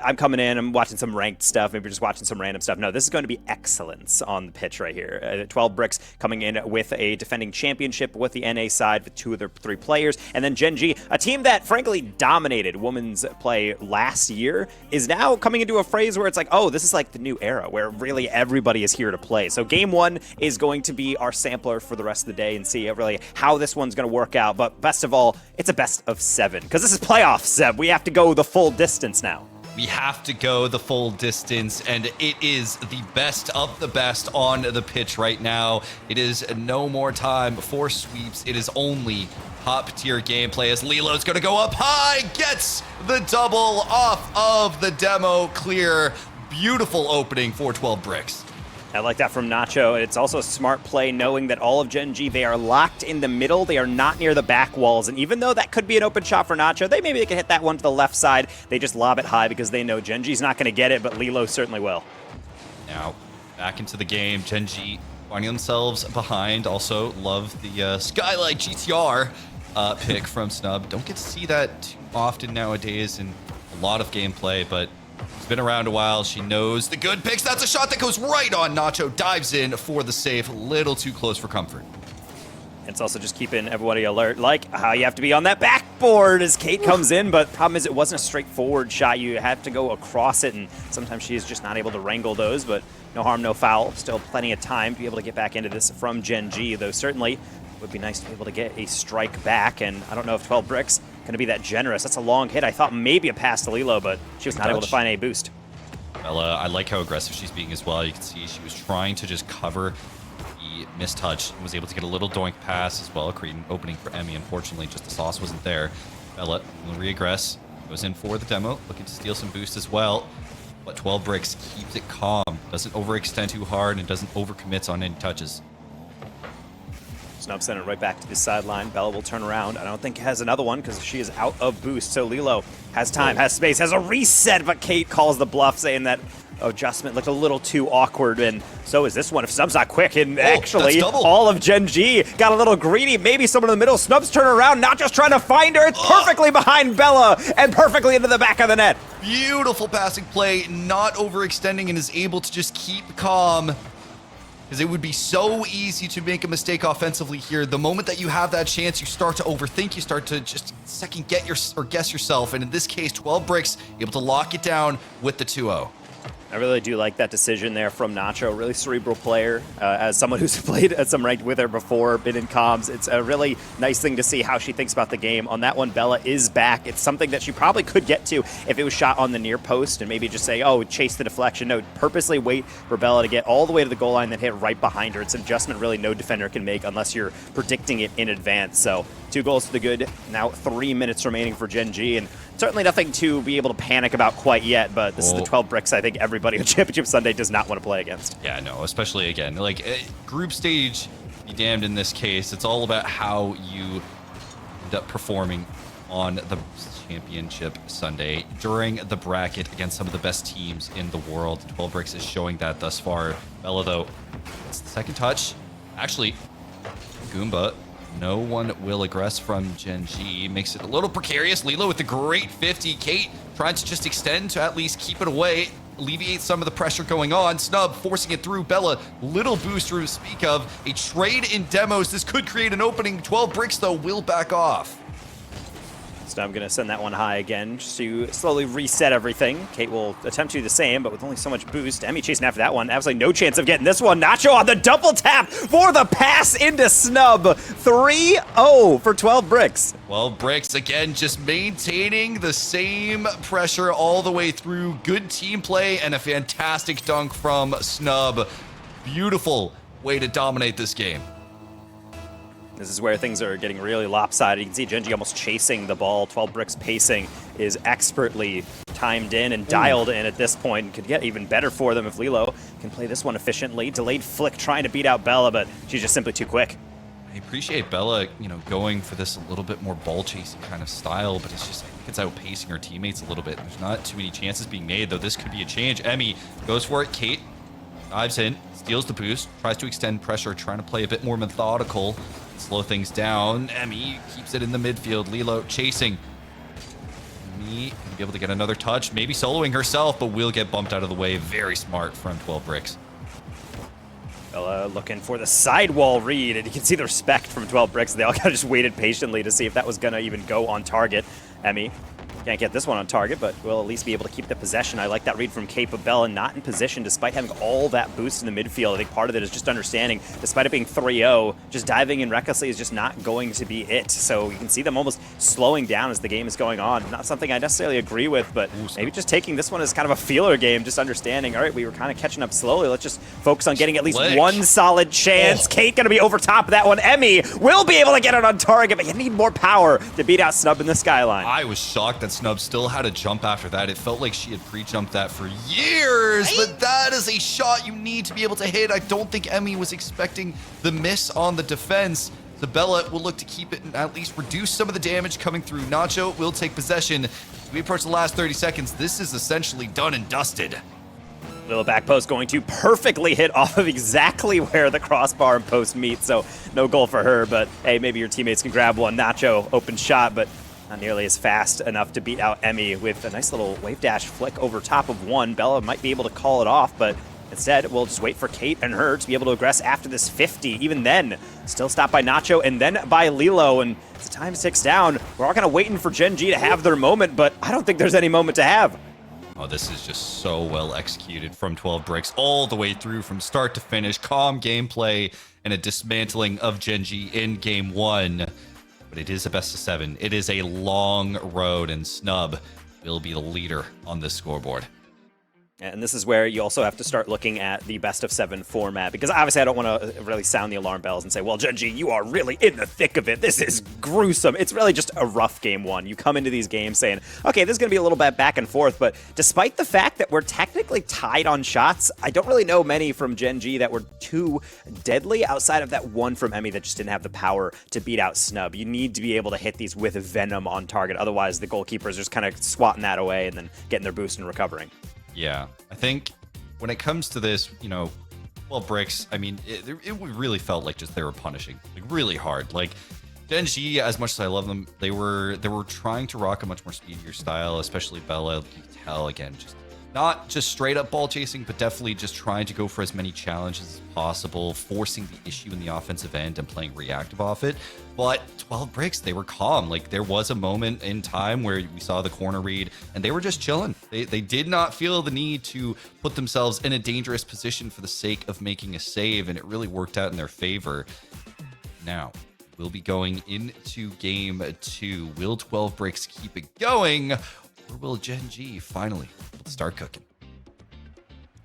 I'm coming in, I'm watching some ranked stuff, maybe just watching some random stuff. No, this is going to be excellence on the pitch right here. 12 Bricks coming in with a defending championship with the NA side with 2 of their 3 players. And then Gen G, a team that frankly dominated women's play last year, is now coming into a phase where it's like, oh, this is like the new era where really everybody is here to play. So game 1 is going to be our sampler for the rest of the day and see really how this one's going to work out. But best of all, it's a best of 7 because this is playoffs, Seb. We have to go the full distance now. We have to go the full distance, and it is the best of the best on the pitch right now. It is no more time for sweeps. It is only top-tier gameplay as Lilo's going to go up high, gets the double off of the demo clear. Beautiful opening for 12 Bricks. I like that from Nacho. It's also a smart play knowing that all of Gen G, they are locked in the middle. They are not near the back walls. And even though that could be an open shot for Nacho, maybe they can hit that one to the left side. They just lob it high because they know Gen G's not going to get it, but Lilo certainly will. Now, back into the game. Gen G finding themselves behind. Also, love the Skylight GTR pick from Snub. Don't get to see that too often nowadays in a lot of gameplay, but she's been around a while. She knows the good picks. That's a shot that goes right on. Nacho dives in for the save. A little too close for comfort. It's also just keeping everybody alert, like how you have to be on that backboard as Kate comes in, but problem is it wasn't a straightforward shot. You have to go across it, and sometimes she is just not able to wrangle those, but no harm, no foul. Still plenty of time to be able to get back into this from Gen G, though certainly it would be nice to be able to get a strike back, and I don't know if 12 Bricks going to be that generous. That's a long hit. I thought maybe a pass to Lilo, but she was not able to find a boost. Well, I like how aggressive she's being as well. You can see she was trying to just cover the mistouch and was able to get a little doink pass as well, creating an opening for Emmy. Unfortunately, just the sauce wasn't there. Bella will re-aggress, goes in for the demo, looking to steal some boost as well. But 12 Bricks keeps it calm, doesn't overextend too hard, and doesn't overcommit on any touches. Snub sent it right back to the sideline. Bella will turn around. I don't think has another one because she is out of boost. So Lilo has time, has space, has a reset, but Kate calls the bluff, saying that adjustment looked a little too awkward, and so is this one. If Snub's not quick, and actually all of Gen G got a little greedy. Maybe someone in the middle. Snub's turn around, not just trying to find her. It's perfectly behind Bella and perfectly into the back of the net. Beautiful passing play, not overextending, and is able to just keep calm. Because it would be so easy to make a mistake offensively here. The moment that you have that chance, you start to overthink. You start to just second guess yourself. And in this case, 12 Bricks able to lock it down with the 2-0. I really do like that decision there from Nacho. Really cerebral player. As someone who's played at some ranked with her before, been in comms, it's a really nice thing to see how she thinks about the game. On that one, Bella is back. It's something that she probably could get to if it was shot on the near post and maybe just say, oh, chase the deflection. No, purposely wait for Bella to get all the way to the goal line, then hit right behind her. It's an adjustment really no defender can make unless you're predicting it in advance. So 2 goals to the good. Now 3 minutes remaining for Gen G, and certainly nothing to be able to panic about quite yet, but this is the 12 bricks I think everybody on Championship Sunday does not want to play against. Yeah, no, especially again, like group stage, be damned in this case. It's all about how you end up performing on the Championship Sunday during the bracket against some of the best teams in the world. 12 bricks is showing that thus far. Bella, though, it's the second touch. Actually, Goomba, no one will aggress from Gen G. Makes it a little precarious. Lilo with the great 50. Kate trying to just extend to at least keep it away, alleviate some of the pressure going on. Snub forcing it through. Bella, little booster to speak of. A trade in demos. This could create an opening. 12 bricks, though, will back off. So I'm going to send that one high again just to slowly reset everything. Kate will attempt to do the same, but with only so much boost. Emmy chasing after that one. Absolutely no chance of getting this one. Nacho on the double tap for the pass into Snub. 3-0 for 12 bricks. 12 bricks, again, just maintaining the same pressure all the way through. Good team play and a fantastic dunk from Snub. Beautiful way to dominate this game. This is where things are getting really lopsided. You can see Gen G almost chasing the ball. 12 bricks pacing is expertly timed in and dialed in at this point. And could get even better for them if Lilo can play this one efficiently. Delayed flick trying to beat out Bella, but she's just simply too quick. I appreciate Bella, going for this a little bit more ball chasing kind of style, but it's just, I think it's outpacing her teammates a little bit. There's not too many chances being made, though this could be a change. Emmy goes for it. Kate dives in, steals the boost, tries to extend pressure, trying to play a bit more methodical, slow things down. Emmy keeps it in the midfield. Lilo chasing. Emmy gonna be able to get another touch, maybe soloing herself, but will get bumped out of the way. Very smart from 12 bricks. Bella looking for the sidewall read, and you can see the respect from 12 bricks. They all kind of just waited patiently to see if that was gonna even go on target. Emmy can't get this one on target, but will at least be able to keep the possession. I like that read from Kate, but Bella not in position despite having all that boost in the midfield. I think part of it is just understanding, despite it being 3-0, just diving in recklessly is just not going to be it. So you can see them almost slowing down as the game is going on. Not something I necessarily agree with, but maybe just taking this one as kind of a feeler game, just understanding, all right, we were kind of catching up slowly. Let's just focus on getting at least one solid chance. Kate gonna be over top of that one. Emmy will be able to get it on target, but you need more power to beat out Snub in the skyline. I was shocked that Snub still had a jump after that. It felt like she had pre-jumped that for years, but that is a shot you need to be able to hit. I don't think Emmy was expecting the miss on the defense. Bella will look to keep it and at least reduce some of the damage coming through. Nacho will take possession. As we approach the last 30 seconds, this is essentially done and dusted. Little back post going to perfectly hit off of exactly where the crossbar and post meet, so no goal for her, but hey, maybe your teammates can grab one. Nacho, open shot, but not nearly as fast enough to beat out Emmy with a nice little wave dash flick over top of one. Bella might be able to call it off, but instead, we'll just wait for Kate and her to be able to aggress after this 50. Even then, still stopped by Nacho and then by Lilo, and as the time ticks down, we're all kind of waiting for Gen G to have their moment, but I don't think there's any moment to have. Oh, this is just so well executed from 12 bricks all the way through from start to finish. Calm gameplay and a dismantling of Gen G in game 1. But it is a best of 7. It is a long road, and Snub will be the leader on this scoreboard. And this is where you also have to start looking at the best of 7 format, because obviously I don't want to really sound the alarm bells and say, well, Gen G, you are really in the thick of it. This is gruesome. It's really just a rough game 1. You come into these games saying, okay, this is going to be a little bit back and forth, but despite the fact that we're technically tied on shots, I don't really know many from Gen G that were too deadly outside of that one from Emmy that just didn't have the power to beat out Snub. You need to be able to hit these with venom on target. Otherwise, the goalkeepers are just kind of swatting that away and then getting their boost and recovering. Yeah, I think when it comes to this, 12 bricks, I mean, it really felt like just they were punishing, like really hard. Like Gen G, as much as I love them, they were trying to rock a much more speedier style, especially Bella. You can tell again, just not just straight up ball chasing, but definitely just trying to go for as many challenges as possible, forcing the issue in the offensive end and playing reactive off it. But 12 bricks, they were calm. Like there was a moment in time where we saw the corner read and they were just chilling. They did not feel the need to put themselves in a dangerous position for the sake of making a save, and it really worked out in their favor. Now, we'll be going into game 2. Will 12 Bricks keep it going, or will Gen G finally start cooking?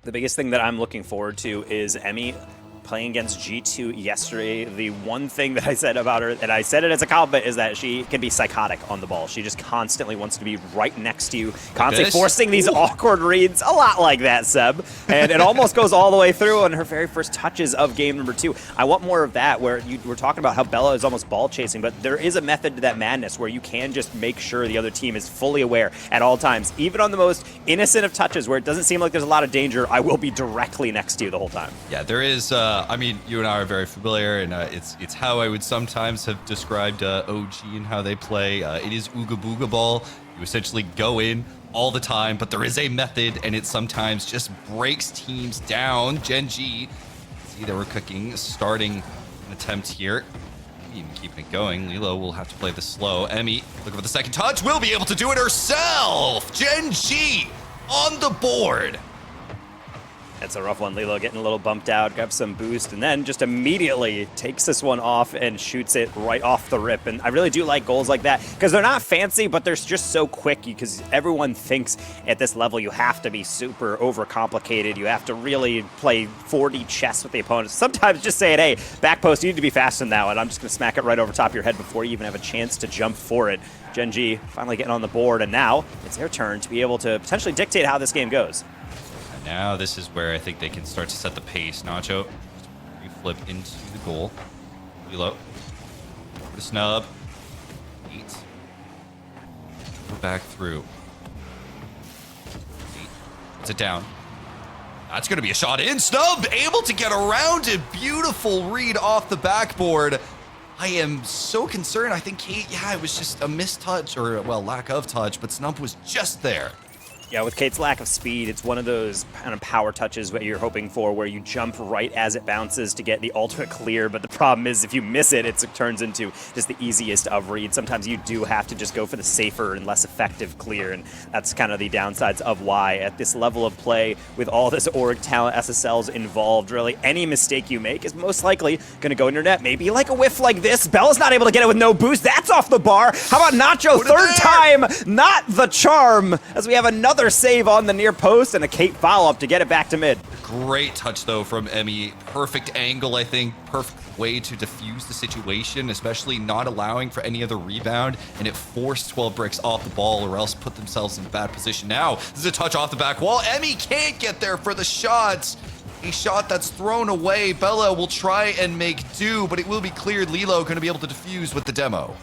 The biggest thing that I'm looking forward to is Emmy playing against G2 yesterday. The one thing that I said about her, and I said it as a compliment, is that she can be psychotic on the ball. She just constantly wants to be right next to you, constantly forcing these awkward reads, a lot like that, Seb. And it almost goes all the way through on her very first touches of game number 2. I want more of that, where you were talking about how Bella is almost ball chasing, but there is a method to that madness where you can just make sure the other team is fully aware at all times. Even on the most innocent of touches where it doesn't seem like there's a lot of danger, I will be directly next to you the whole time. Yeah, there is, I mean, you and I are very familiar, and it's how I would sometimes have described OG and how they play. It is Ooga Booga Ball. You essentially go in all the time, but there is a method, and it sometimes just breaks teams down. Gen G, see, they were cooking, starting an attempt here. Even keeping it going. Lilo will have to play this slow. Emmy, looking for the second touch, will be able to do it herself. Gen G on the board. That's a rough one. Lilo getting a little bumped out, grabs some boost, and then just immediately takes this one off and shoots it right off the rip. And I really do like goals like that because they're not fancy, but they're just so quick because everyone thinks at this level you have to be super overcomplicated. You have to really play 4D chess with the opponent. Sometimes just saying, hey, back post, you need to be faster than that one. I'm just going to smack it right over top of your head before you even have a chance to jump for it. Gen G finally getting on the board, and now it's their turn to be able to potentially dictate how this game goes. Now this is where I think they can start to set the pace. Nacho, flip into the goal. Reload. Over to Snub. 8. Go back through. 8. Puts it down. That's going to be a shot in. Snub able to get around it. Beautiful read off the backboard. I am so concerned. I think Kate, yeah, it was just a missed touch, or, well, lack of touch, but Snub was just there. Yeah, with Kate's lack of speed, it's one of those kind of power touches that you're hoping for where you jump right as it bounces to get the ultimate clear, but the problem is if you miss it, it turns into just the easiest of reads. Sometimes you do have to just go for the safer and less effective clear, and that's kind of the downsides of why at this level of play, with all this org talent SSLs involved, really any mistake you make is most likely going to go in your net. Maybe like a whiff like this. Bella's not able to get it with no boost. That's off the bar. How about Nacho? Third time, not the charm, as we have another save on the near post and a Kate follow-up to get it back to mid. Great touch, though, from Emmy. Perfect angle, I think. Perfect way to diffuse the situation, especially not allowing for any other rebound, and it forced 12 Bricks off the ball or else put themselves in a bad position. Now, this is a touch off the back wall. Emmy can't get there for the shot. A shot that's thrown away. Bella will try and make do, but it will be cleared. Lilo going to be able to defuse with the demo.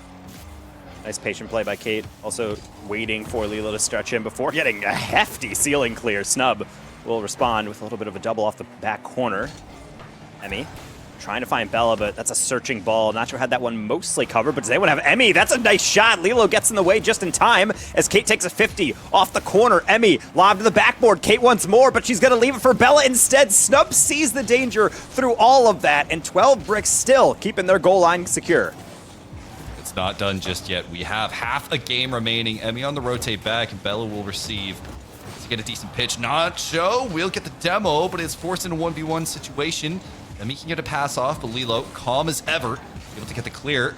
Nice patient play by Kate. Also waiting for Lilo to stretch in before getting a hefty ceiling clear. Snub will respond with a little bit of a double off the back corner. Emmy trying to find Bella, but that's a searching ball. Nacho had that one mostly covered, but does anyone have Emmy? That's a nice shot. Lilo gets in the way just in time as Kate takes a 50 off the corner. Emmy lobbed to the backboard. Kate wants more, but she's going to leave it for Bella instead. Snub sees the danger through all of that, and 12 Bricks still keeping their goal line secure. It's not done just yet. We have half a game remaining. Emmy on the rotate back, and Bella will receive to get a decent pitch. Nacho will get the demo, but it's forced in a 1v1 situation. Emmy can get a pass off, but Lilo, calm as ever, able to get the clear.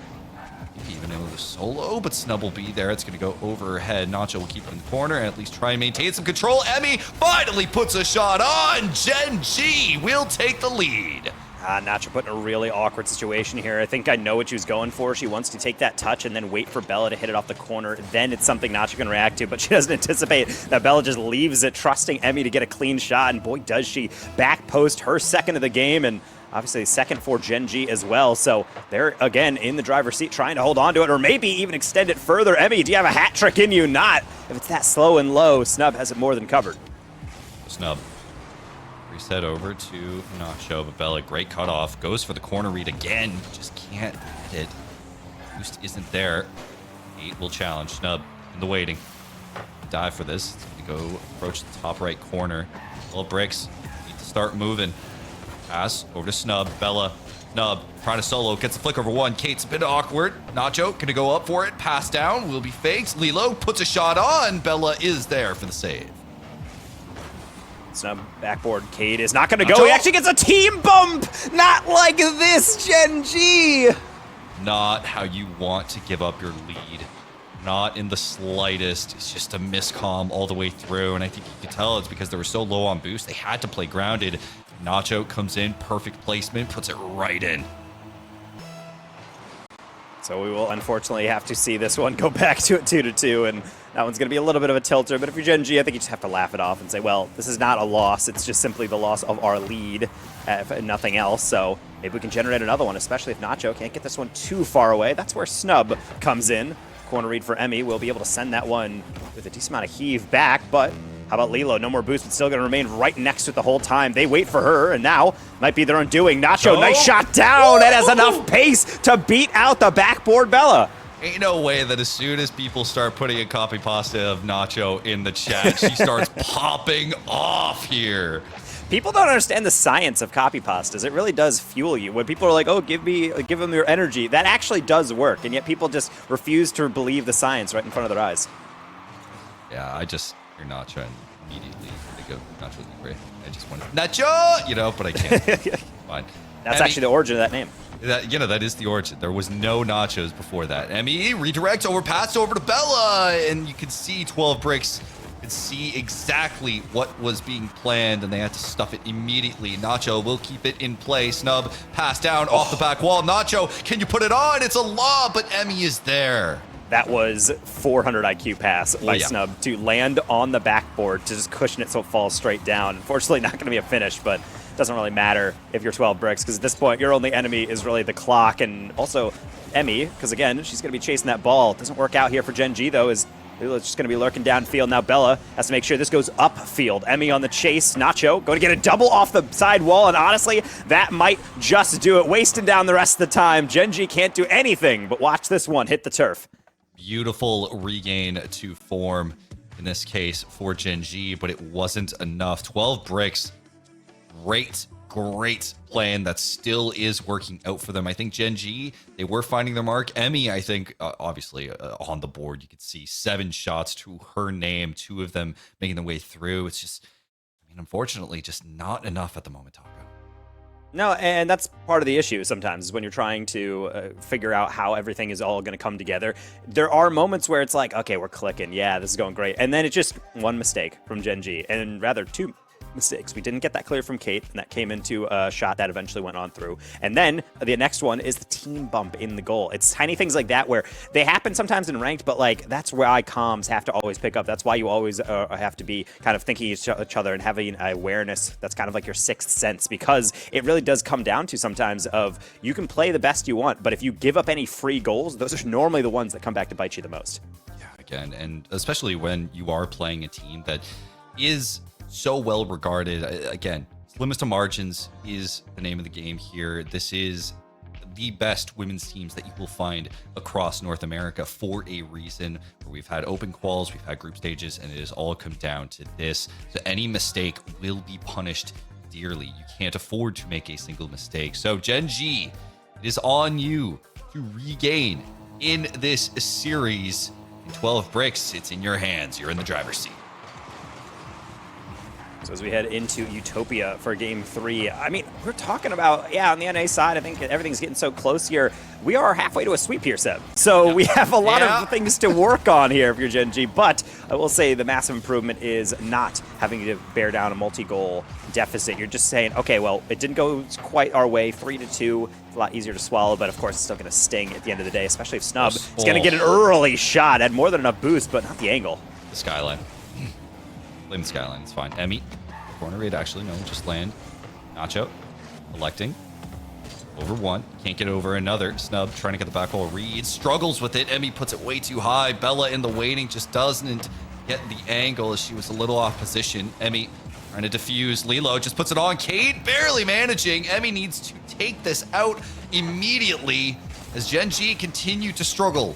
Maybe even able to solo, but Snub will be there. It's going to go over her head. Nacho will keep it in the corner and at least try and maintain some control. Emmy finally puts a shot on. Gen G will take the lead. Nacho put in a really awkward situation here. I think I know what she was going for. She wants to take that touch and then wait for Bella to hit it off the corner. Then it's something Nacho can react to, but she doesn't anticipate that Bella just leaves it, trusting Emmy to get a clean shot, and boy, does she. Back post her second of the game, and obviously second for Gen G as well. So they're, again, in the driver's seat trying to hold on to it, or maybe even extend it further. Emmy, do you have a hat trick in you? Not. If it's that slow and low, Snub has it more than covered. Snub. Reset over to Nacho, but Bella, great cutoff. Goes for the corner read again. Just can't hit it. Boost isn't there. 8 will challenge. Snub in the waiting. Dive for this. It's going to go approach the top right corner. Little Bricks need to start moving. Pass over to Snub. Bella Snub trying to solo, gets the flick over one. Kate's a bit awkward. Nacho gonna go up for it. Pass down, will be faked. Lilo puts a shot on. Bella is there for the save. Snub backboard. Cade is not going to go. Nacho. He actually gets a team bump. Not like this, Gen G. Not how you want to give up your lead. Not in the slightest. It's just a miscomm all the way through. And I think you could tell it's because they were so low on boost. They had to play grounded. Nacho comes in, perfect placement, puts it right in. So we will unfortunately have to see this one go back to it 2-2, and that one's going to be a little bit of a tilter. But if you're Gen G, I think you just have to laugh it off and say, well, this is not a loss. It's just simply the loss of our lead, if nothing else. So maybe we can generate another one, especially if Nacho can't get this one too far away. That's where Snub comes in. Corner read for Emmy. We'll be able to send that one with a decent amount of heave back, but how about Lilo? No more boost, but still going to remain right next to it the whole time. They wait for her, and now might be their undoing. Nacho, nice shot down. That has enough pace to beat out the backboard Bella. Ain't no way that as soon as people start putting a copy pasta of Nacho in the chat, she starts popping off here. People don't understand the science of copy pastas. It really does fuel you. When people are like, oh, give them your energy, that actually does work, and yet people just refuse to believe the science right in front of their eyes. Yeah, I just hear Nacho and immediately think of Nacho Libre. I just want Nacho, you know, but I can't. Fine. That's Emmy, actually the origin of that name. That is the origin. There was no nachos before that. Emmy redirects overpass over to Bella, and you can see 12 bricks. Could see exactly what was being planned, and they had to stuff it immediately. Nacho will keep it in play. Snub pass down off the back wall. Nacho, can you put it on? It's a lob, but Emmy is there. That was 400 IQ pass by Snub to land on the backboard to just cushion it so it falls straight down. Unfortunately, not going to be a finish, but it doesn't really matter if you're 12 bricks, because at this point, your only enemy is really the clock, and also Emmy, because again, she's going to be chasing that ball. It doesn't work out here for Gen G, though, as it's just going to be lurking downfield. Now Bella has to make sure this goes upfield. Emmy on the chase. Nacho going to get a double off the side wall, and honestly, that might just do it. Wasting down the rest of the time. Gen G can't do anything, but watch this one hit the turf. Beautiful regain to form in this case for Gen G, but it wasn't enough. 12 bricks. Great plan that still is working out for them. I think Gen G, they were finding their mark. Emmy, I think, obviously on the board, you could see 7 shots to her name, 2 of them making their way through. It's just, I mean, unfortunately, just not enough at the moment, Taco. No, and that's part of the issue sometimes is when you're trying to figure out how everything is all going to come together. There are moments where it's like, okay, we're clicking. Yeah, this is going great. And then it's just one mistake from Gen G, and rather 2 mistakes. We didn't get that clear from Kate, and that came into a shot that eventually went on through. And then the next one is the team bump in the goal. It's tiny things like that where they happen sometimes in ranked, but like that's why comms have to always pick up. That's why you always have to be kind of thinking each other and having awareness. That's kind of like your sixth sense, because it really does come down to sometimes of you can play the best you want, but if you give up any free goals, those are normally the ones that come back to bite you the most. Yeah, again, and especially when you are playing a team that is so well regarded. Again, Slimmest to Margins is the name of the game here. This is the best women's teams that you will find across North America for a reason. Where we've had open quals, we've had group stages, and it has all come down to this. So any mistake will be punished dearly. You can't afford to make a single mistake. So Gen G, it is on you to regain in this series. In 12 bricks, it's in your hands. You're in the driver's seat. So as we head into Utopia for Game 3, I mean, we're talking about, on the NA side, I think everything's getting so close here. We are halfway to a sweep here, Seb. So we have a lot of things to work on here if you're Gen G, but I will say the massive improvement is not having to bear down a multi-goal deficit. You're just saying, okay, well, it didn't go quite our way, 3-2. It's a lot easier to swallow, but of course it's still going to sting at the end of the day, especially if Snub is going to get an early shot, had more than enough boost, but not the angle. The skyline. Blame the skyline, it's fine. Emmy, corner raid, actually, no, just land. Nacho, electing. Over one, can't get over another. Snub trying to get the back wall. Reed struggles with it. Emmy puts it way too high. Bella in the waiting just doesn't get the angle as she was a little off position. Emmy trying to defuse. Lilo just puts it on. Kate barely managing. Emmy needs to take this out immediately as Gen G continue to struggle.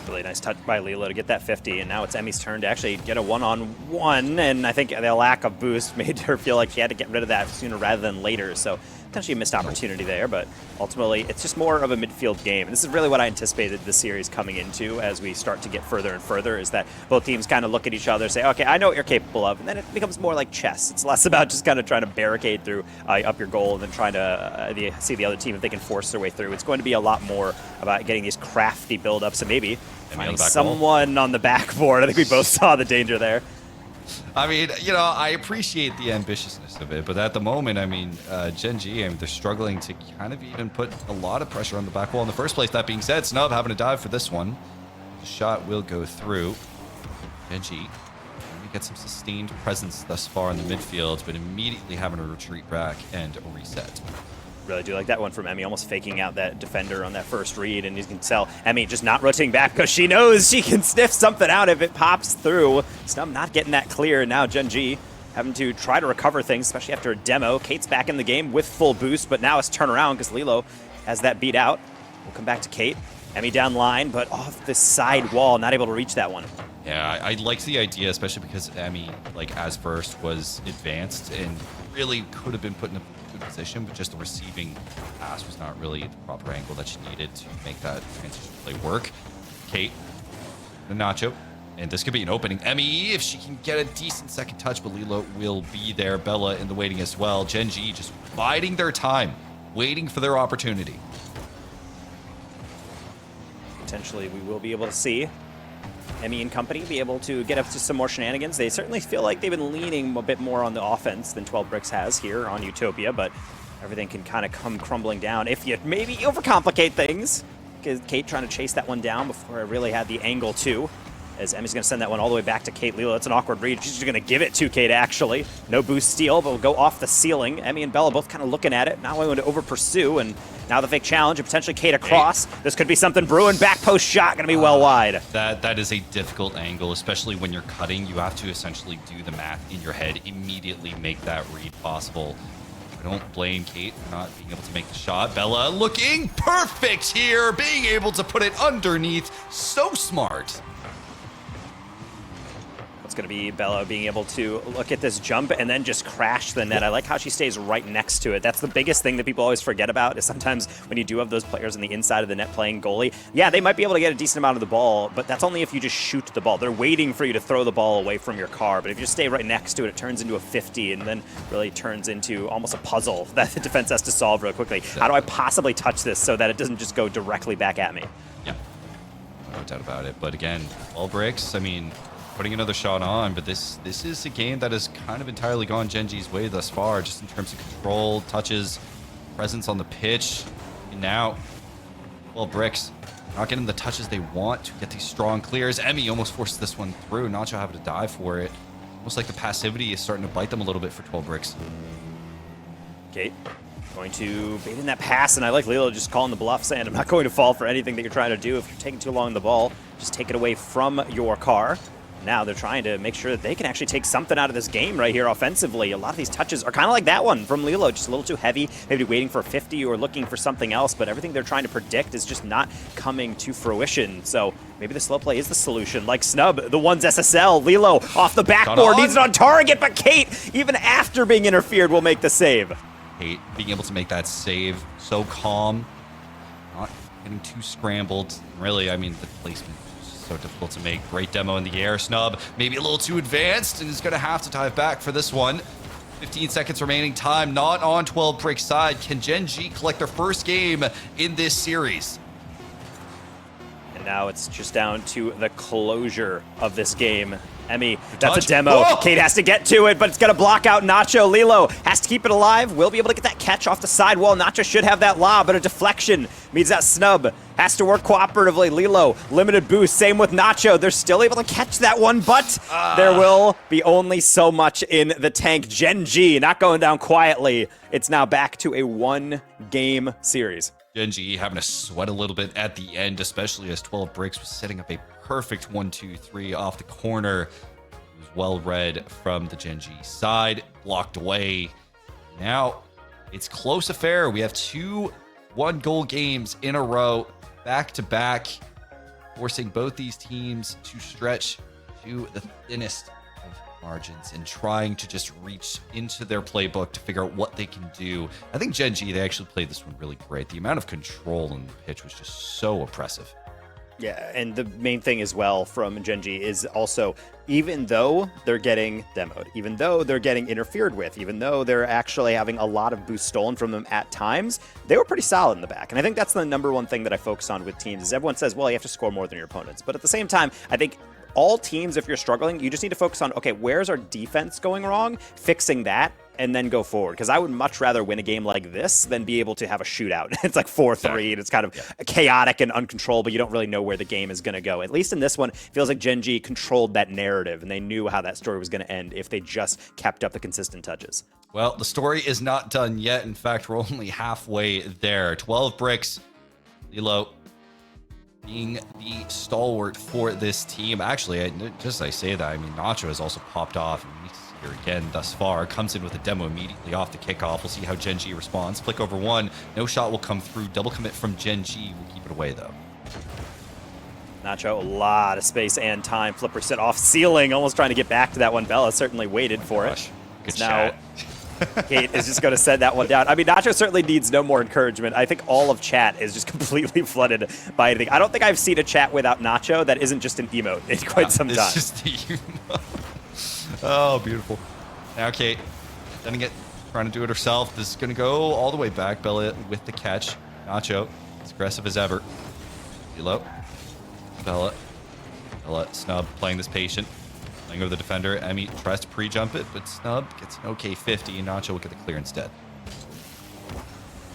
Really nice touch by Lilo to get that 50, and now it's Emmy's turn to actually get a one-on-one, and I think the lack of boost made her feel like she had to get rid of that sooner rather than later, so potentially a missed opportunity there, but ultimately it's just more of a midfield game. And this is really what I anticipated the series coming into as we start to get further and further, is that both teams kind of look at each other, say, okay, I know what you're capable of, and then it becomes more like chess. It's less about just kind of trying to barricade through up your goal and then trying to see the other team if they can force their way through. It's going to be a lot more about getting these crafty build-ups and maybe finding someone on the backboard. I think we both saw the danger there. I mean, you know, I appreciate the ambitiousness of it, but at the moment, I mean, Gen G, I mean, they're struggling to kind of even put a lot of pressure on the back wall in the first place. That being said, Snub having to dive for this one. The shot will go through. Gen G get some sustained presence thus far in the midfield, but immediately having to retreat back and reset. Really do like that one from Emmy, almost faking out that defender on that first read, and you can tell Emmy just not rotating back because she knows she can sniff something out if it pops through. Snub not getting that clear, and now Gen G having to try to recover things, especially after a demo. Kate's back in the game with full boost, but now it's turn around because Lilo has that beat out. We'll come back to Kate. Emmy down line, but off the side wall, not able to reach that one. Yeah, I liked the idea, especially because Emmy, like, as first, was advanced and really could have been put in a good position, but just the receiving pass was not really the proper angle that she needed to make that transition play work. Kate, the Nacho, and this could be an opening. Emmy, if she can get a decent second touch, but Lilo will be there. Bella in the waiting as well. Gen G just biding their time, waiting for their opportunity. Potentially, we will be able to see Emmy and company be able to get up to some more shenanigans. They certainly feel like they've been leaning a bit more on the offense than 12 Bricks has here on Utopia, but everything can kind of come crumbling down if you maybe overcomplicate things. Because Kate trying to chase that one down before it really had the angle too. As Emmy's going to send that one all the way back to Kate Lilo. That's an awkward read. She's just going to give it to Kate, actually. No boost steal, but will go off the ceiling. Emmy and Bella both kind of looking at it. Now we want to over-pursue, and now the fake challenge, and potentially Kate across. This could be something brewing. Back post shot, going to be well wide. That is a difficult angle, especially when you're cutting. You have to essentially do the math in your head, immediately make that read possible. I don't blame Kate for not being able to make the shot. Bella looking perfect here, being able to put it underneath. So smart. It's going to be Bella being able to look at this jump and then just crash the net. I like how she stays right next to it. That's the biggest thing that people always forget about, is sometimes when you do have those players on the inside of the net playing goalie, yeah, they might be able to get a decent amount of the ball, but that's only if you just shoot the ball. They're waiting for you to throw the ball away from your car, but if you just stay right next to it, it turns into a 50 and then really turns into almost a puzzle that the defense has to solve real quickly. How do I possibly touch this so that it doesn't just go directly back at me? Yeah, no doubt about it. But again, all Bricks, I mean, putting another shot on, but this is a game that has kind of entirely gone Gen G's way thus far, just in terms of control, touches, presence on the pitch. And now, well, Bricks not getting the touches they want to get these strong clears. Emmy almost forces this one through. Nacho having to dive for it. Almost like the passivity is starting to bite them a little bit for 12 Bricks. Kate going to bait in that pass, and I like Lilo just calling the bluff, saying, I'm not going to fall for anything that you're trying to do. If you're taking too long the ball, just take it away from your car. Now they're trying to make sure that they can actually take something out of this game right here offensively. A lot of these touches are kind of like that one from Lilo, just a little too heavy, maybe waiting for a 50 or looking for something else, but everything they're trying to predict is just not coming to fruition. So maybe the slow play is the solution. Like Snub, the one's SSL. Lilo off the backboard, needs it on target, but Kate, even after being interfered, will make the save. Kate being able to make that save, so calm, not getting too scrambled. Really, I mean, the placement so difficult to make. Great demo in the air. Snub maybe a little too advanced and is going to have to dive back for this one. 15 seconds remaining time, not on 12 Brick's side. Can Gen G collect their first game in this series? And now it's just down to the closure of this game. Emmy, that's a demo. Whoa! Kate has to get to it, but it's going to block out Nacho. Lilo has to keep it alive. Will be able to get that catch off the sidewall. Nacho should have that lob, but a deflection means that Snub has to work cooperatively. Lilo, limited boost. Same with Nacho. They're still able to catch that one, but there will be only so much in the tank. Gen G not going down quietly. It's now back to a one-game series. Gen G having to sweat a little bit at the end, especially as 12 Bricks was setting up a perfect 1-2-3 off the corner. It was well read from the Gen G side, blocked away. Now it's close affair. We have 2 one-goal games in a row, back-to-back, forcing both these teams to stretch to the thinnest of margins and trying to just reach into their playbook to figure out what they can do. I think Gen G, they actually played this one really great. The amount of control in the pitch was just so oppressive. Yeah, and the main thing as well from Gen G is also, even though they're getting demoed, even though they're getting interfered with, even though they're actually having a lot of boosts stolen from them at times, they were pretty solid in the back. And I think that's the number one thing that I focus on with teams is everyone says, well, you have to score more than your opponents. But at the same time, I think all teams, if you're struggling, you just need to focus on, okay, where's our defense going wrong? Fixing that, and then go forward. Because I would much rather win a game like this than be able to have a shootout. It's like 4-3, and it's kind of chaotic and uncontrollable. You don't really know where the game is going to go. At least in this one, it feels like Gen G controlled that narrative, and they knew how that story was going to end if they just kept up the consistent touches. Well, the story is not done yet. In fact, we're only halfway there. 12 bricks. Lilo being the stalwart for this team. Actually, just as I say that, I mean, Nacho has also popped off. And we need to see her again thus far. Comes in with a demo immediately off the kickoff. We'll see how Gen G responds. Flick over one. No shot will come through. Double commit from Gen G. We'll keep it away, though. Nacho, a lot of space and time. Flipper set off ceiling, almost trying to get back to that one. Bella certainly waited for it. Good now, Kate is just going to send that one down. I mean, Nacho certainly needs no more encouragement. I think all of chat is just completely flooded by anything. I don't think I've seen a chat without Nacho that isn't just an emote in quite some time. It's just the emote. Oh, beautiful. Now Kate, sending it, trying to do it herself. This is going to go all the way back. Bella with the catch. Nacho, as aggressive as ever. Lilo. Bella. Snub playing this patient. Playing over the defender. Emmy tries to pre-jump it, but Snub gets an okay 50, and Nacho will get the clear instead.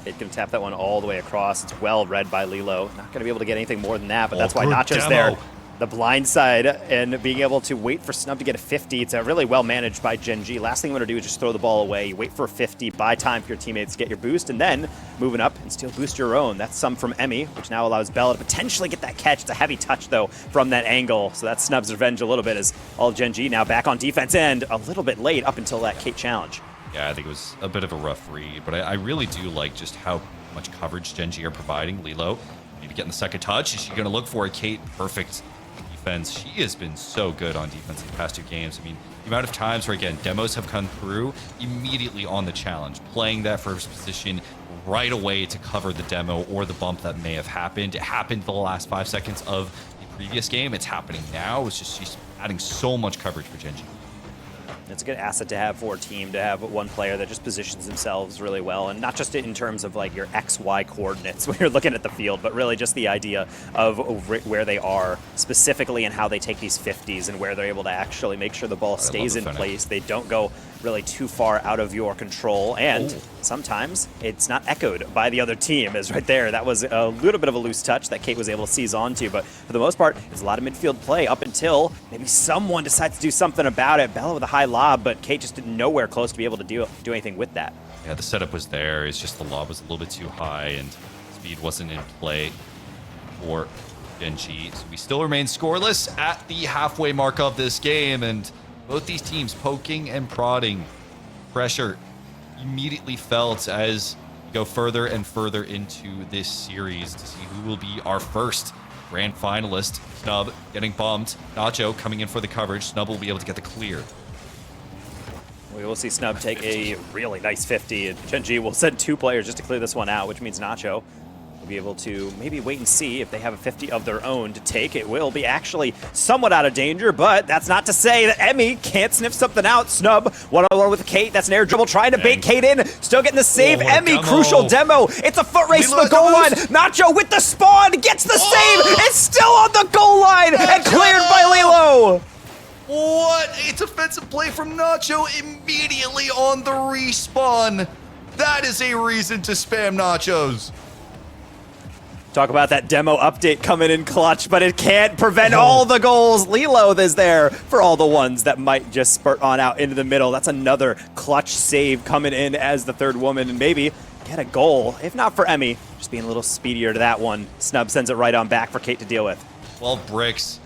It can tap that one all the way across. It's well read by Lilo. Not going to be able to get anything more than that, but that's why Nacho's demo. there. The blind side and being able to wait for Snub to get a 50. It's really well managed by Gen G. Last thing you want to do is just throw the ball away. You wait for a 50, buy time for your teammates to get your boost, and then moving up and still boost your own. That's some from Emmy, which now allows Bella to potentially get that catch. It's a heavy touch, though, from that angle. So that's Snub's revenge a little bit as all Gen G now back on defense and a little bit late up until that Kate challenge. Yeah, I think it was a bit of a rough read, but I really do like just how much coverage Gen G are providing. Lilo, maybe getting the second touch. Is she going to look for a Kate? Perfect defense. She has been so good on defense in the past 2 games. I mean, the amount of times where, again, demos have come through immediately on the challenge, playing that first position right away to cover the demo or the bump that may have happened. It happened the last 5 seconds of the previous game. It's happening now. It's just she's adding so much coverage for Gen G. It's a good asset to have for a team, to have one player that just positions themselves really well, and not just in terms of like your XY coordinates when you're looking at the field, but really just the idea of where they are specifically and how they take these 50s and where they're able to actually make sure the ball stays in place. They don't go really too far out of your control, and sometimes it's not echoed by the other team. Is right there. That was a little bit of a loose touch that Kate was able to seize onto, but for the most part, it's a lot of midfield play up until maybe someone decides to do something about it. Bella with a high lob, but Kate just didn't nowhere close to be able to do anything with that. Yeah, the setup was there. It's just the lob was a little bit too high, and speed wasn't in play for Gen G. So we still remain scoreless at the halfway mark of this game, and both these teams poking and prodding. Pressure immediately felt as we go further and further into this series to see who will be our first grand finalist. Snub getting bumped. Nacho coming in for the coverage. Snub will be able to get the clear. We will see Snub take a really nice 50, and Gen G will send 2 players just to clear this one out, which means Nacho will be able to maybe wait and see if they have a 50 of their own to take. It will be actually somewhat out of danger, but that's not to say that Emmy can't sniff something out. Snub one-on-one with Kate. That's an air dribble trying to bait Kate in. Still getting the save. Emmy, crucial demo. It's a foot race to the goal line. Nacho with the spawn gets the save. It's still on the goal line and cleared by Lilo. What a defensive play from Nacho immediately on the respawn. That is a reason to spam Nachos. Talk about that demo update coming in clutch, but it can't prevent all the goals. Lilo is there for all the ones that might just spurt on out into the middle. That's another clutch save coming in as the third woman, and maybe get a goal. If not for Emmy, just being a little speedier to that one. Snub sends it right on back for Kate to deal with. 12 bricks.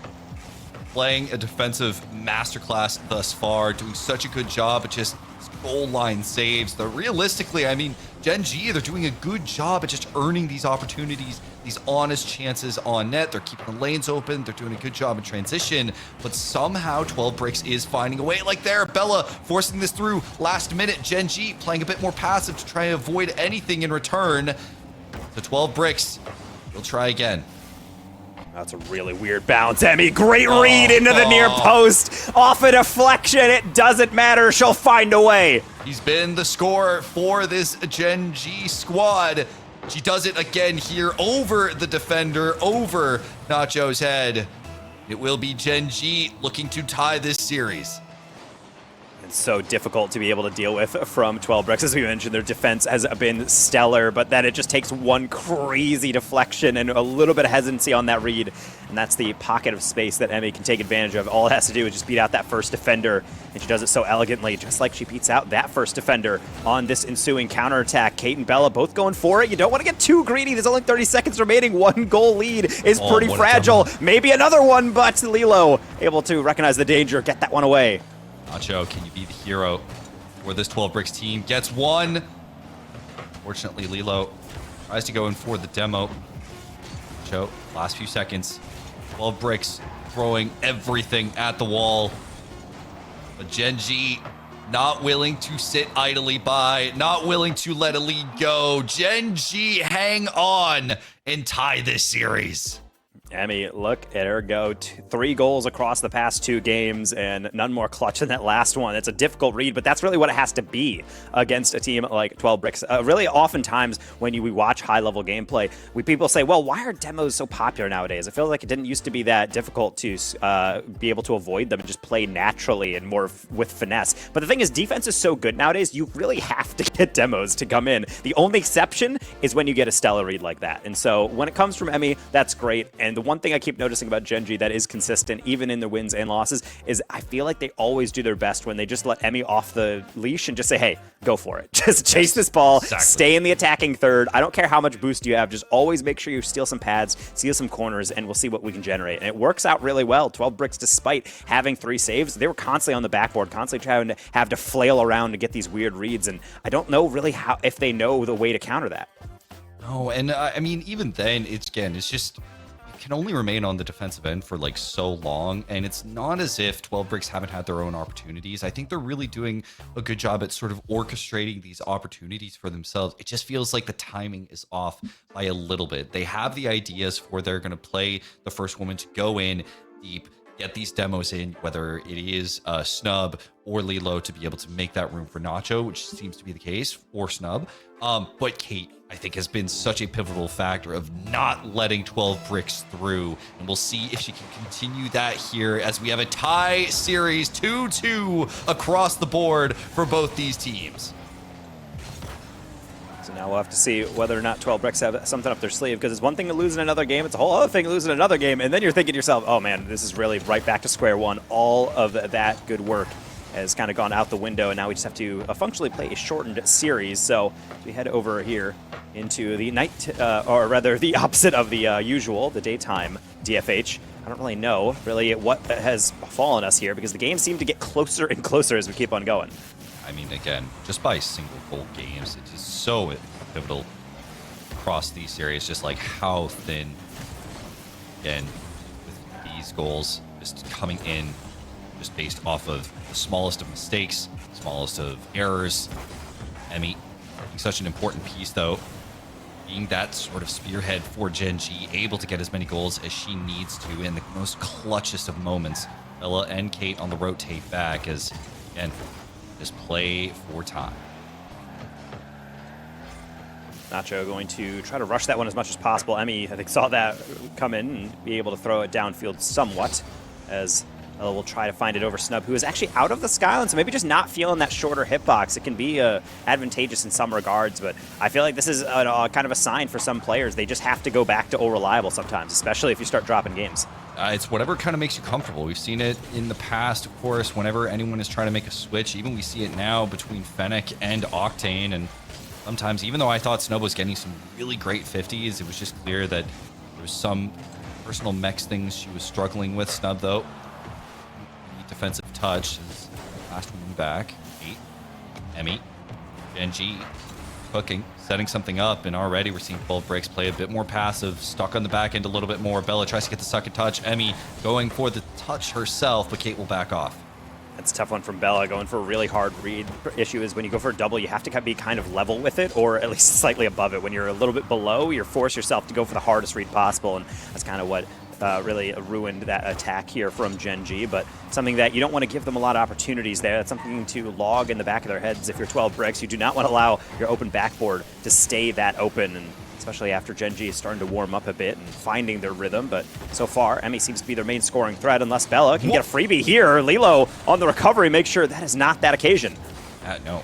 Playing a defensive masterclass thus far, doing such a good job at just goal line saves. Though realistically, I mean, Gen G, they're doing a good job at just earning these opportunities, these honest chances on net. They're keeping the lanes open. They're doing a good job in transition, but somehow 12 Bricks is finding a way. Like there, Bella forcing this through last minute. Gen G playing a bit more passive to try and avoid anything in return. So 12 Bricks will try again. That's a really weird bounce, Emmy. Great read into the near post. Off a deflection. It doesn't matter. She'll find a way. He's been the scorer for this Gen G squad. She does it again here over the defender, over Nacho's head. It will be Gen G looking to tie this series. So difficult to be able to deal with from 12 Bricks. As we mentioned, their defense has been stellar, but then it just takes one crazy deflection and a little bit of hesitancy on that read, and that's the pocket of space that Emmy can take advantage of. All it has to do is just beat out that first defender, and she does it so elegantly, just like she beats out that first defender on this ensuing counterattack. Kate and Bella both going for it. You don't want to get too greedy. There's only 30 seconds remaining. 1 goal lead is pretty fragile. Maybe another one, but Lilo able to recognize the danger, get that one away. Nacho, can you be the hero for this 12 Bricks team? Gets one. Fortunately, Lilo tries to go in for the demo. Nacho, last few seconds. 12 Bricks throwing everything at the wall. But Gen G not willing to sit idly by, not willing to let a lead go. Gen G hang on and tie this series. Emmy, look at her go. 3 goals across the past 2 games, and none more clutch than that last one. It's a difficult read, but that's really what it has to be against a team like 12 Bricks. Really, oftentimes when we watch high-level gameplay, people say, well, why are demos so popular nowadays? It feels like it didn't used to be that difficult to be able to avoid them and just play naturally and more with finesse. But the thing is, defense is so good nowadays, you really have to get demos to come in. The only exception is when you get a stellar read like that. And so when it comes from Emmy, that's great. And the one thing I keep noticing about Gen G that is consistent, even in the wins and losses, is I feel like they always do their best when they just let Emmy off the leash and just say, hey, go for it. Just chase this ball, stay in the attacking third. I don't care how much boost you have. Just always make sure you steal some pads, steal some corners, and we'll see what we can generate. And it works out really well. 12 Bricks, despite having 3 saves, they were constantly on the backboard, constantly trying to have to flail around to get these weird reads. And I don't know really how if they know the way to counter that. No, and I mean, even then, it's just can only remain on the defensive end for like so long, and it's not as if 12 Bricks haven't had their own opportunities. I think they're really doing a good job at sort of orchestrating these opportunities for themselves. It just feels like the timing is off by a little bit. They have the ideas for they're going to play the first woman to go in deep, get these demos in, whether it is Snub or Lilo, to be able to make that room for Nacho, which seems to be the case, or Snub. But Kate, I think, has been such a pivotal factor of not letting 12 Bricks through. And we'll see if she can continue that here as we have a tie series 2-2 across the board for both these teams. So now we'll have to see whether or not 12 Bricks have something up their sleeve, because it's one thing to lose in another game, it's a whole other thing to lose in another game, and then you're thinking to yourself, oh man, this is really right back to square one. All of that good work has kind of gone out the window, and now we just have to functionally play a shortened series. So we head over here into the night, or rather the opposite of the usual, the daytime DFH. I don't really know what has fallen us here, because the games seem to get closer and closer as we keep on going. I mean, again, just by single goal games, it is so pivotal across these series, just like how thin, again, with these goals just coming in just based off of the smallest of mistakes, smallest of errors. Emmy, such an important piece, though, being that sort of spearhead for Gen G, able to get as many goals as she needs to in the most clutchest of moments. Bella and Kate on the rotate back as, again, just play for time. Nacho going to try to rush that one as much as possible. Emmy, I think, saw that come in and be able to throw it downfield somewhat, as Ella will try to find it over Snub, who is actually out of the skyline, so maybe just not feeling that shorter hitbox. It can be advantageous in some regards, but I feel like this is kind of a sign for some players. They just have to go back to reliable sometimes, especially if you start dropping games. It's whatever kind of makes you comfortable. We've seen it in the past, of course, whenever anyone is trying to make a switch. Even we see it now between Fennec and Octane, and sometimes, even though I thought Snub was getting some really great 50s, it was just clear that there was some personal mechs things she was struggling with. Snub, though, defensive touch is last one back. 8. Emmy. Gen G cooking, setting something up, and already we're seeing 12 Bricks play a bit more passive, stuck on the back end a little bit more. Bella tries to get the second touch. Emmy going for the touch herself, but Kate will back off. That's a tough one from Bella, going for a really hard read. Issue is when you go for a double, you have to be kind of level with it, or at least slightly above it. When you're a little bit below, you force yourself to go for the hardest read possible, and that's kind of what really ruined that attack here from Gen G, but something that you don't want to give them a lot of opportunities there. That's something to log in the back of their heads. If you're 12 Bricks, you do not want to allow your open backboard to stay that open, and especially after Gen G is starting to warm up a bit and finding their rhythm. But so far, Emmy seems to be their main scoring threat, unless Bella can get a freebie here. Lilo on the recovery, make sure that is not that occasion. No.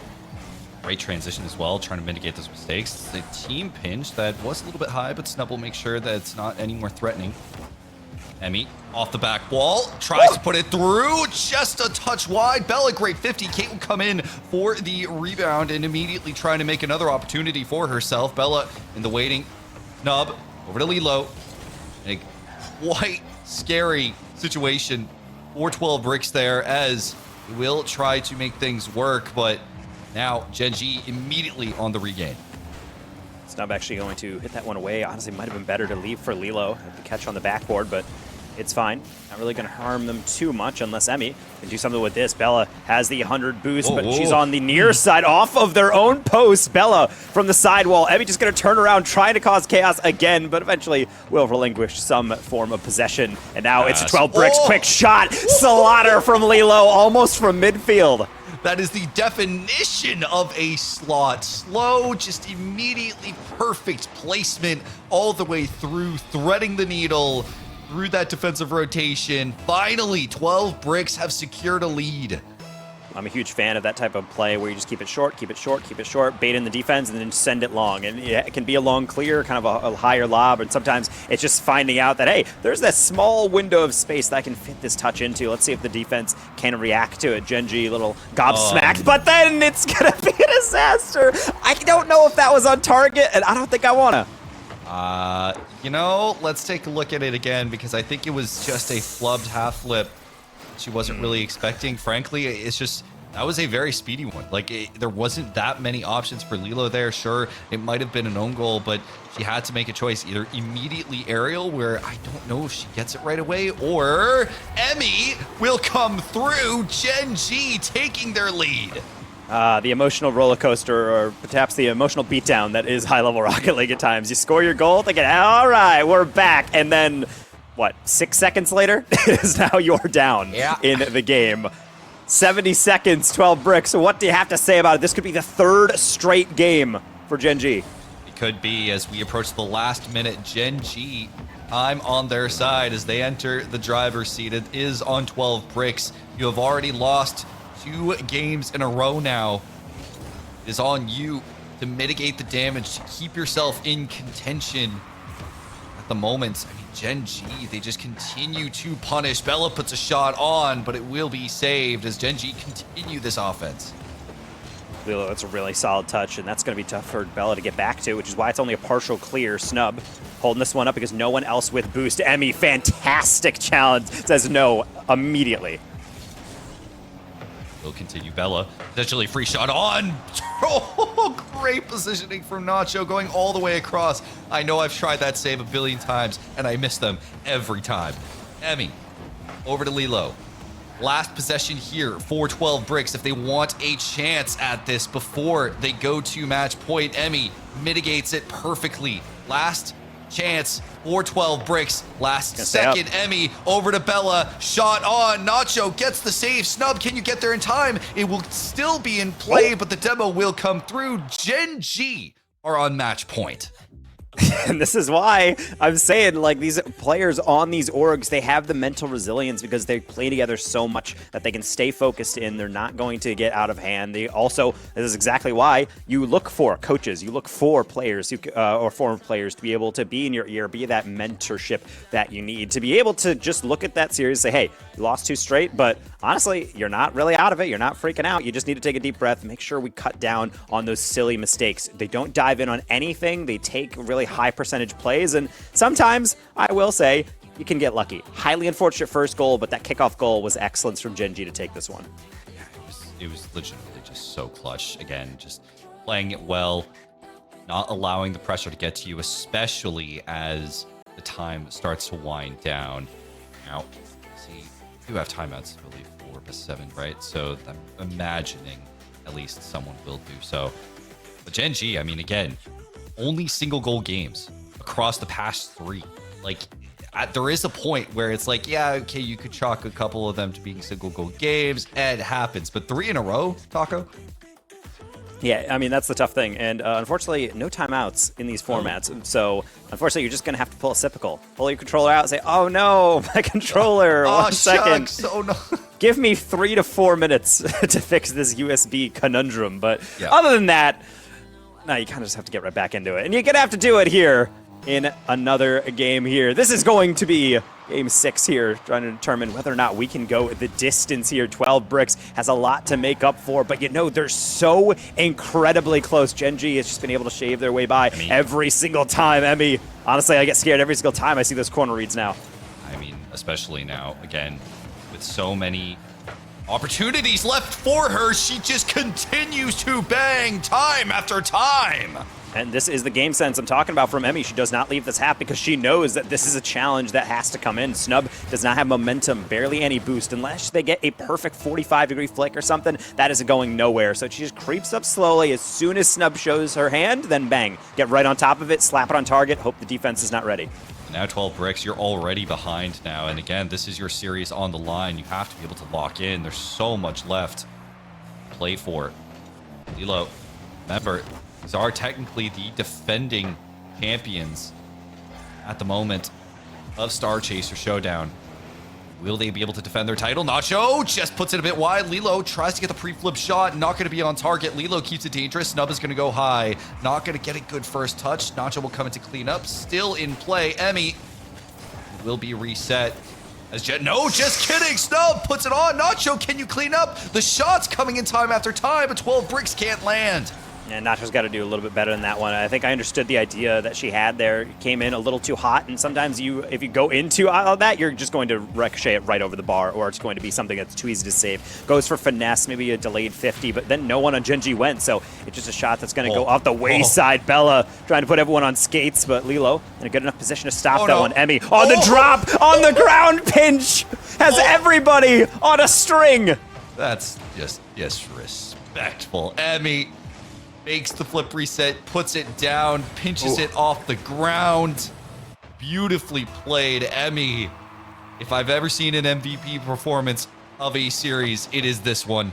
Great transition as well, trying to mitigate those mistakes. It's a team pinch that was a little bit high, but Snub will make sure that it's not any more threatening. Emmy off the back wall, tries to put it through, just a touch wide. Bella, great 50. Kate will come in for the rebound and immediately trying to make another opportunity for herself. Bella in the waiting. Snub over to Lilo. A quite scary situation for 12 Bricks there, as he will try to make things work, but now Gen G immediately on the regain. Snub actually going to hit that one away. Honestly, might have been better to leave for Lilo at the catch on the backboard, but it's fine. Not really going to harm them too much unless Emmy can do something with this. Bella has the 100 boost, but she's on the near side off of their own post. Bella from the sidewall. Emmy just going to turn around, trying to cause chaos again, but eventually will relinquish some form of possession. And now it's 12 Bricks. Quick shot. Slaughter from Lilo, almost from midfield. That is the definition of a slot. Slow, just immediately perfect placement all the way through, threading the needle through that defensive rotation. Finally, 12 Bricks have secured a lead. I'm a huge fan of that type of play where you just keep it short, keep it short, keep it short, bait in the defense, and then send it long. And it can be a long clear, kind of a higher lob, and sometimes it's just finding out that, hey, there's that small window of space that I can fit this touch into. Let's see if the defense can react to it. Gen G, little gobsmacked, but then it's going to be a disaster. I don't know if that was on target, and I don't think I want to. You know, let's take a look at it again, because I think it was just a flubbed half flip. She wasn't really expecting. Frankly, it's just, that was a very speedy one. Like, there wasn't that many options for Lilo there. Sure, it might have been an own goal, but she had to make a choice. Either immediately aerial, where I don't know if she gets it right away, or Emmy will come through. Gen G taking their lead. The emotional roller coaster, or perhaps the emotional beatdown that is high-level Rocket League at times. You score your goal, thinking, all right, we're back, and then what, 6 seconds later, it is now you're down in the game. 70 seconds, 12 Bricks. So what do you have to say about it? This could be the third straight game for Gen G. It could be, as we approach the last minute. Gen G, time on their side as they enter the driver's seat. It is on 12 Bricks. You have already lost 2 games in a row now. It is on you to mitigate the damage, to keep yourself in contention. At the moment, I mean, Gen G, they just continue to punish. Bella puts a shot on, but it will be saved as Gen G continue this offense. Lilo, that's a really solid touch, and that's going to be tough for Bella to get back to, which is why it's only a partial clear. Snub holding this one up because no one else with boost. Emmy, fantastic challenge, says no immediately. Will continue. Bella, potentially free shot on. Oh, great positioning from Nacho, going all the way across. I know I've tried that save a billion times, and I miss them every time. Emmy, over to Lilo. Last possession here for 12 Bricks if they want a chance at this before they go to match point. Emmy mitigates it perfectly. Last chance for 12 Bricks. Last second, Emmy over to Bella. Shot on. Nacho gets the save. Snub, can you get there in time? It will still be in play, but the demo will come through. Gen G are on match point. And this is why I'm saying, like, these players on these orgs, they have the mental resilience because they play together so much that they can stay focused in. They're not going to get out of hand. They also, this is exactly why you look for coaches, you look for players who, or former players to be able to be in your ear, be that mentorship that you need to be able to just look at that series and say, hey, you lost 2 straight, but honestly, you're not really out of it. You're not freaking out. You just need to take a deep breath, make sure we cut down on those silly mistakes. They don't dive in on anything. They take really high percentage plays, and sometimes, I will say, you can get lucky. Highly unfortunate first goal, but that kickoff goal was excellence from Gen G to take this one. Yeah, it was legitimately just so clutch. Again, just playing it well. not allowing the pressure to get to you, especially as the time starts to wind down. Now, see, you have timeouts, I believe, 4-7, right? So I'm imagining at least someone will do so. But Gen G, I mean, again, only single goal games across the past 3. Like, there is a point where it's like, yeah, okay, you could chalk a couple of them to being single goal games. It happens. But 3 in a row, Taco? Yeah, I mean, that's the tough thing. And unfortunately, no timeouts in these formats. So, unfortunately, you're just going to have to pull a Sipical. Pull your controller out and say, oh no, my controller, one second. Shucks. Oh, no. Give me 3 to 4 minutes to fix this USB conundrum. But Yeah. other than that, no, you kind of just have to get right back into it. And you're going to have to do it here in another game here. This is going to be game 6 here, trying to determine whether or not we can go the distance here. 12 bricks has a lot to make up for, but you know, they're so incredibly close. Gen G has just been able to shave their way by every single time. Emmy, honestly, I get scared every single time I see those corner reads now. I mean, especially now, again, with so many opportunities left for her, she just continues to bang time after time. And this is the game sense I'm talking about from Emmy. She does not leave this half because she knows that this is a challenge that has to come in. Snub does not have momentum, barely any boost. Unless they get a perfect 45-degree flick or something, that is going nowhere. So she just creeps up slowly. As soon as Snub shows her hand, then bang. Get right on top of it, slap it on target, hope the defense is not ready. Now 12 bricks, you're already behind now. And again, this is your series on the line. You have to be able to lock in. There's so much left to play for. Lilo, remember, these are technically the defending champions at the moment of Star Chaser Showdown. Will they be able to defend their title? Nacho just puts it a bit wide. Lilo tries to get the pre-flip shot. Not going to be on target. Lilo keeps it dangerous. Snub is going to go high. Not going to get a good first touch. Nacho will come in to clean up. Still in play. Emmy will be reset. As no, just kidding. Snub puts it on. Nacho, can you clean up? The shot's coming in time after time, but 12 bricks can't land. And Nacho's got to do a little bit better than that one. I think I understood the idea that she had there. It came in a little too hot, and sometimes if you go into all that, you're just going to ricochet it right over the bar, or it's going to be something that's too easy to save. Goes for finesse, maybe a delayed 50, but then no one on Gen G went, so it's just a shot that's going to go off the wayside. Bella trying to put everyone on skates, but Lilo in a good enough position to stop that one. Emmy on the drop, on the ground, pinch, has everybody on a string. That's just disrespectful. Emmy makes the flip reset, puts it down, pinches it off the ground. Beautifully played, Emmy. If I've ever seen an MVP performance of a series, it is this one.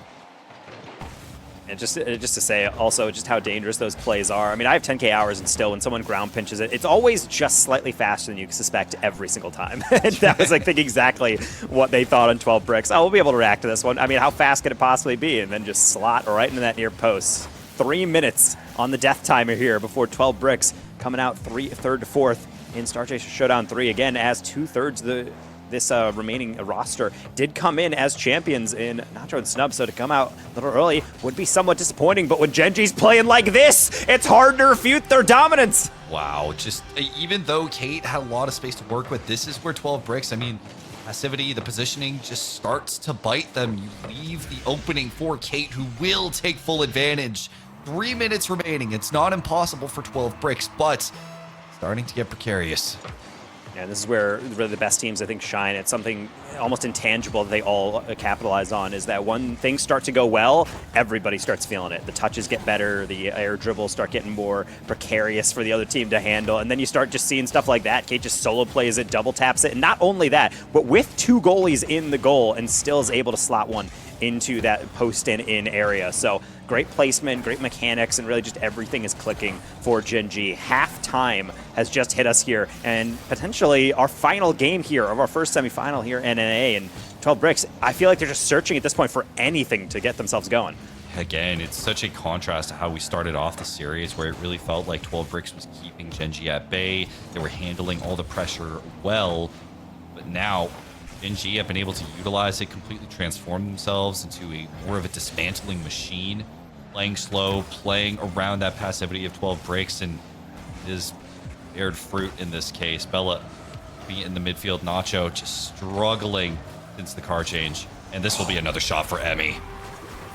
And just to say also just how dangerous those plays are. I mean, I have 10K hours, and still when someone ground pinches it, it's always just slightly faster than you suspect every single time. And that was, I think, exactly what they thought on 12 bricks. Oh, we'll be able to react to this one. I mean, how fast could it possibly be? And then just slot right into that near post. 3 minutes on the death timer here before 12 bricks coming out third to fourth in Star Chaser Showdown 3. Again, as 2/3 this remaining roster did come in as champions in Nacho and Snub, so to come out a little early would be somewhat disappointing. But when Gen G's playing like this, it's hard to refute their dominance. Wow, just even though Kate had a lot of space to work with, this is where 12 bricks, I mean, passivity, the positioning just starts to bite them. You leave the opening for Kate, who will take full advantage. 3 minutes remaining. It's not impossible for 12 bricks, but starting to get precarious. And this is where really the best teams, I think, shine. It's something almost intangible that they all capitalize on, is that when things start to go well, everybody starts feeling it. The touches get better, the air dribbles start getting more precarious for the other team to handle, and then you start just seeing stuff like that. Kate just solo plays it, double taps it, and not only that, but with 2 goalies in the goal and still is able to slot one into that post and in area. So great placement, great mechanics, and really just everything is clicking for Gen G. Halftime has just hit us here, and potentially our final game here of our first semifinal here in NA. And 12 bricks, I feel like they're just searching at this point for anything to get themselves going. Again, it's such a contrast to how we started off the series, where it really felt like 12 bricks was keeping Gen G at bay. They were handling all the pressure well, but now Gen G have been able to utilize it, completely transform themselves into a more of a dismantling machine, playing slow, playing around that passivity of 12 bricks, and is aired fruit in this case. Bella being in the midfield, Nacho just struggling since the car change, and this will be another shot for Emmy.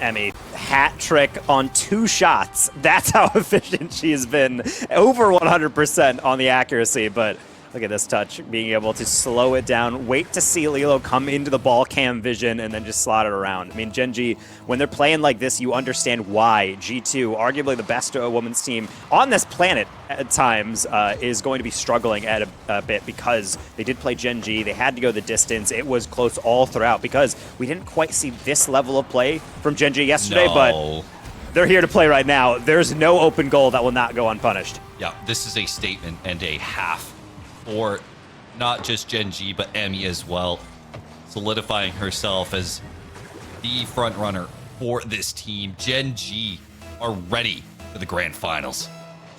Emmy. Hat trick on 2 shots. That's how efficient she has been. Over 100% on the accuracy, but look at this touch, being able to slow it down, wait to see Lilo come into the ball cam vision, and then just slot it around. I mean, Gen G, when they're playing like this, you understand why G2, arguably the best women's team on this planet at times, is going to be struggling at a bit because they did play Gen G. They had to go the distance. It was close all throughout because we didn't quite see this level of play from Gen G yesterday, but they're here to play right now. There's no open goal that will not go unpunished. Yeah, this is a statement and a half for not just Gen G, but Emmy as well, solidifying herself as the front runner for this team. Gen G are ready for the grand finals.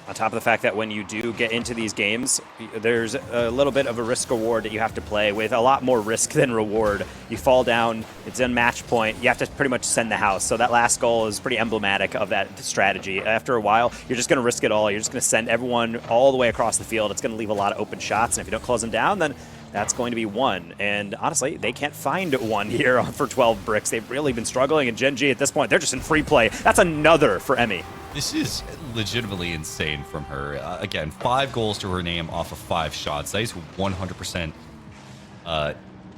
On top of the fact that when you do get into these games, there's a little bit of a risk reward that you have to play with, a lot more risk than reward. You fall down, it's in match point, you have to pretty much send the house. So that last goal is pretty emblematic of that strategy. After a while, you're just going to risk it all. You're just going to send everyone all the way across the field. It's going to leave a lot of open shots, and if you don't close them down, then that's going to be one. And honestly, they can't find one here for 12 bricks. They've really been struggling, and Gen G at this point, they're just in free play. That's another for Emmy. This is legitimately insane from her. Again, 5 goals to her name off of 5 shots. That is 100%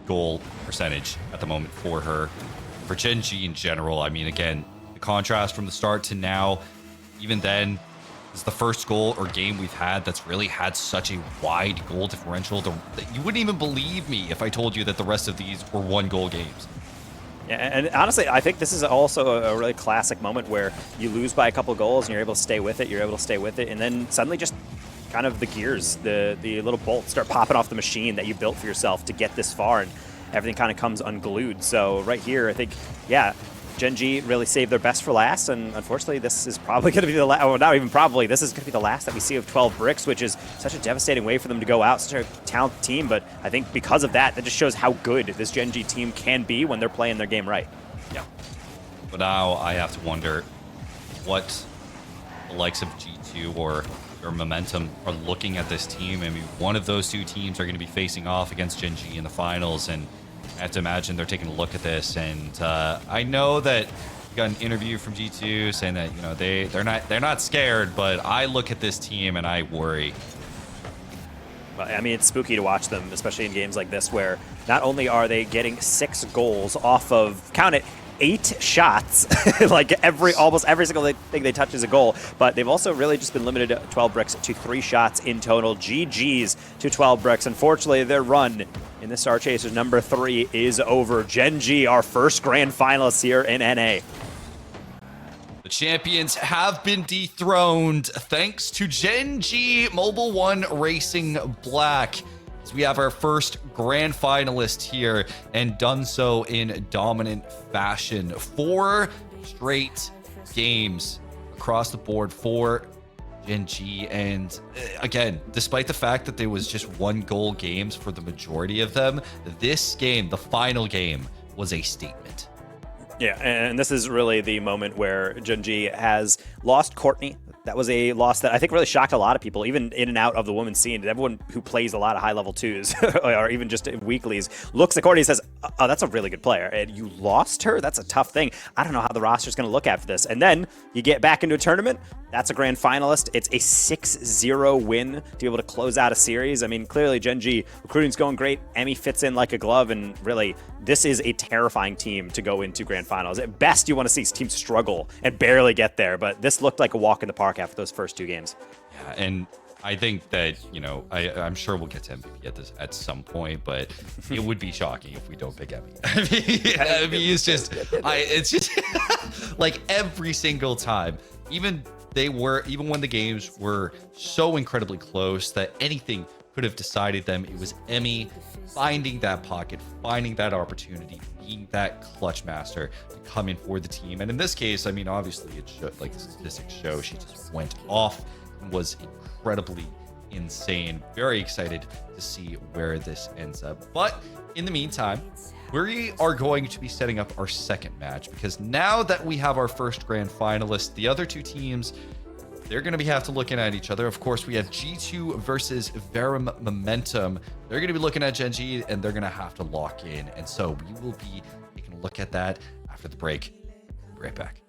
goal percentage at the moment for her. For Gen G in general, I mean, again, the contrast from the start to now, even then, it's the first goal or game we've had that's really had such a wide goal differential. You wouldn't even believe me if I told you that the rest of these were 1-goal games. Yeah, and honestly, I think this is also a really classic moment where you lose by a couple goals and you're able to stay with it, and then suddenly just kind of the gears, the little bolts start popping off the machine that you built for yourself to get this far, and everything kind of comes unglued. So right here, I think, yeah, Gen G really saved their best for last, and unfortunately, this is probably going to be the last, well, not even probably, this is going to be the last that we see of 12 bricks, which is such a devastating way for them to go out, such a talented team, but I think because of that, that just shows how good this Gen G team can be when they're playing their game right. Yeah. But now I have to wonder what the likes of G2 or Momentum are looking at this team. I mean, one of those 2 teams are going to be facing off against Gen G in the finals, and I have to imagine they're taking a look at this, and I know that we got an interview from G2 saying that, you know, they're not scared, but I look at this team and I worry. Well, I mean, it's spooky to watch them, especially in games like this, where not only are they getting 6 goals off of, count it, 8 shots, like almost every single thing they touch is a goal, but they've also really just been limited to 12 bricks to 3 shots in total. GG's to 12 bricks. Unfortunately, their run in the Star Chasers number 3 is over. Gen G, our first grand finalists here in NA. The champions have been dethroned thanks to Gen G Mobile 1 Racing Black. As we have our first grand finalist here, and done so in dominant fashion. 4 straight games across the board for Gen G, and again, despite the fact that there was just 1-goal games for the majority of them, this game, the final game, was a statement. Yeah, and this is really the moment where Gen G has lost Courtney. That was a loss that I think really shocked a lot of people, even in and out of the women's scene. Everyone who plays a lot of high-level 2s, or even just weeklies, looks at Courtney and says, oh, that's a really good player. And you lost her? That's a tough thing. I don't know how the roster's going to look after this. And then you get back into a tournament. That's a grand finalist. It's a 6-0 win to be able to close out a series. I mean, clearly Gen G recruiting's going great. Emmy fits in like a glove, and really, this is a terrifying team to go into grand finals. At best, you want to see teams struggle and barely get there, but this looked like a walk in the park after those first 2 games. Yeah, and I think that, you know, I'm sure we'll get to MVP at some point, but it would be shocking if we don't pick Emmy. I mean, it's just like every single time, even when the games were so incredibly close that anything could have decided them, it was Emmy finding that pocket, finding that opportunity, being that clutch master to come in for the team. And in this case, I mean, obviously it showed, like the statistics show, she just went off and was incredibly insane. Very excited to see where this ends up. But in the meantime, we are going to be setting up our second match, because now that we have our first grand finalist, the other 2 teams, they're going to have to looking at each other. Of course, we have G2 versus Verum Momentum. They're going to be looking at Gen G, and they're going to have to lock in. And so we will be taking a look at that after the break. be right back.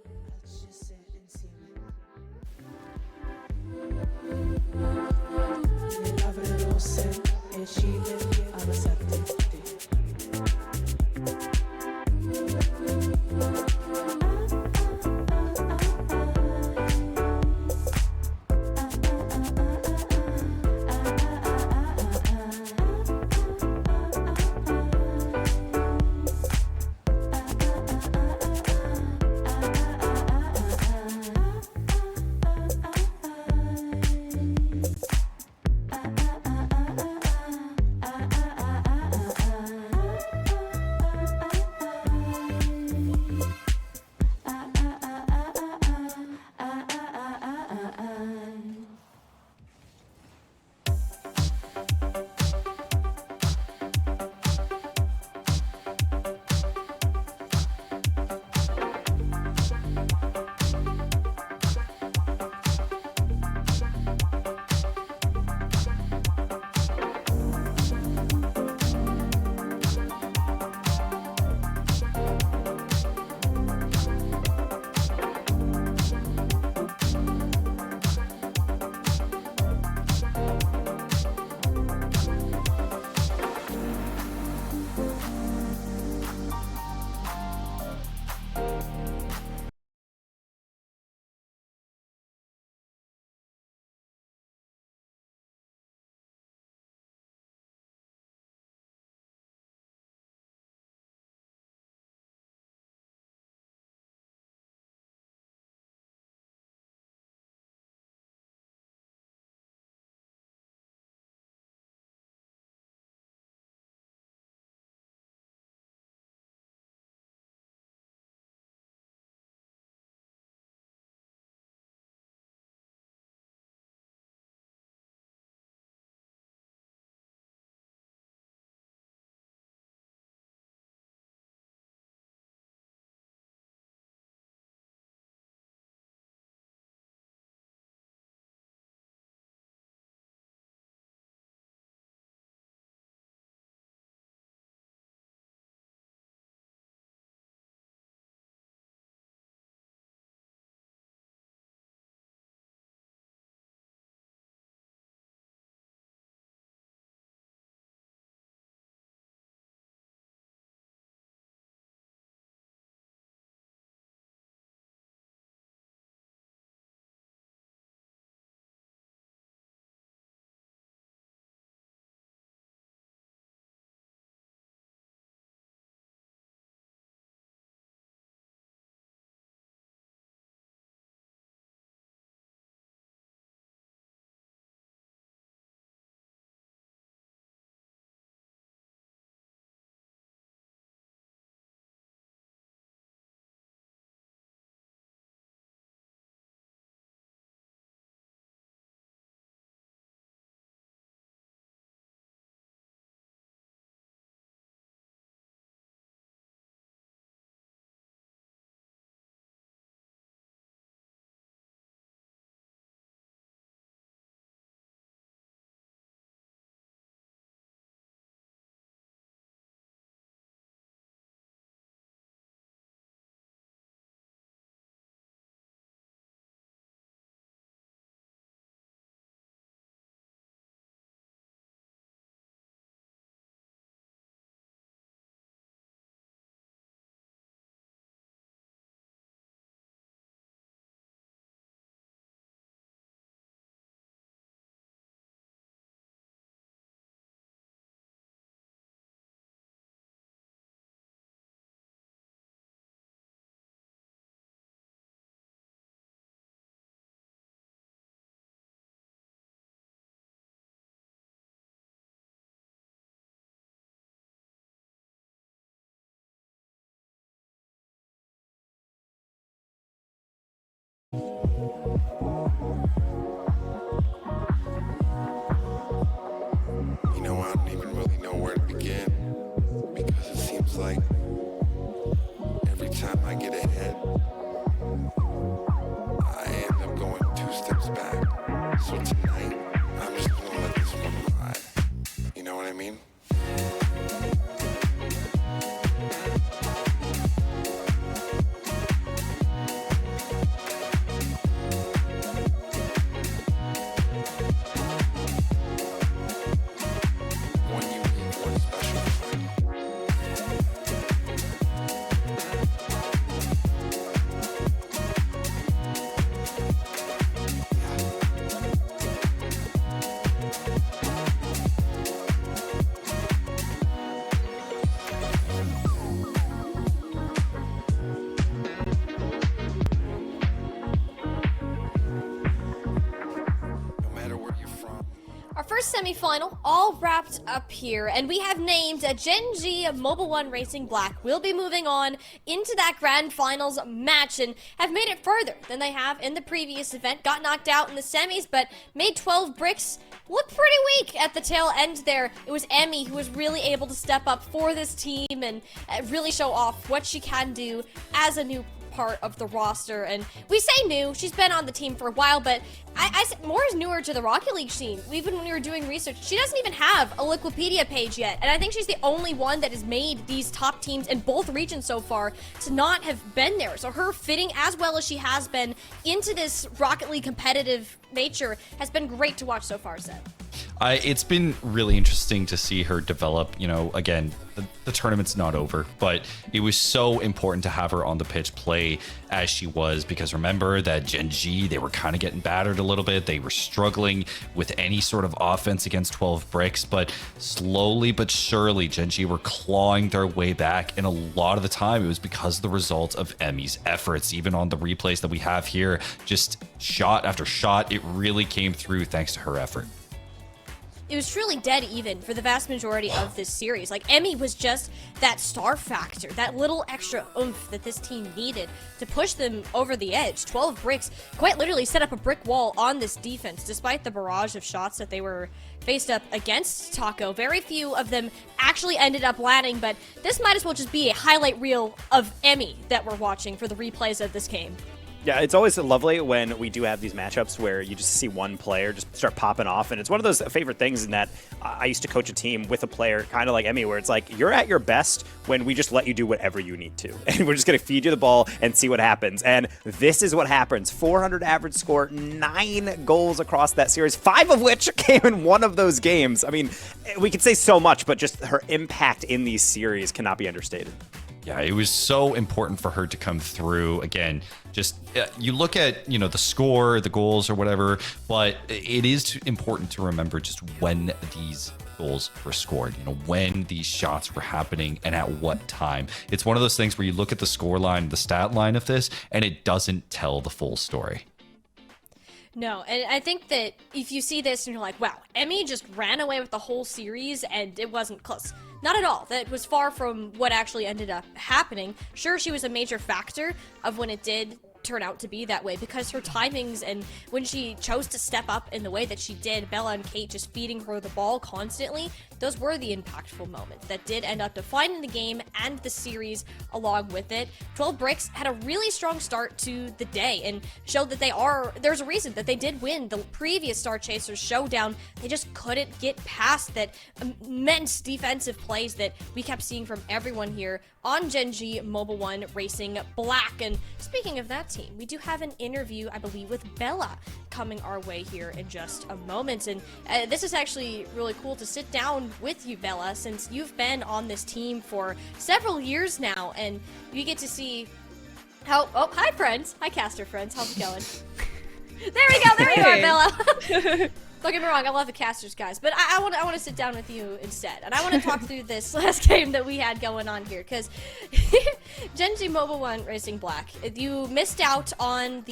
You know, I don't even really know where to begin, because it seems like every time I get ahead, I end up going 2 steps back. So tonight, I'm just gonna let this one ride. You know what I mean? semifinal all wrapped up here, and we have named Gen G Mobile One Racing Black will be moving on into that grand finals match and have made it further than they have in the previous event. Got knocked out in the semis, but made 12 bricks look pretty weak at the tail end there. It was Emmy who was really able to step up for this team and really show off what she can do as a new part of the roster. And we say new, she's been on the team for a while, but I said more is newer to the Rocket League scene. Even when we were doing research, she doesn't even have a Wikipedia page yet, and I think she's the only one that has made these top teams in both regions so far to not have been there. So her fitting as well as she has been into this Rocket League competitive nature has been great to watch so far, Seth. It's been really interesting to see her develop. You know, again, the tournament's not over, but it was so important to have her on the pitch play as she was, because remember that Gen G, they were kind of getting battered a little bit. They were struggling with any sort of offense against 12 bricks, but slowly but surely Gen G were clawing their way back, and a lot of the time it was because of the result of Emmy's efforts. Even on the replays that we have here, just shot after shot, it really came through thanks to her effort. It was truly dead even for the vast majority of this series. Like, Emmy was just that star factor, that little extra oomph that this team needed to push them over the edge. 12 bricks quite literally set up a brick wall on this defense, despite the barrage of shots that they were faced up against Taco. Very few of them actually ended up landing, but this might as well just be a highlight reel of Emmy that we're watching for the replays of this game. Yeah, it's always lovely when we do have these matchups where you just see one player just start popping off. And it's one of those favorite things in that I used to coach a team with a player kind of like Emmy, where it's like, you're at your best when we just let you do whatever you need to. And we're just going to feed you the ball and see what happens. And this is what happens. 400 average score, 9 goals across that series, 5 of which came in one of those games. I mean, we could say so much, but just her impact in these series cannot be understated. Yeah, it was so important for her to come through. Again, just you look at, you know, the score, the goals or whatever, but it is important to remember just when these goals were scored, you know, when these shots were happening and at what time. It's one of those things where you look at the score line, the stat line of this, and it doesn't tell the full story. No, and I think that if you see this and you're like, wow, Emmy just ran away with the whole series and it wasn't close. Not at all. That was far from what actually ended up happening. Sure, she was a major factor of when it did turn out to be that way, because her timings and when she chose to step up in the way that she did, Bella and Kate just feeding her the ball constantly, those were the impactful moments that did end up defining the game and the series along with it. 12 Bricks had a really strong start to the day and showed that there's a reason that they did win the previous Star Chasers Showdown. They just couldn't get past that immense defensive plays that we kept seeing from everyone here on Gen G Mobile One Racing Black. And speaking of that team, we do have an interview, I believe, with Bella coming our way here in just a moment. And this is actually really cool to sit down with you, Bella, since you've been on this team for several years now, and you get to see how... Oh, hi, friends. Hi, caster friends. How's it going? There we go. There you are, Bella. Don't get me wrong, I love the casters, guys, but I want to sit down with you instead, and I want to talk through this last game that we had going on here, because Gen G Mobile One Racing Black, you missed out on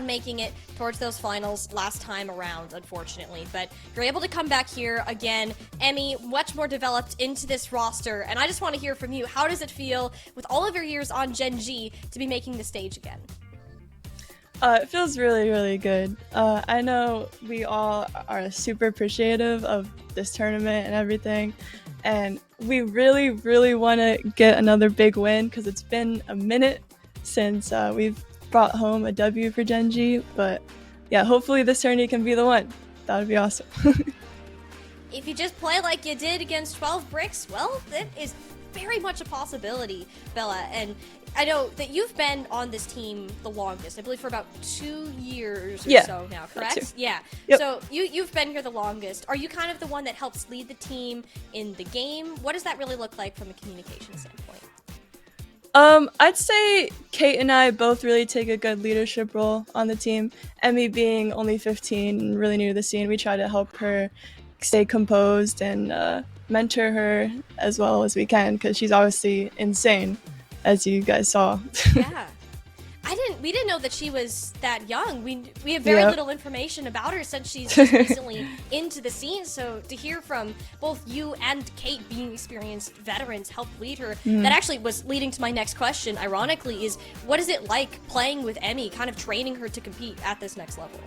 making it towards those finals last time around, unfortunately, but you're able to come back here again. Emmy, much more developed into this roster, and I just want to hear from you. How does it feel, with all of your years on Gen G, to be making the stage again? It feels really, really good. I know we all are super appreciative of this tournament and everything, and we really, really want to get another big win, because it's been a minute since we've brought home a W for Gen G, but yeah, hopefully this tourney can be the one. That would be awesome. If you just play like you did against 12 Bricks, well, that is very much a possibility, Bella, and I know that you've been on this team the longest, I believe for about 2 years or so now, correct? Yeah. Yep. So you've been here the longest. Are you kind of the one that helps lead the team in the game? What does that really look like from a communication standpoint? I'd say Kate and I both really take a good leadership role on the team. Emmy being only 15 and really new to the scene, we try to help her stay composed and mentor her as well as we can, because she's obviously insane, as you guys saw. Yeah. we didn't know that she was that young. We have very Yep. little information about her since she's just recently into the scene. So to hear from both you and Kate, being experienced veterans, help lead her, Mhm. that actually was leading to my next question. Ironically, is what is it like playing with Emmy, kind of training her to compete at this next level?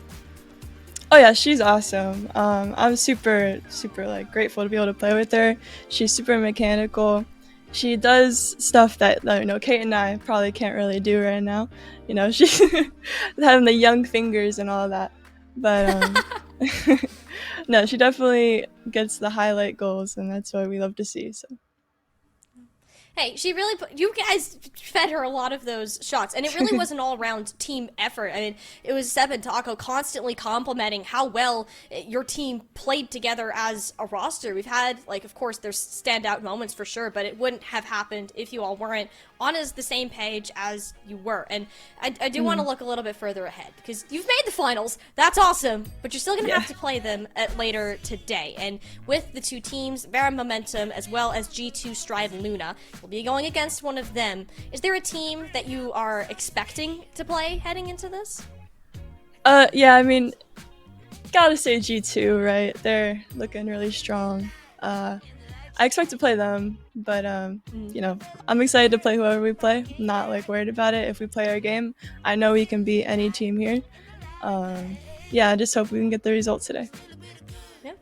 Oh yeah, she's awesome. I'm super like grateful to be able to play with her. She's super mechanical. She does stuff that Kate and I probably can't really do right now. She's having the young fingers and all that. But no, she definitely gets the highlight goals, and that's what we love to see. So. Hey, she really you guys fed her a lot of those shots, and it really was an all-around team effort. I mean, it was Seb and Taco constantly complimenting how well your team played together as a roster. We've had, of course, there's standout moments for sure, but it wouldn't have happened if you all weren't on the same page as you were. And I do want to look a little bit further ahead, because you've made the finals. That's awesome, but you're still going to have to play them later today. And with the two teams, Vera Momentum as well as G2 Stride Luna, will be going against one of them. Is there a team that you are expecting to play heading into this? Yeah, I mean, gotta say G2, right? They're looking really strong. I expect to play them, but I'm excited to play whoever we play. I'm not worried about it. If we play our game, I know we can beat any team here. Yeah, I just hope we can get the results today. Yeah.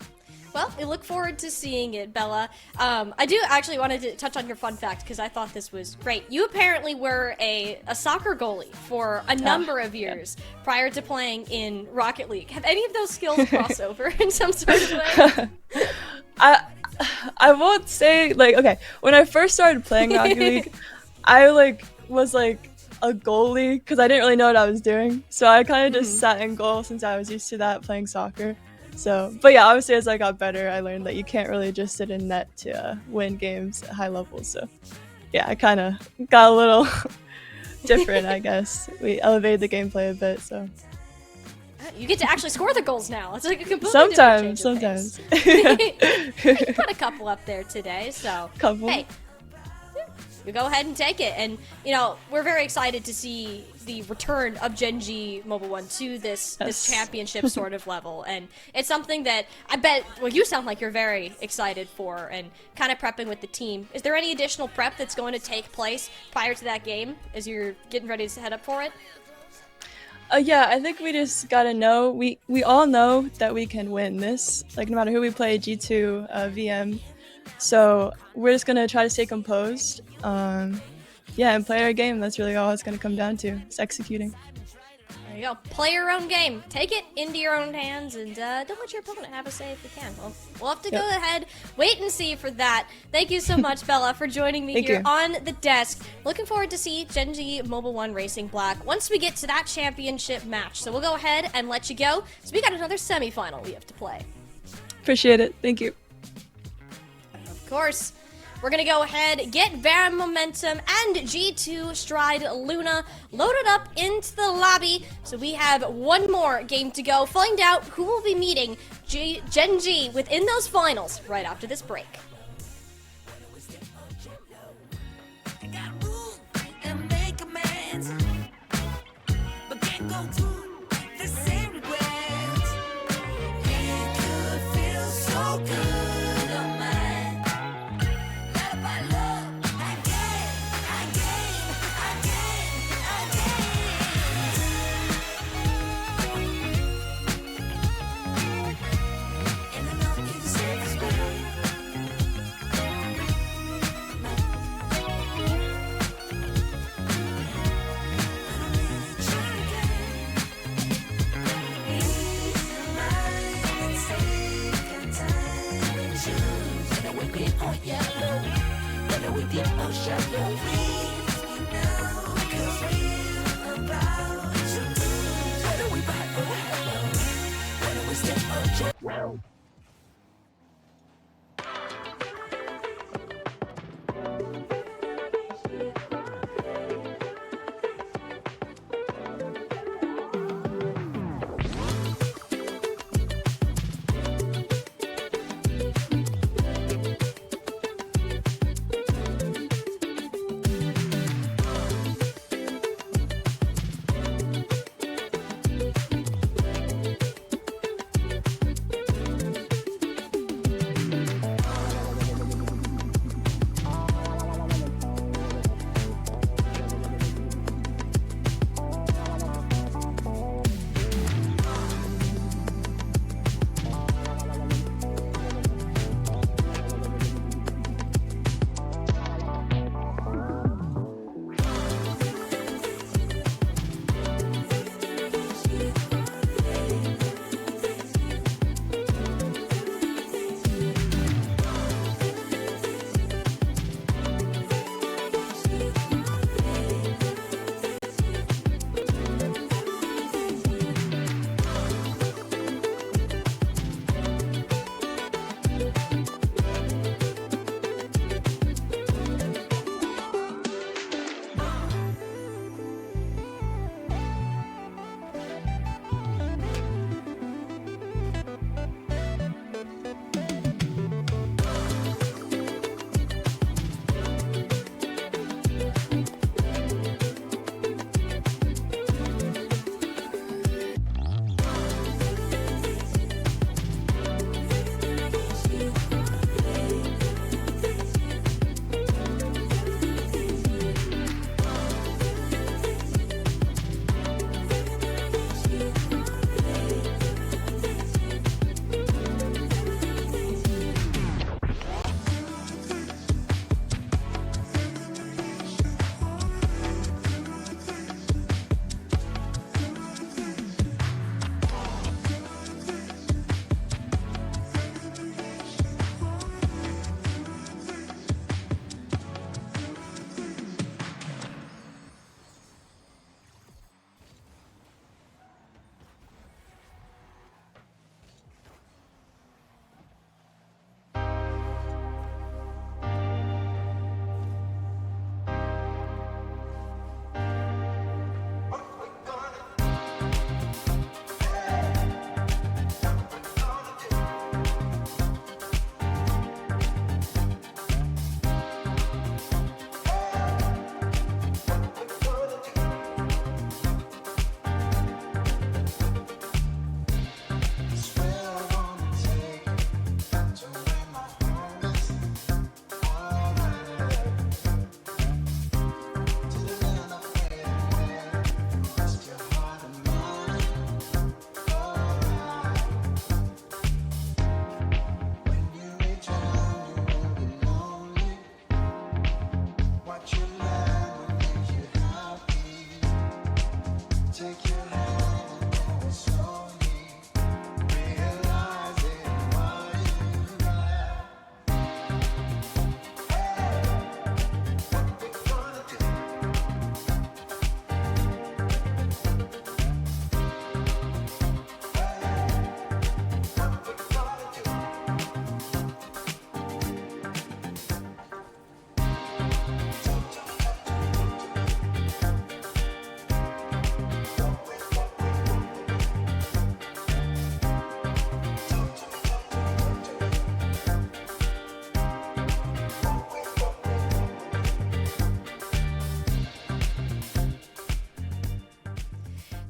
Well, we look forward to seeing it, Bella. I do actually wanted to touch on your fun fact, because I thought this was great. You apparently were a soccer goalie for a number of years prior to playing in Rocket League. Have any of those skills crossed over in some sort of way? I won't say okay. When I first started playing Rocket League, I was a goalie because I didn't really know what I was doing. So I kind of just sat in goal since I was used to that playing soccer. So, but yeah, obviously as I got better, I learned that you can't really just sit in net to win games at high levels. So yeah, I kind of got a little different, I guess. We elevated the gameplay a bit, so. You get to actually score the goals now. It's like a completely Sometimes. You put a couple up there today, so Couple. Hey, you go ahead and take it. And we're very excited to see the return of Gen G Mobile 1 to this championship sort of level, and it's something that I bet you sound like you're very excited for and kind of prepping with the team. Is there any additional prep that's going to take place prior to that game as you're getting ready to head up for it? Yeah, I think we just gotta know. We all know that we can win this, no matter who we play, G2, VM. So we're just gonna try to stay composed. And play our game. That's really all it's gonna come down to. It's executing. There you go. Play your own game. Take it into your own hands, and don't let your opponent have a say if you can. Well, we'll have to go ahead, wait and see for that. Thank you so much, Bella, for joining me here on the desk. Looking forward to see Gen G Mobile 1 Racing Black once we get to that championship match. So we'll go ahead and let you go. So we got another semifinal we have to play. Appreciate it. Thank you. Of course. We're going to go ahead, get Vera Momentum and G2 Stride Luna loaded up into the lobby. So we have one more game to go. Find out who will be meeting Gen G within those finals right after this break.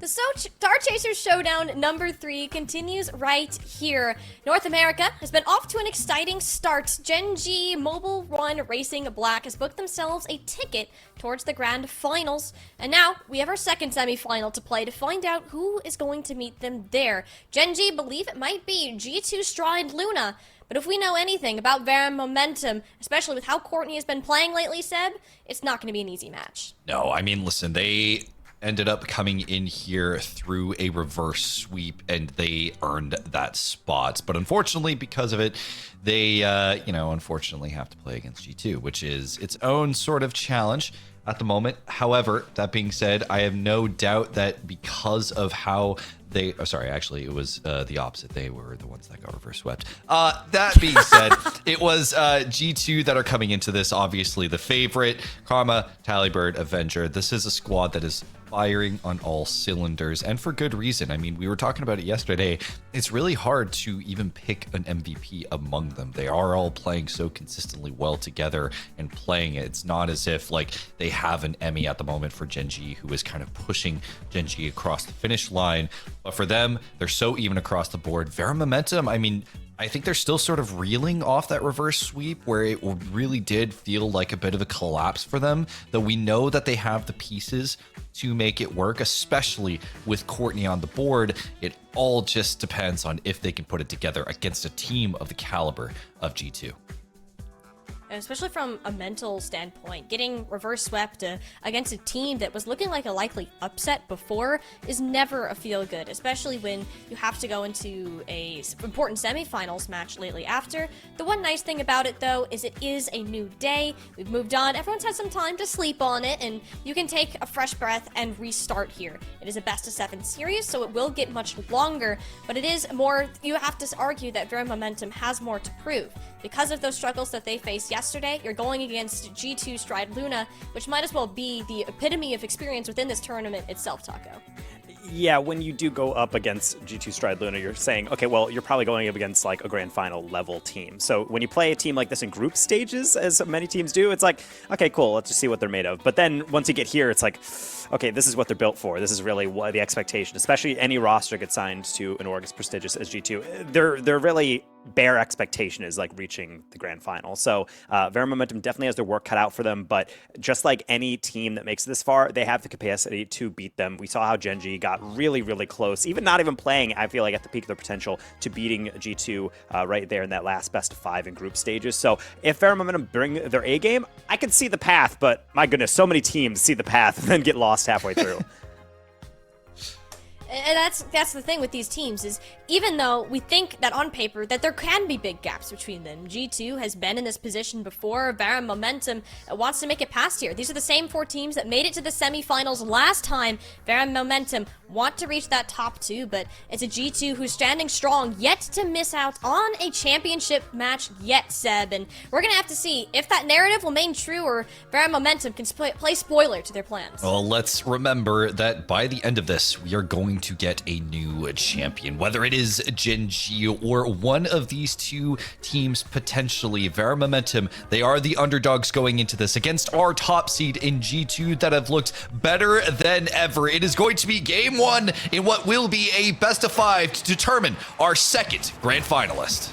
The Star Chasers Showdown number 3 continues right here. North America has been off to an exciting start. Gen G Mobile One Racing Black has booked themselves a ticket towards the grand finals. And now we have our second semifinal to play to find out who is going to meet them there. Gen G believe it might be G2 Stride Luna. But if we know anything about Verum Momentum, especially with how Courtney has been playing lately, Seb, it's not going to be an easy match. No, I mean, listen, they ended up coming in here through a reverse sweep and they earned that spot. But unfortunately, because of it, they, unfortunately have to play against G2, which is its own sort of challenge at the moment. However, that being said, I have no doubt that because of how it was the opposite. They were the ones that got reverse swept. That being said, it was G2 that are coming into this, obviously the favorite. Karma, Talibird, Avenger. This is a squad that is firing on all cylinders, and for good reason. I mean, we were talking about it yesterday. It's really hard to even pick an MVP among them. They are all playing so consistently well together and playing it. It's not as if like they have an Emmy at the moment for Gen G, who is kind of pushing Gen G across the finish line. But for them, they're so even across the board. Verum Momentum, I mean, I think they're still sort of reeling off that reverse sweep where it really did feel like a bit of a collapse for them, though we know that they have the pieces to make it work, especially with Courtney on the board. It all just depends on if they can put it together against a team of the caliber of G2. And especially from a mental standpoint, getting reverse swept against a team that was looking like a likely upset before is never a feel good, especially when you have to go into a important semifinals match lately after. The one nice thing about it, though, is it is a new day. We've moved on. Everyone's had some time to sleep on it, and you can take a fresh breath and restart here. It is a best-of-7 series, so it will get much longer, but it is more, you have to argue that Verum Momentum has more to prove. Because of those struggles that they faced yesterday, you're going against G2 Stride Luna, which might as well be the epitome of experience within this tournament itself, Taco. Yeah, when you do go up against G2 Stride Luna, you're saying, okay, well, you're probably going up against like a grand final level team. So when you play a team like this in group stages, as many teams do, it's like, okay, cool, let's just see what they're made of. But then once you get here, it's like, okay, this is what they're built for. This is really what the expectation, especially any roster gets signed to an org as prestigious as G2. They're really bare expectation is like reaching the grand final. So Verum Momentum definitely has their work cut out for them, but just like any team that makes it this far, they have the capacity to beat them. We saw how Gen G got really, really close, even not even playing, I feel like at the peak of their potential, to beating G2 right there in that last best of 5 in group stages. So if Verum Momentum bring their A game, I could see the path, but my goodness, so many teams see the path and then get lost halfway through. And that's the thing with these teams is even though we think that on paper that there can be big gaps between them, G2 has been in this position before. Verum Momentum wants to make it past here. These are the same 4 teams that made it to the semifinals last time. Verum Momentum want to reach that top 2, but it's a G2 who's standing strong, yet to miss out on a championship match yet, Seb. And we're gonna have to see if that narrative will remain true or Verum Momentum can play spoiler to their plans. Well, let's remember that by the end of this, we are going to get a new champion, whether it is Gen G or one of these 2 teams potentially. Verum Momentum, they are the underdogs going into this against our top seed in G2 that have looked better than ever. It is going to be game 1 in what will be a best of 5 to determine our second grand finalist.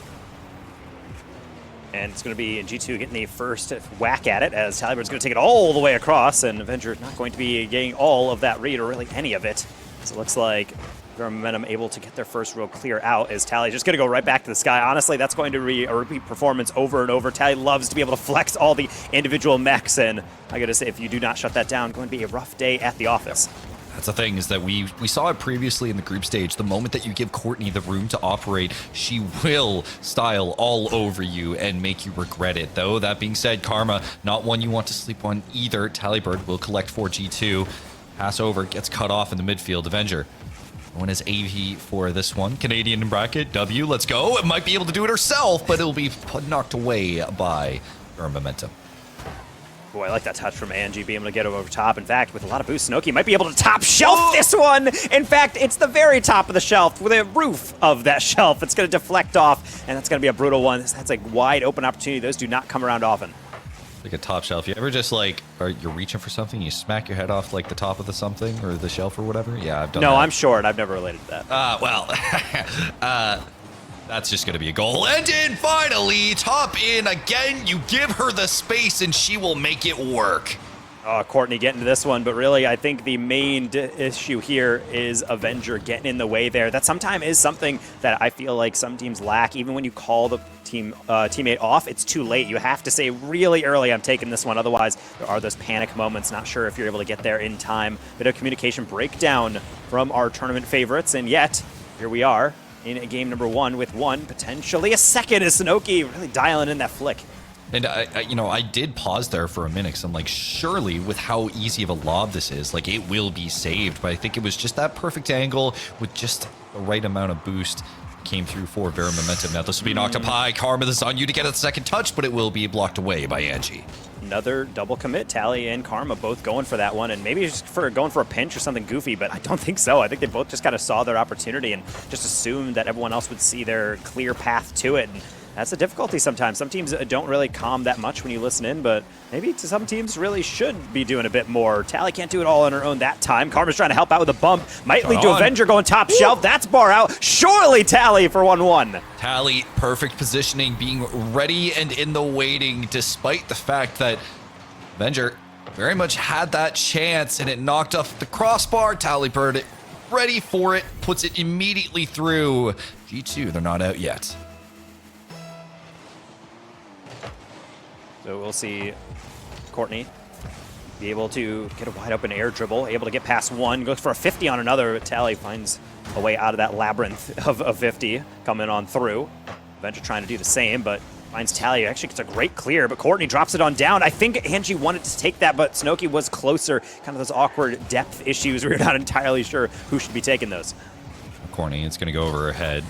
And it's going to be G2 getting the first whack at it, as Talibird's going to take it all the way across, and Avenger not going to be getting all of that read, or really any of it. So it looks like Verum Momentum able to get their first real clear out, as Tally just going to go right back to the sky. Honestly, that's going to be a repeat performance over and over. Tally loves to be able to flex all the individual mechs, and I got to say, if you do not shut that down, going to be a rough day at the office. That's the thing, is that we saw it previously in the group stage. The moment that you give Courtney the room to operate, she will style all over you and make you regret it. Though, that being said, Karma, not one you want to sleep on either. Talibird will collect for G2. Pass over, gets cut off in the midfield. Avenger, one is AV for this one. Canadian in bracket, W, let's go. It might be able to do it herself, but it'll be knocked away by Verum Momentum. Boy, I like that touch from Angie, being able to get over top. In fact, with a lot of boost, Snooki might be able to top shelf this one. In fact, it's the very top of the shelf, with a roof of that shelf. It's going to deflect off, and that's going to be a brutal one. That's a wide open opportunity. Those do not come around often. Like a top shelf. You ever just like, you're reaching for something, you smack your head off like the top of the something or the shelf or whatever? Yeah, I've done that. No, I'm short. I've never related to that. Well, that's just going to be a goal. And in finally, top in again. You give her the space and she will make it work. Courtney getting to this one, but really I think the main issue here is Avenger getting in the way there. That sometimes is something that I feel like some teams lack. Even when you call the teammate off, it's too late. You have to say really early, I'm taking this one. Otherwise, there are those panic moments. Not sure if you're able to get there in time. Bit of communication breakdown from our tournament favorites, and yet here we are in game number 1 with one, potentially a second as Sanoki really dialing in that flick. And I did pause there for a minute because I'm like, surely with how easy of a lob this is, like it will be saved. But I think it was just that perfect angle with just the right amount of boost came through for Vera Momentum. Now this will be knocked up high. Karma, this is on you to get a second touch, but it will be blocked away by Angie. Another double commit. Tally and Karma both going for that one, and maybe just going for a pinch or something goofy, but I don't think so. I think they both just kind of saw their opportunity and just assumed that everyone else would see their clear path to it. And that's the difficulty sometimes. Some teams don't really calm that much when you listen in, but maybe some teams really should be doing a bit more. Tally can't do it all on her own that time. Karma's trying to help out with a bump. Might lead to Avenger going top shelf. That's bar out. Surely Tally for 1-1. Tally, perfect positioning, being ready and in the waiting, despite the fact that Avenger very much had that chance and it knocked off the crossbar. Tally bird it, ready for it, puts it immediately through. G2, they're not out yet. So we'll see Courtney be able to get a wide open air dribble, able to get past one, goes for a 50 on another, but Tally finds a way out of that labyrinth of 50 coming on through. Avenger trying to do the same, but finds Tally. Actually gets a great clear, but Courtney drops it on down. I think Angie wanted to take that, but Sanoki was closer. Kind of those awkward depth issues. We're not entirely sure who should be taking those. Courtney, it's going to go over her head.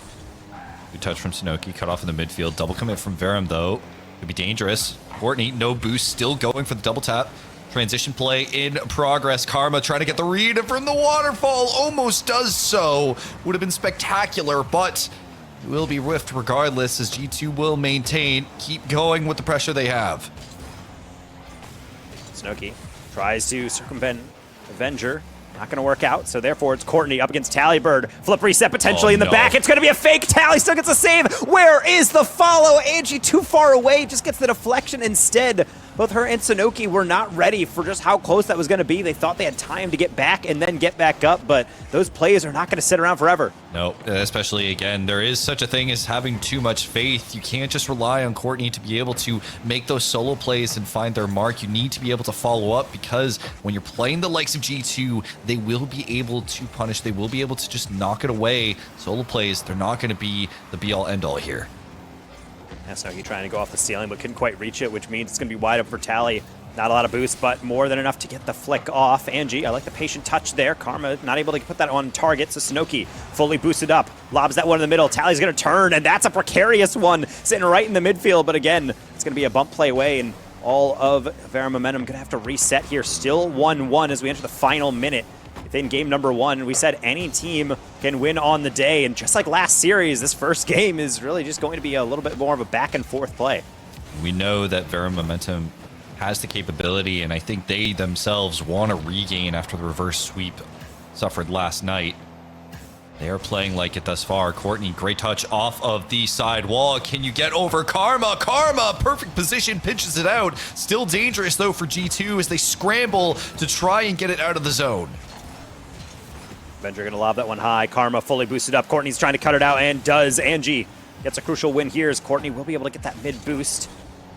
Good touch from Sanoki, cut off in the midfield. Double commit from Verum, though. Could be dangerous. Courtney, no boost, still going for the double tap. Transition play in progress. Karma trying to get the read from the waterfall. Almost does so. Would have been spectacular, but will be whiffed regardless as G2 will maintain. Keep going with the pressure they have. Sanoki tries to circumvent Avenger. Not going to work out, so therefore it's Courtney up against Tallybird. Flip reset potentially in the back. It's going to be a fake. Tally still gets a save. Where is the follow? Angie too far away, just gets the deflection instead. Both her and Sanoki were not ready for just how close that was going to be. They thought they had time to get back and then get back up, but those plays are not going to sit around forever. No, especially again, there is such a thing as having too much faith. You can't just rely on Courtney to be able to make those solo plays and find their mark. You need to be able to follow up because when you're playing the likes of G2, they will be able to punish. They will be able to just knock it away. Solo plays, they're not going to be the be-all, end-all here. Sanoki trying to go off the ceiling, but couldn't quite reach it, which means it's going to be wide up for Tally. Not a lot of boost, but more than enough to get the flick off. Angie, I like the patient touch there. Karma not able to put that on target, so Sanoki fully boosted up. Lobs that one in the middle. Tally's going to turn, and that's a precarious one sitting right in the midfield. But again, it's going to be a bump play away, and all of Vera Momentum going to have to reset here. Still 1-1 as we enter the final minute. In game number 1, we said any team can win on the day, and just like last series, this first game is really just going to be a little bit more of a back and forth play. We know that Vera Momentum has the capability, and I think they themselves want to regain after the reverse sweep suffered last night. They are playing like it thus far. Courtney, great touch off of the side wall. Can you get over Karma? Karma, perfect position, pinches it out. Still dangerous though for G2 as they scramble to try and get it out of the zone. Avenger going to lob that one high. Karma fully boosted up. Courtney's trying to cut it out and does. Angie gets a crucial win here as Courtney will be able to get that mid boost.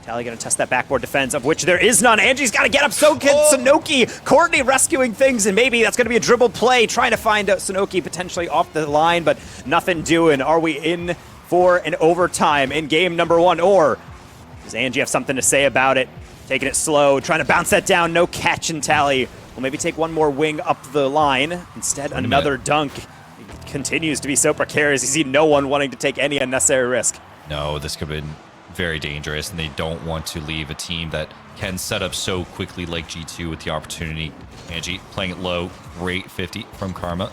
Tally going to test that backboard defense, of which there is none. Angie's got to get up. So can Sanoki. Courtney rescuing things, and maybe that's going to be a dribble play, trying to find Sanoki potentially off the line, but nothing doing. Are we in for an overtime in game number 1, or does Angie have something to say about it? Taking it slow, trying to bounce that down. No catch, and Tally will maybe take one more wing up the line. Instead, another dunk. It continues to be so precarious. You see no one wanting to take any unnecessary risk. No, this could have been very dangerous, and they don't want to leave a team that can set up so quickly like G2 with the opportunity. Angie playing it low. Great 50 from Karma.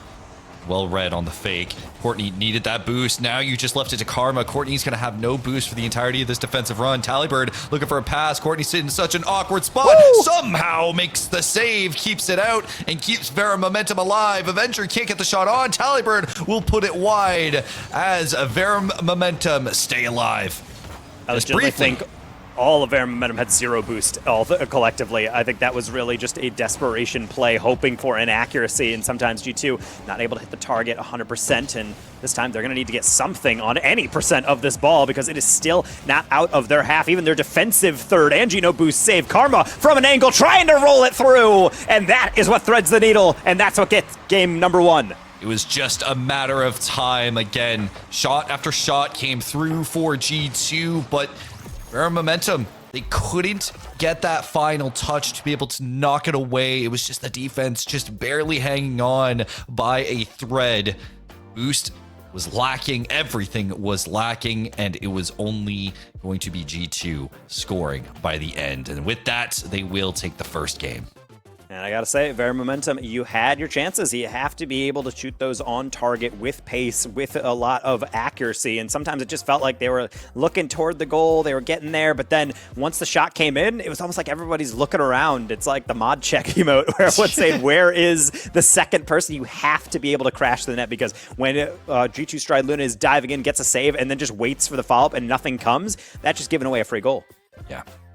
Well read on the fake. Courtney needed that boost. Now you just left it to Karma. Courtney's going to have no boost for the entirety of this defensive run. Talibird looking for a pass. Courtney sitting in such an awkward spot. Woo! Somehow makes the save, keeps it out, and keeps Vera momentum alive. Avenger can't get the shot on. Talibird will put it wide as Vera momentum stay alive. I legitimately think all of their momentum had zero boost collectively. I think that was really just a desperation play, hoping for an accuracy, and sometimes G2 not able to hit the target 100%, and this time they're going to need to get something on any percent of this ball because it is still not out of their half. Even their defensive third, Angie no boost save. Karma from an angle trying to roll it through, and that is what threads the needle, and that's what gets game number 1. It was just a matter of time. Again, shot after shot came through for G2, but Vera momentum, they couldn't get that final touch to be able to knock it away. It was just the defense just barely hanging on by a thread. Boost was lacking, everything was lacking, and it was only going to be G2 scoring by the end. And with that, they will take the first game. And I gotta say, Vera momentum, you had your chances. You have to be able to shoot those on target with pace, with a lot of accuracy. And sometimes it just felt like they were looking toward the goal, they were getting there, but then once the shot came in, it was almost like everybody's looking around. It's like the mod check emote where everyone's saying, where is the second person? You have to be able to crash the net, because when G2 Stride Luna is diving in, gets a save, and then just waits for the follow-up and nothing comes, that's just giving away a free goal.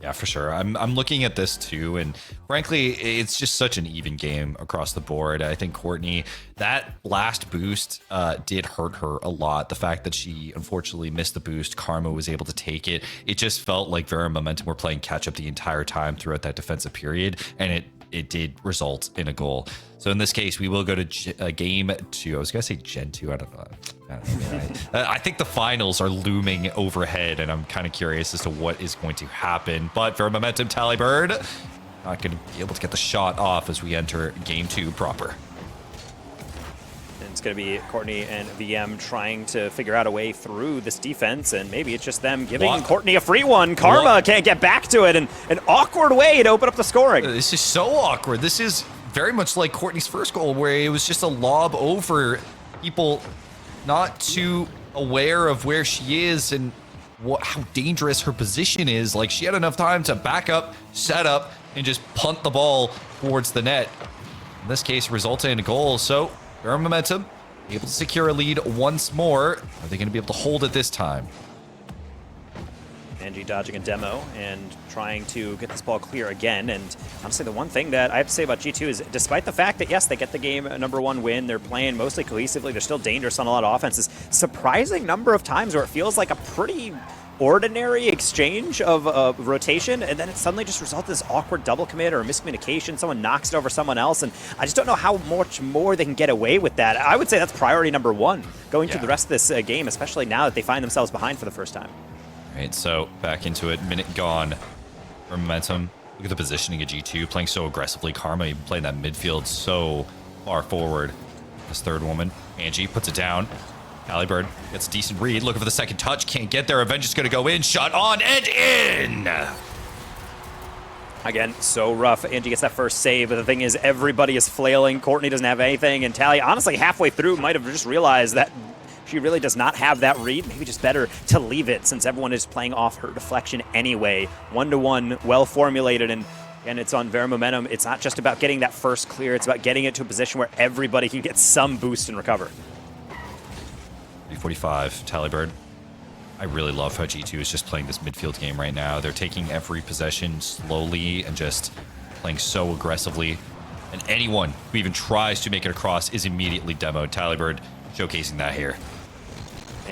Yeah, for sure. I'm looking at this too, and frankly, it's just such an even game across the board. I think Courtney, that last boost did hurt her a lot. The fact that she unfortunately missed the boost, Karma was able to take it. It just felt like Vera momentum were playing catch up the entire time throughout that defensive period, and it did result in a goal. So in this case, we will go to game 2. I was going to say Gen 2. I don't know. I think the finals are looming overhead, and I'm kind of curious as to what is going to happen. But Vera momentum, Talibird not going to be able to get the shot off as we enter game 2 proper. And it's going to be Courtney and VM trying to figure out a way through this defense, and maybe it's just them giving Courtney a free one. Karma can't get back to it, and an awkward way to open up the scoring. This is so awkward. This is very much like Courtney's first goal, where it was just a lob over, people not too aware of where she is and how dangerous her position is. Like, she had enough time to back up, set up, and just punt the ball towards the net. In this case, resulting in a goal. So, their momentum, able to secure a lead once more. Are they going to be able to hold it this time? Angie dodging a demo and trying to get this ball clear again. And honestly, the one thing that I have to say about G2 is, despite the fact that, yes, they get the game number 1 win, they're playing mostly cohesively, they're still dangerous on a lot of offenses. Surprising number of times where it feels like a pretty ordinary exchange of rotation, and then it suddenly just results in this awkward double commit or a miscommunication. Someone knocks it over someone else, and I just don't know how much more they can get away with that. I would say that's priority number 1 going through the rest of this game, especially now that they find themselves behind for the first time. All right, so back into it. Minute gone for momentum. Look at the positioning of G2 playing so aggressively. Karma even playing that midfield so far forward. This third woman, Angie, puts it down. Talibird gets a decent read. Looking for the second touch. Can't get there. Avenger's going to go in. Shot on and in. Again, so rough. Angie gets that first save, but the thing is, everybody is flailing. Courtney doesn't have anything, and Tally, honestly, halfway through, might have just realized that she really does not have that read. Maybe just better to leave it, since everyone is playing off her deflection anyway. 1-to-1, well formulated, and it's on Vera momentum. It's not just about getting that first clear, it's about getting it to a position where everybody can get some boost and recover. 345, Talibird. I really love how G2 is just playing this midfield game right now. They're taking every possession slowly and just playing so aggressively. And anyone who even tries to make it across is immediately demoed. Talibird showcasing that here.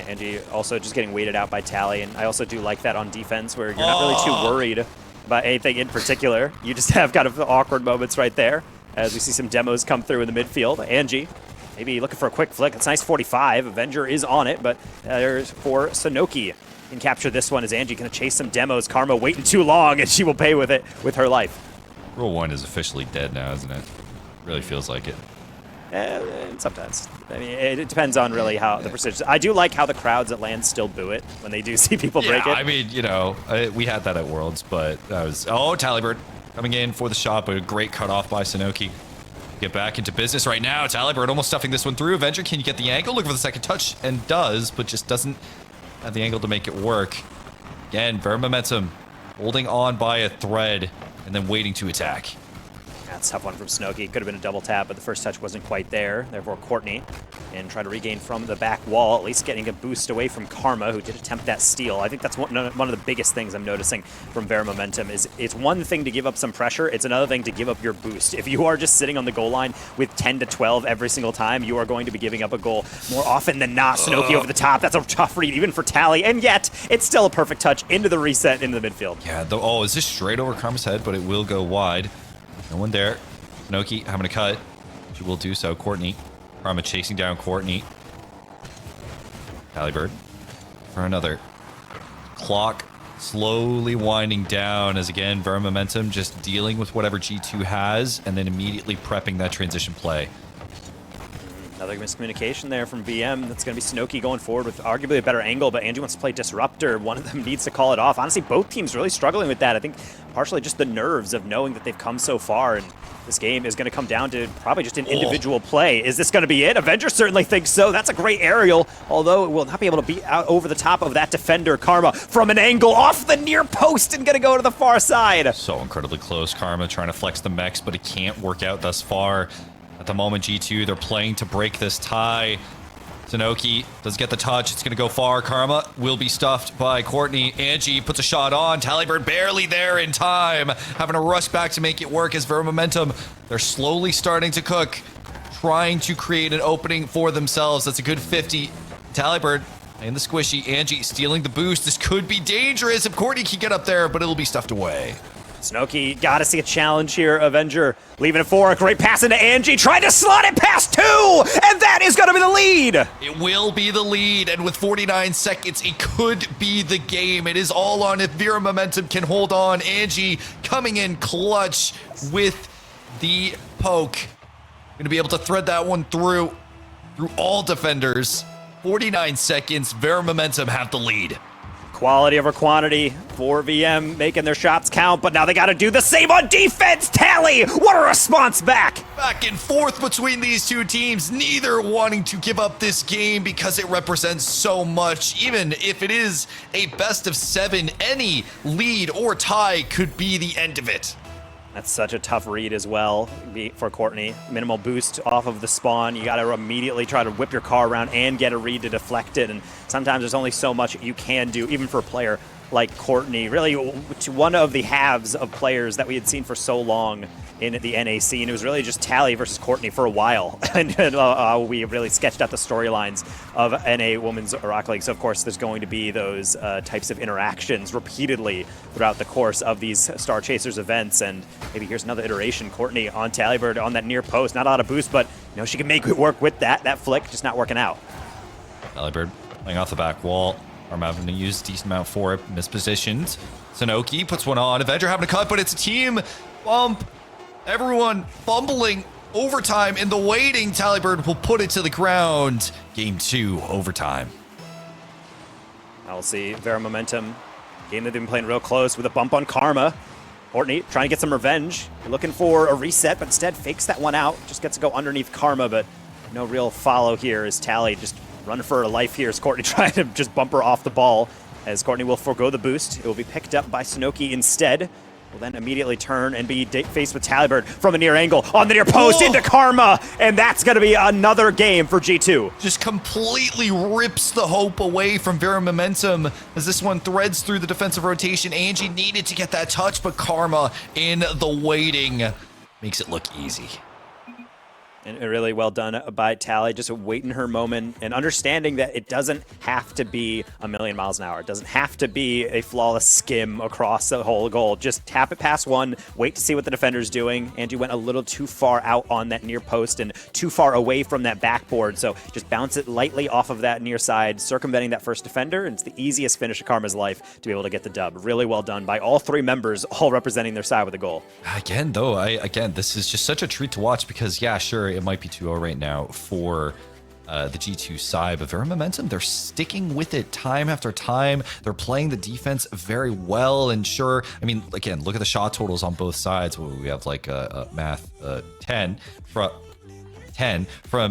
Angie also just getting weighted out by Tally, and I also do like that on defense, where you're not really too worried about anything in particular. You just have kind of awkward moments right there, as we see some demos come through in the midfield. Angie, maybe looking for a quick flick. It's nice 45. Avenger is on it, but there's for Sonoki. Can capture this one as Angie going to chase some demos. Karma waiting too long, and she will pay with it with her life. Rule 1 is officially dead now, isn't it? Really feels like it. Sometimes. I mean, it depends on really how the percentage. I do like how the crowds at LAN still boo it when they do see people break it. I mean, you know, we had that at Worlds, but that was... Oh, Talibird coming in for the shot, but a great cutoff by Sonoki. get back into business right now. Talibird almost stuffing this one through. Avenger, can you get the angle? Looking for the second touch, and does, but just doesn't have the angle to make it work. Again, Ver Momentum holding on by a thread and then waiting to attack. That's a tough one from Snooki. Could have been a double tap, but the first touch wasn't quite there. Therefore, Courtney and try to regain from the back wall, at least getting a boost away from Karma, who did attempt that steal. I think that's one of the biggest things I'm noticing from Vera Momentum is it's one thing to give up some pressure, it's another thing to give up your boost. If you are just sitting on the goal line with 10 to 12 every single time, you are going to be giving up a goal more often than not. Snooki over the top, that's a tough read even for Tally, and yet it's still a perfect touch into the reset into the midfield. Yeah, oh, is this straight over Karma's head, but it will go wide. No one there. Noki having a cut. She will do so. Courtney. Karma chasing down Courtney. Talibird for another. Clock slowly winding down as again, Vera Momentum just dealing with whatever G2 has and then immediately prepping that transition play. Another miscommunication there from VM. That's going to be Snooki going forward with arguably a better angle, but Angie wants to play Disruptor. One of them needs to call it off. Honestly, both teams really struggling with that. I think partially just the nerves of knowing that they've come so far, and this game is going to come down to probably just an individual play. Is this going to be it? Avenger certainly thinks so. That's a great aerial, although it will not be able to beat out over the top of that defender. Karma from an angle off the near post and going to go to the far side. So incredibly close. Karma trying to flex the mechs, but it can't work out thus far. At the moment, G2, they're playing to break this tie. Sanoki does get the touch. It's going to go far. Karma will be stuffed by Courtney. Angie puts a shot on. Talibird barely there in time. Having to rush back to make it work as Vera Momentum. They're slowly starting to cook. Trying to create an opening for themselves. That's a good 50. Talibird and the squishy. Angie stealing the boost. This could be dangerous if Courtney can get up there, but it'll be stuffed away. Snooki got to see a challenge here. Avenger leaving it for a great pass into Angie, trying to slot it past 2, and that is going to be the lead. It will be the lead, and with 49 seconds, it could be the game. It is all on if Vera Momentum can hold on. Angie coming in clutch with the poke. Going to be able to thread that one through all defenders. 49 seconds, Vera Momentum have the lead. Quality over quantity for VM, making their shots count, but now they got to do the same on defense. Tally, what a response back! Back and forth between these two teams, neither wanting to give up this game because it represents so much. Even if it is a best of 7, any lead or tie could be the end of it. That's such a tough read as well for Courtney. Minimal boost off of the spawn. You got to immediately try to whip your car around and get a read to deflect it. And sometimes there's only so much you can do, even for a player like Courtney. Really, one of the halves of players that we had seen for so long in the NAC, and it was really just Tally versus Courtney for a while. And we really sketched out the storylines of NA Women's Rocket League. So, of course, there's going to be those types of interactions repeatedly throughout the course of these Star Chasers events. And maybe here's another iteration. Courtney on Talibird on that near post. Not a lot of boost, but you know she can make it work with that. That flick just not working out. Talibird playing off the back wall. I'm having to use a decent amount for it. Mispositioned. Sanoki puts one on. Avenger having a cut, but it's a team bump. Everyone fumbling. Overtime in the waiting. Talibird will put it to the ground. Game 2, overtime. I'll see Vera Momentum. Game that they've been playing real close with a bump on Karma. Courtney trying to get some revenge. Looking for a reset, but instead fakes that one out. Just gets to go underneath Karma, but no real follow here as Tally just running for her life here as Courtney trying to just bump her off the ball. As Courtney will forego the boost. It will be picked up by Sanoki instead. Will then immediately turn and be faced with Talibird from a near angle on the near post into Karma, and that's going to be another game for G2. Just completely rips the hope away from Vera Momentum as this one threads through the defensive rotation. Angie needed to get that touch, but Karma in the waiting makes it look easy. And really well done by Tally, just waiting her moment and understanding that it doesn't have to be a million miles an hour. It doesn't have to be a flawless skim across the whole goal. Just tap it past one, wait to see what the defender's doing. Angie went a little too far out on that near post and too far away from that backboard. So just bounce it lightly off of that near side, circumventing that first defender. And it's the easiest finish of Karma's life to be able to get the dub. Really well done by all 3 members, all representing their side with a goal. Again, though, this is just such a treat to watch because, yeah, sure, it might be 2-0 right now for the G2 side, but Vera Momentum, they're sticking with it time after time. They're playing the defense very well, and sure, I mean, again, look at the shot totals on both sides. We have like math 10 from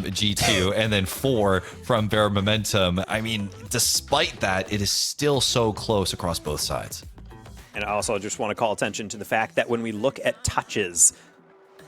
G2 and then 4 from Vera Momentum. I mean, despite that, it is still so close across both sides. And I also just want to call attention to the fact that when we look at touches,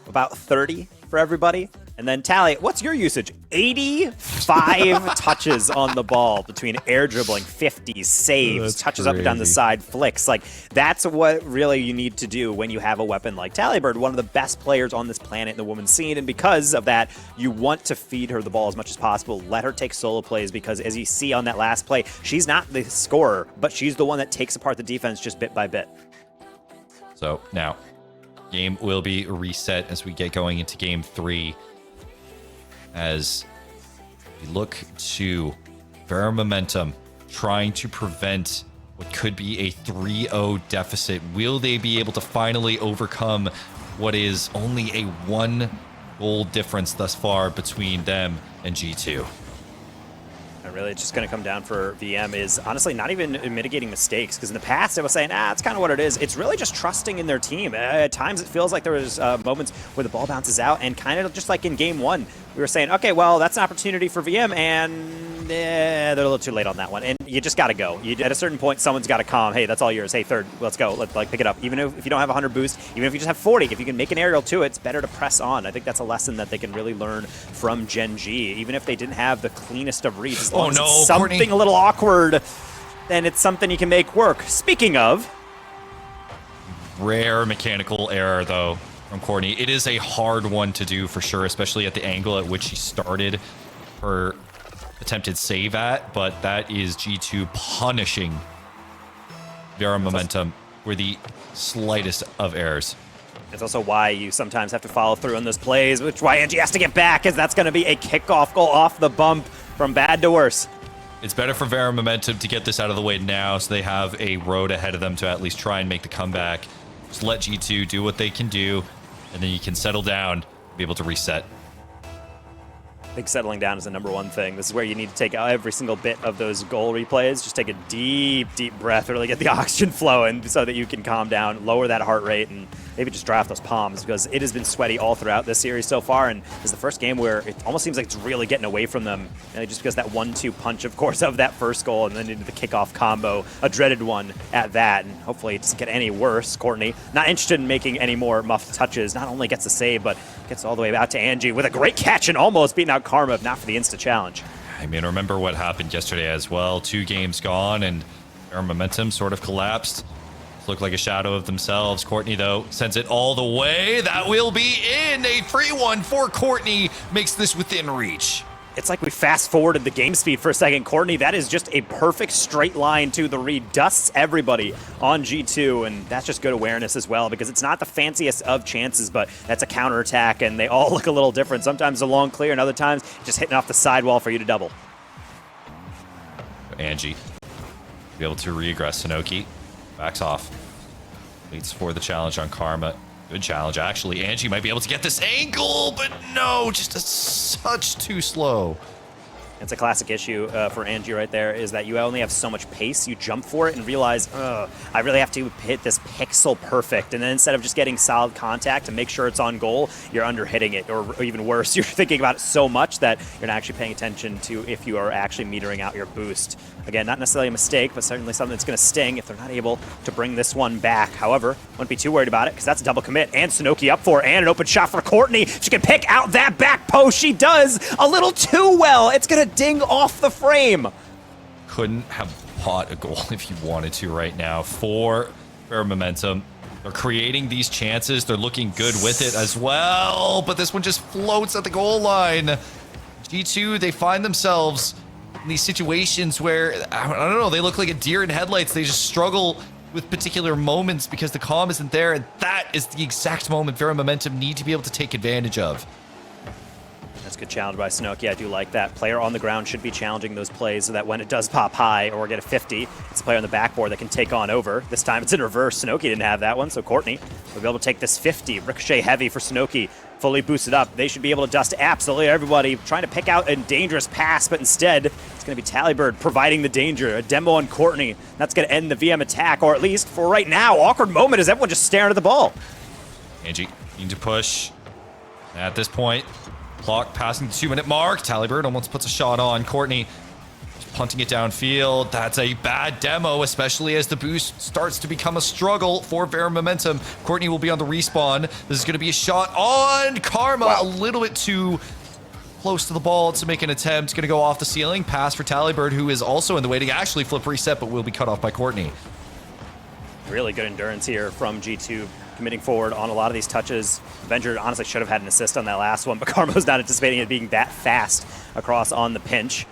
about 30 for everybody. And then Tally, what's your usage? 85 touches on the ball between air dribbling, 50s, saves, That's touches up and down the crazy. side, flicks. Like, that's what really you need to do when you have a weapon like Tallybird, one of the best players on this planet in the women's scene. And because of that, you want to feed her the ball as much as possible. Let her take solo plays, because as you see on that last play, she's not the scorer, but she's the one that takes apart the defense just bit by bit. So now, game will be reset as we get going into game 3. As we look to Vera Momentum trying to prevent what could be a 3-0 deficit. Will they be able to finally overcome what is only a 1-goal difference thus far between them and G2? And really, it's just going to come down for VM is honestly not even mitigating mistakes, because in the past I was saying, it's kind of what it is. It's really just trusting in their team. At times it feels like there was moments where the ball bounces out, and kind of just like in game 1, we were saying, okay, well, that's an opportunity for VM, and they're a little too late on that one. And you just got to go. At a certain point, someone's got to calm. Hey, that's all yours. Hey, third, let's go. Let's pick it up. Even if you don't have 100 boost, even if you just have 40, if you can make an aerial to it, it's better to press on. I think that's a lesson that they can really learn from Gen G. Even if they didn't have the cleanest of reads, as long as it's something Courtney. a little awkward, then it's something you can make work. Speaking of, Rare mechanical error, though, from Courtney. It is a hard one to do for sure, especially at the angle at which she started her attempted save at, but that is G2 punishing Vera Momentum for the slightest of errors. it's also why you sometimes have to follow through on those plays, which why Angie has to get back, as that's going to be a kickoff goal off the bump from bad to worse. It's better for Vera Momentum to get this out of the way now, so they have a road ahead of them to at least try and make the comeback. Just let G2 do what they can do, and then you can settle down, be able to reset. I think settling down is the number one thing. This is where you need to take every single bit of those goal replays. Just take a deep, deep breath, really get the oxygen flowing so that you can calm down, lower that heart rate, and maybe just dry off those palms, because it has been sweaty all throughout this series so far, and this is the first game where it almost seems like it's really getting away from them. And just because that 1-2 punch, of course, of that first goal, and then into the kickoff combo, a dreaded one at that, and hopefully it doesn't get any worse. Courtney, not interested in making any more muffed touches, not only gets the save, but gets all the way out to Angie with a great catch and almost beating out Karma, if not for the insta challenge. I mean, remember what happened yesterday as well. 2 games gone, and their momentum sort of collapsed. Look like a shadow of themselves. Courtney, though, sends it all the way. That will be in. A free one for Courtney makes this within reach. It's like we fast-forwarded the game speed for a second. Courtney, that is just a perfect straight line to the read. Dusts everybody on G2, and that's just good awareness as well, because it's not the fanciest of chances, but that's a counterattack, and they all look a little different. Sometimes a long clear, and other times just hitting off the sidewall for you to double. Angie, be able to re-aggress. Sanoki backs off. Waits for the challenge on Karma. Good challenge, actually. Angie might be able to get this angle, but no, just such too slow. It's a classic issue for Angie right there, is that you only have so much pace. You jump for it and realize, I really have to hit this pixel perfect. And then instead of just getting solid contact and make sure it's on goal, you're under-hitting it. Or even worse, you're thinking about it so much that you're not actually paying attention to if you are actually metering out your boost. Again, not necessarily a mistake, but certainly something that's going to sting if they're not able to bring this one back. However, wouldn't be too worried about it, because that's a double commit. And Sanoki up for it, and an open shot for Courtney. She can pick out that back post. She does a little too well. It's going to ding off the frame. Couldn't have bought a goal if you wanted to right now for Vera Momentum. They're creating these chances. They're looking good with it as well, but this one just floats at the goal line. G2, they find themselves in these situations where, I don't know, they look like a deer in headlights. They just struggle with particular moments because the calm isn't there, and that is the exact moment Vera Momentum need to be able to take advantage of. That's a good challenge by Sanoki. I do like that. Player on the ground should be challenging those plays so that when it does pop high or get a 50, it's a player on the backboard that can take on over. This time it's in reverse. Sanoki didn't have that one, so Courtney will be able to take this 50. Ricochet heavy for Sanoki. fully boosted up. They should be able to dust absolutely everybody, trying to pick out a dangerous pass, but instead it's going to be Talibird providing the danger. A demo on Courtney. That's going to end the VM attack, or at least for right now. Awkward moment as everyone just staring at the ball. Angie needing to push. At this point, clock passing the 2-minute mark. Talibird almost puts a shot on. Courtney punting it downfield. That's a bad demo, especially as the boost starts to become a struggle for Vera Momentum. Courtney will be on the respawn. This is going to be a shot on Karma. A little bit too close to the ball to make an attempt. Going to go off the ceiling. Pass for Talibird, who is also in the waiting. Actually flip reset, but will be cut off by Courtney. Really good endurance here from G2, committing forward on a lot of these touches. Avenger honestly should have had an assist on that last one, but Karma's not anticipating it being that fast across on the pinch.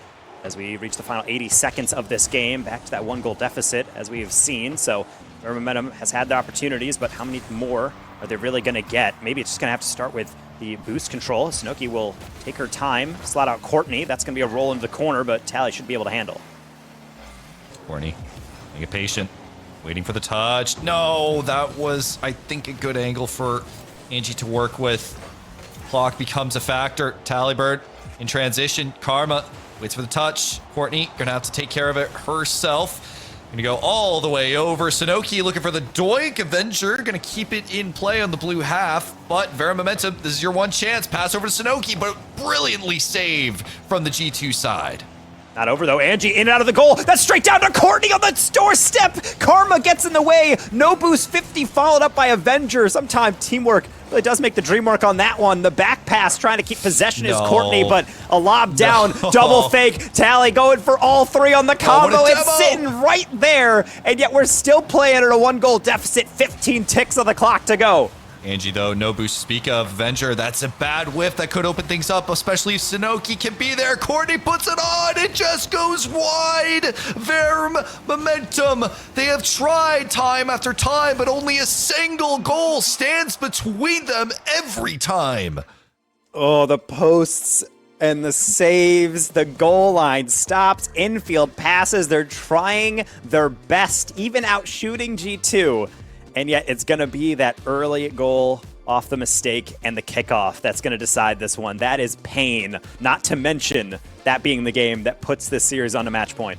As we reach the final 80 seconds of this game, back to that 1-goal deficit, as we have seen. So, Vera Momentum has had the opportunities, but how many more are they really going to get? Maybe it's just going to have to start with the boost control. Sunoki will take her time, slot out Courtney. That's going to be a roll into the corner, but Tally should be able to handle. Courtney, being a patient, waiting for the touch. No, that was, I think, a good angle for Angie to work with. Clock becomes a factor. Talibird in transition. Karma waits for the touch. Courtney gonna have to take care of it herself. Gonna go all the way over. Sunoki looking for the doink. Avenger gonna keep it in play on the blue half. But Vera Momentum, this is your one chance. Pass over to Sunoki, but brilliantly saved from the G2 side. Not over though. Angie in and out of the goal. That's straight down to Courtney on the doorstep. Karma gets in the way. No boost 50 followed up by Avenger. Sometimes teamwork really does make the dream work on that one. The back pass trying to keep possession is Courtney, but a lob down. Double fake. Tally going for all three on the combo. It's sitting right there. And yet we're still playing at a 1-goal deficit. 15 ticks on the clock to go. Angie, though, no boost to speak of. Avenger, that's a bad whiff that could open things up, especially if Sunoki can be there. Courtney puts it on. It just goes wide. Verm Momentum. They have tried time after time, but only a single goal stands between them every time. Oh, the posts and the saves, the goal line stops, infield passes. They're trying their best, even out shooting G2. And yet it's going to be that early goal off the mistake and the kickoff that's going to decide this one. That is pain, not to mention that being the game that puts this series on a match point.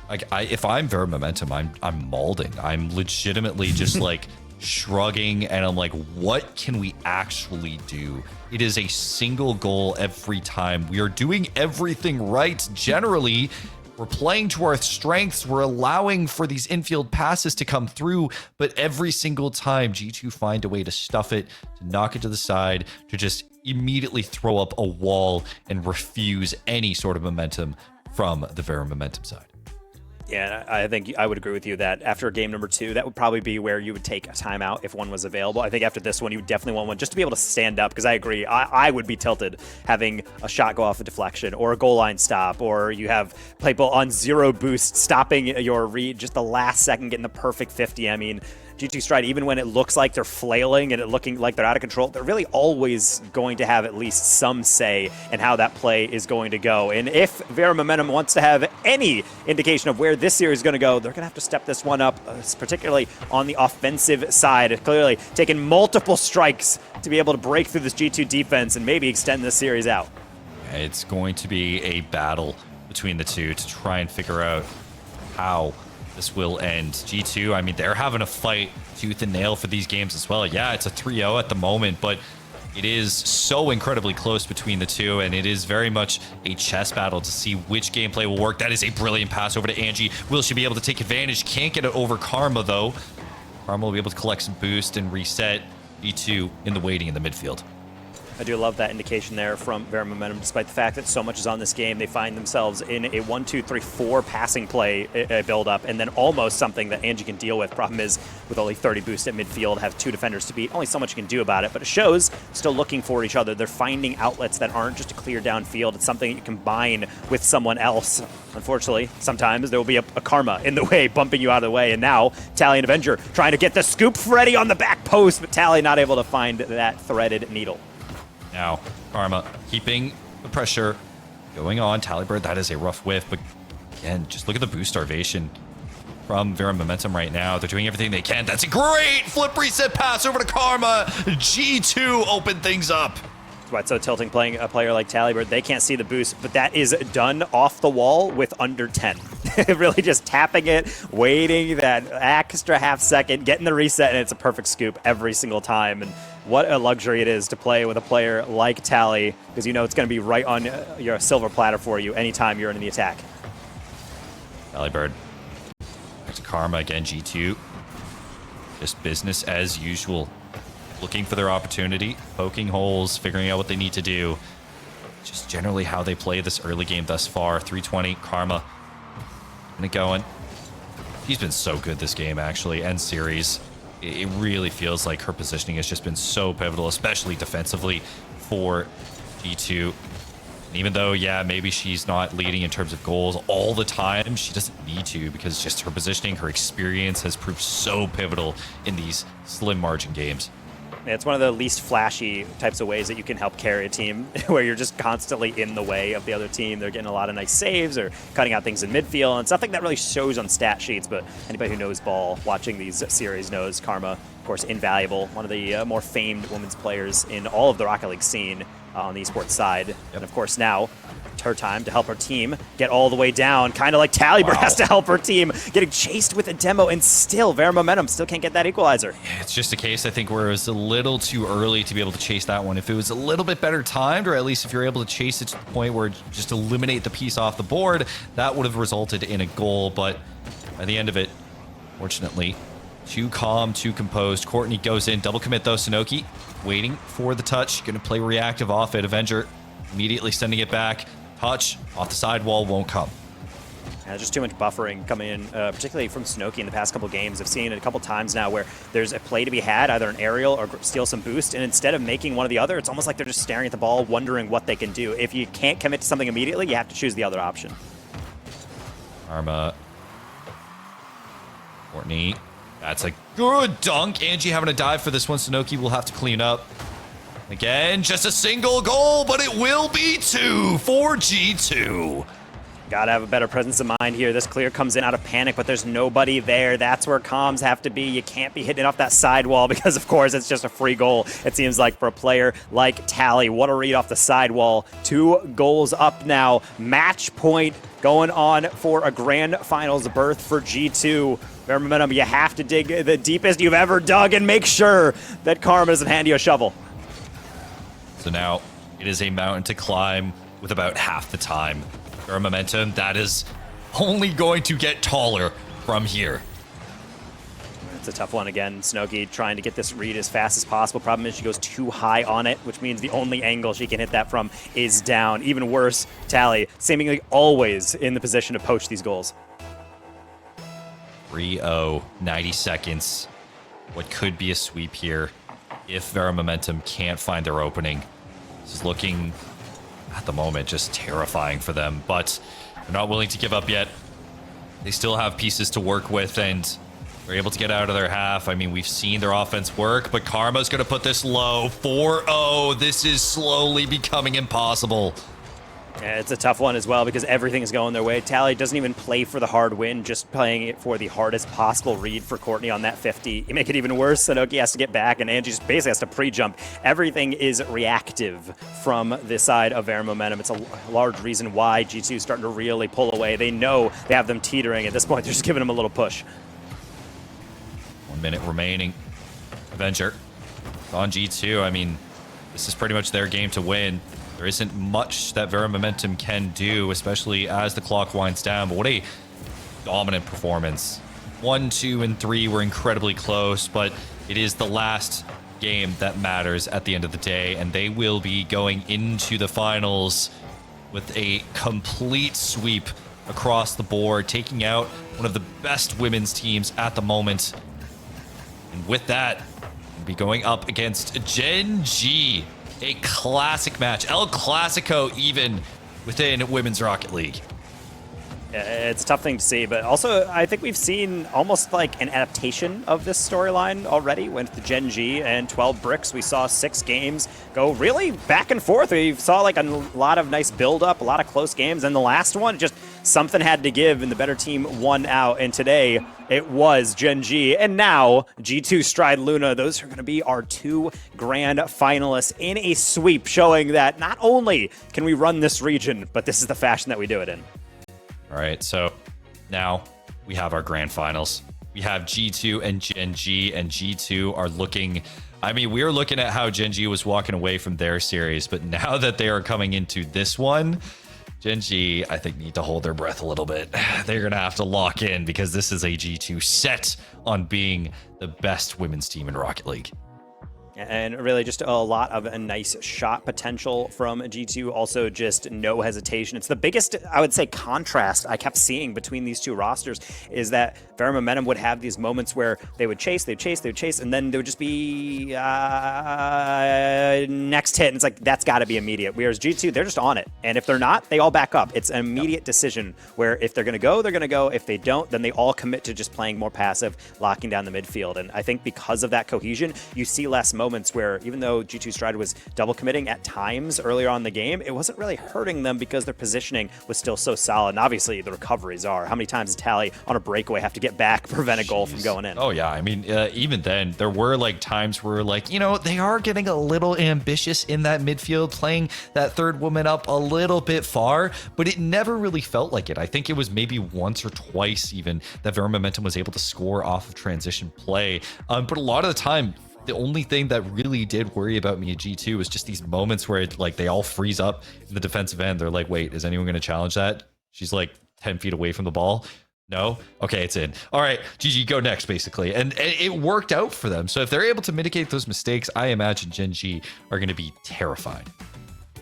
Like, if I'm Vera Momentum, I'm mauling. I'm legitimately just like shrugging, and I'm like, what can we actually do? It is a single goal every time. We are doing everything right generally. We're playing to our strengths. We're allowing for these infield passes to come through, but every single time G2 find a way to stuff it, to knock it to the side, to just immediately throw up a wall and refuse any sort of momentum from the Vera Momentum side. Yeah, I think I would agree with you that after game number 2, that would probably be where you would take a timeout if one was available. I think after this one, you would definitely want one just to be able to stand up, because I agree. I would be tilted having a shot go off a deflection or a goal line stop, or you have play ball on 0 boost, stopping your read just the last second, getting the perfect 50. I mean, G2 Stride, even when it looks like they're flailing and it looking like they're out of control, they're really always going to have at least some say in how that play is going to go. And if Vera Momentum wants to have any indication of where this series is going to go, they're going to have to step this one up, particularly on the offensive side. Clearly taking multiple strikes to be able to break through this G2 defense and maybe extend this series out. It's going to be a battle between the two to try and figure out how this will end. G2, I mean, they're having a fight tooth and nail for these games as well. Yeah, it's a 3-0 at the moment, but it is so incredibly close between the two, and it is very much a chess battle to see which gameplay will work. That is a brilliant pass over to Angie. Will she be able to take advantage? Can't get it over Karma, though. Karma will be able to collect some boost and reset. G2 in the waiting in the midfield. I do love that indication there from Vera Momentum. Despite the fact that so much is on this game, they find themselves in a 1-2-3-4 passing play build-up, and then almost something that Angie can deal with. Problem is, with only 30 boost at midfield, have 2 defenders to beat. Only so much you can do about it, but it shows still looking for each other. They're finding outlets that aren't just a clear downfield. It's something you combine with someone else. Unfortunately, sometimes there will be a Karma in the way, bumping you out of the way, and now Tally and Avenger trying to get the scoop Freddy on the back post, but Tally not able to find that threaded needle. Now, Karma keeping the pressure going on. Talibird, that is a rough whiff, but again, just look at the boost starvation. from Vera Momentum right now. They're doing everything they can. That's a great flip reset pass over to Karma. G2 open things up. That's why it's so tilting playing a player like Talibird. They can't see the boost, but that is done off the wall with under 10. Really just tapping it, waiting that extra half second, getting the reset, and it's a perfect scoop every single time. And what a luxury it is to play with a player like Tally, because you know it's going to be right on your silver platter for you anytime you're in the attack. Talibird. There's Karma again, G2. Just business as usual. Looking for their opportunity, poking holes, figuring out what they need to do. Just generally how they play this early game thus far. 320, Karma. And going. She's been so good this game, actually, and series. It really feels like her positioning has just been so pivotal, especially defensively for G2. And even though, yeah, maybe she's not leading in terms of goals all the time, she doesn't need to, because just her positioning, her experience has proved so pivotal in these slim margin games. It's one of the least flashy types of ways that you can help carry a team, where you're just constantly in the way of the other team. They're getting a lot of nice saves or cutting out things in midfield, and something that really shows on stat sheets, but anybody who knows ball watching these series knows Karma, of course, invaluable, one of the more famed women's players in all of the Rocket League scene on the esports side. And of course now, it's her time to help her team get all the way down, kind of like Talibird has to help her team, getting chased with a demo, and still, Vera Momentum still can't get that equalizer. It's just a case, I think, where it was a little too early to be able to chase that one. If it was a little bit better timed, or at least if you're able to chase it to the point where just eliminate the piece off the board, that would have resulted in a goal. But by the end of it, fortunately, too calm, too composed. Courtney goes in, double commit though. Sunoki waiting for the touch, gonna play reactive off it. Avenger immediately sending it back. Touch off the sidewall won't come. Yeah, just too much buffering coming in, particularly from Sunoki in the past couple games. I've seen it a couple times now where there's a play to be had, either an aerial or steal some boost, and instead of making one or the other, it's almost like they're just staring at the ball, wondering what they can do. If you can't commit to something immediately, you have to choose the other option. Arma. Courtney. That's a good dunk. Angie having to dive for this one. Sunoki will have to clean up. Again, just a single goal, but it will be 2 for G2. Gotta have a better presence of mind here. This clear comes in out of panic, but there's nobody there. That's where comms have to be. You can't be hitting off that sidewall because, of course, it's just a free goal. It seems like for a player like Tally. What a read off the sidewall. 2 goals up now. Match point going on for a grand finals berth for G2. Vera Momentum, you have to dig the deepest you've ever dug and make sure that Karma doesn't hand you a shovel. So now it is a mountain to climb with about half the time. Vera Momentum, that is only going to get taller from here. It's a tough one again. Sunoki trying to get this read as fast as possible. Problem is she goes too high on it, which means the only angle she can hit that from is down. Even worse, Tally seemingly always in the position to poach these goals. 3-0, 90 seconds. What could be a sweep here if Vera Momentum can't find their opening. This is looking, at the moment, just terrifying for them, but they're not willing to give up yet. They still have pieces to work with, and they're able to get out of their half. I mean, we've seen their offense work, but Karma's going to put this low. 4-0. This is slowly becoming impossible. Yeah, it's a tough one as well because everything is going their way. Tally doesn't even play for the hard win, just playing it for the hardest possible read for Courtney on that 50. You make it even worse, Sunoki has to get back, and Angie just basically has to pre-jump. Everything is reactive from this side of Vera Momentum. It's a large reason why G2 is starting to really pull away. They know they have them teetering. At this point, they're just giving them a little push. 1 minute remaining. Avenger on G2. I mean, this is pretty much their game to win. There isn't much that Vera Momentum can do, especially as the clock winds down. But what a dominant performance. 1, 2, and 3 were incredibly close, but it is the last game that matters at the end of the day, and they will be going into the finals with a complete sweep across the board, taking out one of the best women's teams at the moment. And with that, we'll be going up against Gen G. A classic match. El Clasico even within Women's Rocket League. Yeah, it's a tough thing to see, but also I think we've seen almost like an adaptation of this storyline already with the Gen G and 12 Bricks. We saw 6 games go really back and forth. We saw like a lot of nice build-up, a lot of close games, and the last one just something had to give, and the better team won out. And today, it was Gen G. And now, G2 Stride Luna, those are going to be our 2 grand finalists in a sweep, showing that not only can we run this region, but this is the fashion that we do it in. All right, so now we have our grand finals. We have G2 and Gen G, and G2 are looking... I mean, we were looking at how Gen G was walking away from their series, but now that they are coming into this one, Gen G, I think, need to hold their breath a little bit. They're going to have to lock in because this is a G2 set on being the best women's team in Rocket League. And really just a lot of a nice shot potential from G2. Also just no hesitation. It's the biggest, I would say, contrast I kept seeing between these 2 rosters is that Vera Momentum would have these moments where they would chase, and then there would just be next hit. And it's like, that's got to be immediate. Whereas G2, they're just on it. And if they're not, they all back up. It's an immediate decision where if they're going to go, they're going to go. If they don't, then they all commit to just playing more passive, locking down the midfield. And I think because of that cohesion, you see less moments where even though G2 Stride was double committing at times earlier on in the game, it wasn't really hurting them because their positioning was still so solid. And obviously the recoveries are. How many times does Tally on a breakaway have to get back, prevent a goal from going in? Oh yeah, I mean, even then, there were like times where like, you know, they are getting a little ambitious in that midfield, playing that third woman up a little bit far, but it never really felt like it. I think it was maybe once or twice even that Vera Momentum was able to score off of transition play. But a lot of the time, the only thing that really did worry about me at G2 was just these moments where it, like, they all freeze up in the defensive end. They're like, wait, is anyone going to challenge that? She's like 10 feet away from the ball. No? Okay, it's in. All right, GG, go next, basically. And it worked out for them. So if they're able to mitigate those mistakes, I imagine Gen G are going to be terrified.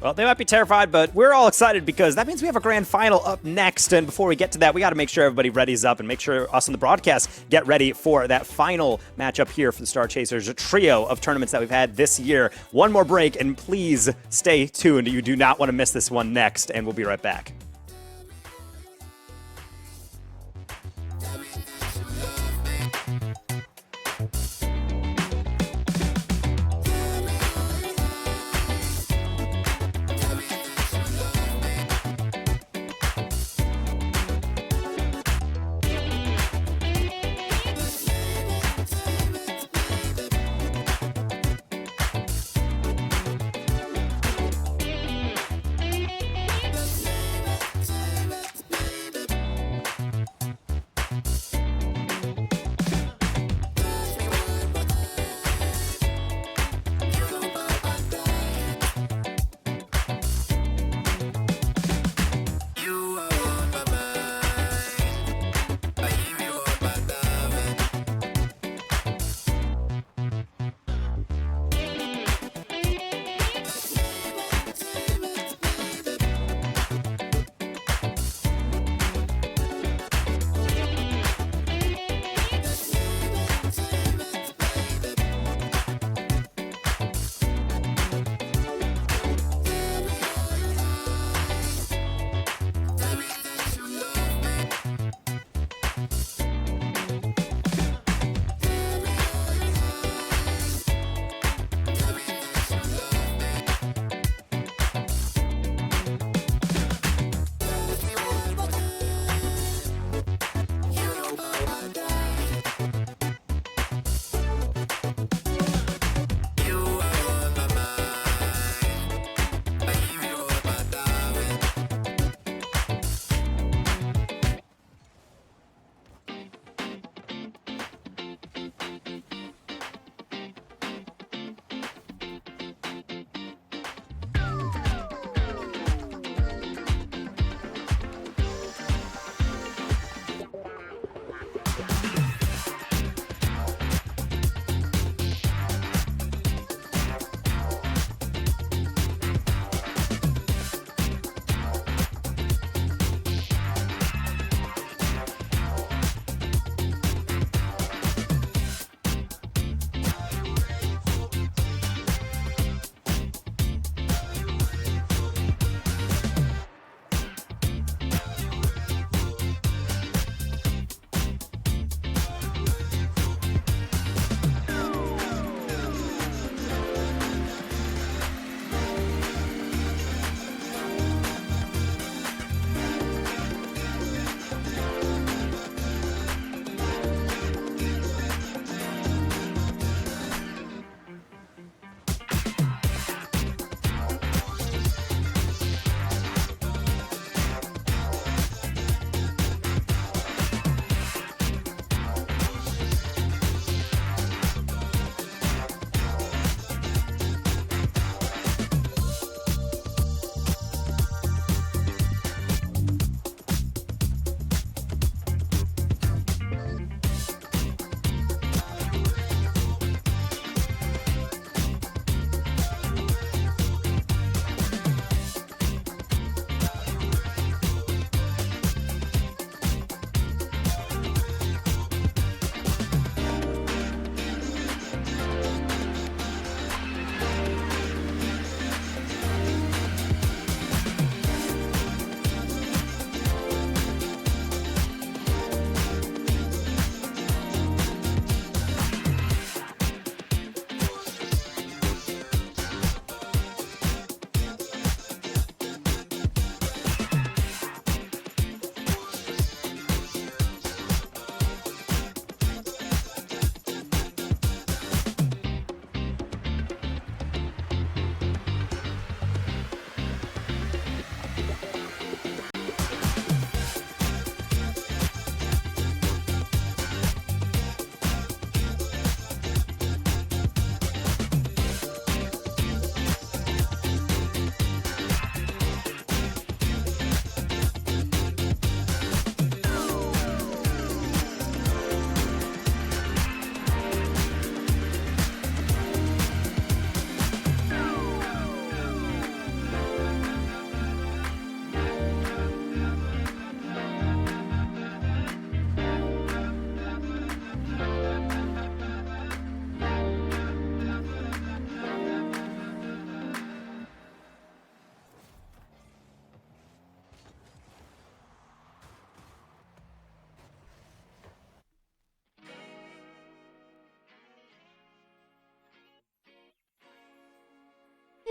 Well, they might be terrified, but we're all excited because that means we have a grand final up next. And before we get to that, we got to make sure everybody readies up and make sure us on the broadcast get ready for that final matchup here for the Star Chasers, a trio of tournaments that we've had this year. One more break, and please stay tuned. You do not want to miss this one next, and we'll be right back.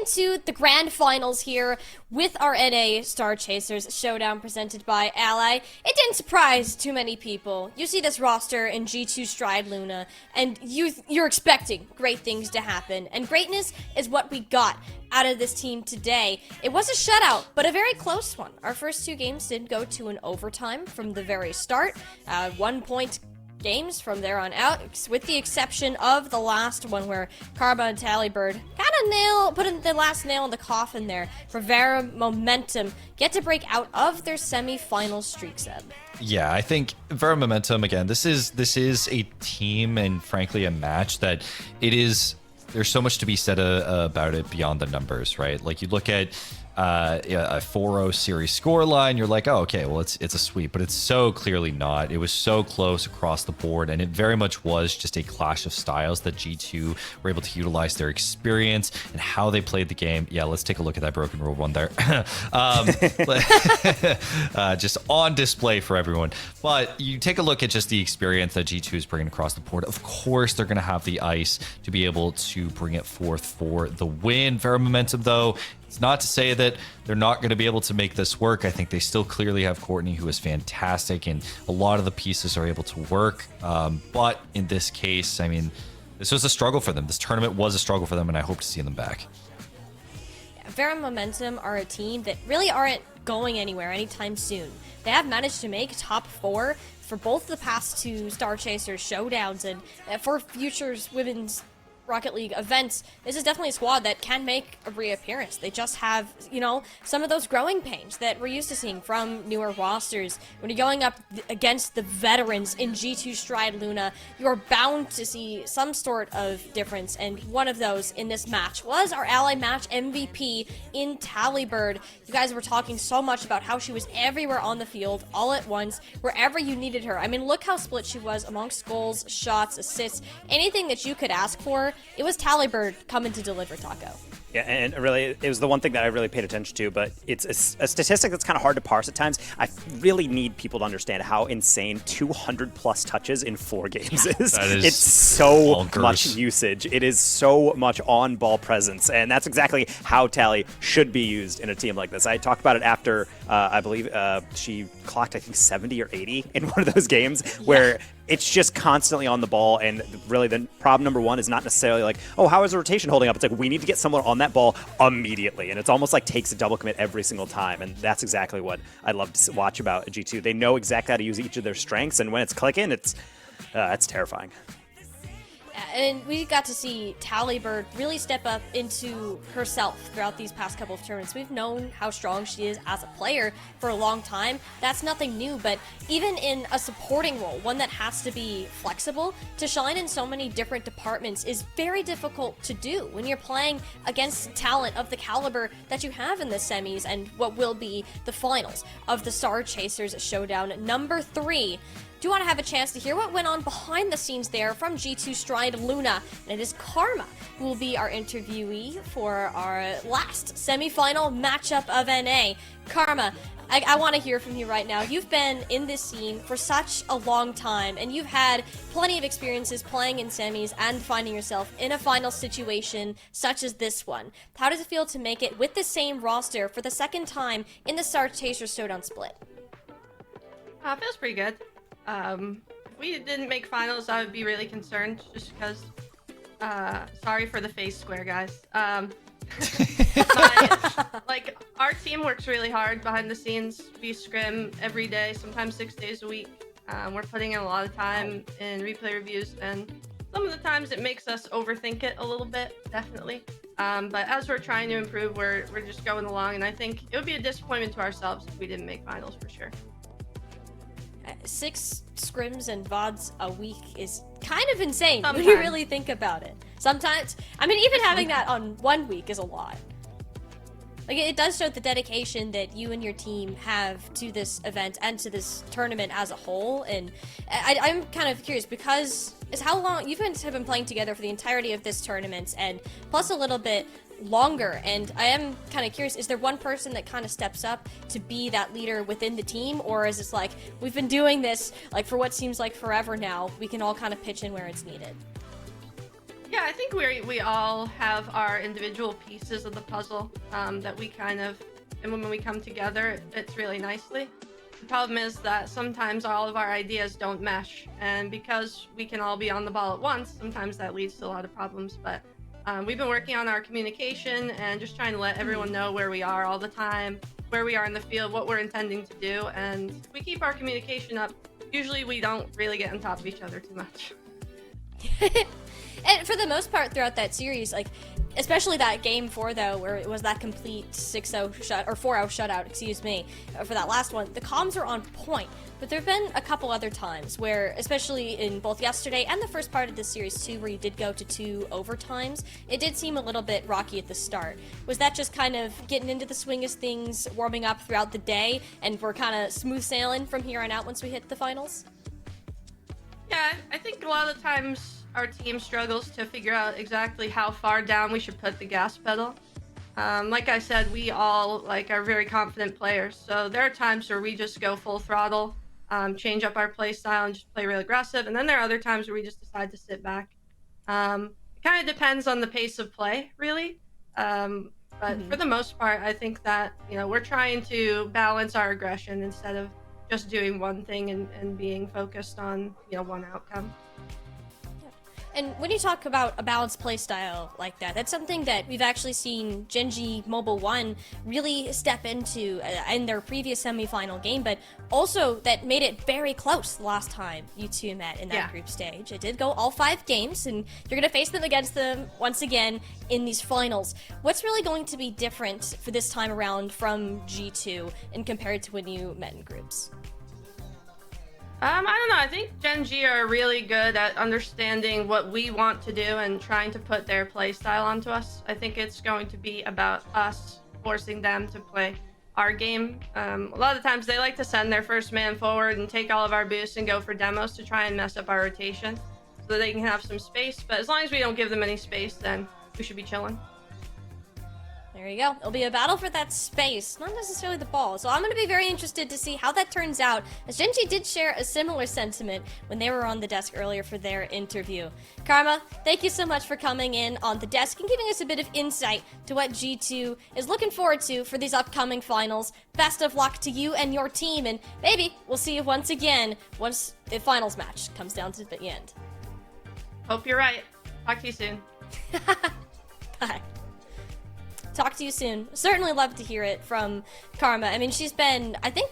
into the grand finals here with our NA Star Chasers Showdown presented by Ally. It didn't surprise too many people. You see this roster in G2 Stride Luna, and you're expecting great things to happen, and greatness is what we got out of this team today. It was a shutout, but a very close one. Our first 2 games did go to an overtime from the very start. 1-point games from there on out, with the exception of the last one where Karma and Talibird put the last nail in the coffin there for Vera Momentum get to break out of their semi-final streak, Seb. Yeah, I think Vera Momentum, again, this is a team and frankly a match that there's so much to be said about it beyond the numbers, right? Like you look at a 4-0 series scoreline, you're like, oh, okay, well, it's a sweep, but it's so clearly not. It was so close across the board, and it very much was just a clash of styles that G2 were able to utilize their experience and how they played the game. Yeah, let's take a look at that broken rule one there. Just on display for everyone. But you take a look at just the experience that G2 is bringing across the board. Of course, they're going to have the ice to be able to bring it forth for the win. Vera Momentum, though, it's not to say that they're not going to be able to make this work. I think they still clearly have Courtney, who is fantastic, and a lot of the pieces are able to work. But in this case, I mean, this was a struggle for them. This tournament was a struggle for them, and I hope to see them back. Yeah, Vera Momentum are a team that really aren't going anywhere anytime soon. They have managed to make top 4 for both the past 2 Star Chasers showdowns, and for futures women's Rocket League events, this is definitely a squad that can make a reappearance. They just have, some of those growing pains that we're used to seeing from newer rosters. When you're going up against the veterans in G2 Stride Luna, you're bound to see some sort of difference, and one of those in this match was our Ally match MVP in Talibird. You guys were talking so much about how she was everywhere on the field, all at once, wherever you needed her. I mean, look how split she was amongst goals, shots, assists, anything that you could ask for. It was Talibird coming to deliver, Taco. Yeah, and really, it was the one thing that I really paid attention to, but it's a statistic that's kind of hard to parse at times. I really need people to understand how insane 200-plus touches in 4 games is. That is it's so bonkers. much usage. It is so much on-ball presence, and that's exactly how Tally should be used in a team like this. I talked about it after, I believe, she clocked, I think, 70 or 80 in one of those games, where it's just constantly on the ball, and really the problem number 1 is not necessarily like, oh, how is the rotation holding up? It's like, we need to get someone on that ball immediately, and it's almost like takes a double commit every single time, and that's exactly what I love to watch about G2. They know exactly how to use each of their strengths, and when it's clicking, it's terrifying. And we got to see Talibird really step up into herself throughout these past couple of tournaments. We've known how strong she is as a player for a long time. That's nothing new, but even in a supporting role, one that has to be flexible, to shine in so many different departments is very difficult to do when you're playing against talent of the caliber that you have in the semis and what will be the finals of the Star Chasers Showdown number 3. Do want to have a chance to hear what went on behind the scenes there from G2 Stride Luna, and it is Karma who will be our interviewee for our last semi-final matchup of NA. Karma, I want to hear from you right now. You've been in this scene for such a long time, and you've had plenty of experiences playing in semis and finding yourself in a final situation such as this one. How does it feel to make it with the same roster for the second time in the Star Chasers Showdown split? Feels pretty good. If we didn't make finals, I would be really concerned just because, sorry for the face square, guys. Our team works really hard behind the scenes. We scrim every day, sometimes 6 days a week. We're putting in a lot of time in replay reviews, and some of the times it makes us overthink it a little bit, definitely. But as we're trying to improve, we're just going along, and I think it would be a disappointment to ourselves if we didn't make finals for sure. 6 scrims and VODs a week is kind of insane when you Sometimes. really think about it. Sometimes, I mean, even having that on 1 week is a lot. Like, it does show the dedication that you and your team have to this event and to this tournament as a whole. And I'm kind of curious because it's how long you guys have been playing together for the entirety of this tournament, and plus a little bit longer. And I am kind of curious, is there one person that kind of steps up to be that leader within the team, or is it like we've been doing this like for what seems like forever now, we can all kind of pitch in where it's needed? Yeah, I think we all have our individual pieces of the puzzle that we kind of, and when we come together, it fits really nicely. The problem is that sometimes all of our ideas don't mesh, and because we can all be on the ball at once, sometimes that leads to a lot of problems. But we've been working on our communication and just trying to let everyone know where we are all the time, where we are in the field, what we're intending to do, and if we keep our communication up, usually we don't really get on top of each other too much. And for the most part throughout that series, like especially that game 4 though, where it was that complete 6-0 shut or 4-0 shutout, excuse me, for that last one, the comms are on point. But there have been a couple other times where, especially in both yesterday and the first part of this series too, where you did go to 2 overtimes, it did seem a little bit rocky at the start. Was that just kind of getting into the swing of things, warming up throughout the day, and we're kind of smooth sailing from here on out once we hit the finals? Yeah, I think a lot of the times our team struggles to figure out exactly how far down we should put the gas pedal. Like I said, we all are very confident players, so there are times where we just go full throttle, change up our play style and just play real aggressive, and then there are other times where we just decide to sit back. It kind of depends on the pace of play, really. But for the most part, I think that we're trying to balance our aggression instead of just doing one thing and being focused on one outcome. And when you talk about a balanced playstyle like that, that's something that we've actually seen Gen.G Mobile 1 really step into in their previous semifinal game, but also that made it very close the last time you two met in that group stage. It did go all 5 games, and you're going to face them against them once again in these finals. What's really going to be different for this time around from G2 and compared to when you met in groups? I don't know. I think Gen.G are really good at understanding what we want to do and trying to put their play style onto us. I think it's going to be about us forcing them to play our game. A lot of the times they like to send their first man forward and take all of our boosts and go for demos to try and mess up our rotation so that they can have some space. But as long as we don't give them any space, then we should be chilling. There you go. It'll be a battle for that space, not necessarily the ball. So I'm going to be very interested to see how that turns out, as Gen.G did share a similar sentiment when they were on the desk earlier for their interview. Karma, thank you so much for coming in on the desk and giving us a bit of insight to what G2 is looking forward to for these upcoming finals. Best of luck to you and your team, and maybe we'll see you once again once the finals match comes down to the end. Hope you're right. Talk to you soon. Bye. Talk to you soon. Certainly love to hear it from Karma. I mean, she's been, I think,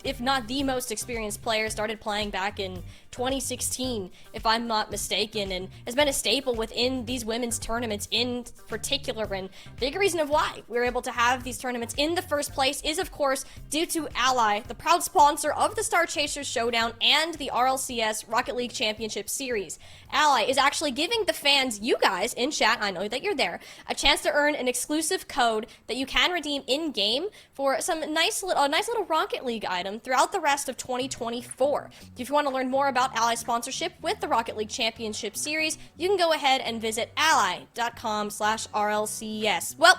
if not the most experienced player, started playing back in 2016, if I'm not mistaken, and has been a staple within these women's tournaments in particular. And big reason of why we're able to have these tournaments in the first place is, of course, due to Ally, the proud sponsor of the Star Chasers Showdown and the RLCS Rocket League Championship Series. Ally is actually giving the fans, you guys in chat, I know that you're there, a chance to earn an exclusive code that you can redeem in-game for some nice little Rocket League item throughout the rest of 2024. If you want to learn more about Ally sponsorship with the Rocket League Championship Series, you can go ahead and visit ally.com/RLCS. Well,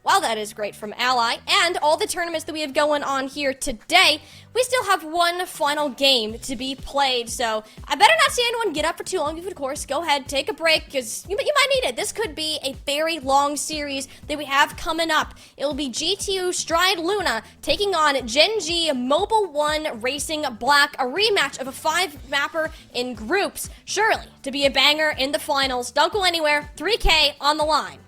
while that is great from Ally and all the tournaments that we have going on here today, we still have one final game to be played, so I better not see anyone get up for too long. You, of course, go ahead, take a break, because you might need it. This could be a very long series that we have coming up. It will be GTU Stride Luna taking on Gen.G Mobile 1 Racing Black, a rematch of a 5-mapper in groups. Surely to be a banger in the finals. Don't go anywhere. 3K on the line.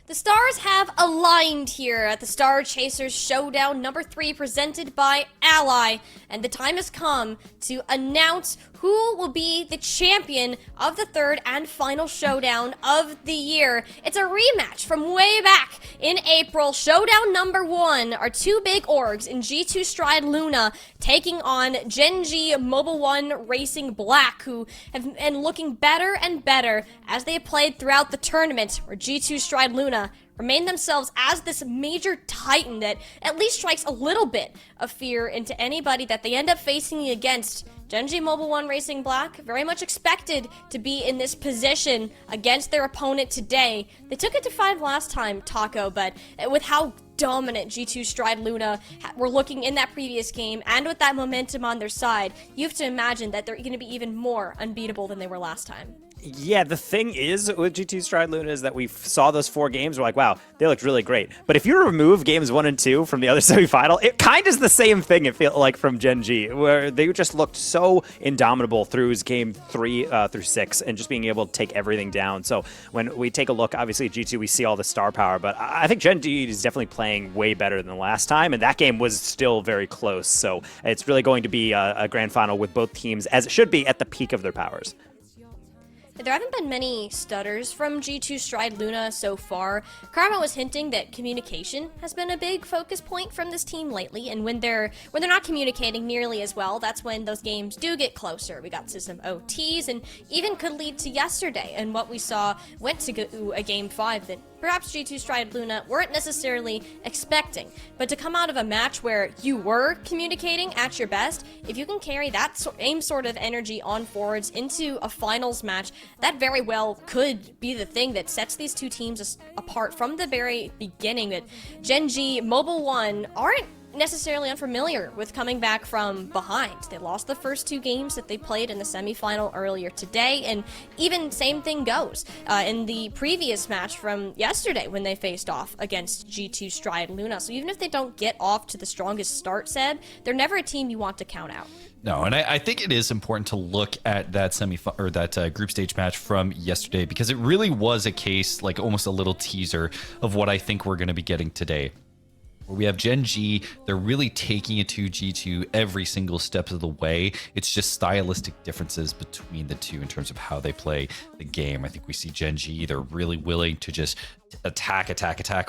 The stars have aligned here at the Star Chasers Showdown number 3 presented by Ally, and the time has come to announce who will be the champion of the third and final showdown of the year. It's a rematch from way back in April. Showdown number 1 are two big orgs in G2 Stride Luna taking on Gen G Mobile One Racing Black, who have been looking better and better as they have played throughout the tournament, where G2 Stride Luna remain themselves as this major titan that at least strikes a little bit of fear into anybody that they end up facing against. Gen G Mobile One Racing Black very much expected to be in this position against their opponent today. They took it to 5 last time, Taco, but with how dominant G2 Stride Luna were looking in that previous game, and with that momentum on their side, you have to imagine that they're going to be even more unbeatable than they were last time. Yeah, the thing is with G2 Stride Luna is that we saw those 4 games. We're like, wow, they looked really great. But if you remove games 1 and 2 from the other semifinal, it kind of is the same thing, it felt like, from Gen G, where they just looked so indomitable through game 3 through 6 and just being able to take everything down. So when we take a look, obviously at G2, we see all the star power, but I think Gen G is definitely playing way better than last time, and that game was still very close. So it's really going to be a grand final with both teams, as it should be, at the peak of their powers. There haven't been many stutters from G2 Stride Luna so far. Karma was hinting that communication has been a big focus point from this team lately, and when they're not communicating nearly as well, that's when those games do get closer. We got to some OTs, and even could lead to yesterday, and what we saw went to a game 5 that perhaps G2 Stride Luna weren't necessarily expecting. But to come out of a match where you were communicating at your best, if you can carry that same sort of energy on forwards into a finals match, that very well could be the thing that sets these two teams apart from the very beginning. That Gen G Mobile One aren't necessarily unfamiliar with coming back from behind. They lost the first 2 games that they played in the semifinal earlier today, and even same thing goes in the previous match from yesterday when they faced off against G2 Stride Luna. So even if they don't get off to the strongest start, said, they're never a team you want to count out. No, and I think it is important to look at that group stage match from yesterday, because it really was a case, like almost a little teaser of what I think we're going to be getting today. Where we have Gen G, they're really taking it to G2 every single step of the way. It's just stylistic differences between the two in terms of how they play the game. I think we see Gen G, they're really willing to just attack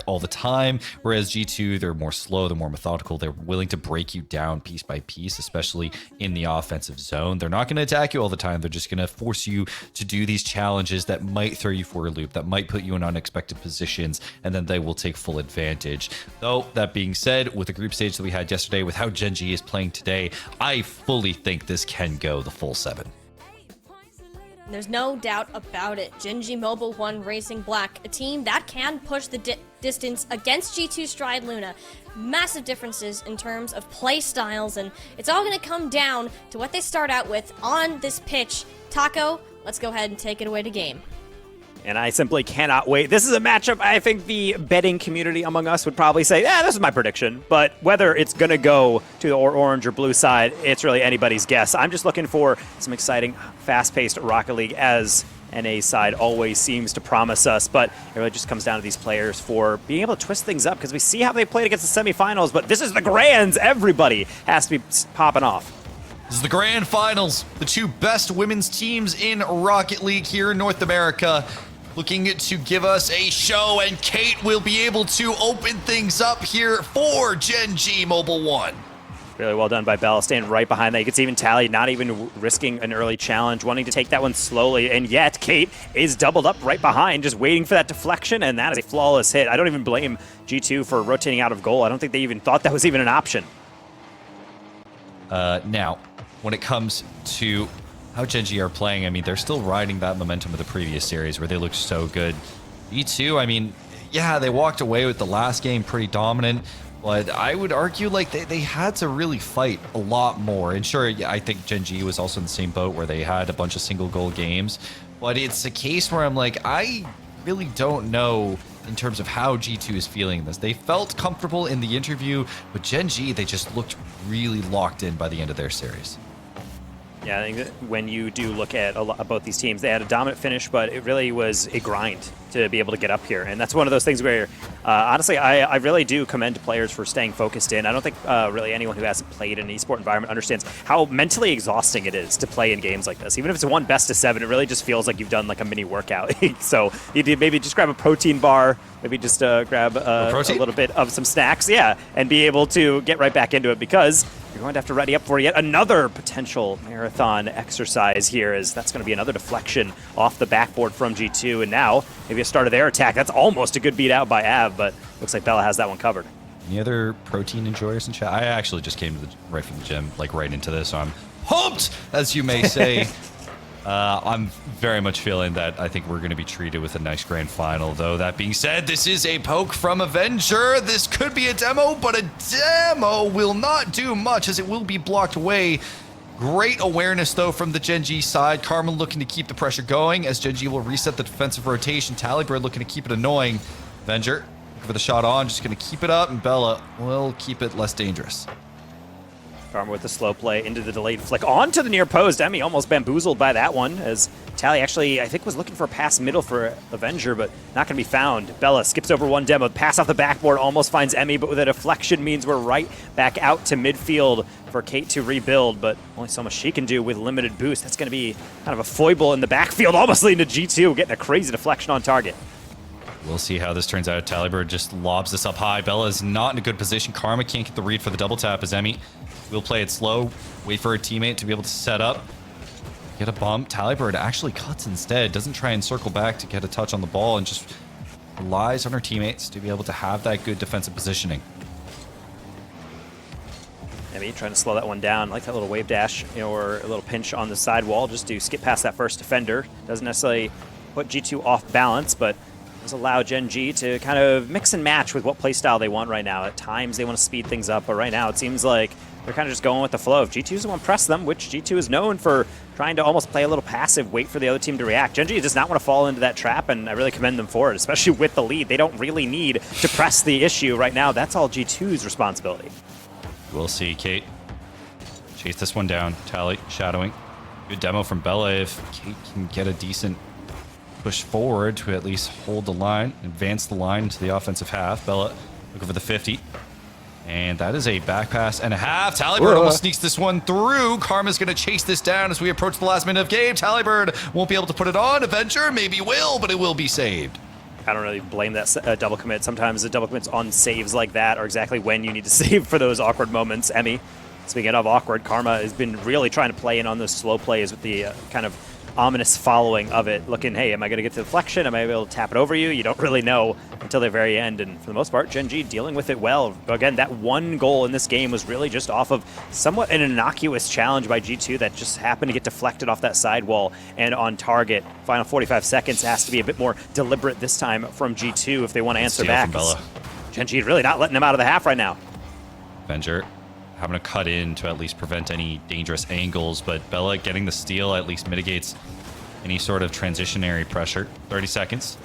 all the time, whereas G2, they're more slow, they're more methodical, they're willing to break you down piece by piece, especially in the offensive zone. They're not going to attack you all the time, they're just going to force you to do these challenges that might throw you for a loop, that might put you in unexpected positions, and then they will take full advantage. Though, that being said, with the group stage that we had yesterday, with how Gen G is playing today, I fully think this can go the full 7. There's no doubt about it. Gen G Mobile One Racing Black, a team that can push the distance against G2 Stride Luna. Massive differences in terms of play styles, and it's all going to come down to what they start out with on this pitch. Taco, let's go ahead and take it away to game. And I simply cannot wait. This is a matchup I think the betting community among us would probably say, this is my prediction. But whether it's going to go to the orange or blue side, it's really anybody's guess. I'm just looking for some exciting, fast-paced Rocket League, as NA's side always seems to promise us. But it really just comes down to these players for being able to twist things up, because we see how they played against the semifinals, but this is the grands. Everybody has to be popping off. This is the grand finals. The 2 best women's teams in Rocket League here in North America, looking to give us a show, and Kate will be able to open things up here for Gen G Mobile One. Really well done by Bell, staying right behind that. You can see even Tally not even risking an early challenge, wanting to take that one slowly, and yet Kate is doubled up right behind, just waiting for that deflection, and that is a flawless hit. I don't even blame G2 for rotating out of goal. I don't think they even thought that was even an option. Now, when it comes to how Gen G are playing, I mean, they're still riding that momentum of the previous series where they looked so good. G2, I mean, yeah, they walked away with the last game pretty dominant, but I would argue like they had to really fight a lot more. And sure, yeah, I think Gen G was also in the same boat where they had a bunch of single goal games, but it's a case where I'm like, I really don't know in terms of how G2 is feeling this. They felt comfortable in the interview, but Gen G, they just looked really locked in by the end of their series. Yeah, I think that when you do look at both these teams, they had a dominant finish, but it really was a grind to be able to get up here. And that's one of those things where, honestly, I really do commend players for staying focused in. I don't think really anyone who hasn't played in an esport environment understands how mentally exhausting it is to play in games like this. Even if it's one best of 7, it really just feels like you've done like a mini workout. So you need maybe just grab a protein bar, maybe just grab a little bit of some snacks, yeah, and be able to get right back into it, because you're going to have to ready up for yet another potential marathon exercise here, as that's going to be another deflection off the backboard from G2. And now, maybe a start of their attack. That's almost a good beat out by Av, but looks like Bella has that one covered. Any other protein enjoyers in chat? I actually just came to right from the gym, like right into this, so I'm pumped, as you may say. I'm very much feeling that I think we're going to be treated with a nice grand final, though. That being said, this is a poke from Avenger. This could be a demo, but a demo will not do much, as it will be blocked away. Great awareness, though, from the Gen G side. Karma looking to keep the pressure going, as Gen G will reset the defensive rotation. Talibird looking to keep it annoying. Avenger looking for the shot on, just going to keep it up, and Bella will keep it less dangerous. Karma with the slow play into the delayed flick onto the near post. Emmy almost bamboozled by that one, as Tally actually, I think, was looking for a pass middle for Avenger, but not going to be found. Bella skips over one demo, pass off the backboard, almost finds Emmy, but with a deflection means we're right back out to midfield for Kate to rebuild, but only so much she can do with limited boost. That's going to be kind of a foible in the backfield, almost leading to G2, getting a crazy deflection on target. We'll see how this turns out. Talibird just lobs this up high. Bella is not in a good position. Karma can't get the read for the double tap, as Emmy will play it slow, wait for her teammate to be able to set up, get a bump. Talibird actually cuts instead, doesn't try and circle back to get a touch on the ball, and just relies on her teammates to be able to have that good defensive positioning. Emmy trying to slow that one down, like that little wave dash, or a little pinch on the side wall just to skip past that first defender. Doesn't necessarily put G2 off balance, but does allow Gen G to kind of mix and match with what playstyle they want right now. At times they want to speed things up, but right now it seems like they're kind of just going with the flow. If G2 doesn't want to press them, which G2 is known for trying to almost play a little passive, wait for the other team to react. Gen G does not want to fall into that trap, and I really commend them for it, especially with the lead. They don't really need to press the issue right now. That's all G2's responsibility. We'll see. Kate chase this one down. Tally shadowing. Good demo from Bella. If Kate can get a decent push forward to at least hold the line, advance the line into the offensive half. Bella looking for the 50. And that is a back pass and a half. Talibird almost sneaks this one through. Karma's going to chase this down as we approach the last minute of game. Talibird won't be able to put it on. Avenger maybe will, but it will be saved. I don't really blame that double commit. Sometimes the double commits on saves like that are exactly when you need to save for those awkward moments. Emmy, speaking of awkward, Karma has been really trying to play in on those slow plays with the kind of ominous following of it, looking, hey, am I going to get to the deflection? Am I able to tap it over you? You don't really know until the very end, and for the most part, Gen G dealing with it well. Again, that one goal in this game was really just off of somewhat an innocuous challenge by G2 that just happened to get deflected off that sidewall and on target. Final 45 seconds has to be a bit more deliberate this time from G2 if they want to answer back. Gen G really not letting them out of the half right now. Avenger having to cut in to at least prevent any dangerous angles, but Bella getting the steal at least mitigates any sort of transitionary pressure. 30 seconds.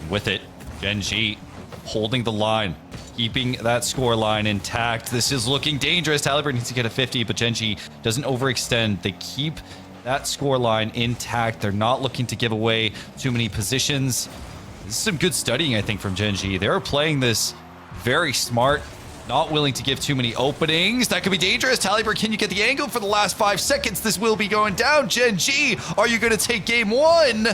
With it, Gen G holding the line, keeping that score line intact. This is looking dangerous. Talibird needs to get a 50, but Gen G doesn't overextend. They keep that score line intact. They're not looking to give away too many positions. This is some good studying, I think, from Gen G. They're playing this very smart, not willing to give too many openings. That could be dangerous. Talibird, can you get the angle for the last 5 seconds? This will be going down. Gen G, are you going to take game 1?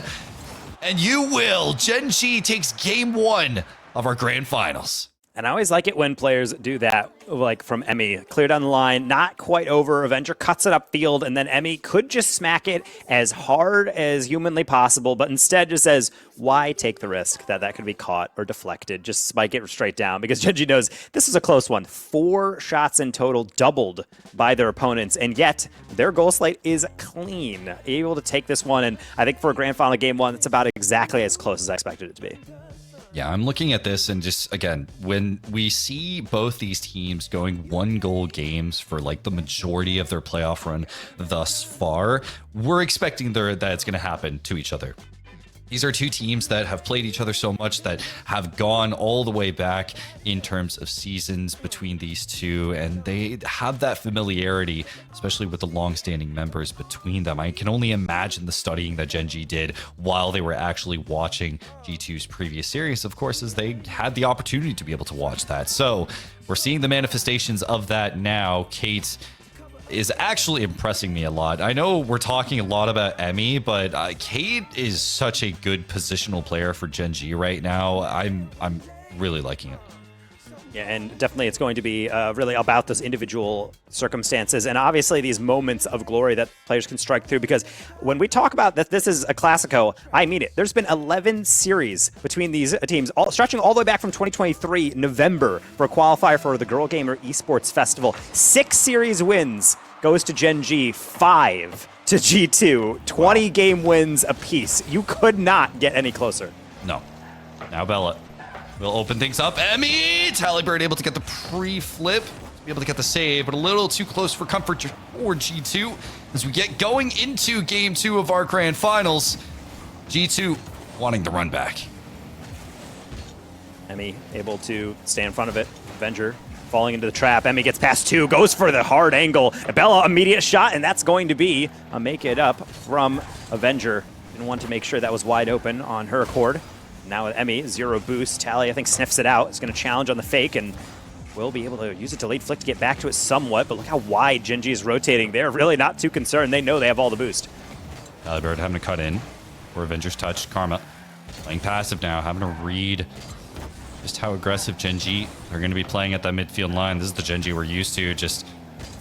And you will. Gen G takes game 1 of our grand finals. And I always like it when players do that, like from Emmy. Clear down the line, not quite over. Avenger cuts it upfield, and then Emmy could just smack it as hard as humanly possible, but instead just says, why take the risk that could be caught or deflected? Just spike it straight down, because Gen G knows this is a close one. 4 shots in total, doubled by their opponents, and yet their goal slate is clean. Able to take this one, and I think for a grand final game 1, it's about exactly as close as I expected it to be. Yeah, I'm looking at this and just, again, when we see both these teams going 1-goal games for like the majority of their playoff run thus far, we're expecting that it's going to happen to each other. These are two teams that have played each other so much, that have gone all the way back in terms of seasons between these two, and they have that familiarity, especially with the long-standing members between them. I can only imagine the studying that Gen G did while they were actually watching G2's previous series, of course, as they had the opportunity to be able to watch that. So we're seeing the manifestations of that now. Kate is actually impressing me a lot. I know we're talking a lot about Emmy, but Kate is such a good positional player for Gen G right now. I'm really liking it. Yeah, and definitely it's going to be really about those individual circumstances and obviously these moments of glory that players can strike through, because when we talk about that this is a Classico, I mean it. There's been 11 series between these teams, stretching all the way back from 2023 November for a qualifier for the Girl Gamer Esports Festival. 6 series wins goes to Gen G, 5 to G2, 20 game wins apiece. You could not get any closer. No. Now Bella will open things up. Emmy! Talibird able to get the pre-flip, to be able to get the save, but a little too close for comfort for G2 as we get going into game 2 of our grand finals. G2 wanting to run back. Emmy able to stay in front of it. Avenger falling into the trap. Emmy gets past 2, goes for the hard angle. Bella, immediate shot, and that's going to be a make it up from Avenger. Didn't want to make sure that was wide open on her accord. Now with Emmy, 0 boost. Tally, I think, sniffs it out. It's going to challenge on the fake, and will be able to use it to lead flick to get back to it somewhat, but look how wide Gen G is rotating. They're really not too concerned. They know they have all the boost. Talibird having to cut in for Avenger's touch. Karma playing passive now, having to read just how aggressive Gen G are going to be playing at that midfield line. This is the Gen G we're used to. Just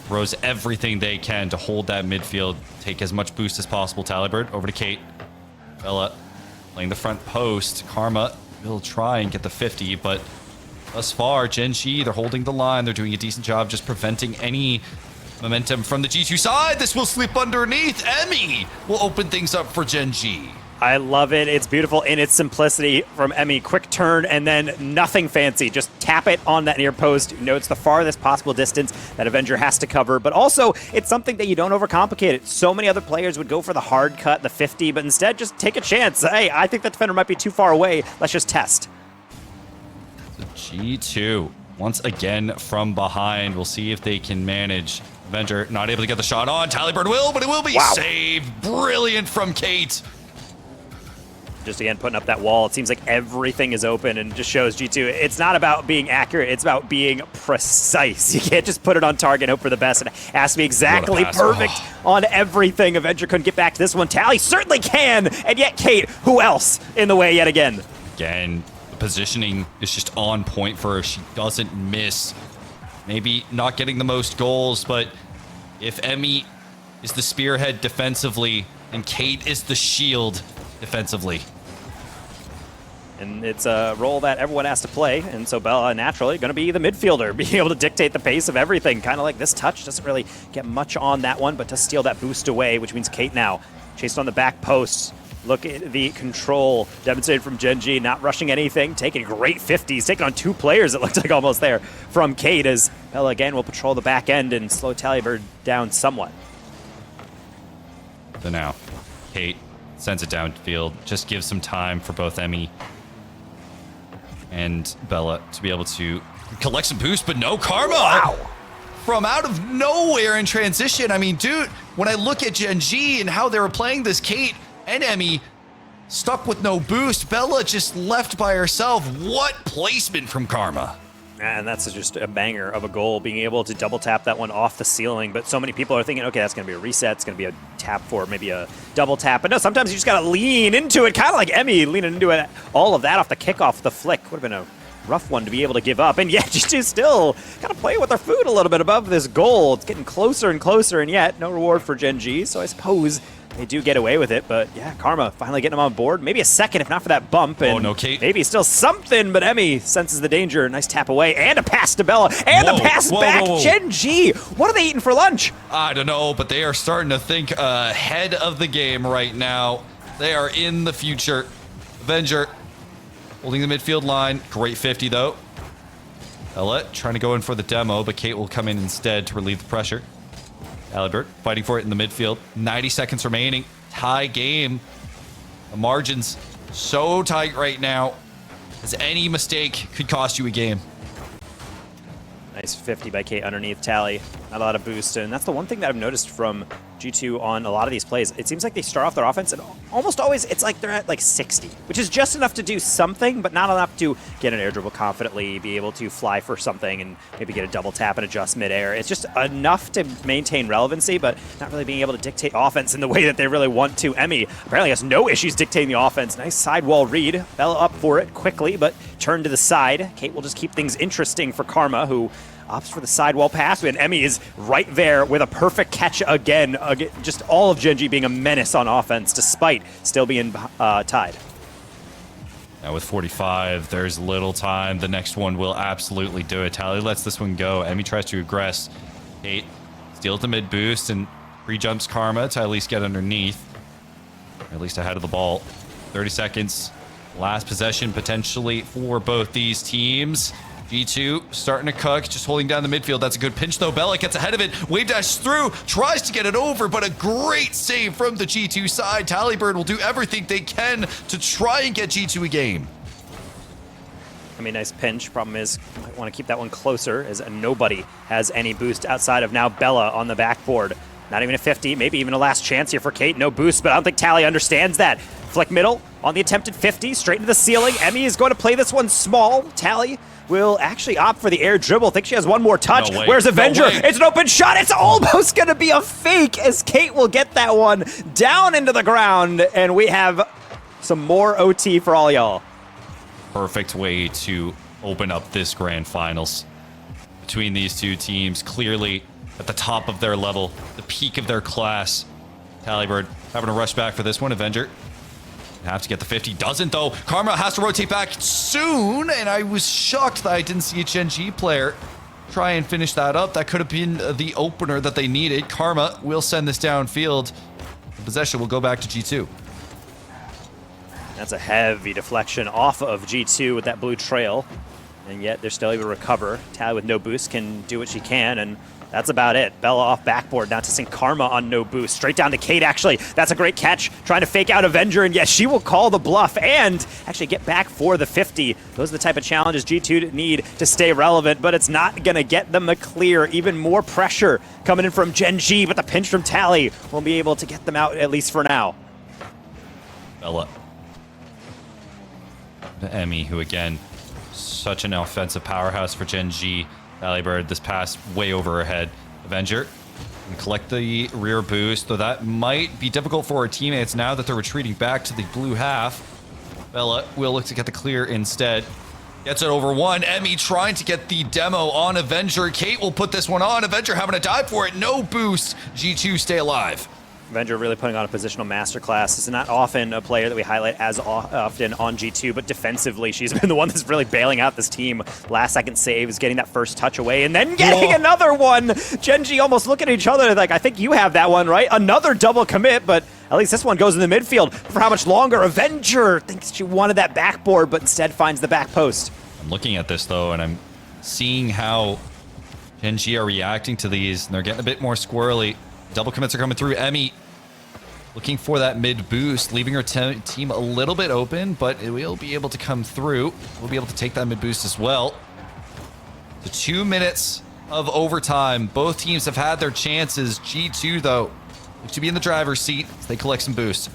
throws everything they can to hold that midfield, take as much boost as possible. Talibird over to Kate. Bella playing the front post. Karma will try and get the 50, but thus far, Gen G, they're holding the line. They're doing a decent job just preventing any momentum from the G2 side. This will slip underneath. Emmy will open things up for Gen G. I love it. It's beautiful in its simplicity from Emmy. Quick turn and then nothing fancy. Just tap it on that near post. You know, it's the farthest possible distance that Avenger has to cover, but also it's something that you don't overcomplicate it. So many other players would go for the hard cut, the 50, but instead just take a chance. Hey, I think that defender might be too far away. Let's just test. G2 once again from behind. We'll see if they can manage. Avenger not able to get the shot on. Talibird will, but it will be saved. Brilliant from Kate. Just again putting up that wall. It seems like everything is open and just shows G2. It's not about being accurate. It's about being precise. You can't just put it on target and hope for the best. It has to be exactly perfect on everything. Avenger couldn't get back to this one. Tally certainly can. And yet Kate, who else in the way yet again? Again, the positioning is just on point for her. She doesn't miss. Maybe not getting the most goals, but if Emmy is the spearhead defensively and Kate is the shield defensively. And it's a role that everyone has to play, and so Bella naturally going to be the midfielder, being able to dictate the pace of everything. Kind of like this touch, doesn't really get much on that one, but to steal that boost away, which means Kate now chased on the back post. Look at the control demonstrated from Gen G, not rushing anything, taking great 50s, taking on 2 players, it looked like almost there, from Kate, as Bella again will patrol the back end and slow Talibird down somewhat. So now, Kate sends it downfield, just gives some time for both Emmy and Bella to be able to collect some boost, but no Karma. Wow. From out of nowhere in transition. I mean, dude, when I look at Gen G and how they were playing this, Kate and Emmy stuck with no boost. Bella just left by herself. What placement from Karma. And that's just a banger of a goal, being able to double tap that one off the ceiling. But so many people are thinking, okay, that's going to be a reset. It's going to be a tap for maybe a double tap. But no, sometimes you just got to lean into it, kind of like Emmy leaning into it. All of that off the kickoff, the flick. Would have been a rough one to be able to give up. And yet, G2 still kind of playing with their food a little bit above this goal. It's getting closer and closer, and yet no reward for Gen G. So I suppose they do get away with it, but yeah, Karma finally getting them on board. Maybe a second, if not for that bump. And no, Kate. Maybe still something, but Emmy senses the danger. Nice tap away, and a pass to Bella, and the pass back. Gen G, what are they eating for lunch? I don't know, but they are starting to think ahead of the game right now. They are in the future. Avenger holding the midfield line. Great 50, though. Bella trying to go in for the demo, but Kate will come in instead to relieve the pressure. Albert fighting for it in the midfield. 90 seconds remaining. Tie game. The margins so tight right now, as any mistake could cost you a game. Nice 50 by Kate underneath Tally. Not a lot of boost, and that's the one thing that I've noticed from G2 on a lot of these plays. It seems like they start off their offense, and almost always it's like they're at like 60, which is just enough to do something, but not enough to get an air dribble confidently, be able to fly for something, and maybe get a double tap and adjust midair. It's just enough to maintain relevancy, but not really being able to dictate offense in the way that they really want to. Emmy apparently has no issues dictating the offense. Nice sidewall read. Bella up for it quickly, but turned to the side. Kate will just keep things interesting for Karma, who opts for the sidewall pass, and Emmy is right there with a perfect catch again. Just all of Gen G being a menace on offense, despite still being tied. Now with 45, there's little time. The next one will absolutely do it. Tally lets this one go. Emmy tries to aggress. Kate steals the mid boost and pre-jumps Karma to at least get underneath. Or at least ahead of the ball. 30 seconds. Last possession potentially for both these teams. G2 starting to cook, just holding down the midfield. That's a good pinch though. Bella gets ahead of it. Wave dash through, tries to get it over, but a great save from the G2 side. Tallybird will do everything they can to try and get G2 a game. I mean, nice pinch. Problem is, you might want to keep that one closer, as nobody has any boost outside of now Bella on the backboard. Not even a 50, maybe even a last chance here for Kate. No boost, but I don't think Tally understands that. Flick middle on the attempted 50, straight into the ceiling. Emmy is going to play this one small. Tally will actually opt for the air dribble. Think she has one more touch. No way. Where's Avenger? No way. It's an open shot. It's almost going to be a fake, as Kate will get that one down into the ground. And we have some more OT for all y'all. Perfect way to open up this grand finals between these two teams. Clearly at the top of their level, the peak of their class. Tallybird having to rush back for this one. Avenger have to get the 50. Doesn't though. Karma has to rotate back soon, and I was shocked that I didn't see a Gen G player try and finish that up. That could have been the opener that they needed. Karma will send this downfield. The possession will go back to G2. That's a heavy deflection off of G2 with that blue trail, and yet they're still able to recover. Tally with no boost can do what she can, and that's about it. Bella off backboard, now to sink Karma on no boost. Straight down to Kate, actually. That's a great catch. Trying to fake out Avenger, and yes, she will call the bluff and actually get back for the 50. Those are the type of challenges G2 need to stay relevant, but it's not going to get them a clear. Even more pressure coming in from Gen G, but the pinch from Tally won't be able to get them out, at least for now. Bella. Emmy, who again, such an offensive powerhouse for Gen G. Tallybird, this pass way over her head. Avenger can collect the rear boost, though that might be difficult for her teammates now that they're retreating back to the blue half. Bella will look to get the clear instead. Gets it over one. Emmy trying to get the demo on Avenger. Kate will put this one on. Avenger having to dive for it. No boost. G2 stay alive. Avenger really putting on a positional masterclass. It's not often a player that we highlight as often on G2, but defensively, she's been the one that's really bailing out this team. Last second saves, getting that first touch away, and then getting another one. Gen G almost looking at each other like, I think you have that one, right? Another double commit, but at least this one goes in the midfield. For how much longer? Avenger thinks she wanted that backboard, but instead finds the back post. I'm looking at this, though, and I'm seeing how Gen G are reacting to these, and they're getting a bit more squirrely. Double commits are coming through. Emmy looking for that mid boost, leaving her team a little bit open, but it will be able to come through. We'll be able to take that mid boost as well. So 2 minutes of overtime. Both teams have had their chances. G2, though, looks to be in the driver's seat as they collect some boost.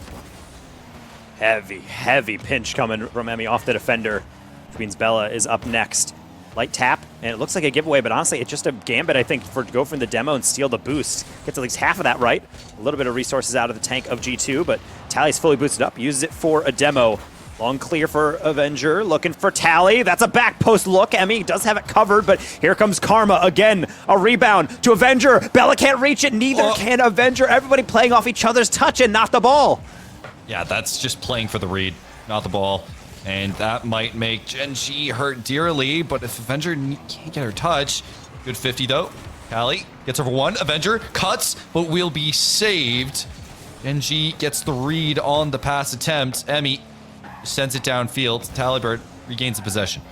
Heavy pinch coming from Emmy off the defender, which means Bella is up next. Light tap, and it looks like a giveaway, but honestly, it's just a gambit, I think, for go from the demo and steal the boost. Gets at least half of that right. A little bit of resources out of the tank of G2, but Tally's fully boosted up, uses it for a demo. Long clear for Avenger, looking for Tally. That's a back post look. Emmy does have it covered, but here comes Karma again. A rebound to Avenger. Bella can't reach it, neither can Avenger. Everybody playing off each other's touch and not the ball. Yeah, that's just playing for the read, not the ball. And that might make Gen G hurt dearly, but if Avenger can't get her touch, good 50 though. Tally gets over one. Avenger cuts, but will be saved. Gen G gets the read on the pass attempt. Emmy sends it downfield. Tallybird regains the possession.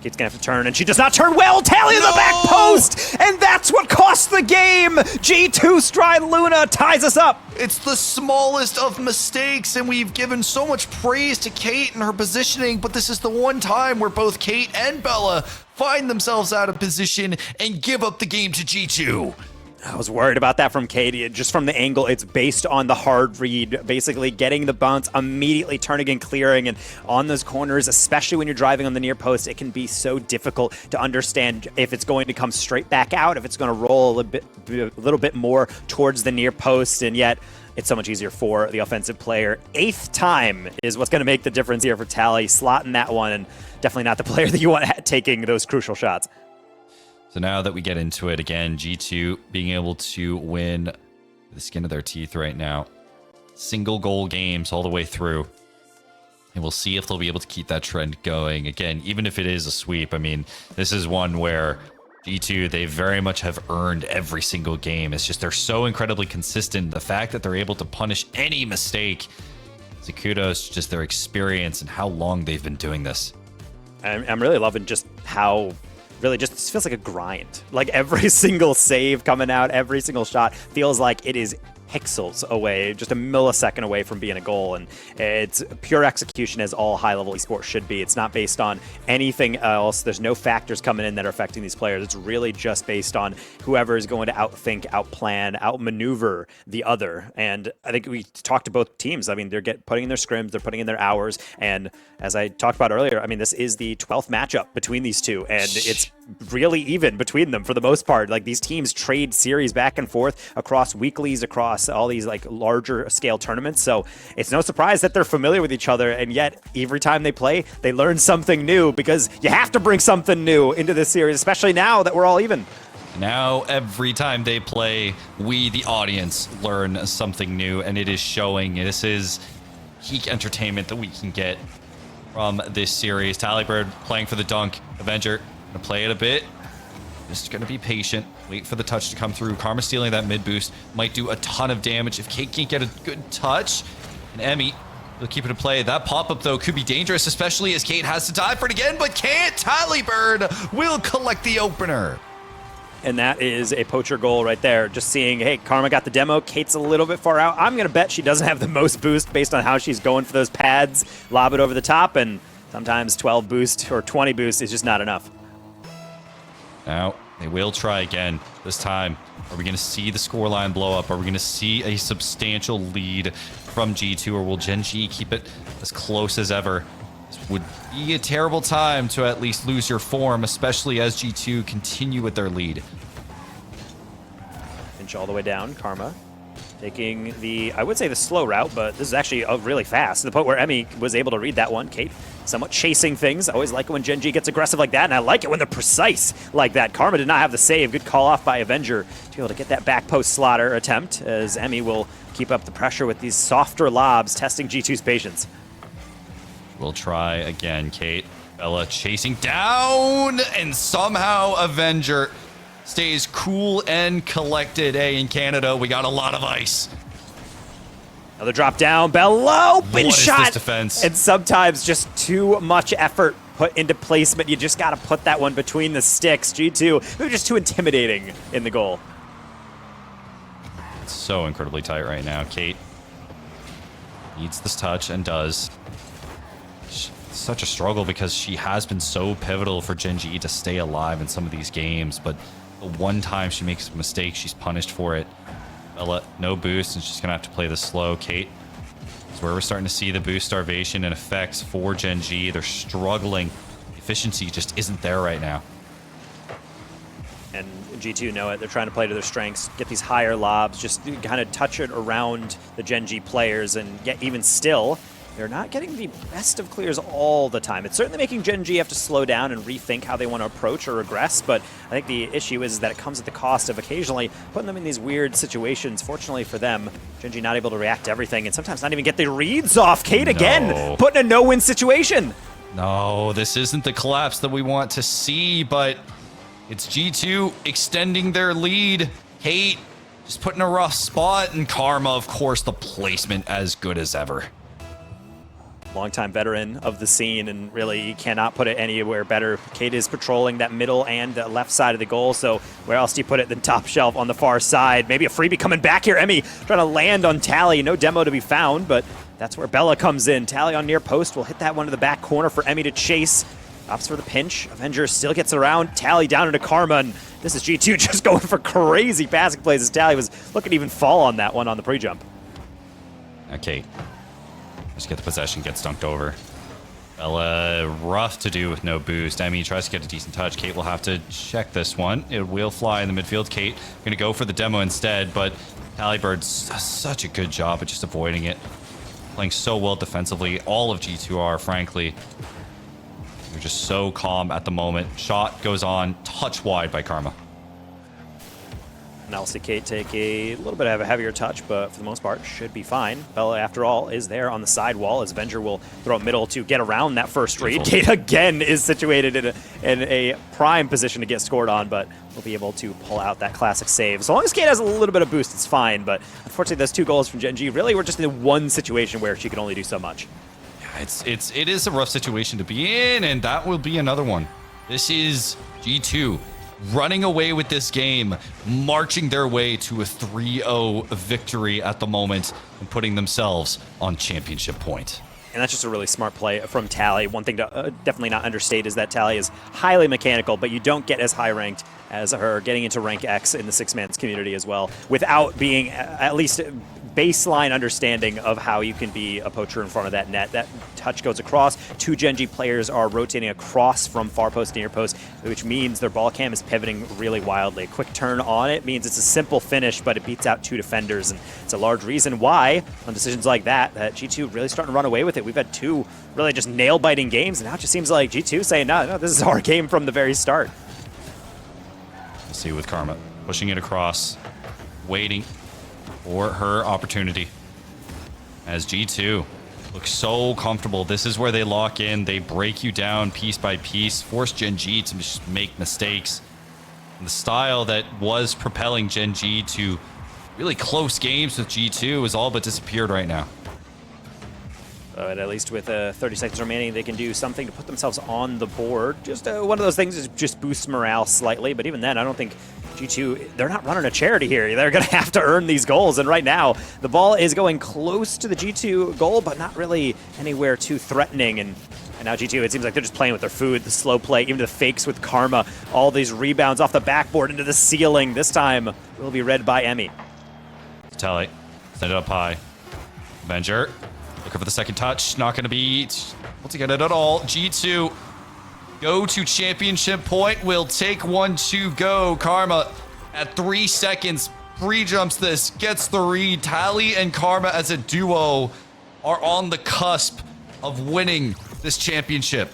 Kate's gonna have to turn, and she does not turn well. Tally in the back post, and that's what cost the game. G2 Stride Luna ties us up. It's the smallest of mistakes, and we've given so much praise to Kate and her positioning, but this is the one time where both Kate and Bella find themselves out of position and give up the game to G2. I was worried about that from Katie. Just from the angle, it's based on the hard read, basically getting the bounce, immediately turning and clearing. And on those corners, especially when you're driving on the near post, it can be so difficult to understand if it's going to come straight back out, if it's going to roll a little bit more towards the near post. And yet, it's so much easier for the offensive player. 8th time is what's going to make the difference here for Tally, slotting that one, and definitely not the player that you want taking those crucial shots. So now that we get into it again, G2 being able to win the skin of their teeth right now. Single goal games all the way through. And we'll see if they'll be able to keep that trend going. Again, even if it is a sweep, I mean, this is one where G2, they very much have earned every single game. It's just they're so incredibly consistent. The fact that they're able to punish any mistake, so kudos to just their experience and how long they've been doing this. I'm really loving just how really just this feels like a grind. Like every single save coming out, every single shot feels like it is pixels away, just a millisecond away from being a goal. And it's pure execution, as all high-level esports should be. It's not based on anything else. There's no factors coming in that are affecting these players. It's really just based on whoever is going to outthink, outplan, outmaneuver the other. And I think we talked to both teams. I mean, they're putting in their scrims, they're putting in their hours. And as I talked about earlier, I mean, this is the 12th matchup between these two, and it's really even between them for the most part. Like, these teams trade series back and forth across weeklies, across all these like larger scale tournaments. So it's no surprise that they're familiar with each other, and yet every time they play, they learn something new, because you have to bring something new into this series, especially now that we're all even. Now, every time they play, we, the audience, learn something new, and it is showing. This is peak entertainment that we can get from this series. Tallybird playing for the dunk. Avenger gonna play it a bit. Just gonna be patient. Wait for the touch to come through. Karma stealing that mid boost might do a ton of damage if Kate can't get a good touch. And Emmy will keep it in play. That pop-up, though, could be dangerous, especially as Kate has to dive for it again, but can't. Tallybird will collect the opener. And that is a poacher goal right there. Just seeing, hey, Karma got the demo. Kate's a little bit far out. I'm going to bet she doesn't have the most boost based on how she's going for those pads. Lob it over the top, and sometimes 12 boost or 20 boost is just not enough. Now, they will try again. This time, are we going to see the scoreline blow up? Are we going to see a substantial lead from G2, or will Gen G keep it as close as ever? This would be a terrible time to at least lose your form, especially as G2 continue with their lead. Inch all the way down. Karma taking the, I would say the slow route, but this is actually really fast, to the point where Emmy was able to read that one. Kate somewhat chasing things. I always like it when Gen G gets aggressive like that, and I like it when they're precise like that. Karma did not have the save. Good call off by Avenger to be able to get that back post slaughter attempt, as Emmy will keep up the pressure with these softer lobs, testing G2's patience. We'll try again, Kate. Bella chasing down, and somehow Avenger stays cool and collected. Hey, in Canada, we got a lot of ice. Another drop down. Bella, open What shot. is this defense? And sometimes just too much effort put into placement. You just got to put that one between the sticks. G2, they're just too intimidating in the goal. It's so incredibly tight right now. Kate needs this touch and does. Such a struggle, because she has been so pivotal for Gen G to stay alive in some of these games, but the one time she makes a mistake, she's punished for it. Bella, no boost, and she's gonna have to play this slow. Kate, that's where we're starting to see the boost starvation and effects for Gen G. They're struggling. The efficiency just isn't there right now. And G2 know it. They're trying to play to their strengths, get these higher lobs, just kind of touch it around the Gen G players, and yet even still, they're not getting the best of clears all the time. It's certainly making Gen G have to slow down and rethink how they want to approach or regress, but I think the issue is that it comes at the cost of occasionally putting them in these weird situations. Fortunately for them, Gen G not able to react to everything, and sometimes not even get the reads off. Kate again, put in a no-win situation. No, this isn't the collapse that we want to see, but it's G2 extending their lead. Kate just put in a rough spot, and Karma, of course, the placement as good as ever. longtime veteran of the scene, and really cannot put it anywhere better. Kate is patrolling that middle and left side of the goal, so where else do you put it than top shelf on the far side? Maybe a freebie coming back here. Emmy trying to land on Tally. No demo to be found, but that's where Bella comes in. Tally on near post will hit that one to the back corner for Emmy to chase. Opts for the pinch. Avenger still gets around. Tally down into Karma, and this is G2 just going for crazy passing plays as Tally was looking to even fall on that one on the pre-jump. Okay. Just get the possession, gets dunked over. Bella, rough to do with no boost. Emmy tries to get a decent touch. Kate will have to check this one. It will fly in the midfield. Kate going to go for the demo instead, but Tallybird does such a good job at just avoiding it. Playing so well defensively. All of G2 are, frankly. They're just so calm at the moment. Shot goes on, touch wide by Karma. Now we'll see Kate take a little bit of a heavier touch, but for the most part, should be fine. Bella, after all, is there on the side wall as Avenger will throw it middle to get around that first read. Kate again is situated in a prime position to get scored on, but will be able to pull out that classic save. As long as Kate has a little bit of boost, it's fine, but unfortunately those 2 goals from Gen G really were just in one situation where she could only do so much. Yeah, it is a rough situation to be in, and that will be another one. This is G2 running away with this game, marching their way to a 3-0 victory at the moment, and putting themselves on championship point. And that's just a really smart play from Tally. One thing to definitely not understate is that Tally is highly mechanical, but you don't get as high ranked as her getting into rank X in the 6-man's community as well, without being at least baseline understanding of how you can be a poacher in front of that net. That touch goes across. 2 Gen G players are rotating across from far post to near post, which means their ball cam is pivoting really wildly. A quick turn on it means it's a simple finish, but it beats out 2 defenders, and it's a large reason why, on decisions like that, G2 really starting to run away with it. We've had 2 really just nail-biting games, and now it just seems like G2 saying, no, this is our game from the very start. We'll see with Karma. Pushing it across, waiting for her opportunity. As G2 looks so comfortable. This is where they lock in. They break you down piece by piece, force Gen G to just make mistakes. And the style that was propelling Gen G to really close games with G2 is all but disappeared right now. But at least with 30 seconds remaining, they can do something to put themselves on the board. Just one of those things is just boosts morale slightly. But even then, I don't think G2, they're not running a charity here. They're going to have to earn these goals. And right now, the ball is going close to the G2 goal, but not really anywhere too threatening. And now G2, it seems like they're just playing with their food, the slow play, even the fakes with Karma. All these rebounds off the backboard into the ceiling. This time will be read by Emmy. Tally, send it up high. Avenger. Looking for the second touch. Not going to be able to get it at all. G2 go to championship point. Will take 1 to go. Karma at 3 seconds. Free jumps this. Gets the read. Tally and Karma as a duo are on the cusp of winning this championship.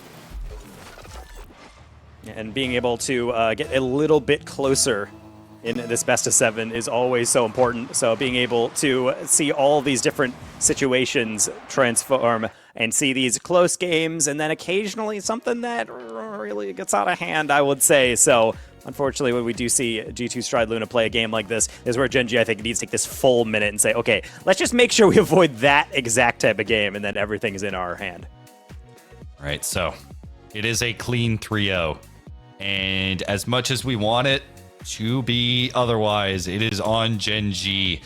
And being able to get a little bit closer in this best of 7 is always so important. So being able to see all these different situations transform and see these close games and then occasionally something that really gets out of hand, I would say. So unfortunately, when we do see G2 Stride Luna play a game like this, is where Gen G, I think, needs to take this full minute and say, okay, let's just make sure we avoid that exact type of game, and then everything is in our hand. All right, so it is a clean 3-0. And as much as we want it to be otherwise, it is on Gen G.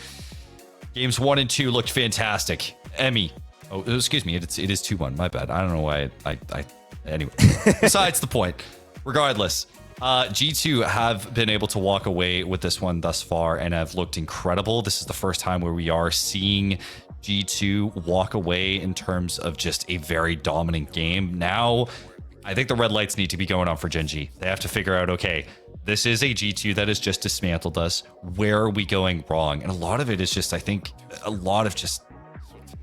Games 1 and 2 looked fantastic. Emmy. Oh, excuse me. It is 2-1. My bad. I don't know why anyway. Besides the point. Regardless, G2 have been able to walk away with this one thus far and have looked incredible. This is the first time where we are seeing G2 walk away in terms of just a very dominant game. Now, I think the red lights need to be going on for Gen G. They have to figure out, okay, this is a G2 that has just dismantled us. Where are we going wrong? And a lot of it is just, I think, a lot of just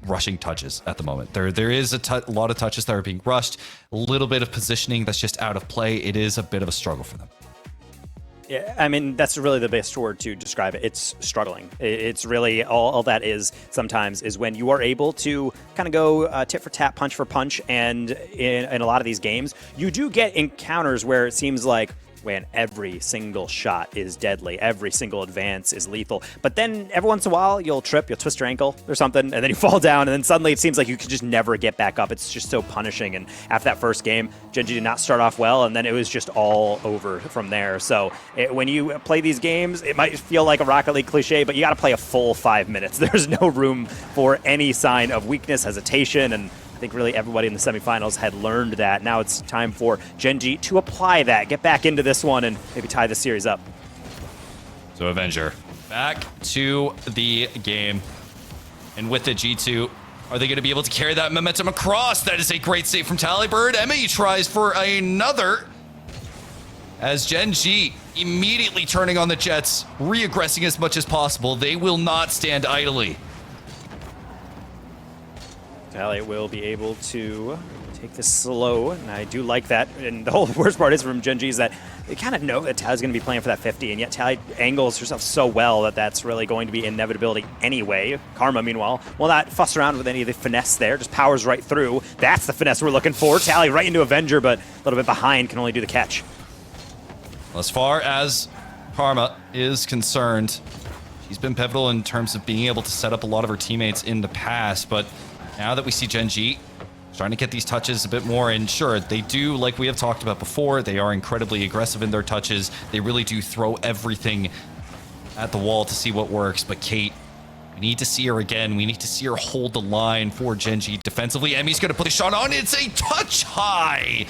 rushing touches at the moment. There is a lot of touches that are being rushed. A little bit of positioning that's just out of play. It is a bit of a struggle for them. Yeah, I mean, that's really the best word to describe it. It's struggling. It's really all that is sometimes is when you are able to kind of go tit for tat, punch for punch. And in a lot of these games, you do get encounters where it seems like when every single shot is deadly, every single advance is lethal. But then every once in a while, you'll trip, you'll twist your ankle or something, and then you fall down, and then suddenly it seems like you could just never get back up. It's just so punishing. And after that first game, Gen G did not start off well, and then it was just all over from there. So when you play these games, it might feel like a Rocket League cliche, but you got to play a full 5 minutes. There's no room for any sign of weakness, hesitation, and I think really everybody in the semifinals had learned that. Now it's time for Gen G to apply that, get back into this one, and maybe tie the series up. So Avenger back to the game. And with the G2, are they going to be able to carry that momentum across? That is a great save from Talibird. Emmy tries for another. As Gen G immediately turning on the Jets, re-aggressing as much as possible. They will not stand idly. Tally will be able to take this slow, and I do like that. And the whole worst part is from Gen G is that they kind of know that Tally's going to be playing for that 50, and yet Tally angles herself so well that that's really going to be inevitability anyway. Karma, meanwhile, will not fuss around with any of the finesse there, just powers right through. That's the finesse we're looking for. Tally right into Avenger, but a little bit behind, can only do the catch. As far as Karma is concerned, she's been pivotal in terms of being able to set up a lot of her teammates in the past, but now that we see Gen G trying to get these touches a bit more, and sure, they do, like we have talked about before, they are incredibly aggressive in their touches. They really do throw everything at the wall to see what works. But Kate, we need to see her again. We need to see her hold the line for Gen G defensively. Emmy's going to put the shot on. It's a touch high.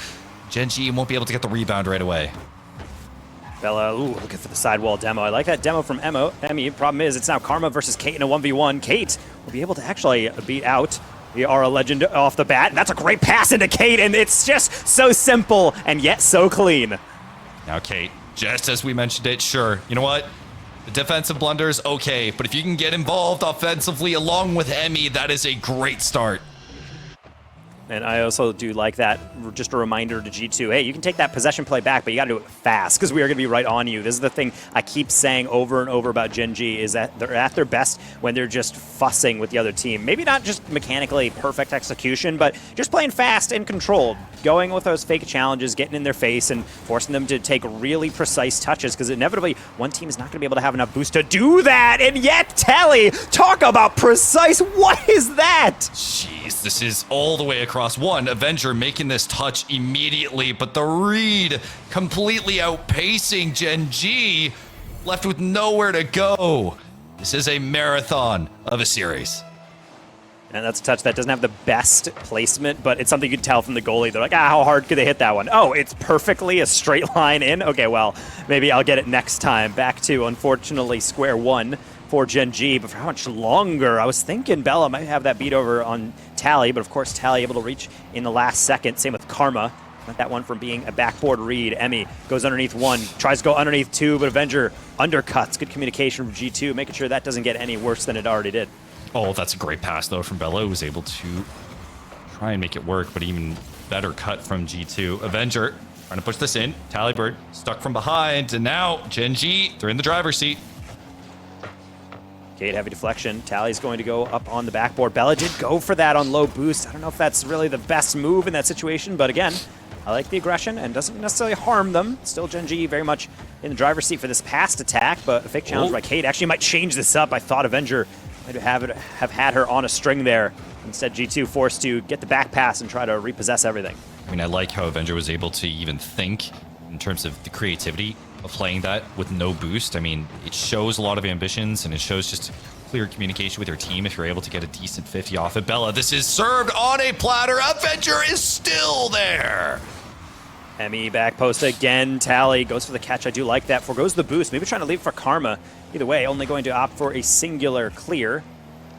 Gen G won't be able to get the rebound right away. Bella, ooh, looking for the sidewall demo. I like that demo from Emmy. Problem is, it's now Karma versus Kate in a 1v1. Kate will be able to actually beat out the Aura Legend off the bat. And that's a great pass into Kate, and it's just so simple and yet so clean. Now, Kate, just as we mentioned it, sure, you know what? The defensive blunders, okay, but if you can get involved offensively along with Emmy, that is a great start. And I also do like that, just a reminder to G2, hey, you can take that possession play back, but you got to do it fast because we are going to be right on you. This is the thing I keep saying over and over about Gen G, is that they're at their best when they're just fussing with the other team. Maybe not just mechanically perfect execution, but just playing fast and controlled, going with those fake challenges, getting in their face and forcing them to take really precise touches, because inevitably one team is not going to be able to have enough boost to do that. And yet, Tally, talk about precise. What is that? Jeez, this is all the way across. One, Avenger making this touch immediately, but the read completely outpacing Gen G, left with nowhere to go. This is a marathon of a series. And that's a touch that doesn't have the best placement, but it's something you can tell from the goalie. They're like, how hard could they hit that one? Oh, it's perfectly a straight line in? Okay, well, maybe I'll get it next time. Back to, unfortunately, square one for Gen G, but for how much longer? I was thinking Bella might have that beat over on Tally, but of course Tally able to reach in the last second. Same with Karma. Not that one from being a backboard read. Emmy goes underneath one, tries to go underneath two, but Avenger undercuts. Good communication from G2, making sure that doesn't get any worse than it already did. Oh, that's a great pass, though, from Bella, who was able to try and make it work, but even better cut from G2. Avenger trying to push this in. Talibird stuck from behind, and now Gen G, they're in the driver's seat. Kate, heavy deflection. Tally's going to go up on the backboard. Bella did go for that on low boost. I don't know if that's really the best move in that situation, but again, I like the aggression and doesn't necessarily harm them. Still Gen G very much in the driver's seat for this past attack, but a fake challenge by Kate actually might change this up. I thought Avenger might have had her on a string there. Instead, G2 forced to get the back pass and try to repossess everything. I mean, I like how Avenger was able to even think in terms of the creativity of playing that with no boost. I mean, it shows a lot of ambitions, and it shows just clear communication with your team if you're able to get a decent 50 off of Bella. This is served on a platter. Avenger is still there. Emmy back post again. Tally goes for the catch. I do like that. Forgoes the boost. Maybe trying to leave for Karma. Either way, only going to opt for a singular clear.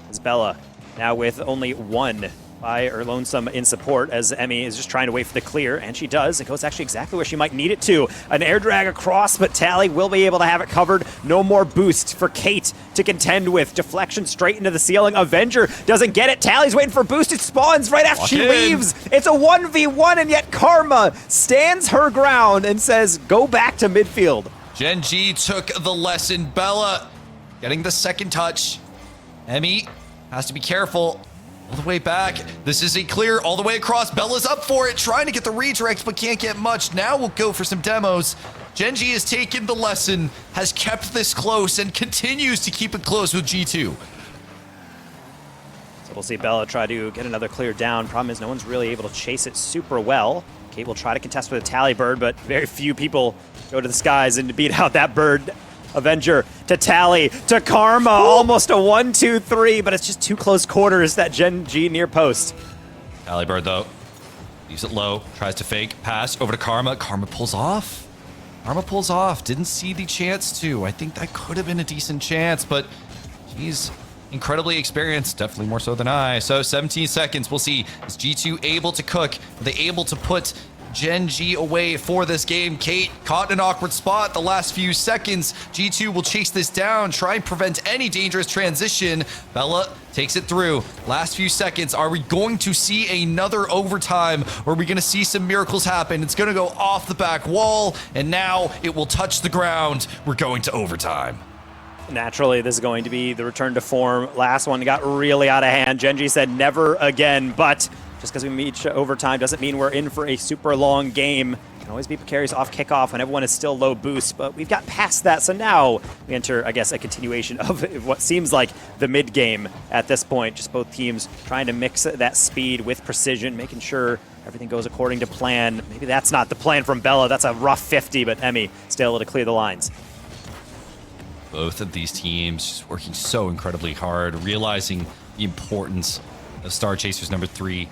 As Bella now with only one by or Lonesome in support, as Emmy is just trying to wait for the clear, and she does. It goes actually exactly where she might need it to. An air drag across, but Tally will be able to have it covered. No more boost for Kate to contend with. Deflection straight into the ceiling. Avenger doesn't get it. Tally's waiting for boost. It spawns right after she leaves. It's a 1v1, and yet Karma stands her ground and says, go back to midfield. Gen G took the lesson. Bella getting the second touch. Emmy has to be careful. All the way back. This is a clear all the way across. Bella's up for it, trying to get the redirect, but can't get much. Now we'll go for some demos. Gen.G has taken the lesson, has kept this close, and continues to keep it close with G2. So we'll see Bella try to get another clear down. Problem is no one's really able to chase it super well. Kate will try to contest with a tally bird, but very few people go to the skies and beat out that bird. Avenger to Tally to Karma. Almost a 1-2-3, but it's just too close quarters, that Gen.G near post. Tally bird, though, leaves it low, tries to fake, pass over to Karma. Karma pulls off. Karma pulls off. Didn't see the chance to. I think that could have been a decent chance, but she's incredibly experienced, definitely more so than I. So 17 seconds, we'll see. Is G2 able to cook? Are they able to put Gen.G away for this game? Kate caught in an awkward spot the last few seconds. G2 will chase this down, try and prevent any dangerous transition. Bella takes it through. Last few seconds. Are we going to see another overtime? Or are we going to see some miracles happen? It's going to go off the back wall, and now it will touch the ground. We're going to overtime. Naturally, this is going to be the return to form. Last one got really out of hand. Gen.G said never again, but just because we reach overtime doesn't mean we're in for a super long game. Can always be precarious off kickoff when everyone is still low boost, but we've got past that, so now we enter, I guess, a continuation of what seems like the mid game at this point. Just both teams trying to mix that speed with precision, making sure everything goes according to plan. Maybe that's not the plan from Bella. That's a rough 50, but Emmy still able to clear the lines. Both of these teams just working so incredibly hard, realizing the importance of Star Chasers #3,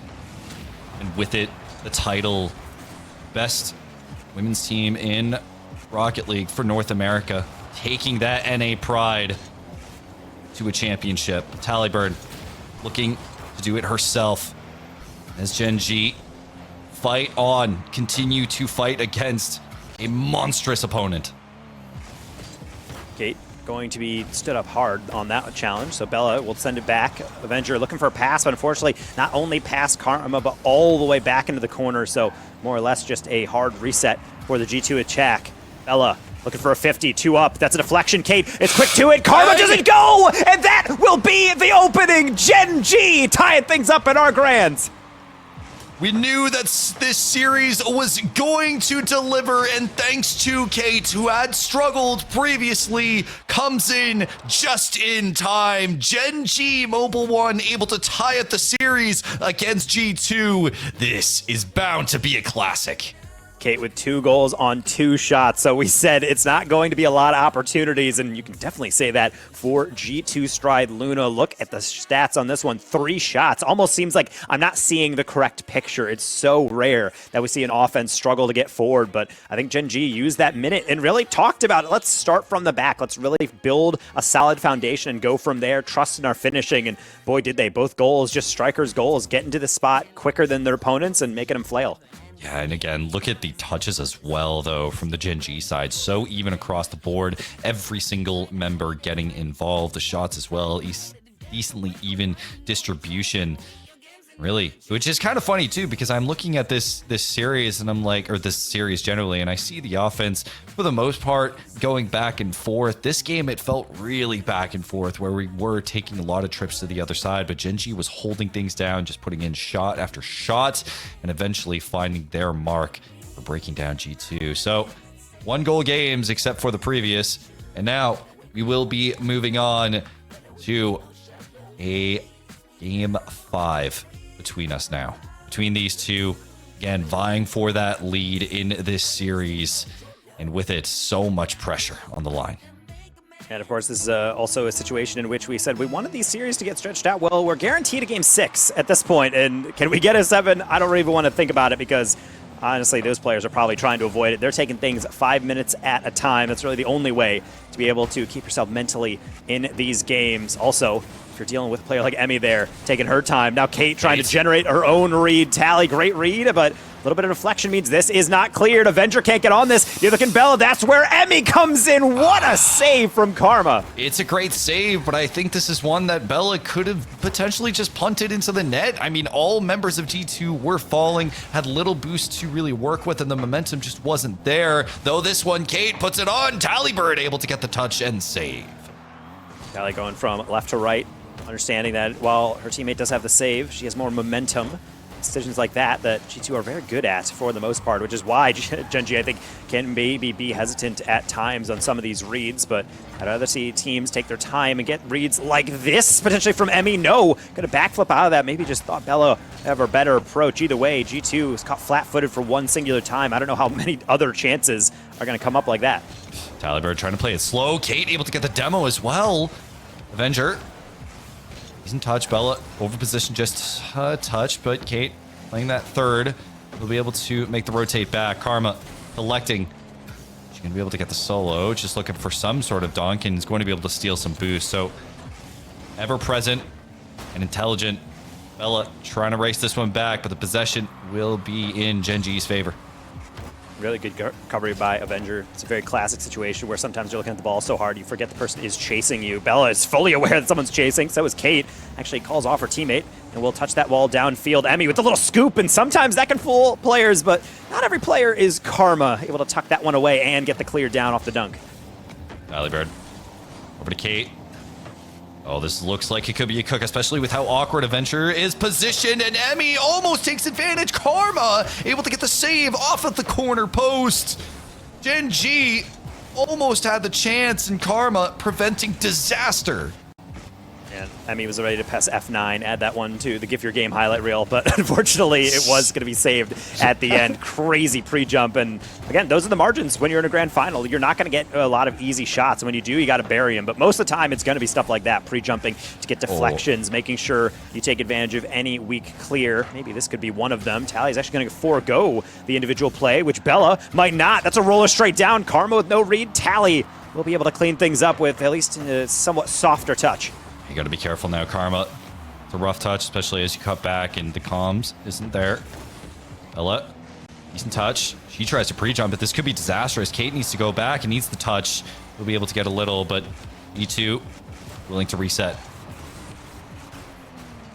and with it, the title, best women's team in Rocket League for North America, taking that NA pride to a championship. Tallybird looking to do it herself as Gen.G fight on, continue to fight against a monstrous opponent. Kate going to be stood up hard on that challenge, so Bella will send it back. Avenger looking for a pass, but unfortunately not only past Karma, but all the way back into the corner, so more or less just a hard reset for the G2 attack. Bella looking for a 50, 2 up. That's a deflection. Kate, it's quick to it. Karma doesn't go, and that will be the opening. Gen.G tying things up in our grands. We knew that this series was going to deliver, and thanks to Kate, who had struggled previously, comes in just in time. Gen.G Mobile 1 able to tie up the series against G2. This is bound to be a classic. Kate with 2 goals on 2 shots. So we said it's not going to be a lot of opportunities, and you can definitely say that for G2 Stride Luna. Look at the stats on this one. 3 shots. Almost seems like I'm not seeing the correct picture. It's so rare that we see an offense struggle to get forward, but I think Gen.G used that minute and really talked about it. Let's start from the back. Let's really build a solid foundation and go from there. Trust in our finishing, and boy, did they. Both goals, just strikers' goals, getting to the spot quicker than their opponents and making them flail. Yeah, and again, look at the touches as well, though, from the Gen.G side. So even across the board, every single member getting involved. The shots as well, decently even distribution. Really, which is kind of funny too, because I'm looking at this series and I'm like, or this series generally, and I see the offense for the most part going back and forth. This game, it felt really back and forth, where we were taking a lot of trips to the other side, but Gen.G was holding things down, just putting in shot after shot, and eventually finding their mark for breaking down G2. So 1-goal games, except for the previous, and now we will be moving on to a Game 5 between us now. Between these two, again, vying for that lead in this series, and with it, so much pressure on the line. And of course, this is also a situation in which we said we wanted these series to get stretched out. Well, we're guaranteed a Game 6 at this point, and can we get a 7? I don't even want to think about it, because honestly, those players are probably trying to avoid it. They're taking things 5 minutes at a time. That's really the only way to be able to keep yourself mentally in these games. Also, if you're dealing with a player like Emmy there, taking her time. Now Kate trying to generate her own read. Tally, great read, but a little bit of deflection means this is not cleared. Avenger can't get on this. You're looking Bella. That's where Emmy comes in. What a save from Karma. It's a great save, but I think this is one that Bella could have potentially just punted into the net. I mean, all members of G2 were falling, had little boost to really work with, and the momentum just wasn't there. Though this one, Kate puts it on. Tallybird able to get the touch and save. Tally going from left to right, understanding that while her teammate does have the save, she has more momentum decisions like that G2 are very good at for the most part, which is why Gen.G, I think, can maybe be hesitant at times on some of these reads, but I'd rather see teams take their time and get reads like this, potentially from Emmy. No, gonna backflip out of that. Maybe just thought Bella have a better approach. Either way, G2 was caught flat-footed for one singular time. I don't know how many other chances are gonna come up like that. Talibird trying to play it slow. Kate able to get the demo as well. Avenger. He's in touch. Bella over position just a touch, but Kate playing that third will be able to make the rotate back. Karma collecting. She's going to be able to get the solo. Just looking for some sort of dunk and is going to be able to steal some boost. So ever present and intelligent. Bella trying to race this one back, but the possession will be in Gen.G's favor. Really good recovery by Avenger. It's a very classic situation where sometimes you're looking at the ball so hard you forget the person is chasing you. Bella is fully aware that someone's chasing. So is Kate. Actually calls off her teammate and will touch that wall downfield. Emmy with a little scoop, and sometimes that can fool players, but not every player is Karma. Able to tuck that one away and get the clear down off the dunk. Talibird over to Kate. Oh, this looks like it could be a cook, especially with how awkward Avenger is positioned, and Emmy almost takes advantage. Karma able to get the save off of the corner post. Gen.G almost had the chance, and Karma preventing disaster. And Emmy was ready to press F9, add that one to the Give Your Game highlight reel, but unfortunately it was going to be saved at the end. Crazy pre-jump, and again, those are the margins when you're in a grand final. You're not going to get a lot of easy shots, and when you do, you got to bury them, but most of the time it's going to be stuff like that, pre-jumping to get deflections, making sure you take advantage of any weak clear. Maybe this could be one of them. Tally's actually going to forego the individual play, which Bella might not. That's a roller straight down. Karma with no read. Tally will be able to clean things up with at least a somewhat softer touch. You got to be careful now, Karma. It's a rough touch, especially as you cut back and the comms isn't there. Bella, decent touch. She tries to pre-jump, but this could be disastrous. Kate needs to go back and needs the touch. We'll be able to get a little, but E2 willing to reset.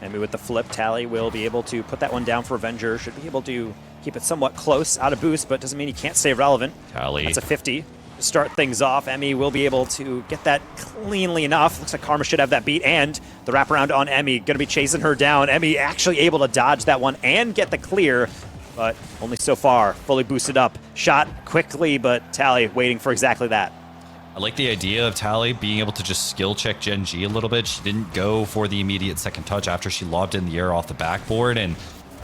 And with the flip, Tally will be able to put that one down for Avenger. Should be able to keep it somewhat close, out of boost, but doesn't mean he can't stay relevant. Tally. That's a 50. To start things off, Emmy will be able to get that cleanly enough. Looks like Karma should have that beat, and the wraparound on Emmy. Going to be chasing her down. Emmy actually able to dodge that one and get the clear, but only so far. Fully boosted up. Shot quickly, but Tally waiting for exactly that. I like the idea of Tally being able to just skill check Gen.G a little bit. She didn't go for the immediate second touch after she lobbed in the air off the backboard, and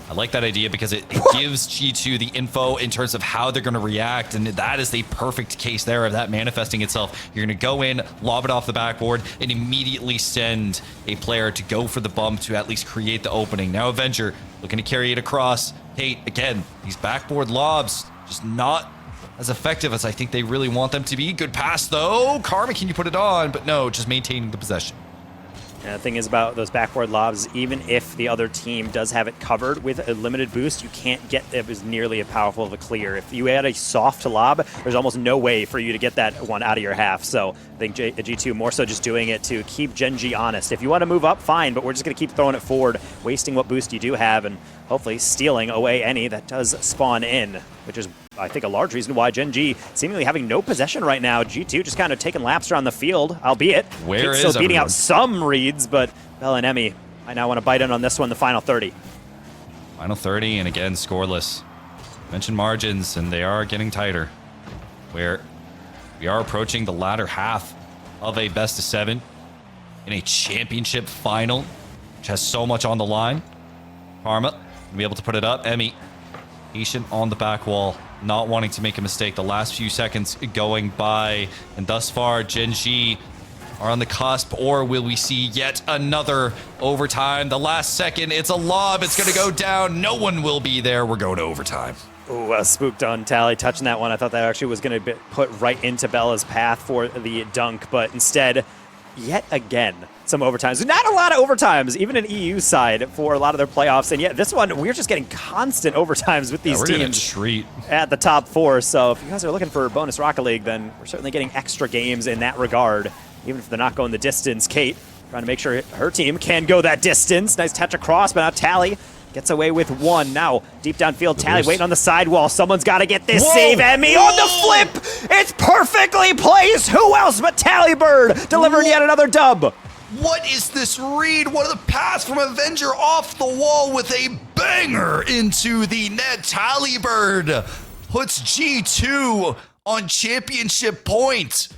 I like that idea because it gives G2 the info in terms of how they're going to react, and that is the perfect case there of that manifesting itself. You're going to go in, lob it off the backboard, and immediately send a player to go for the bump to at least create the opening. Now Avenger looking to carry it across. Kate, again, these backboard lobs just not as effective as I think they really want them to be. Good pass, though. Karma, can you put it on? But no, just maintaining the possession. And the thing is about those backboard lobs, even if the other team does have it covered with a limited boost, you can't get it as nearly as powerful of a clear. If you had a soft lob, there's almost no way for you to get that one out of your half. So I think G2 more so just doing it to keep Gen.G honest. If you want to move up, fine, but we're just going to keep throwing it forward, wasting what boost you do have, and hopefully stealing away any that does spawn in, which is, I think, a large reason why Gen.G seemingly having no possession right now. G2 just kind of taking laps around the field, albeit Where still is beating everyone? out some reads, but Bella and Emmy, I now want to bite in on this one, the final 30. Final 30, and again, scoreless. Mentioned margins, and they are getting tighter. Where we are approaching the latter half of a best of 7 in a championship final, which has so much on the line. Karma will be able to put it up. Emmy, patient on the back wall, not wanting to make a mistake. The last few seconds going by, and thus far, Gen.G are on the cusp, or will we see yet another overtime? The last second, it's a lob, it's gonna go down, no one will be there, we're going to overtime. Ooh, I was spooked on Tally touching that one. I thought that actually was going to be put right into Bella's path for the dunk, but instead, yet again, some overtimes. Not a lot of overtimes, even an EU side for a lot of their playoffs, and yet this one, we're just getting constant overtimes with these teams at the top 4, so if you guys are looking for bonus Rocket League, then we're certainly getting extra games in that regard, even if they're not going the distance. Kate trying to make sure her team can go that distance. Nice touch across, but now Tally gets away with one. Now, deep downfield, Tally waiting on the sidewall. Someone's got to get this save. Emmy on the flip. It's perfectly placed. Who else but Talibird delivering yet another dub. What is this read? What a pass from Avenger off the wall with a banger into the net. Talibird puts G2 on championship point.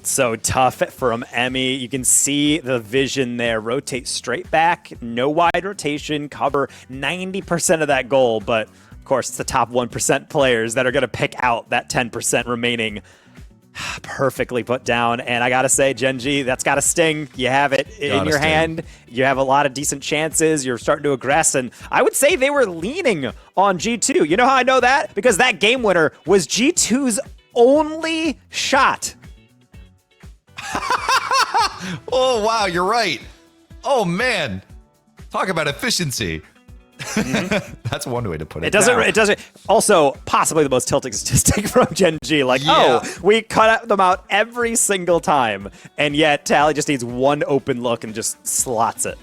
So tough from Emmy. You can see the vision there. Rotate straight back, no wide rotation, cover 90% of that goal. But of course, it's the top 1% players that are going to pick out that 10% remaining. Perfectly put down. And I got to say, Gen.G, that's got to sting. You have it in your hand. You have a lot of decent chances. You're starting to aggress. And I would say they were leaning on G2. You know how I know that? Because that game winner was G2's only shot. Oh, wow, you're right. Oh, man. Talk about efficiency. That's one way to put it. It doesn't. Also, possibly the most tilting statistic from Gen.G. Like, oh, we cut them out every single time, and yet Tally just needs one open look and just slots it.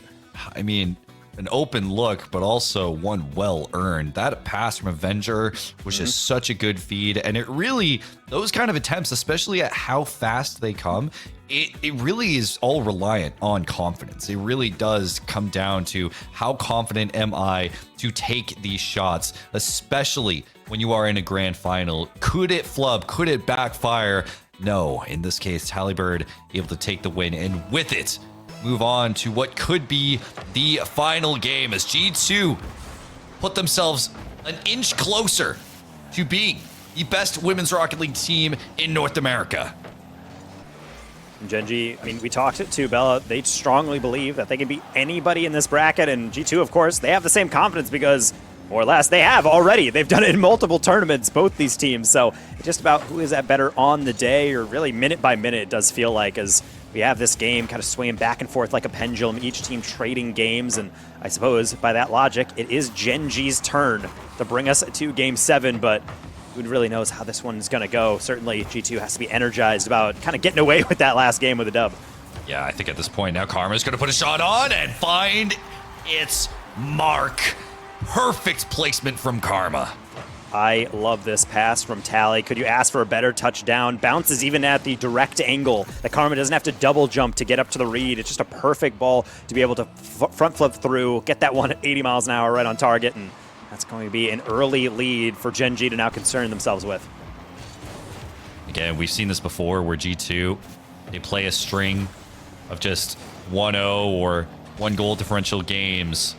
I mean, an open look, but also one well-earned. That pass from Avenger was just such a good feed, and it really, those kind of attempts, especially at how fast they come, it really is all reliant on confidence. It really does come down to how confident am I to take these shots, especially when you are in a grand final. Could it flub? Could it backfire? No. In this case, Talibird able to take the win, and with it, move on to what could be the final game as G2 put themselves an inch closer to being the best women's Rocket League team in North America. Gen.G, I mean, we talked to Bella. They strongly believe that they can beat anybody in this bracket, and G2, of course, they have the same confidence because, more or less, they have already. They've done it in multiple tournaments, both these teams. So it's just about who is that better on the day, or really minute by minute, it does feel like, as we have this game kind of swinging back and forth like a pendulum, each team trading games, and I suppose by that logic, it is Gen.G's turn to bring us to Game 7, but who really knows how this one is going to go. Certainly, G2 has to be energized about kind of getting away with that last game with a dub. Yeah, I think at this point now, Karma's going to put a shot on and find its mark. Perfect placement from Karma. I love this pass from Tally. Could you ask for a better touchdown? Bounces even at the direct angle. That Karma doesn't have to double jump to get up to the read. It's just a perfect ball to be able to front flip through, get that one at 80 miles an hour right on target, and that's going to be an early lead for Gen.G to now concern themselves with. Again, we've seen this before where G2, they play a string of just 1-0 or 1 goal differential games,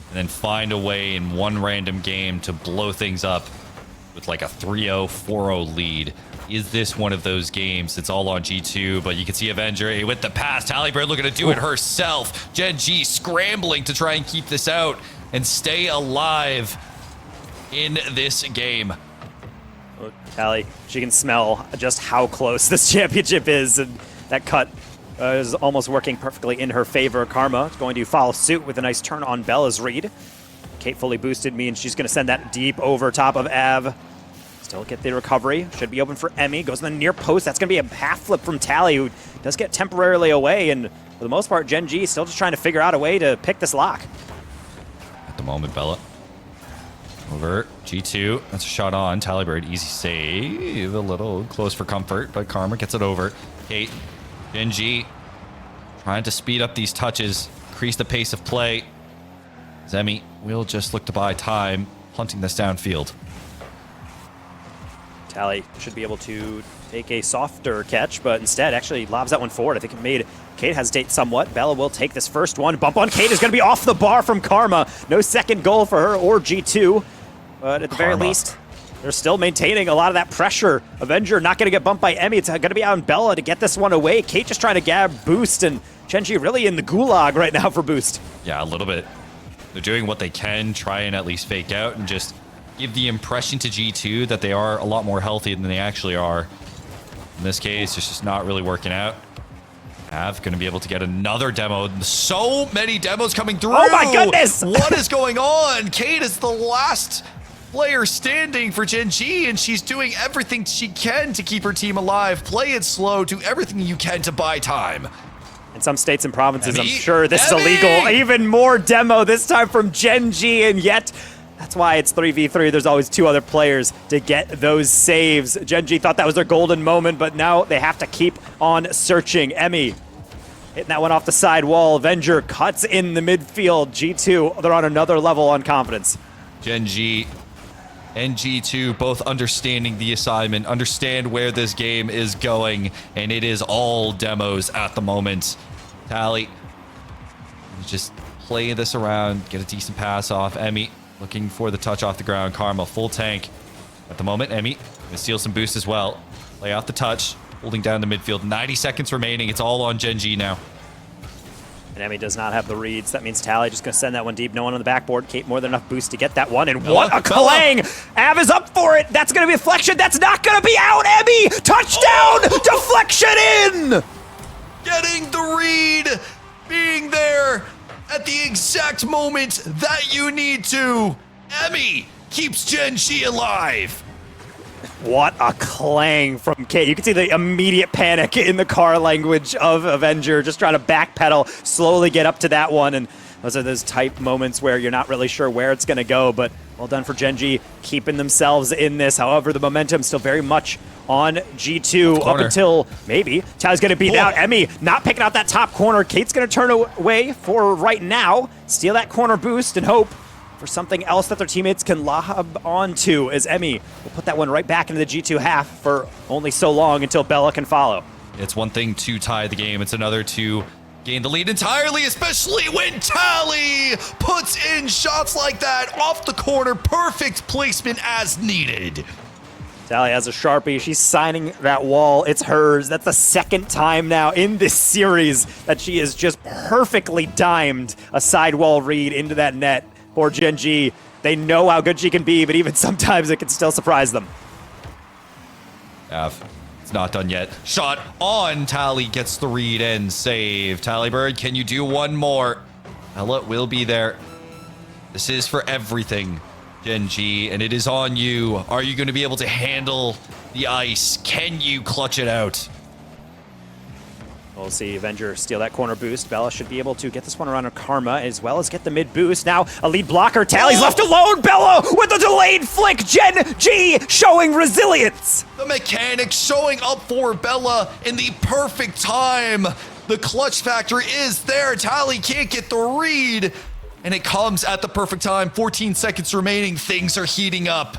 and then find a way in one random game to blow things up with like a 3-0, 4-0 lead. Is this one of those games? It's all on G2, but you can see Avenger with the pass. Talibird looking to do it herself. Gen.G scrambling to try and keep this out and stay alive in this game. Tally, she can smell just how close this championship is, and that cut is almost working perfectly in her favor. Karma is going to follow suit with a nice turn on Bella's read. Kate fully boosted means she's going to send that deep over top of Av. Still get the recovery. Should be open for Emmy. Goes in the near post. That's going to be a half flip from Tally, who does get temporarily away. And for the most part, Gen.G is still just trying to figure out a way to pick this lock. At the moment, Bella. Over G2. That's a shot on. Talibird, easy save. A little close for comfort, but Karma gets it over. Kate, Gen.G trying to speed up these touches, increase the pace of play. Zemi will just look to buy time, hunting this downfield. Tally should be able to take a softer catch, but instead actually lobs that one forward. I think it made Kate hesitate somewhat. Bella will take this first one. Bump on Kate is going to be off the bar from Karma. No second goal for her or G2. But at the very least, they're still maintaining a lot of that pressure. Avenger not going to get bumped by Emmy. It's going to be on Bella to get this one away. Kate just trying to grab boost, and Gen.G really in the gulag right now for boost. Yeah, a little bit. They're doing what they can, try and at least fake out and just give the impression to G2 that they are a lot more healthy than they actually are. In this case, it's just not really working out. Av going to be able to get another demo. So many demos coming through. Oh my goodness! What is going on? Kate is the last player standing for Gen.G, and she's doing everything she can to keep her team alive. Play it slow. Do everything you can to buy time. In some states and provinces, Emmy, I'm sure this is Emmy! illegal. Even more demo, this time from Gen.G, and yet that's why it's 3v3. There's always 2 other players to get those saves. Gen.G thought that was their golden moment, but now they have to keep on searching. Emmy Hitting that one off the side wall. Avenger cuts in the midfield. G2, they're on another level on confidence. Gen G and G2 both understanding the assignment, understand where this game is going, and it is all demos at the moment. Tally just playing this around, get a decent pass off. Emmy looking for the touch off the ground. Karma full tank at the moment. Emmy gonna steal some boost as well. Lay out the touch, holding down the midfield. 90 seconds remaining. It's all on Gen G now. And Emmy does not have the reads. That means Tally just going to send that one deep. No one on the backboard. Kate more than enough boost to get that one. And what a clang! Av is up for it. That's going to be a deflection. That's not going to be out. Emmy! Touchdown! Deflection in! Getting the read! Being there at the exact moment that you need to. Emmy keeps Gen G alive. What a clang from Kate. You can see the immediate panic in the car language of Avenger, just trying to backpedal, slowly get up to that one. And those are those type moments where you're not really sure where it's going to go, but well done for Gen G, keeping themselves in this. However, the momentum's still very much on G2 up until maybe Tally's going to beat out. Emmy not picking out that top corner. Kate's going to turn away for right now, steal that corner boost and hope for something else that their teammates can lob onto, as Emmy will put that one right back into the G2 half for only so long until Bella can follow. It's one thing to tie the game, it's another to gain the lead entirely, especially when Tally puts in shots like that off the corner. Perfect placement as needed. Tally has a Sharpie. She's signing that wall. It's hers. That's the second time now in this series that she has just perfectly dimed a sidewall read into that net. For Gen G, they know how good she can be, but even sometimes it can still surprise them. Av, it's not done yet. Shot on Tally, gets the read and save. Tally Bird, can you do one more? Ella will be there. This is for everything, Gen G, and it is on you. Are you going to be able to handle the ice? Can you clutch it out? We'll see Avenger steal that corner boost. Bella should be able to get this one around her Karma as well as get the mid boost. Now a lead blocker. Tally's left alone. Bella with a delayed flick. Gen G showing resilience. The mechanics showing up for Bella in the perfect time. The clutch factor is there. Tally can't get the read. And it comes at the perfect time. 14 seconds remaining. Things are heating up.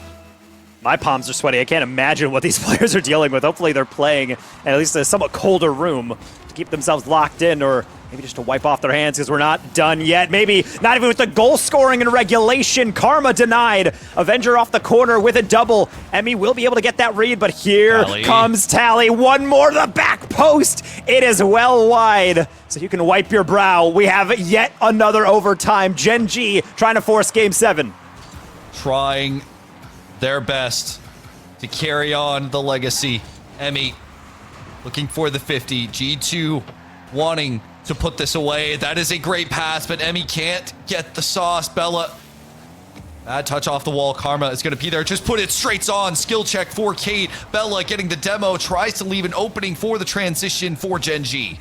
My palms are sweaty. I can't imagine what these players are dealing with. Hopefully they're playing in at least a somewhat colder room to keep themselves locked in, or maybe just to wipe off their hands because we're not done yet. Maybe not even with the goal scoring and regulation. Karma denied. Avenger off the corner with a double. Emmy will be able to get that read, but here comes Tally. One more to the back post. It is well wide, so you can wipe your brow. We have yet another overtime. Gen G trying to force Game 7. Trying their best to carry on the legacy. Emmy looking for the 50. G2 wanting to put this away. That is a great pass, but Emmy can't get the sauce. Bella, bad touch off the wall. Karma is going to be there. Just put it straight on. Skill check for Kate. Bella getting the demo. Tries to leave an opening for the transition for Gen G.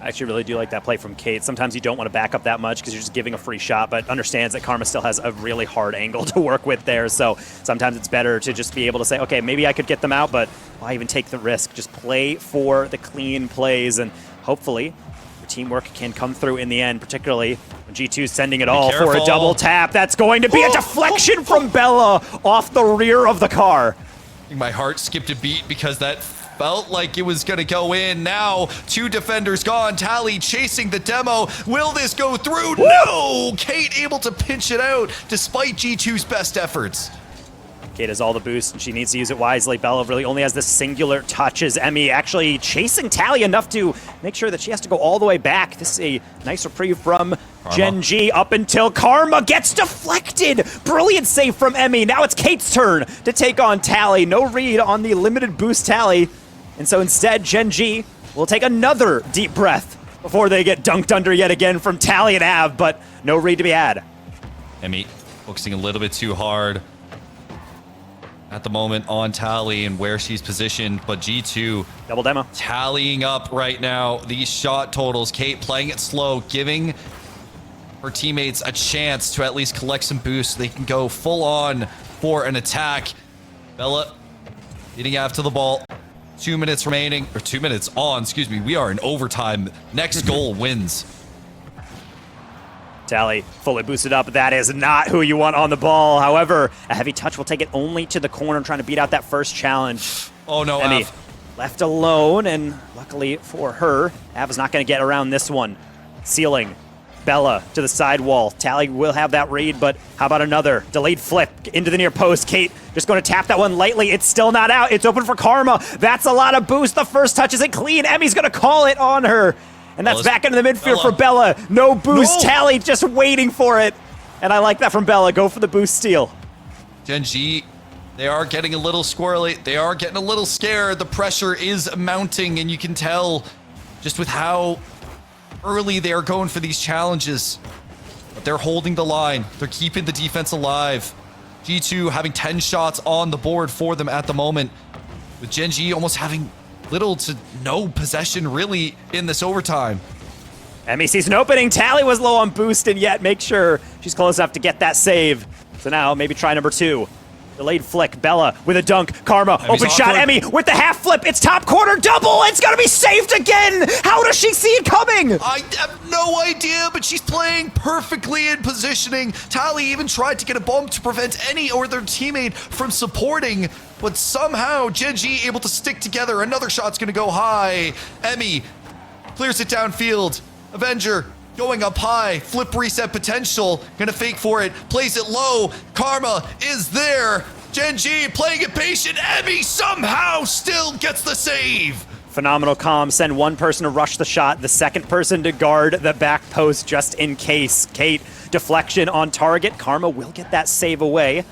I actually really do like that play from Kate. Sometimes you don't want to back up that much because you're just giving a free shot, but understands that Karma still has a really hard angle to work with there. So sometimes it's better to just be able to say, okay, maybe I could get them out, but why even take the risk? Just play for the clean plays, and hopefully your teamwork can come through in the end, particularly when G2's sending it all for a double tap. That's going to be a deflection from Bella off the rear of the car. My heart skipped a beat because that felt like it was going to go in. Now, two defenders gone. Tally chasing the demo. Will this go through? No! Kate able to pinch it out despite G2's best efforts. Kate has all the boost, and she needs to use it wisely. Bella really only has this singular touch as Emmy actually chasing Tally enough to make sure that she has to go all the way back. This is a nice reprieve from Gen G up until Karma gets deflected. Brilliant save from Emmy. Now it's Kate's turn to take on Tally. No read on the limited boost Tally. And so instead, Gen G will take another deep breath before they get dunked under yet again from Tally and Av, but no read to be had. Emmy focusing a little bit too hard at the moment on Tally and where she's positioned, but G2 double demo tallying up right now these shot totals. Kate playing it slow, giving her teammates a chance to at least collect some boosts so they can go full on for an attack. Bella leading after the ball. 2 minutes remaining, or 2 minutes on, excuse me. We are in overtime. Next goal wins. Tally fully boosted up. That is not who you want on the ball. However, a heavy touch will take it only to the corner, trying to beat out that first challenge. Oh no, Emmy Av. left alone, and luckily for her, Av is not going to get around this one. Ceiling. Bella to the side wall. Tally will have that read, but how about another? Delayed flip into the near post. Kate just going to tap that one lightly. It's still not out. It's open for Karma. That's a lot of boost. The first touch isn't clean. Emmy's going to call it on her. And that's back into the midfield for Bella. No boost. No. Tally just waiting for it. And I like that from Bella. Go for the boost steal. Gen G, they are getting a little squirrely. They are getting a little scared. The pressure is mounting, and you can tell just with how early they are going for these challenges. But they're holding the line. They're keeping the defense alive. G2 having 10 shots on the board for them at the moment, with Gen G almost having little to no possession really in this overtime. Emmy sees an opening. Tally was low on boost, and yet make sure she's close enough to get that save. So now maybe try number 2. Delayed flick. Bella with a dunk. Karma, Emmy's open shot. awkward. Emmy with the half flip. It's top corner double. It's going to be saved again. How does she see it coming? I have no idea, but she's playing perfectly in positioning. Tally even tried to get a bump to prevent any or their teammate from supporting, but somehow Gen G able to stick together. Another shot's going to go high. Emmy clears it downfield. Avenger going up high. Flip reset potential. Gonna fake for it. Plays it low. Karma is there. Gen G playing it patient. Emmy somehow still gets the save. Phenomenal comm. Send one person to rush the shot, the second person to guard the back post just in case. Kate, deflection on target. Karma will get that save away,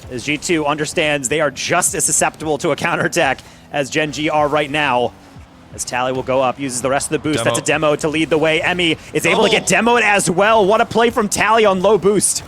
as G2 understands they are just as susceptible to a counterattack as Gen G are right now. As Tally will go up, uses the rest of the boost. Demo. That's a demo to lead the way. Emmy is able to Double. get demoed as well. What a play from Tally on low boost.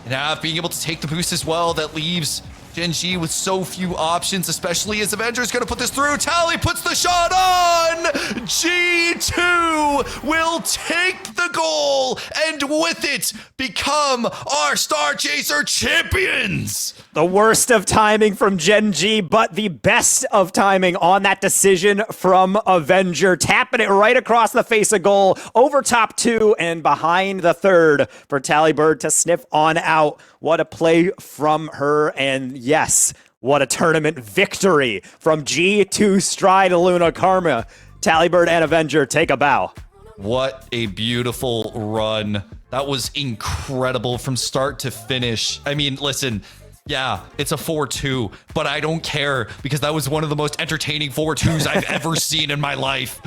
And Av being able to take the boost as well. That leaves Gen G with so few options, especially as Avenger's going to put this through. Tally puts the shot on! G2 will take the goal and with it become our Star Chaser champions! The worst of timing from Gen G, but the best of timing on that decision from Avenger. Tapping it right across the face of goal, over top 2 and behind the 3rd for Tally Bird to sniff on out. What a play from her, and yes, what a tournament victory from G2 Stride Luna. Karma, Tally Bird, and Avenger take a bow. What a beautiful run. That was incredible from start to finish. I mean, listen, yeah, it's a 4-2, but I don't care because that was one of the most entertaining 4-2s I've ever seen in my life.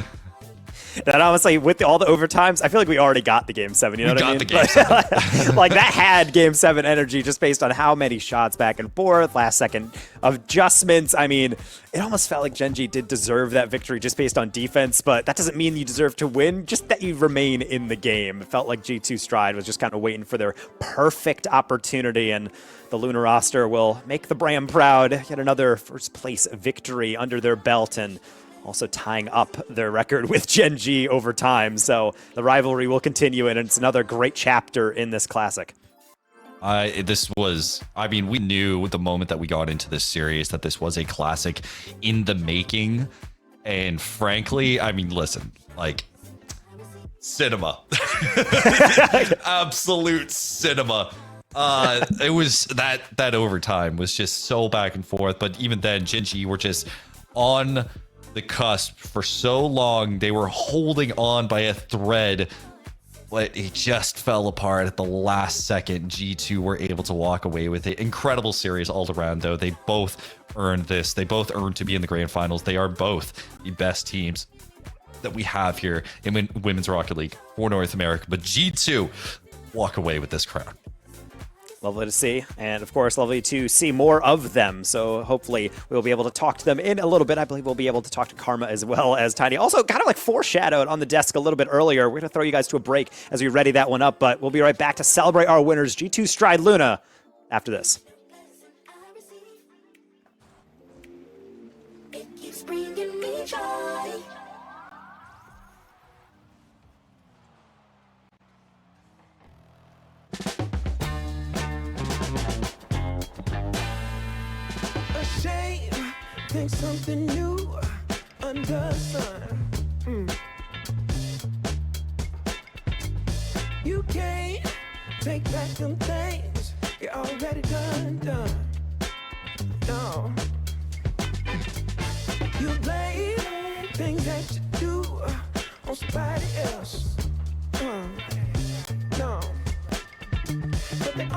And honestly, with all the overtimes, I feel like we already got the Game 7, you know what I mean? We got the Game 7. Like, that had Game 7 energy just based on how many shots back and forth, last second adjustments. I mean, it almost felt like Gen G did deserve that victory just based on defense, but that doesn't mean you deserve to win, just that you remain in the game. It felt like G2 Stride was just kind of waiting for their perfect opportunity, and the Luna roster will make the Bram proud, get another first place victory under their belt, and also tying up their record with Gen G over time. So the rivalry will continue, and it's another great chapter in this classic. We knew the moment that we got into this series that this was a classic in the making. And frankly, I mean, listen, like, cinema. Absolute cinema. It was that overtime was just so back and forth. But even then, Gen G were just on the cusp for so long. They were holding on by a thread, but it just fell apart at the last second. G2 were able to walk away with it. Incredible series all around, though. They both earned this. They both earned to be in the grand finals. They are both the best teams that we have here in Women's Rocket League for North America. But G2 walk away with this crown. Lovely to see, and of course, lovely to see more of them. So hopefully we'll be able to talk to them in a little bit. I believe we'll be able to talk to Karma as well as Tiny. Also, kind of like foreshadowed on the desk a little bit earlier. We're going to throw you guys to a break as we ready that one up, but we'll be right back to celebrate our winners, G2 Stride Luna, after this. It keeps bringing me joy. Ashamed think something new under the sun. You can't take back them things you already done. No. You blame things that you do on somebody else. No. But they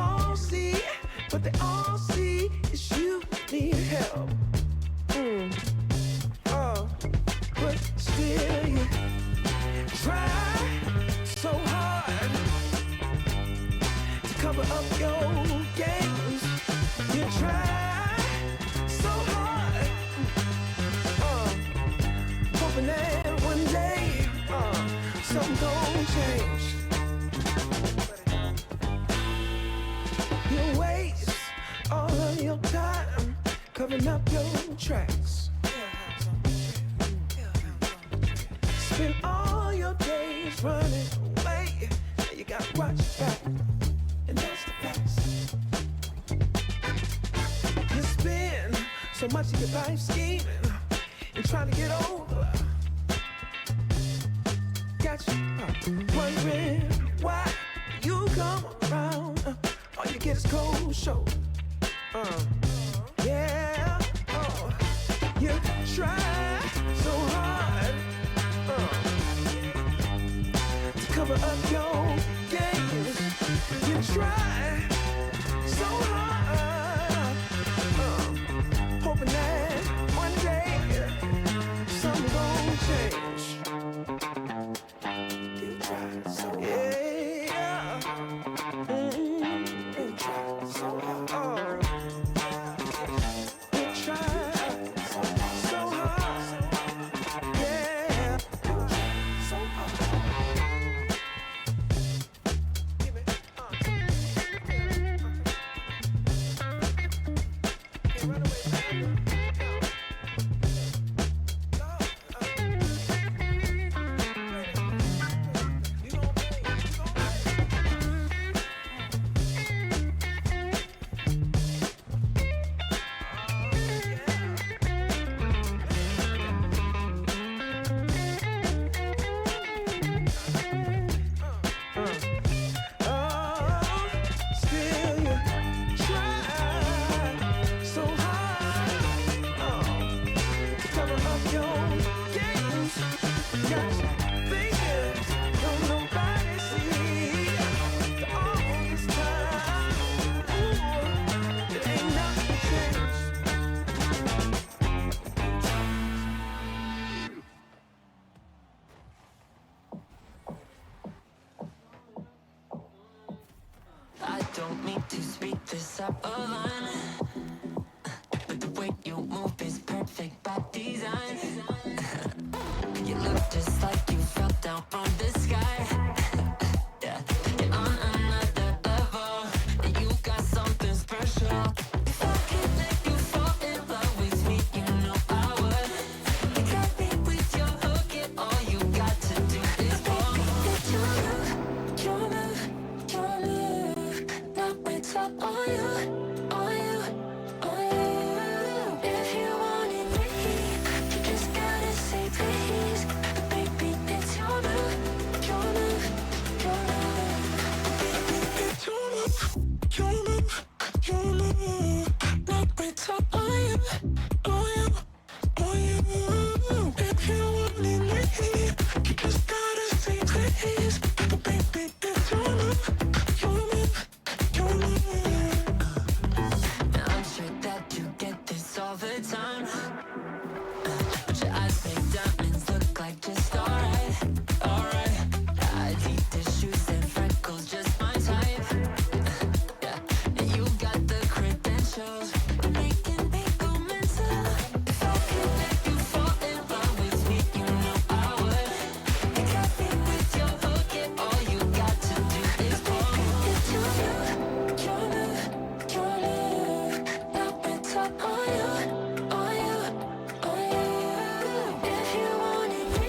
all see is you need help. Oh, but still you try so hard to cover up your games. You try so hard, hoping that one day something gon' change. You waste all of your time covering up your tracks. Spend all your days running away. You gotta watch your back, and that's the facts. You spend so much of your life scheming and trying to get over. Got you wondering why you come around. All you get is cold shoulder. Yeah. You try so hard to cover up your games. You try so hard, hoping that one day something gon' change. You try so hard. Yeah. You try so hard. You try so hard. Yeah. So hard. Still you try so hard to cover up your games. Got you thinking don't nobody see all this time. Ooh, it ain't nothing changed. I don't mean to speak this up a line, but the way you move is perfect by design. You look just like you fell down from the sky. Yeah, you're on another level, and you got something special. If I could let you fall in love with me, you know I would. You got me with your hook, and all you got to do is walk. Your move, now it's all on you, on you, on you. If you want it with me, you just gotta say please. But baby, it's your move, your move, your move. It's your move, your move, your move. Now it's all on you, on you, on you. If you want it with me, you just gotta say please. But baby, it's your move, your move, your move. Now I'm sure that you get this all the time. But your eyes make diamonds look like just alright, alright. Adidas shoes and freckles, just my type. Yeah, and you got the credentials, making me go mental. If I could let you fall in love with me, you know I would. You got me with your hook, and all you got to do is walk. It's your move, your move, your move. Now it's all on you, on you, on you. If you want it with me,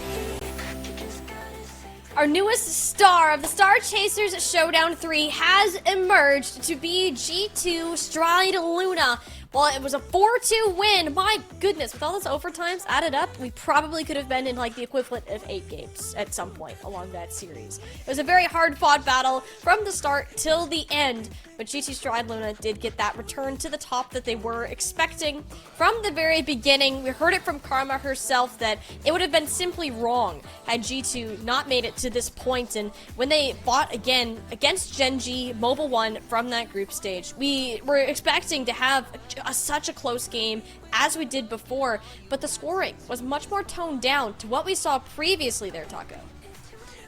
you just gotta say. Our newest star of the Star Chasers Showdown 3 has emerged to be G2 Stride Luna. while it was a 4-2 win, my goodness, with all those overtimes added up, we probably could have been in like the equivalent of 8 games at some point along that series. It was a very hard-fought battle from the start till the end, but G2 Stride Luna did get that return to the top that they were expecting from the very beginning. We heard it from Karma herself that it would have been simply wrong had G2 not made it to this point, and when they fought again against Gen G Mobile 1 from that group stage, we were expecting to have such a close game as we did before, but the scoring was much more toned down to what we saw previously there, Taco.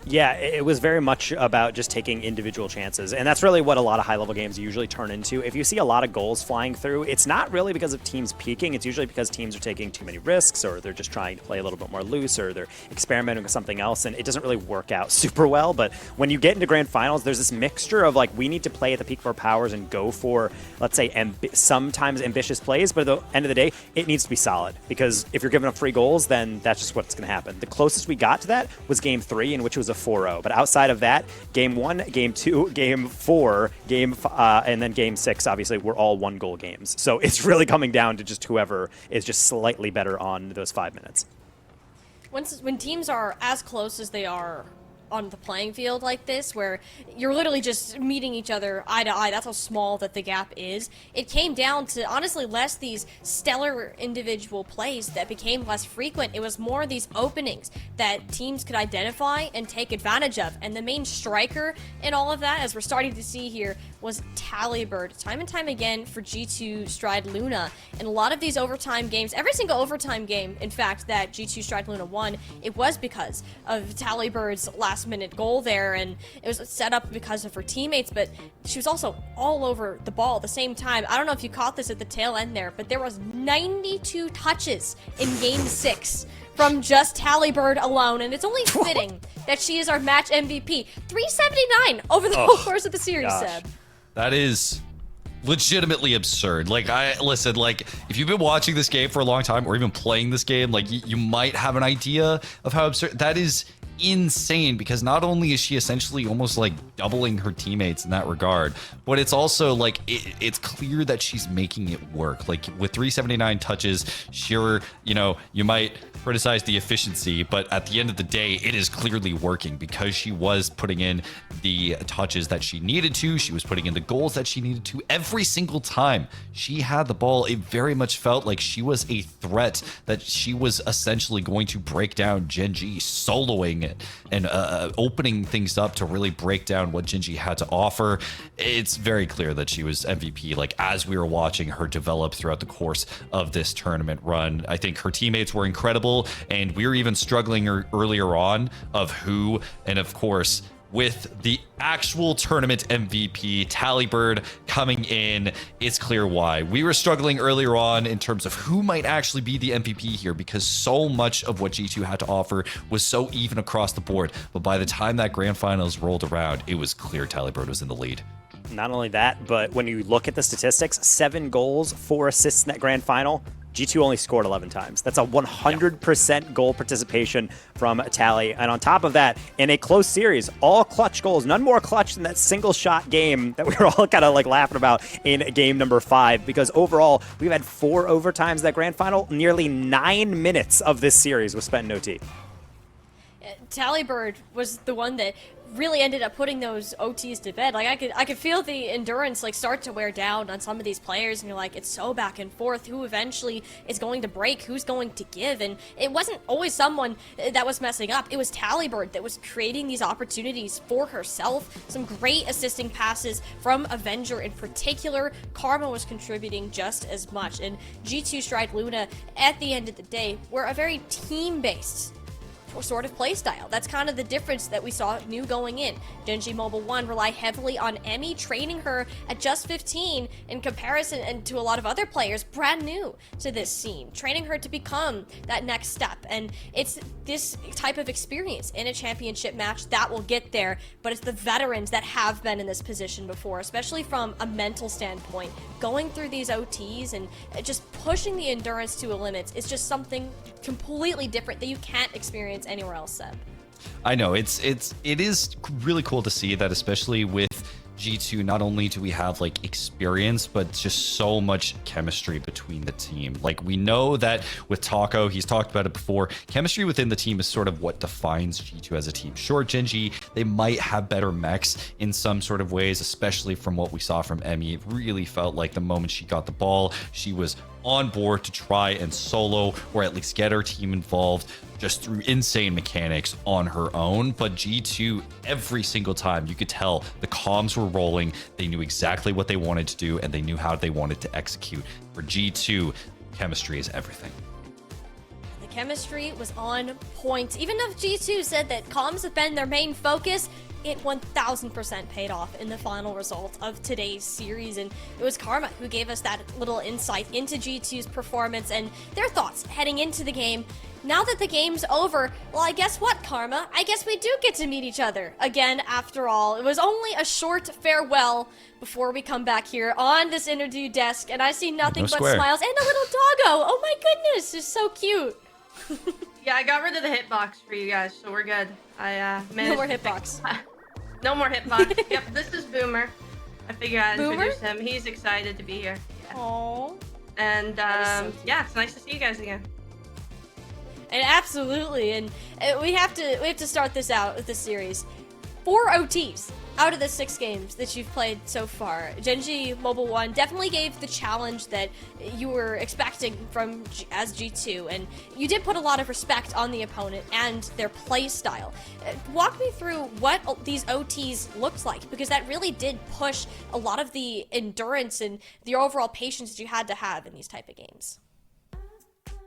Yeah, it was very much about just taking individual chances, and that's really what a lot of high-level games usually turn into. If you see a lot of goals flying through, it's not really because of teams peaking, it's usually because teams are taking too many risks, or they're just trying to play a little bit more loose, or they're experimenting with something else, and it doesn't really work out super well. But when you get into grand finals, there's this mixture of like, we need to play at the peak of our powers and go for, let's say, sometimes ambitious plays, but at the end of the day, it needs to be solid, because if you're giving up free goals, then that's just what's going to happen. The closest we got to that was game 3, in which it was a 4-0. But outside of that, game 1, game 2, game 4, and then game 6, obviously, were all 1-goal games. So it's really coming down to just whoever is just slightly better on those 5 minutes. When teams are as close as they are on the playing field like this, where you're literally just meeting each other eye to eye, that's how small that the gap is. It came down to, honestly, less these stellar individual plays that became less frequent. It was more these openings that teams could identify and take advantage of. And the main striker in all of that, as we're starting to see here, was Talibird, time and time again for G2 Stride Luna. In a lot of these overtime games, every single overtime game, in fact, that G2 Stride Luna won, it was because of Talibird's last-minute goal there, and it was set up because of her teammates, but she was also all over the ball at the same time. I don't know if you caught this at the tail end there, but there was 92 touches in Game 6 from just Talibird alone, and it's only fitting that she is our match MVP. 379 over the whole course of the series, Seb. That is legitimately absurd. Like, listen, like, if you've been watching this game for a long time or even playing this game, like, you might have an idea of how absurd that is. Insane, because not only is she essentially almost like doubling her teammates in that regard, but it's also like it's clear that she's making it work. Like, with 379 touches, sure, you know, you might criticize the efficiency, but at the end of the day, it is clearly working because she was putting in the touches that she needed to. She was putting in the goals that she needed to. Every single time she had the ball, it very much felt like she was a threat, that she was essentially going to break down Gen G, soloing it and opening things up to really break down what Gen G had to offer. It's very clear that she was MVP, like, as we were watching her develop throughout the course of this tournament run. I think her teammates were incredible, and we were even struggling earlier on of who, and of course, with the actual tournament MVP, Talibird, coming in, it's clear why. We were struggling earlier on in terms of who might actually be the MVP here, because so much of what G2 had to offer was so even across the board. But by the time that grand finals rolled around, it was clear Talibird was in the lead. Not only that, but when you look at the statistics, 7 goals, 4 assists in that grand final, G2 only scored 11 times. That's a 100% goal participation from Tally. And on top of that, in a close series, all clutch goals, none more clutch than that single shot game that we were all kind of like laughing about in game number 5, because overall, we've had 4 overtimes that grand final. Nearly 9 minutes of this series was spent in OT. Talibird was the one that really ended up putting those OTs to bed. Like, I could feel the endurance like start to wear down on some of these players, and you're like, it's so back and forth. Who eventually is going to break? Who's going to give? And it wasn't always someone that was messing up. It was Talibird that was creating these opportunities for herself. Some great assisting passes from Avenger in particular. Karma was contributing just as much. And G2 Stride Luna, at the end of the day, were a very team-based sort of playstyle. That's kind of the difference that we saw new going in. Gen G Mobile 1 rely heavily on Emmy, training her at just 15 in comparison and to a lot of other players brand new to this scene, training her to become that next step. And it's this type of experience in a championship match that will get there, but it's the veterans that have been in this position before, especially from a mental standpoint. Going through these OTs and just pushing the endurance to a limit is just something completely different that you can't experience anywhere else, Seb. I know it is really cool to see that, especially with G2, not only do we have like experience, but just so much chemistry between the team. Like we know that with Taco, he's talked about it before, chemistry within the team is sort of what defines G2 as a team. Sure, Genji, they might have better mechs in some sort of ways, especially from what we saw from Emmy. It really felt like the moment she got the ball, she was on board to try and solo or at least get her team involved just through insane mechanics on her own. But G2, every single time, you could tell the comms were rolling. They knew exactly what they wanted to do, and they knew how they wanted to execute. For G2, chemistry is everything. The chemistry was on point. Even if G2 said that comms have been their main focus, it 1000% paid off in the final result of today's series, and it was Karma who gave us that little insight into G2's performance and their thoughts heading into the game. Now that the game's over, well, I guess what, Karma? I guess we do get to meet each other again after all. It was only a short farewell before we come back here on this interview desk, and I see nothing but smiles and a little doggo. Oh my goodness, it's so cute. Yeah, I got rid of the hitbox for you guys, so we're good. I managed No more to hitbox. No more hitbox. Yep, this is Boomer. I figured I'd Boomer? introduce him. He's excited to be here. Yeah. Aww. And so yeah, it's nice to see you guys again. And absolutely, and we have to start this out with this series. 4 OTs out of the 6 games that you've played so far. Genji Mobile 1 definitely gave the challenge that you were expecting from as G2, and you did put a lot of respect on the opponent and their play style. Walk me through what these OTs looked like, because that really did push a lot of the endurance and the overall patience that you had to have in these type of games.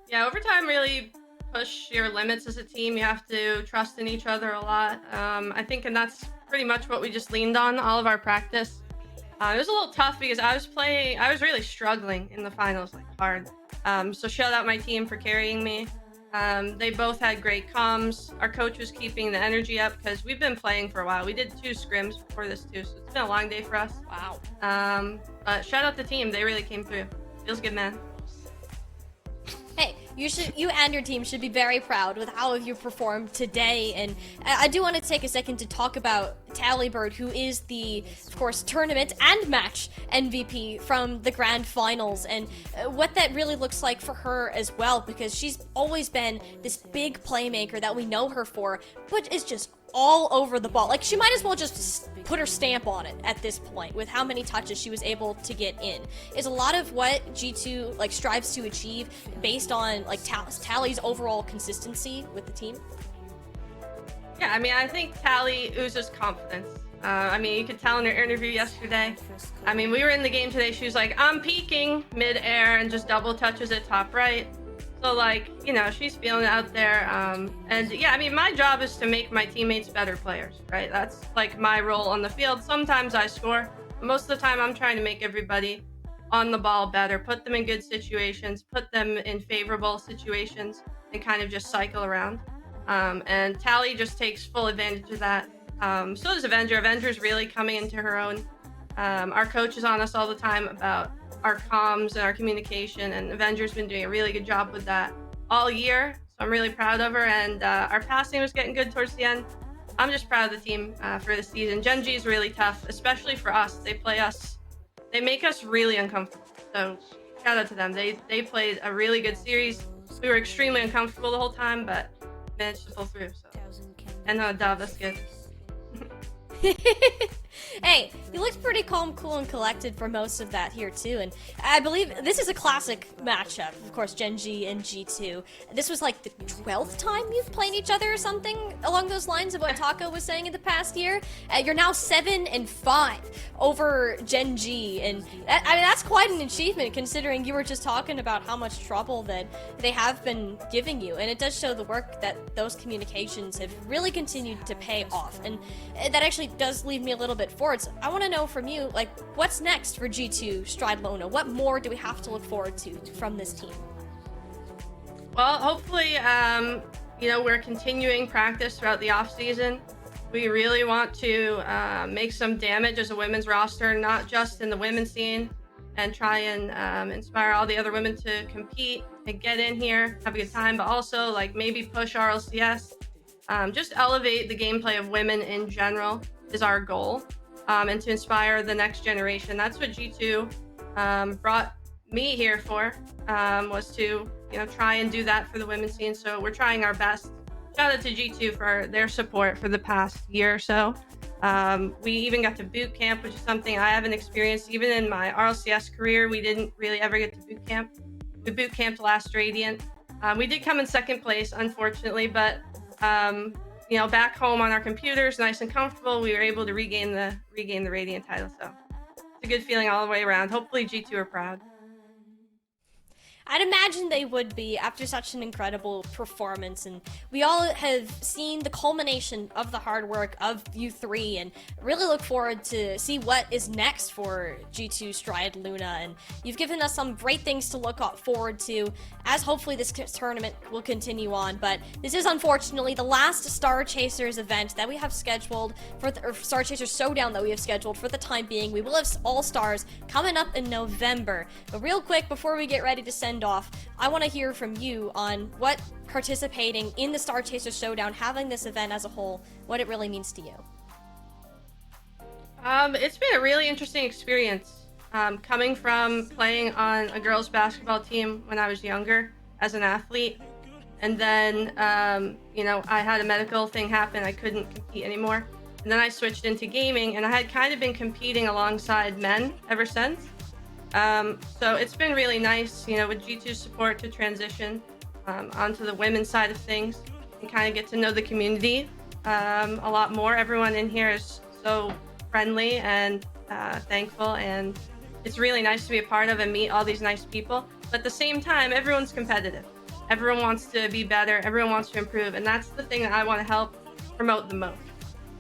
Yeah, overtime really push your limits as a team. You have to trust in each other a lot. I think, and that's pretty much what we just leaned on all of our practice. It was a little tough because I was really struggling in the finals, like hard. So shout out my team for carrying me. They both had great comms. Our coach was keeping the energy up because we've been playing for a while. We did 2 scrims before this too, so it's been a long day for us. Wow. But shout out the team. They really came through. Feels good, man. Hey, you and your team should be very proud with how you performed today, and I do want to take a second to talk about Tallybird, who is the, of course, tournament and match MVP from the grand finals, and what that really looks like for her as well, because she's always been this big playmaker that we know her for, but is just all over the ball. Like, she might as well just put her stamp on it at this point with how many touches she was able to get in. Is a lot of what G2 like strives to achieve based on like Tally's overall consistency with the team. Yeah, I mean, I think Tally oozes confidence. I mean, you could tell in her interview yesterday. I mean, we were in the game today. She was like, I'm peeking mid-air and just double touches it top right. So, like, you know, she's feeling it out there. And yeah, I mean, my job is to make my teammates better players, right? That's like my role on the field. Sometimes I score. But most of the time, I'm trying to make everybody on the ball better, put them in good situations, put them in favorable situations, and kind of just cycle around. And Tally just takes full advantage of that. So does Avenger. Avenger's really coming into her own. Our coach is on us all the time about our comms and our communication, and Avenger's been doing a really good job with that all year. So I'm really proud of her, and our passing was getting good towards the end. I'm just proud of the team for the season. Genji is really tough, especially for us. They make us really uncomfortable. So shout out to them. They played a really good series. We were extremely uncomfortable the whole time, but managed to pull through. So, and Dav, that's good. Hey, you looked pretty calm, cool, and collected for most of that here too, and I believe this is a classic matchup. Of course, Genji and G2. This was like the 12th time you've played each other or something along those lines of what Taco was saying in the past year. You're now 7-5 over Genji, and I mean, that's quite an achievement considering you were just talking about how much trouble that they have been giving you, and it does show the work that those communications have really continued to pay off, and that actually does leave me a little bit forward. So I want to know from you, like, what's next for G2 Stride Lona? What more do we have to look forward to from this team? Well, hopefully, you know, we're continuing practice throughout the off season. We really want to make some damage as a women's roster, not just in the women's scene, and try and inspire all the other women to compete and get in here, have a good time, but also like maybe push RLCS. Just elevate the gameplay of women in general is our goal. and to inspire the next generation. That's what G2 brought me here for, was to try and do that for the women's scene. So we're trying our best. Shout out to G2 for their support for the past year or so. We even got to boot camp, which is something I haven't experienced. Even in my RLCS career, we didn't really ever get to boot camp. We boot camped last Radiant. We did come in second place, unfortunately, but back home on our computers, nice and comfortable, we were able to regain the Radiant title. So it's a good feeling all the way around. Hopefully G2 are proud. I'd imagine they would be after such an incredible performance, and we all have seen the culmination of the hard work of you three, and really look forward to see what is next for G2 Stride Luna. And you've given us some great things to look forward to as hopefully this tournament will continue on. But this is unfortunately the last Star Chasers event that we have scheduled for or Star Chasers Showdown that we have scheduled for the time being. We will have All Stars coming up in November. But real quick, before we get ready to send off, I want to hear from you on what participating in the Star Chaser Showdown, having this event as a whole, what it really means to you. It's been a really interesting experience. Coming from playing on a girls basketball team when I was younger as an athlete, and then I had a medical thing happen, I couldn't compete anymore, and then I switched into gaming, and I had kind of been competing alongside men ever since. So it's been really nice, with G2's support, to transition onto the women's side of things and kind of get to know the community a lot more. Everyone in here is so friendly and thankful, and it's really nice to be a part of and meet all these nice people. But at the same time, everyone's competitive. Everyone wants to be better. Everyone wants to improve, and that's the thing that I want to help promote the most.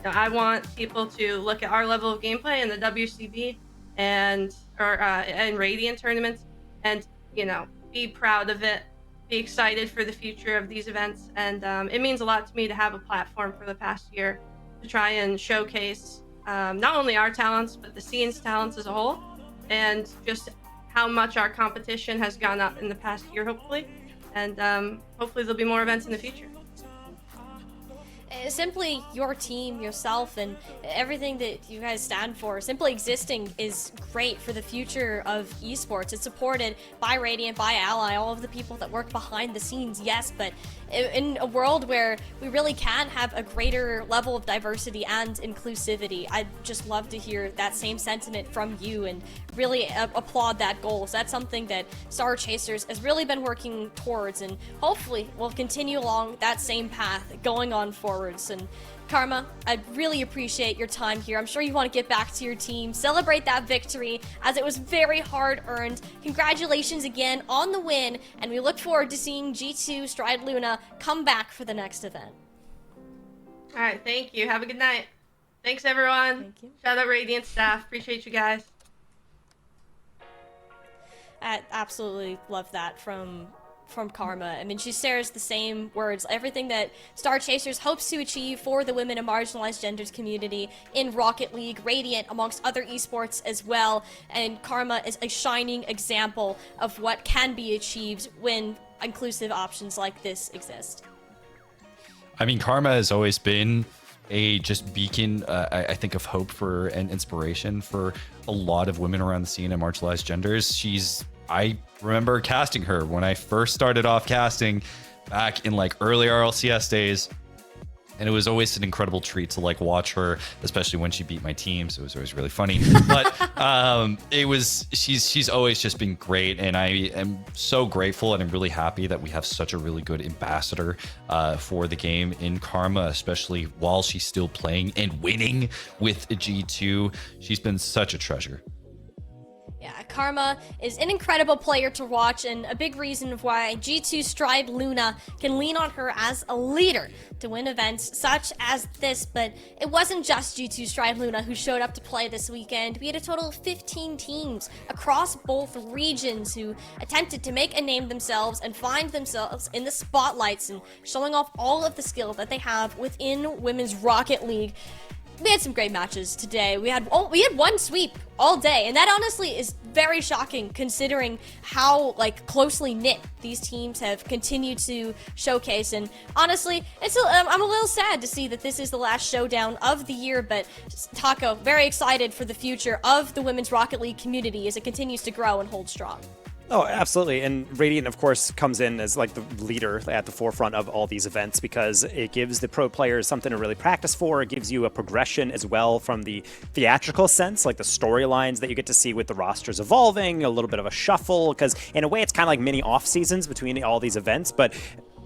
I want people to look at our level of gameplay in the WCB and Radiant tournaments, and be proud of it, be excited for the future of these events. And it means a lot to me to have a platform for the past year to try and showcase not only our talents but the scene's talents as a whole, and just how much our competition has gone up in the past year, hopefully. And hopefully there'll be more events in the future. Simply your team, yourself, and everything that you guys stand for, simply existing is great for the future of esports. It's supported by Radiant, by Ally, all of the people that work behind the scenes, yes, but in a world where we really can have a greater level of diversity and inclusivity, I'd just love to hear that same sentiment from you and really applaud that goal. So that's something that Star Chasers has really been working towards, and hopefully we'll continue along that same path going on forwards. And Karma, I really appreciate your time here. I'm sure you want to get back to your team, celebrate that victory, as it was very hard earned. Congratulations again on the win, and we look forward to seeing G2 Stride Luna come back for the next event. All right, thank you. Have a good night. Thanks, everyone. Thank you. Shout out Radiant staff. Appreciate you guys. I absolutely love that from Karma. I mean, she shares the same words. Everything that Star Chasers hopes to achieve for the women and marginalized genders community in Rocket League, Radiant, amongst other esports as well. And Karma is a shining example of what can be achieved when inclusive options like this exist. I mean, Karma has always been a just beacon, I think, of hope for and inspiration for a lot of women around the scene and marginalized genders. I remember casting her when I first started off casting back in early RLCS days, and it was always an incredible treat to watch her, especially when she beat my team. So it was always really funny. But she's always just been great, and I am so grateful, and I'm really happy that we have such a really good ambassador for the game in Karma, especially while she's still playing and winning with G2. She's been such a treasure. Yeah, Karma is an incredible player to watch, and a big reason of why G2 Stride Luna can lean on her as a leader to win events such as this. But it wasn't just G2 Stride Luna who showed up to play this weekend. We had a total of 15 teams across both regions who attempted to make a name themselves and find themselves in the spotlights and showing off all of the skill that they have within Women's Rocket League. we had some great matches today. We had one sweep all day, and that honestly is very shocking considering how like closely knit these teams have continued to showcase. And honestly, I'm a little sad to see that this is the last showdown of the year, but Taco, very excited for the future of the Women's Rocket League community as it continues to grow and hold strong. Oh, absolutely. And Radiant, of course, comes in as like the leader at the forefront of all these events because it gives the pro players something to really practice for. It gives you a progression as well from the theatrical sense, like the storylines that you get to see with the rosters evolving, a little bit of a shuffle, because in a way it's kind of like mini off seasons between all these events. But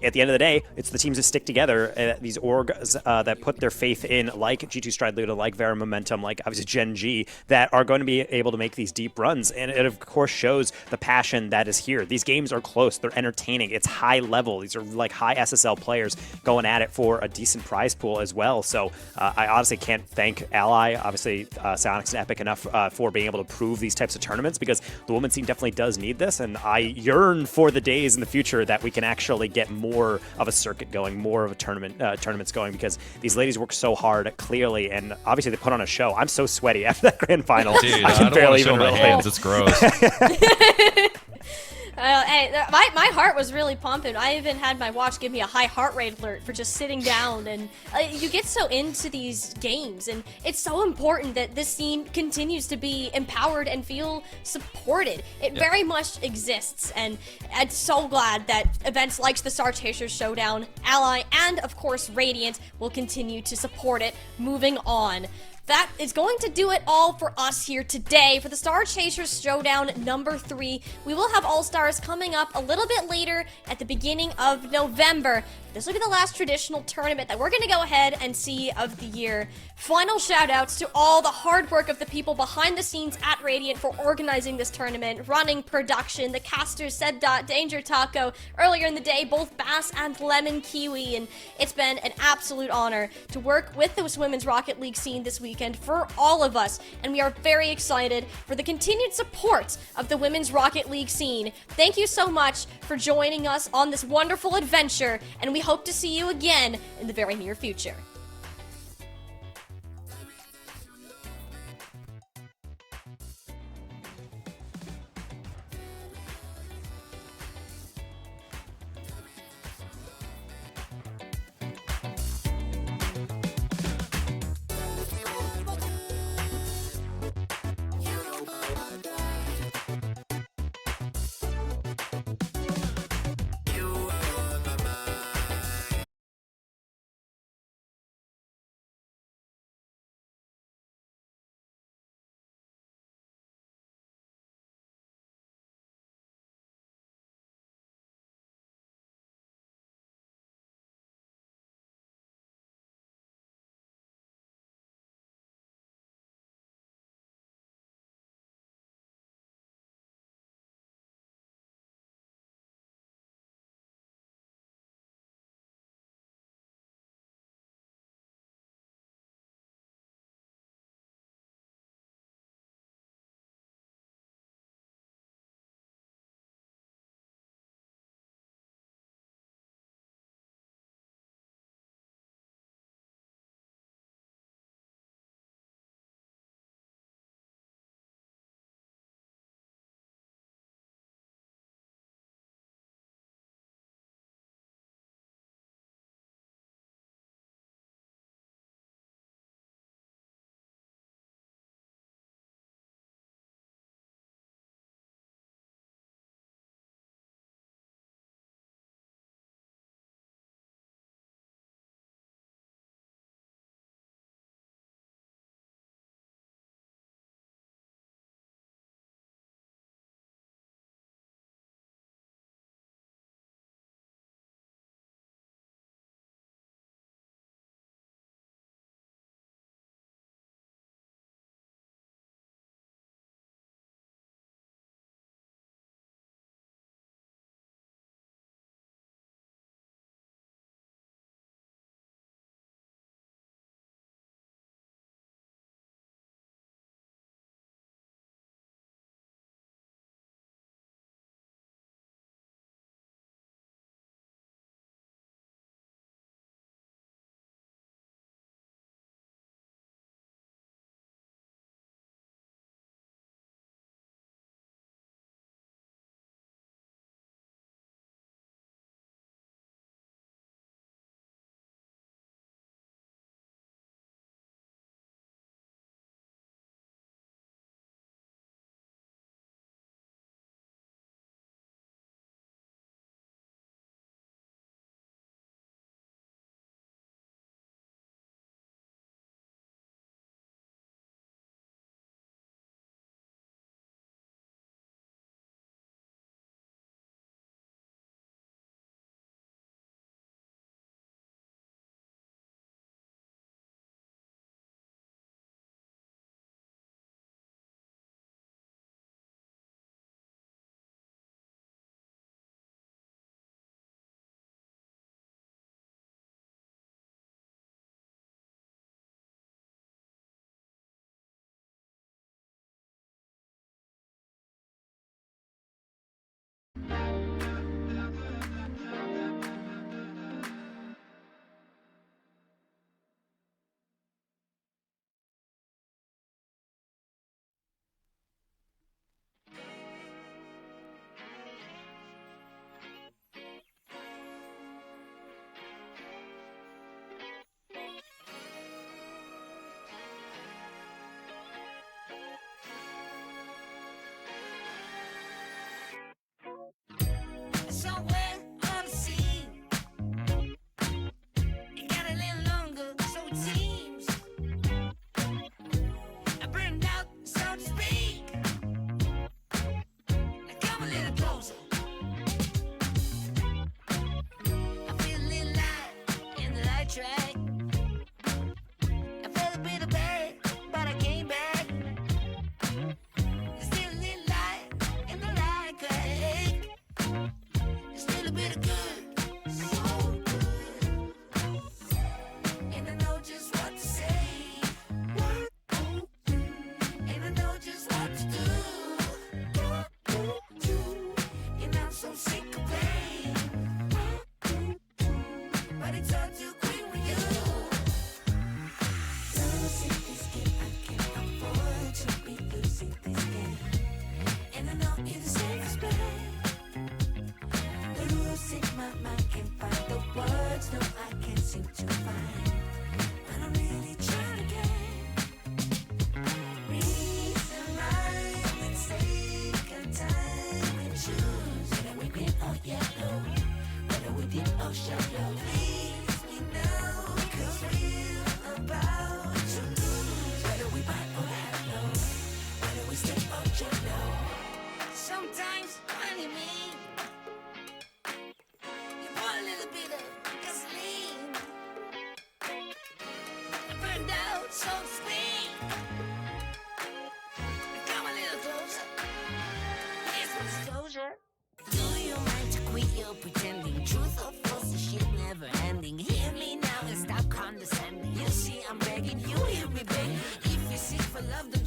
at the end of the day, it's the teams that stick together, these orgs that put their faith in, like G2 Stride Luda, like Vera Momentum, like obviously Gen G, that are going to be able to make these deep runs. And it, of course, shows the passion that is here. These games are close. They're entertaining. It's high level. These are like high SSL players going at it for a decent prize pool as well. So I honestly can't thank Ally, obviously Psyonix and Epic enough for being able to prove these types of tournaments, because the women's team definitely does need this. And I yearn for the days in the future that we can actually get more of a circuit going, more of a tournaments going, because these ladies work so hard, clearly, and obviously they put on a show. I'm so sweaty after that grand final. Dude, I can barely even my roll. hands. It's gross. Hey, my heart was really pumping. I even had my watch give me a high heart rate alert for just sitting down. And you get so into these games, and it's so important that this scene continues to be empowered and feel supported. It very much exists, and I'm so glad that events like the Star Chasers Showdown, Ally, and of course Radiant will continue to support it moving on. That is going to do it all for us here today for the Star Chasers Showdown number 3. We will have All-Stars coming up a little bit later at the beginning of November. This will be the last traditional tournament that we're going to go ahead and see of the year. Final shout-outs to all the hard work of the people behind the scenes at Radiant for organizing this tournament, running production, the casters, Said Dot, Danger Taco, earlier in the day, both Bass and Lemon Kiwi, and it's been an absolute honor to work with the Women's Rocket League scene this weekend for all of us, and we are very excited for the continued support of the Women's Rocket League scene. Thank you so much for joining us on this wonderful adventure, and we hope to see you again in the very near future.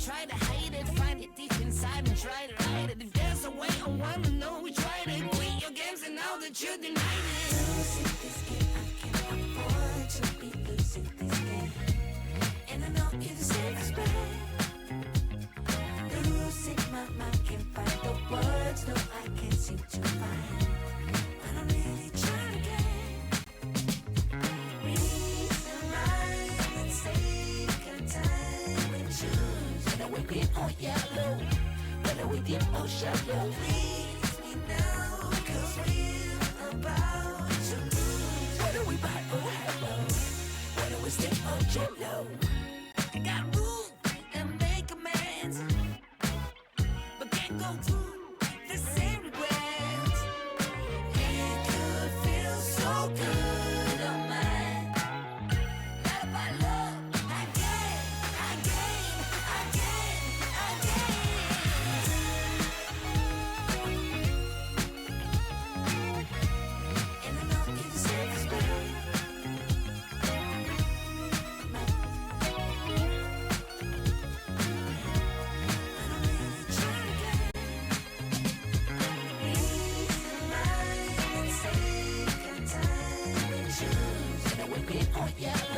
try to hide it, find it deep inside and try to hide it. If there's a way, I wanna know we tried it. Quit your games and now that you denied it. Losing this game, I can't afford to be losing this game. And I know you deserve respect. Losing my mind, can't find the words, no, I can't seem to find. But I'm really trying to get reason right. Let's take our time and choose whether we dip or yellow, whether we dip or shallow. Please me now, cause we're about to lose. Whether we buy or hello, whether we stick or jello.